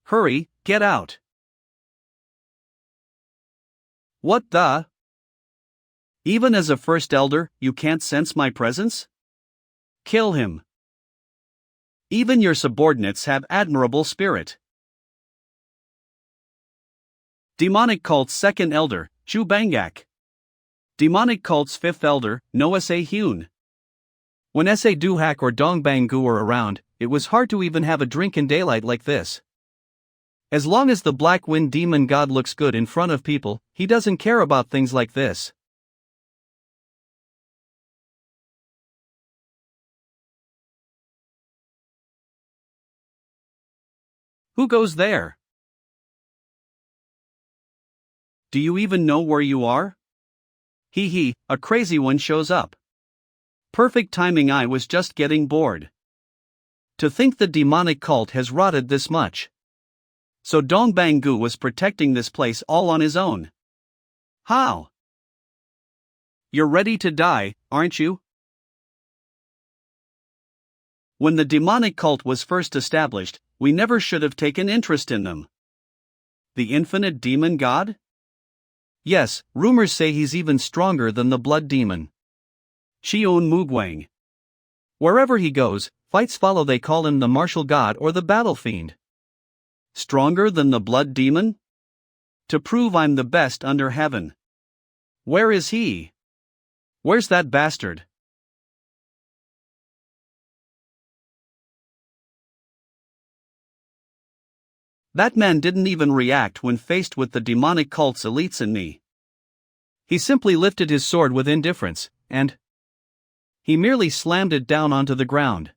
Hurry, get out. What the? Even as a first elder, you can't sense my presence? Kill him. Even your subordinates have admirable spirit. Demonic cult's second elder, Chu Bangak. Demonic cult's fifth elder, Noah Se Hyun. When S.A. Duhak or Dongbang-gu were around, it was hard to even have a drink in daylight like this. As long as the Black Wind demon god looks good in front of people, he doesn't care about things like this. Who goes there? Do you even know where you are? Hee, a crazy one shows up. Perfect timing, I was just getting bored. To think the demonic cult has rotted this much. So Dongbang-gu was protecting this place all on his own. How? You're ready to die, aren't you? When the demonic cult was first established, we never should have taken interest in them. The infinite demon god? Yes, rumors say he's even stronger than the blood demon. Xion Mugwang. Wherever he goes, fights follow. They call him the martial god or the battle fiend. Stronger than the blood demon? To prove I'm the best under heaven. Where is he? Where's that bastard? That man didn't even react when faced with the demonic cult's elites and me. He simply lifted his sword with indifference, and he merely slammed it down onto the ground.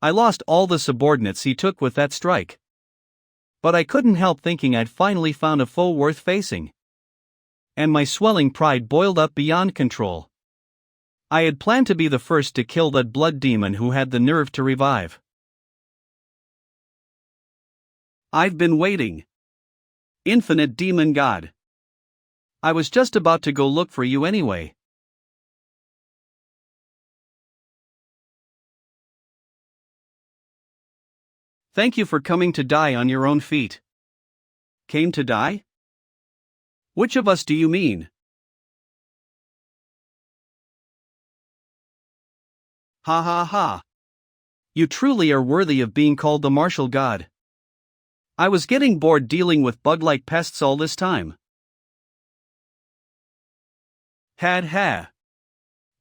I lost all the subordinates he took with that strike. But I couldn't help thinking I'd finally found a foe worth facing. And my swelling pride boiled up beyond control. I had planned to be the first to kill that blood demon who had the nerve to revive. I've been waiting. Infinite demon god. I was just about to go look for you anyway. Thank you for coming to die on your own feet. Came to die? Which of us do you mean? Ha ha ha. You truly are worthy of being called the martial god. I was getting bored dealing with bug-like pests all this time. Ha.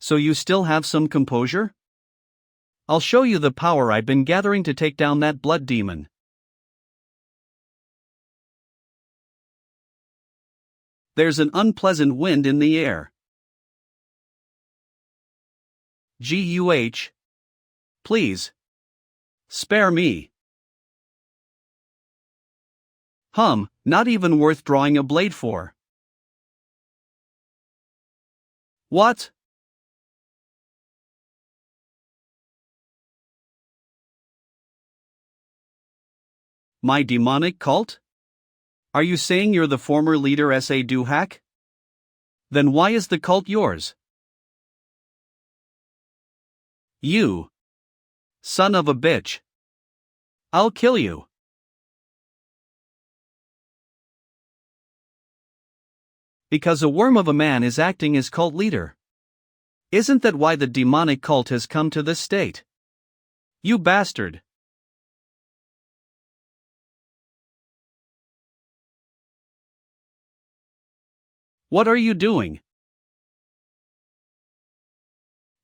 So you still have some composure? I'll show you the power I've been gathering to take down that blood demon. There's an unpleasant wind in the air. Guh. Please. Spare me. Not even worth drawing a blade for. What? My demonic cult? Are you saying you're the former leader S.A. Duhak? Then why is the cult yours? You. Son of a bitch. I'll kill you. Because a worm of a man is acting as cult leader. Isn't that why the demonic cult has come to this state? You bastard. What are you doing?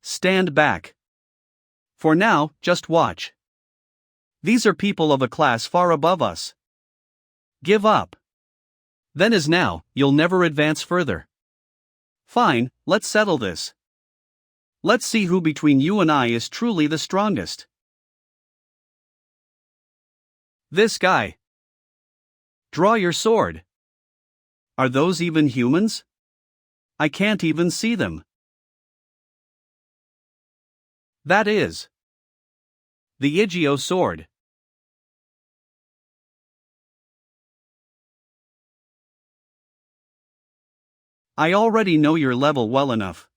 Stand back. For now, just watch. These are people of a class far above us. Give up. Then as now, you'll never advance further. Fine, let's settle this. Let's see who between you and I is truly the strongest. This guy. Draw your sword. Are those even humans? I can't even see them. That is the Igio sword. I already know your level well enough.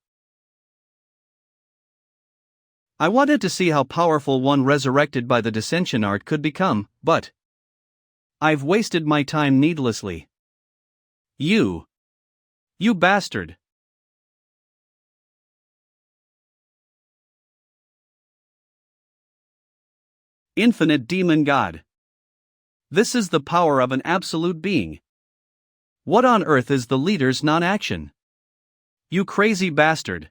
I wanted to see how powerful one resurrected by the dissension art could become, but I've wasted my time needlessly. You bastard. Infinite demon god. This is the power of an absolute being. What on earth is the leader's non-action? You crazy bastard.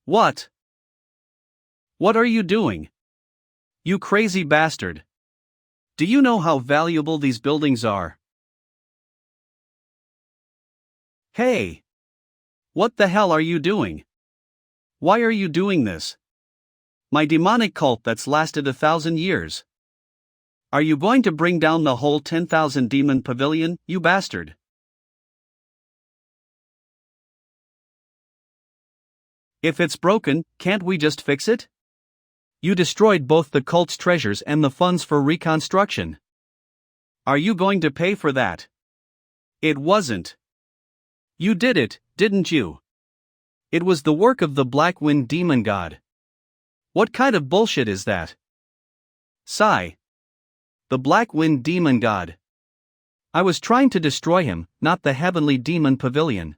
What? What are you doing? You crazy bastard. Do you know how valuable these buildings are? Hey! What the hell are you doing? Why are you doing this? My demonic cult that's lasted 1,000 years. Are you going to bring down the whole 10,000 demon pavilion, you bastard? If it's broken, can't we just fix it? You destroyed both the cult's treasures and the funds for reconstruction. Are you going to pay for that? It wasn't. You did it, didn't you? It was the work of the Black Wind demon god. What kind of bullshit is that? Sigh. The Black Wind Demon God. I was trying to destroy him, not the Heavenly Demon Pavilion.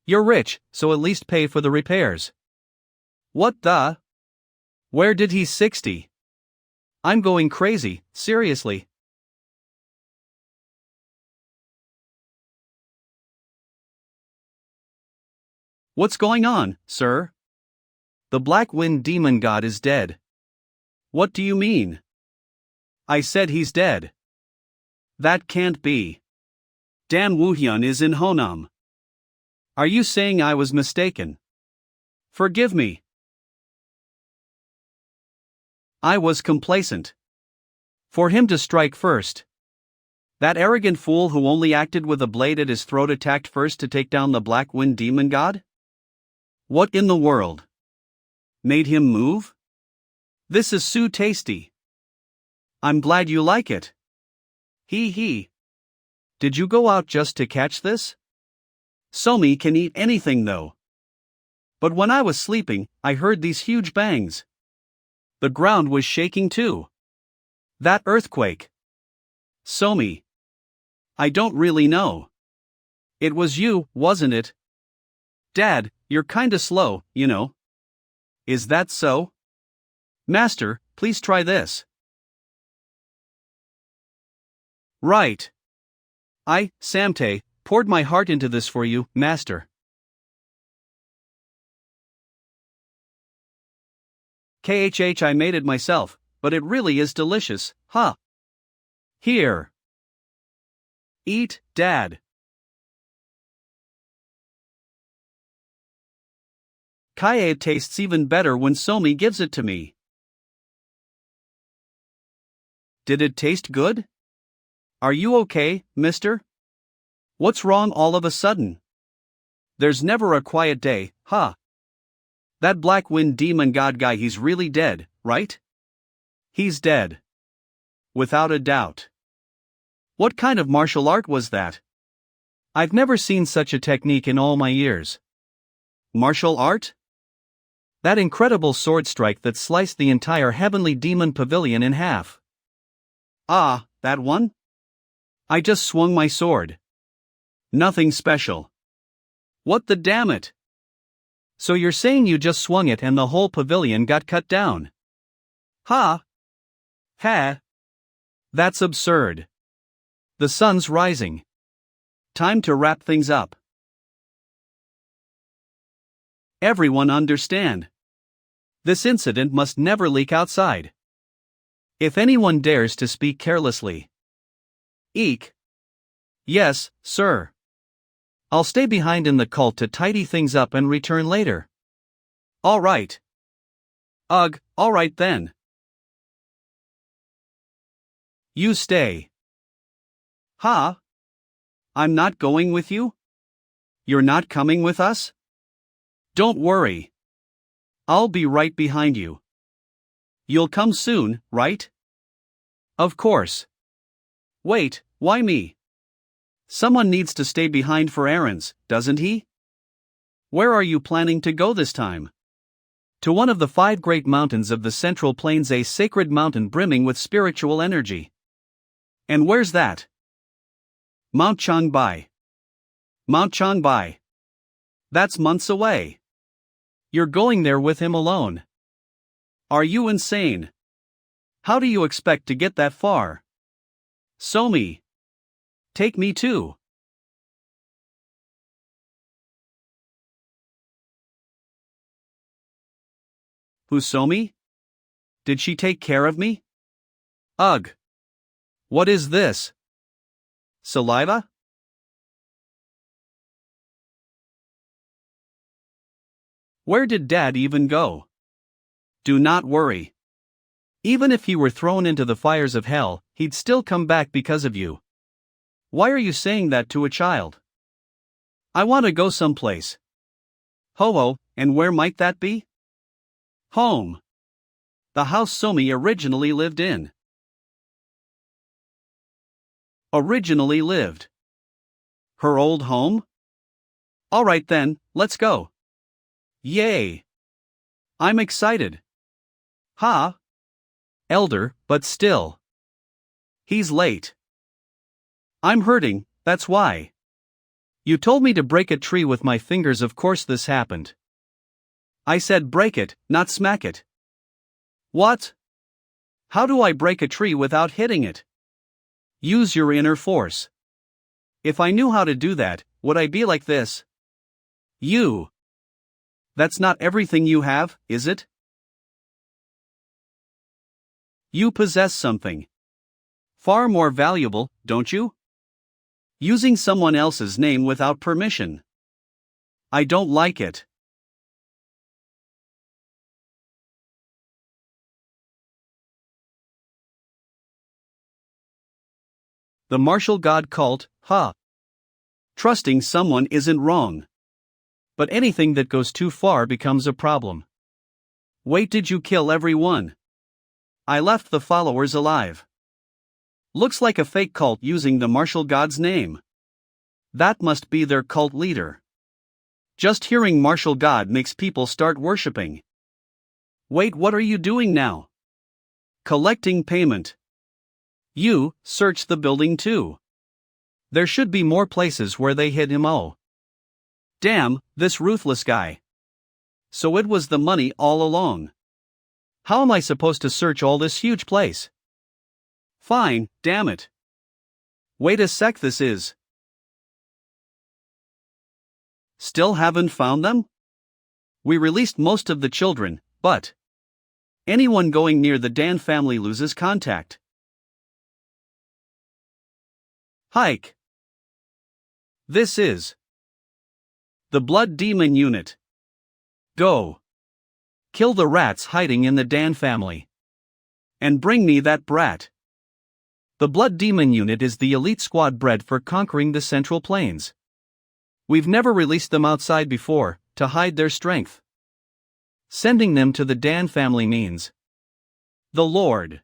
You're rich, so at least pay for the repairs. What the? Where did he 60? I'm going crazy, seriously. What's going on, sir? The Black Wind Demon God is dead. What do you mean? I said he's dead. That can't be. Dan Woohyun is in Honam. Are you saying I was mistaken? Forgive me. I was complacent. For him to strike first. That arrogant fool who only acted with a blade at his throat attacked first to take down the Black Wind Demon God? What in the world? Made him move? This is so tasty. I'm glad you like it. Hee. Did you go out just to catch this? Somi can eat anything though. But when I was sleeping, I heard these huge bangs. The ground was shaking too. That earthquake. Somi. I don't really know. It was you, wasn't it? Dad, you're kinda slow, you know. Is that so? Master, please try this. Right. I, Samte, poured my heart into this for you, Master. KHH, I made it myself, but it really is delicious, huh? Here. Eat, Dad. Kaye tastes even better when Somi gives it to me. Did it taste good? Are you okay, mister? What's wrong all of a sudden? There's never a quiet day, huh? That Black Wind Demon God guy, he's really dead, right? He's dead. Without a doubt. What kind of martial art was that? I've never seen such a technique in all my years. Martial art? That incredible sword strike that sliced the entire Heavenly Demon Pavilion in half. Ah, that one? I just swung my sword. Nothing special. What the damn it? So you're saying you just swung it and the whole pavilion got cut down? Ha! Ha! That's absurd. The sun's rising. Time to wrap things up. Everyone understand. This incident must never leak outside. If anyone dares to speak carelessly. Eek. Yes, sir. I'll stay behind in the cult to tidy things up and return later. All right. Ugh, all right then. You stay. Huh? I'm not going with you? You're not coming with us? Don't worry. I'll be right behind you. You'll come soon, right? Of course. Wait, why me? Someone needs to stay behind for errands, doesn't he? Where are you planning to go this time? To one of the 5 great mountains of the Central Plains, a sacred mountain brimming with spiritual energy. And where's that? Mount Changbai. Mount Changbai. That's months away. You're going there with him alone. Are you insane? How do you expect to get that far? Somi. Take me too. Who's Somi? Did she take care of me? Ugh. What is this? Saliva? Where did Dad even go? Do not worry. Even if he were thrown into the fires of hell, he'd still come back because of you. Why are you saying that to a child? I want to go someplace. Ho-ho, and where might that be? Home. The house Somi originally lived in. Originally lived. Her old home? Alright then, let's go. Yay! I'm excited. Ha! Elder, but still. He's late. I'm hurting, that's why. You told me to break a tree with my fingers, of course this happened. I said break it, not smack it. What? How do I break a tree without hitting it? Use your inner force. If I knew how to do that, would I be like this? You. That's not everything you have, is it? You possess something far more valuable, don't you? Using someone else's name without permission. I don't like it. The martial god cult, ha! Trusting someone isn't wrong. But anything that goes too far becomes a problem. Wait, did you kill everyone? I left the followers alive. Looks like a fake cult using the martial god's name. That must be their cult leader. Just hearing martial god makes people start worshipping. Wait, what are you doing now? Collecting payment. You, search the building too. There should be more places where they hid him. Oh. Damn, this ruthless guy. So it was the money all along. How am I supposed to search all this huge place? Fine, damn it. Wait a sec, this is. Still haven't found them? We released most of the children, but anyone going near the Dan family loses contact. Hike. This is the Blood Demon Unit. Go. Kill the rats hiding in the Dan family. And bring me that brat. The Blood Demon Unit is the elite squad bred for conquering the Central Plains. We've never released them outside before, to hide their strength. Sending them to the Dan family means the Lord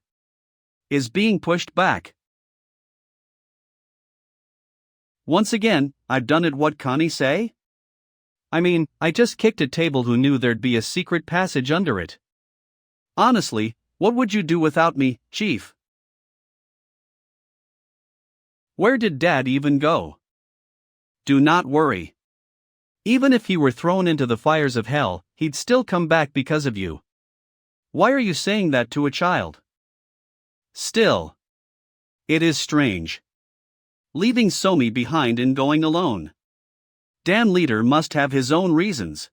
is being pushed back. Once again, I've done it. What Connie say? I mean, I just kicked a table. Who knew there'd be a secret passage under it? Honestly, what would you do without me, Chief? Where did Dad even go? Do not worry. Even if he were thrown into the fires of hell, he'd still come back because of you. Why are you saying that to a child? Still, it is strange. Leaving Somi behind and going alone. Dan leader must have his own reasons.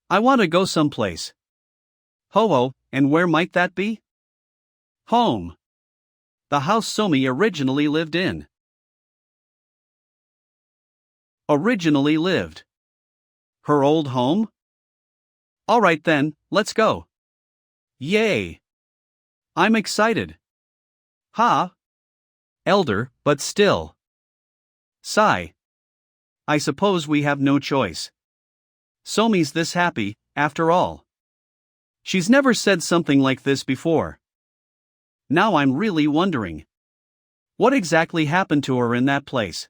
I want to go someplace. Ho-oh, and where might that be? Home. The house Somi originally lived in. Originally lived. Her old home? Alright then, let's go. Yay! I'm excited. Ha! Elder, but still. Sigh. I suppose we have no choice. Somi's this happy, after all. She's never said something like this before. Now I'm really wondering. What exactly happened to her in that place?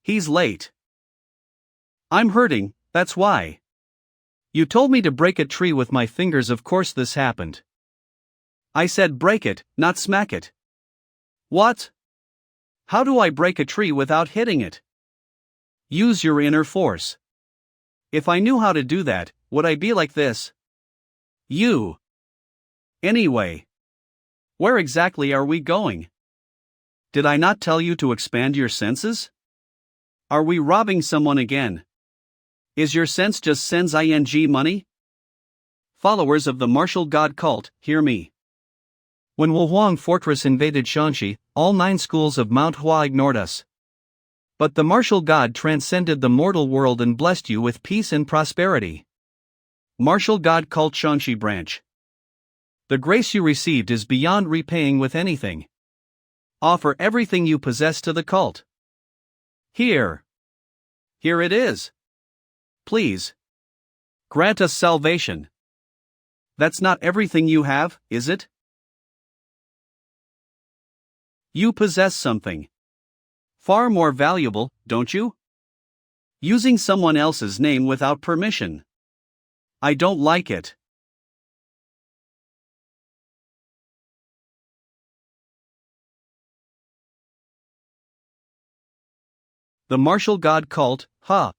He's late. I'm hurting, that's why. You told me to break a tree with my fingers, of course this happened. I said break it, not smack it. What? How do I break a tree without hitting it? Use your inner force. If I knew how to do that, would I be like this? You. Anyway. Where exactly are we going? Did I not tell you to expand your senses? Are we robbing someone again? Is your sense just sense ing money? Followers of the martial god cult, hear me. When Wuhuang Fortress invaded Shanxi, all 9 schools of Manhua ignored us. But the martial god transcended the mortal world and blessed you with peace and prosperity. Martial god cult Shanxi branch. The grace you received is beyond repaying with anything. Offer everything you possess to the cult. Here. Here it is. Please. Grant us salvation. That's not everything you have, is it? You possess something far more valuable, don't you? Using someone else's name without permission. I don't like it. The martial god cult, huh?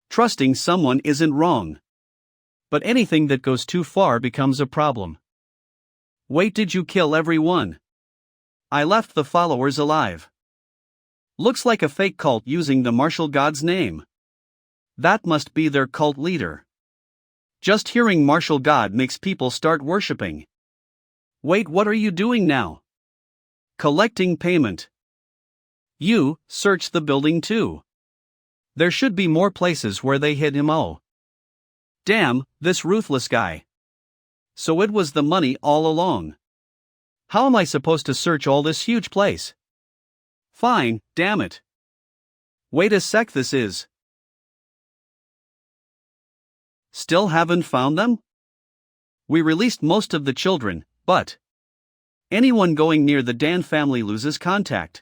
Trusting someone isn't wrong. But anything that goes too far becomes a problem. Wait, did you kill everyone? I left the followers alive. Looks like a fake cult using the martial god's name. That must be their cult leader. Just hearing martial god makes people start worshipping. Wait, what are you doing now? Collecting payment. You, search the building too. There should be more places where they hid him. Oh. Damn, this ruthless guy. So it was the money all along. How am I supposed to search all this huge place? Fine, damn it. Wait a sec, this is. Still haven't found them? We released most of the children, but anyone going near the Dan family loses contact.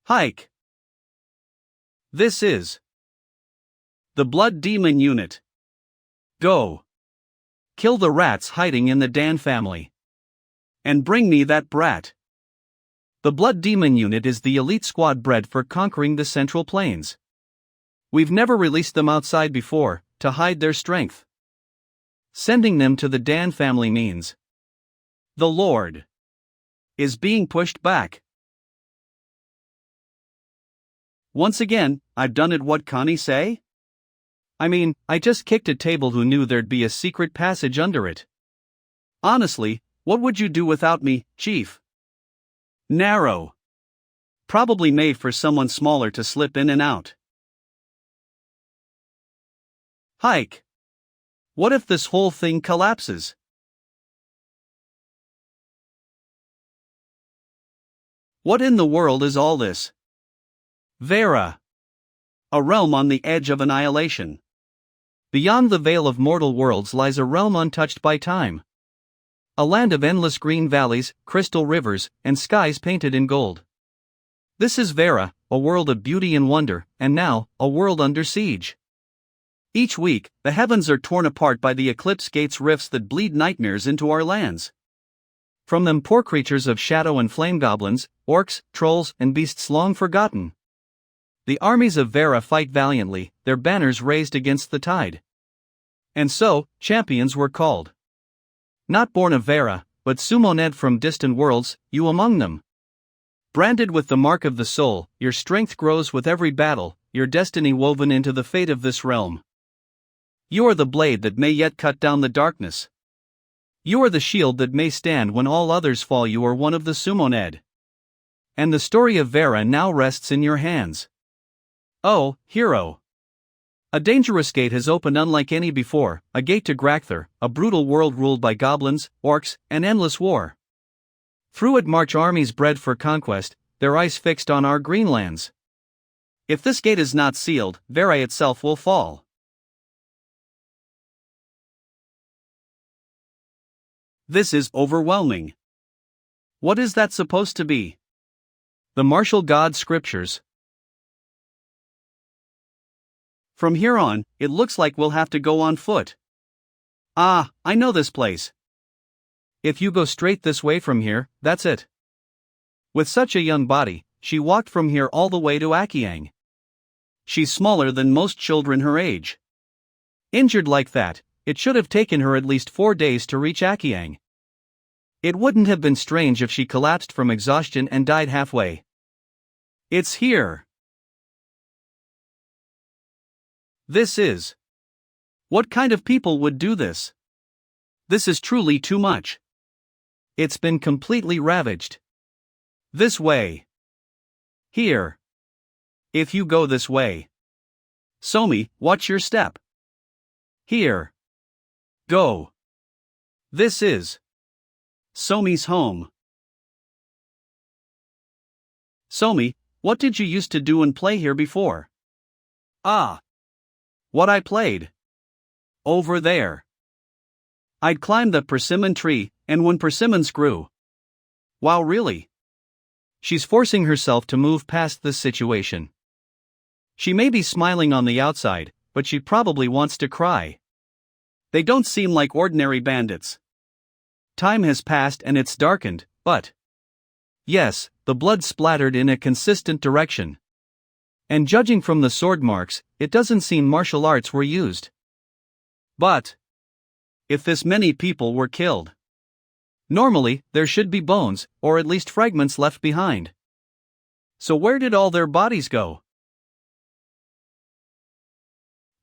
Hike. This is the Blood Demon Unit. Go. Kill the rats hiding in the Dan family. And bring me that brat. The Blood Demon Unit is the elite squad bred for conquering the Central Plains. We've never released them outside before, to hide their strength. Sending them to the Dan family means the Lord is being pushed back. Once again, I've done it. What Connie say? I mean, I just kicked a table. Who knew there'd be a secret passage under it? Honestly, what would you do without me, Chief? Narrow. Probably made for someone smaller to slip in and out. Hike. What if this whole thing collapses? What in the world is all this? Vera. A realm on the edge of annihilation. Beyond the veil of mortal worlds lies a realm untouched by time. A land of endless green valleys, crystal rivers, and skies painted in gold. This is Vera, a world of beauty and wonder, and now, a world under siege. Each week, the heavens are torn apart by the eclipse gates rifts that bleed nightmares into our lands. From them poor creatures of shadow and flame goblins, orcs, trolls, and beasts long forgotten. The armies of Vera fight valiantly, their banners raised against the tide. And so, champions were called. Not born of Vera, but summoned from distant worlds, you among them. Branded with the mark of the soul, your strength grows with every battle, your destiny woven into the fate of this realm. You are the blade that may yet cut down the darkness. You are the shield that may stand when all others fall. You are one of the summoned. And the story of Vera now rests in your hands. Oh, hero. A dangerous gate has opened unlike any before, a gate to Grakther, a brutal world ruled by goblins, orcs, and endless war. Through it march armies bred for conquest, their eyes fixed on our greenlands. If this gate is not sealed, Vera itself will fall. This is overwhelming. What is that supposed to be? The martial god scriptures. From here on, it looks like we'll have to go on foot. Ah, I know this place. If you go straight this way from here, that's it. With such a young body, she walked from here all the way to Akiang. She's smaller than most children her age. Injured like that, it should have taken her at least 4 days to reach Akiang. It wouldn't have been strange if she collapsed from exhaustion and died halfway. It's here. This is. What kind of people would do this? This is truly too much. It's been completely ravaged. This way. Here. If you go this way. Somi, watch your step. Here. Go. This is Somi's home. Somi, what did you used to do and play here before? Ah. What I played? Over there. I'd climb the persimmon tree, and when persimmons grew. Wow, really? She's forcing herself to move past this situation. She may be smiling on the outside, but she probably wants to cry. They don't seem like ordinary bandits. Time has passed and it's darkened, but yes, the blood splattered in a consistent direction. And judging from the sword marks, it doesn't seem martial arts were used. But if this many people were killed, normally there should be bones, or at least fragments left behind. So where did all their bodies go?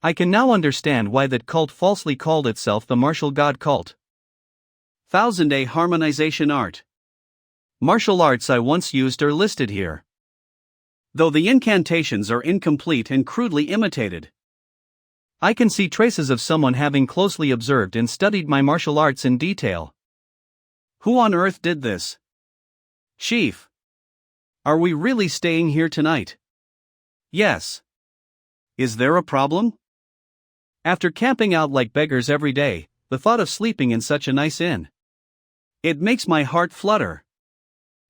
I can now understand why that cult falsely called itself the martial god cult. 1000-day harmonization art. Martial arts I once used are listed here, though the incantations are incomplete and crudely imitated. I can see traces of someone having closely observed and studied my martial arts in detail. Who on earth did this? Chief, are we really staying here tonight? Yes. Is there a problem? After camping out like beggars every day, the thought of sleeping in such a nice inn, it makes my heart flutter.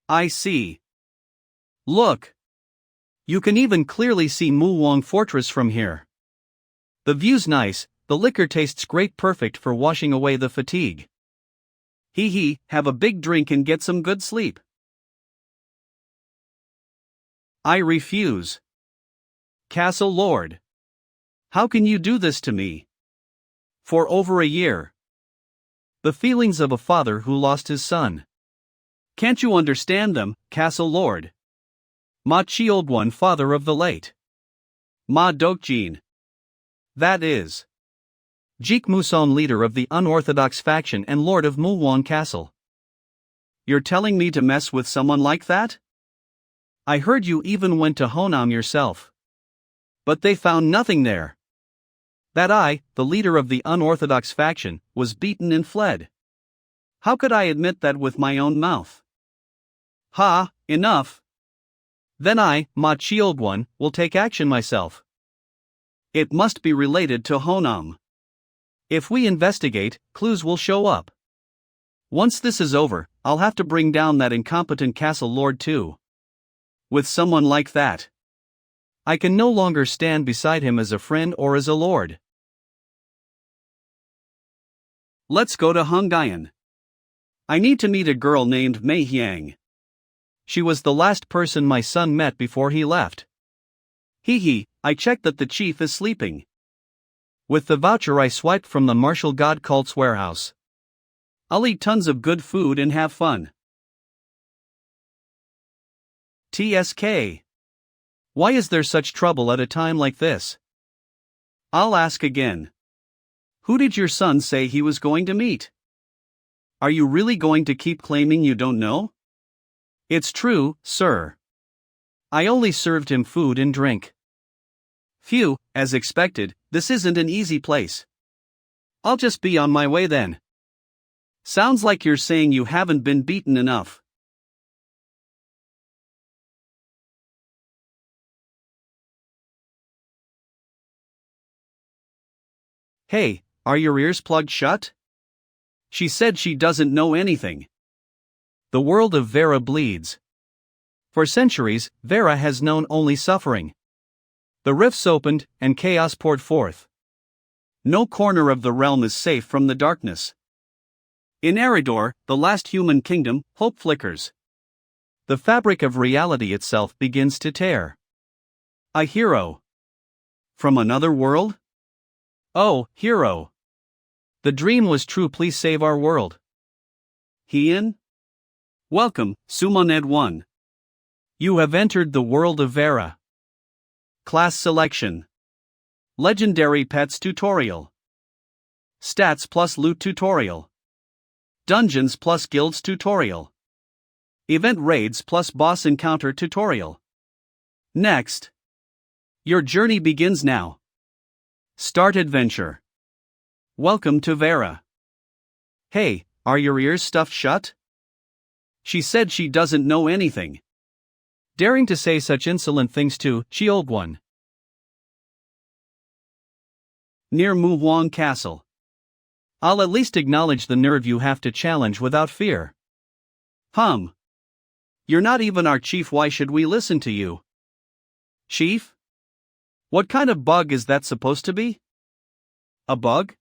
I see. Look. You can even clearly see Muwang Fortress from here. The view's nice, the liquor tastes great, perfect for washing away the fatigue. Hee, have a big drink and get some good sleep. I refuse. Castle Lord. How can you do this to me? For over a year. The feelings of a father who lost his son. Can't you understand them, Castle Lord? Ma Chiolgwan, father of the late Ma Dokjin. That is Jik Muson, leader of the unorthodox faction and lord of Muwang Castle. You're telling me to mess with someone like that? I heard you even went to Honam yourself. But they found nothing there. That I, the leader of the unorthodox faction, was beaten and fled. How could I admit that with my own mouth? Ha, enough. Then I, Ma Chiolgwan, will take action myself. It must be related to Honam. If we investigate, clues will show up. Once this is over, I'll have to bring down that incompetent castle lord too. With someone like that, I can no longer stand beside him as a friend or as a lord. Let's go to Hongdian. I need to meet a girl named Mei Hyang. She was the last person my son met before he left. I checked that the chief is sleeping. With the voucher I swiped from the martial god cult's warehouse, I'll eat tons of good food and have fun. TSK. Why is there such trouble at a time like this? I'll ask again. Who did your son say he was going to meet? Are you really going to keep claiming you don't know? It's true, sir. I only served him food and drink. Phew, as expected, this isn't an easy place. I'll just be on my way then. Sounds like you're saying you haven't been beaten enough. Hey, are your ears plugged shut? She said she doesn't know anything. The world of Vera bleeds. For centuries, Vera has known only suffering. The rifts opened, and chaos poured forth. No corner of the realm is safe from the darkness. In Eridor, the last human kingdom, hope flickers. The fabric of reality itself begins to tear. A hero. From another world? Oh, hero. The dream was true, please save our world. Hien? Welcome, Sumoned 1. You have entered the world of Vera. Class selection. Legendary pets tutorial. Stats plus loot tutorial. Dungeons plus guilds tutorial. Event raids plus boss encounter tutorial. Next. Your journey begins now. Start adventure. Welcome to Vera. Hey, are your ears stuffed shut? She said she doesn't know anything. Daring to say such insolent things to Chiolgwan. Near Muwang Castle. I'll at least acknowledge the nerve you have to challenge without fear. You're not even our chief, why should we listen to you? Chief? What kind of bug is that supposed to be? A bug?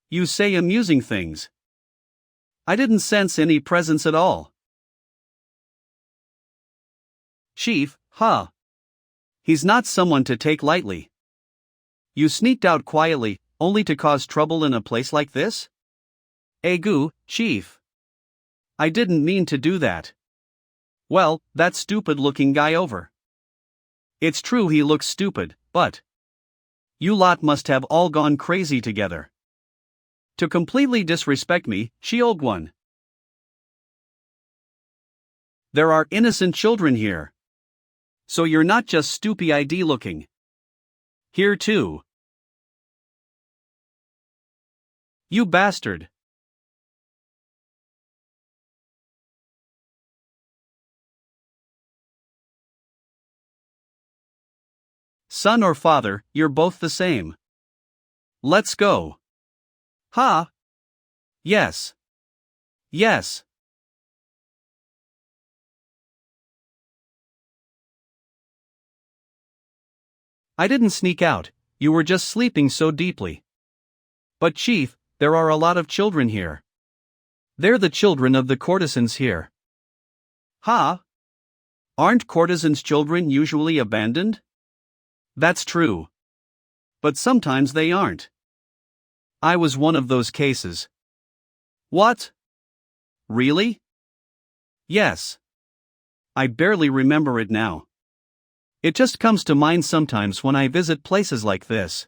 You say amusing things. I didn't sense any presence at all. Chief, huh? He's not someone to take lightly. You sneaked out quietly, only to cause trouble in a place like this? Egu, Chief. I didn't mean to do that. Well, that stupid-looking guy over. It's true he looks stupid, but you lot must have all gone crazy together. To completely disrespect me, Shiogwon. There are innocent children here. So you're not just stupid ID looking. Here too. You bastard. Son or father, you're both the same. Let's go. Ha! Yes. Yes. I didn't sneak out, you were just sleeping so deeply. But Chief, there are a lot of children here. They're the children of the courtesans here. Ha! Aren't courtesans' children usually abandoned? That's true. But sometimes they aren't. I was one of those cases. What? Really? Yes. I barely remember it now. It just comes to mind sometimes when I visit places like this.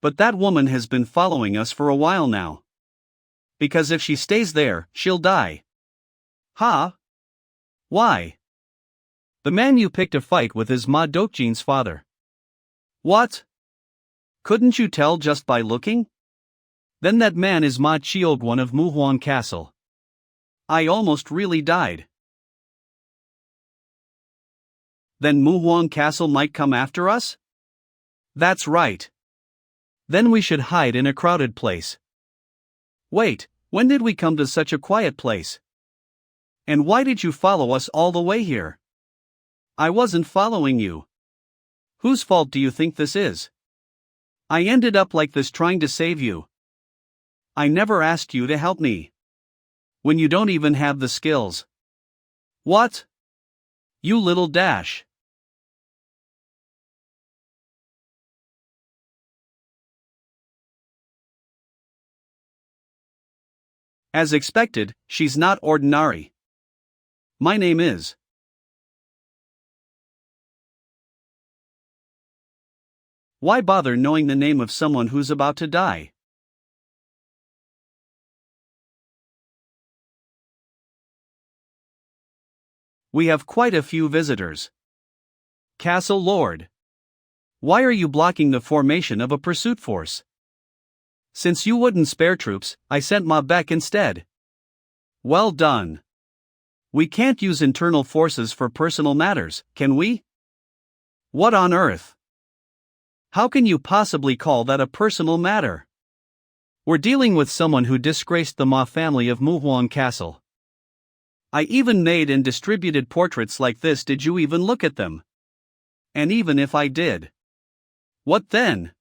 But that woman has been following us for a while now. Because if she stays there, she'll die. Ha? Why? The man you picked a fight with is Ma Dokjin's father. What? Couldn't you tell just by looking? Then that man is Ma Chiogwon of Muhuan Castle. I almost really died. Then Muhuan Castle might come after us? That's right. Then we should hide in a crowded place. Wait, when did we come to such a quiet place? And why did you follow us all the way here? I wasn't following you. Whose fault do you think this is? I ended up like this trying to save you. I never asked you to help me. When you don't even have the skills. What? You little dash. As expected, she's not ordinary. My name is. Why bother knowing the name of someone who's about to die? We have quite a few visitors. Castle Lord. Why are you blocking the formation of a pursuit force? Since you wouldn't spare troops, I sent Ma Beck instead. Well done. We can't use internal forces for personal matters, can we? What on earth? How can you possibly call that a personal matter? We're dealing with someone who disgraced the Ma family of Muhuan Castle. I even made and distributed portraits like this. Did you even look at them? And even if I did. What then?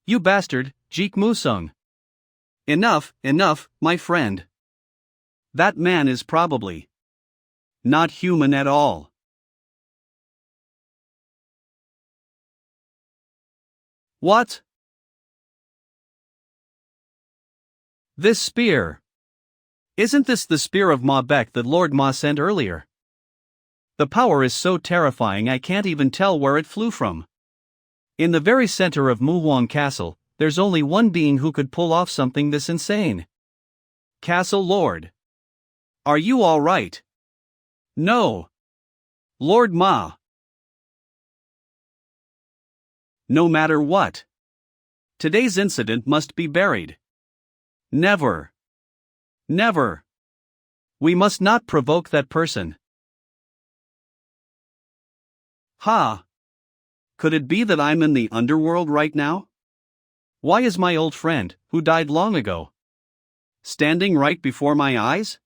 You bastard, Jik Musung. Enough, my friend. That man is probably not human at all. What? This spear. Isn't this the spear of Ma Beck that Lord Ma sent earlier? The power is so terrifying I can't even tell where it flew from. In the very center of Muhuan Castle, there's only one being who could pull off something this insane. Castle Lord. Are you all right? No. Lord Ma. No matter what. Today's incident must be buried. Never. Never. We must not provoke that person. Ha! Could it be that I'm in the underworld right now? Why is my old friend, who died long ago, standing right before my eyes?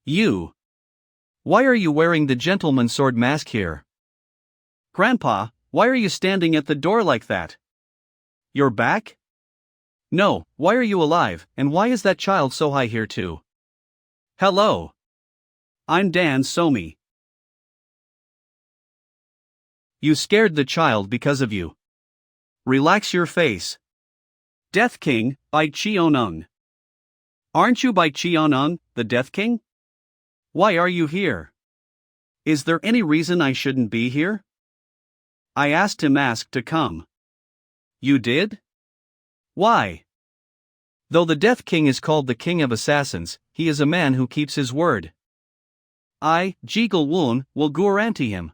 You. Why are you wearing the gentleman's sword mask here? Grandpa, why are you standing at the door like that? You're back? No, why are you alive, and why is that child so high here too? Hello. I'm Dan Somi. You scared the child because of you. Relax your face. Death King, by Cheonung. Aren't you by Cheonung, the Death King? Why are you here? Is there any reason I shouldn't be here? I asked him to come. You did? Why? Though the Death King is called the King of Assassins, he is a man who keeps his word. I, Jegal Woon, will guarantee him.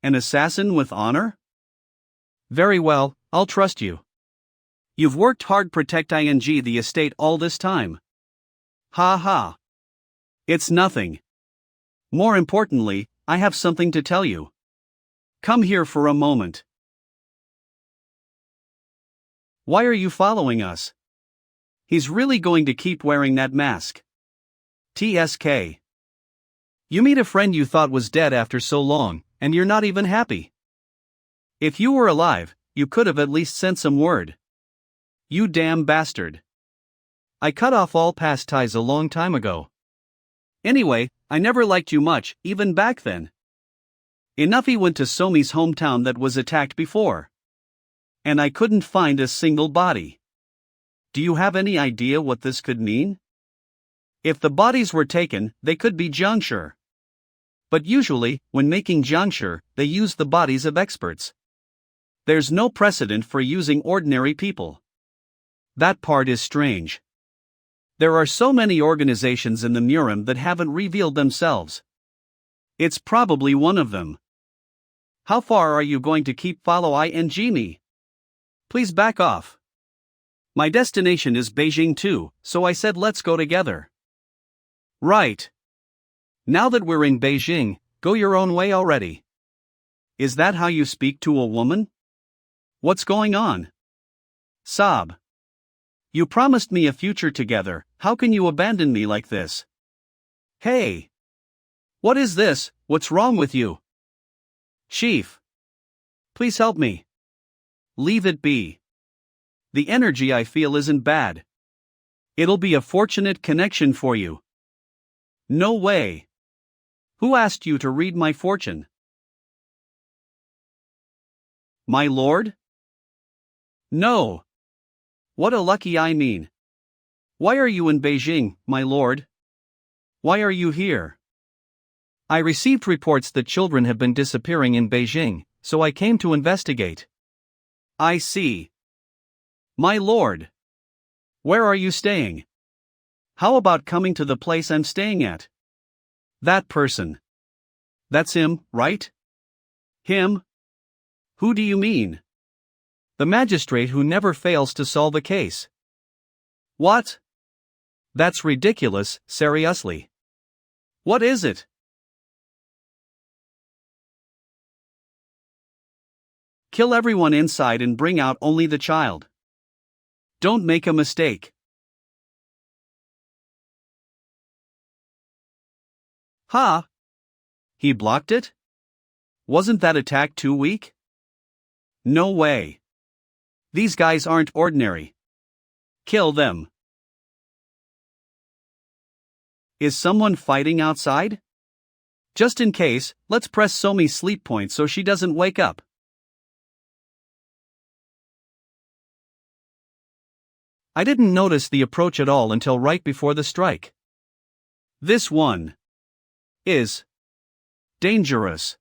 An assassin with honor? Very well, I'll trust you. You've worked hard protect the estate all this time. Ha ha. It's nothing. More importantly, I have something to tell you. Come here for a moment. Why are you following us? He's really going to keep wearing that mask. TSK. You meet a friend you thought was dead after so long, and you're not even happy. If you were alive, you could have at least sent some word. You damn bastard. I cut off all past ties a long time ago. Anyway, I never liked you much, even back then. Inuffy went to Somi's hometown that was attacked before. And I couldn't find a single body. Do you have any idea what this could mean? If the bodies were taken, they could be Jiangshi. But usually, when making Jiangshi, they use the bodies of experts. There's no precedent for using ordinary people. That part is strange. There are so many organizations in the Murim that haven't revealed themselves. It's probably one of them. How far are you going to keep following me? Please back off. My destination is Beijing too, so I said let's go together. Right. Now that we're in Beijing, go your own way already. Is that how you speak to a woman? What's going on? Sob. You promised me a future together, how can you abandon me like this? Hey! What is this, what's wrong with you? Chief. Please help me. Leave it be. The energy I feel isn't bad. It'll be a fortunate connection for you. No way. Who asked you to read my fortune? My lord? No. What a lucky I mean. Why are you in Beijing, my lord? Why are you here? I received reports that children have been disappearing in Beijing, so I came to investigate. I see. My lord. Where are you staying? How about coming to the place I'm staying at? That person. That's him, right? Him? Who do you mean? The magistrate who never fails to solve a case. What? That's ridiculous, seriously. What is it? Kill everyone inside and bring out only the child. Don't make a mistake. Ha! He blocked it? Wasn't that attack too weak? No way. These guys aren't ordinary. Kill them. Is someone fighting outside? Just in case, let's press Somi's sleep point so she doesn't wake up. I didn't notice the approach at all until right before the strike. This one is dangerous.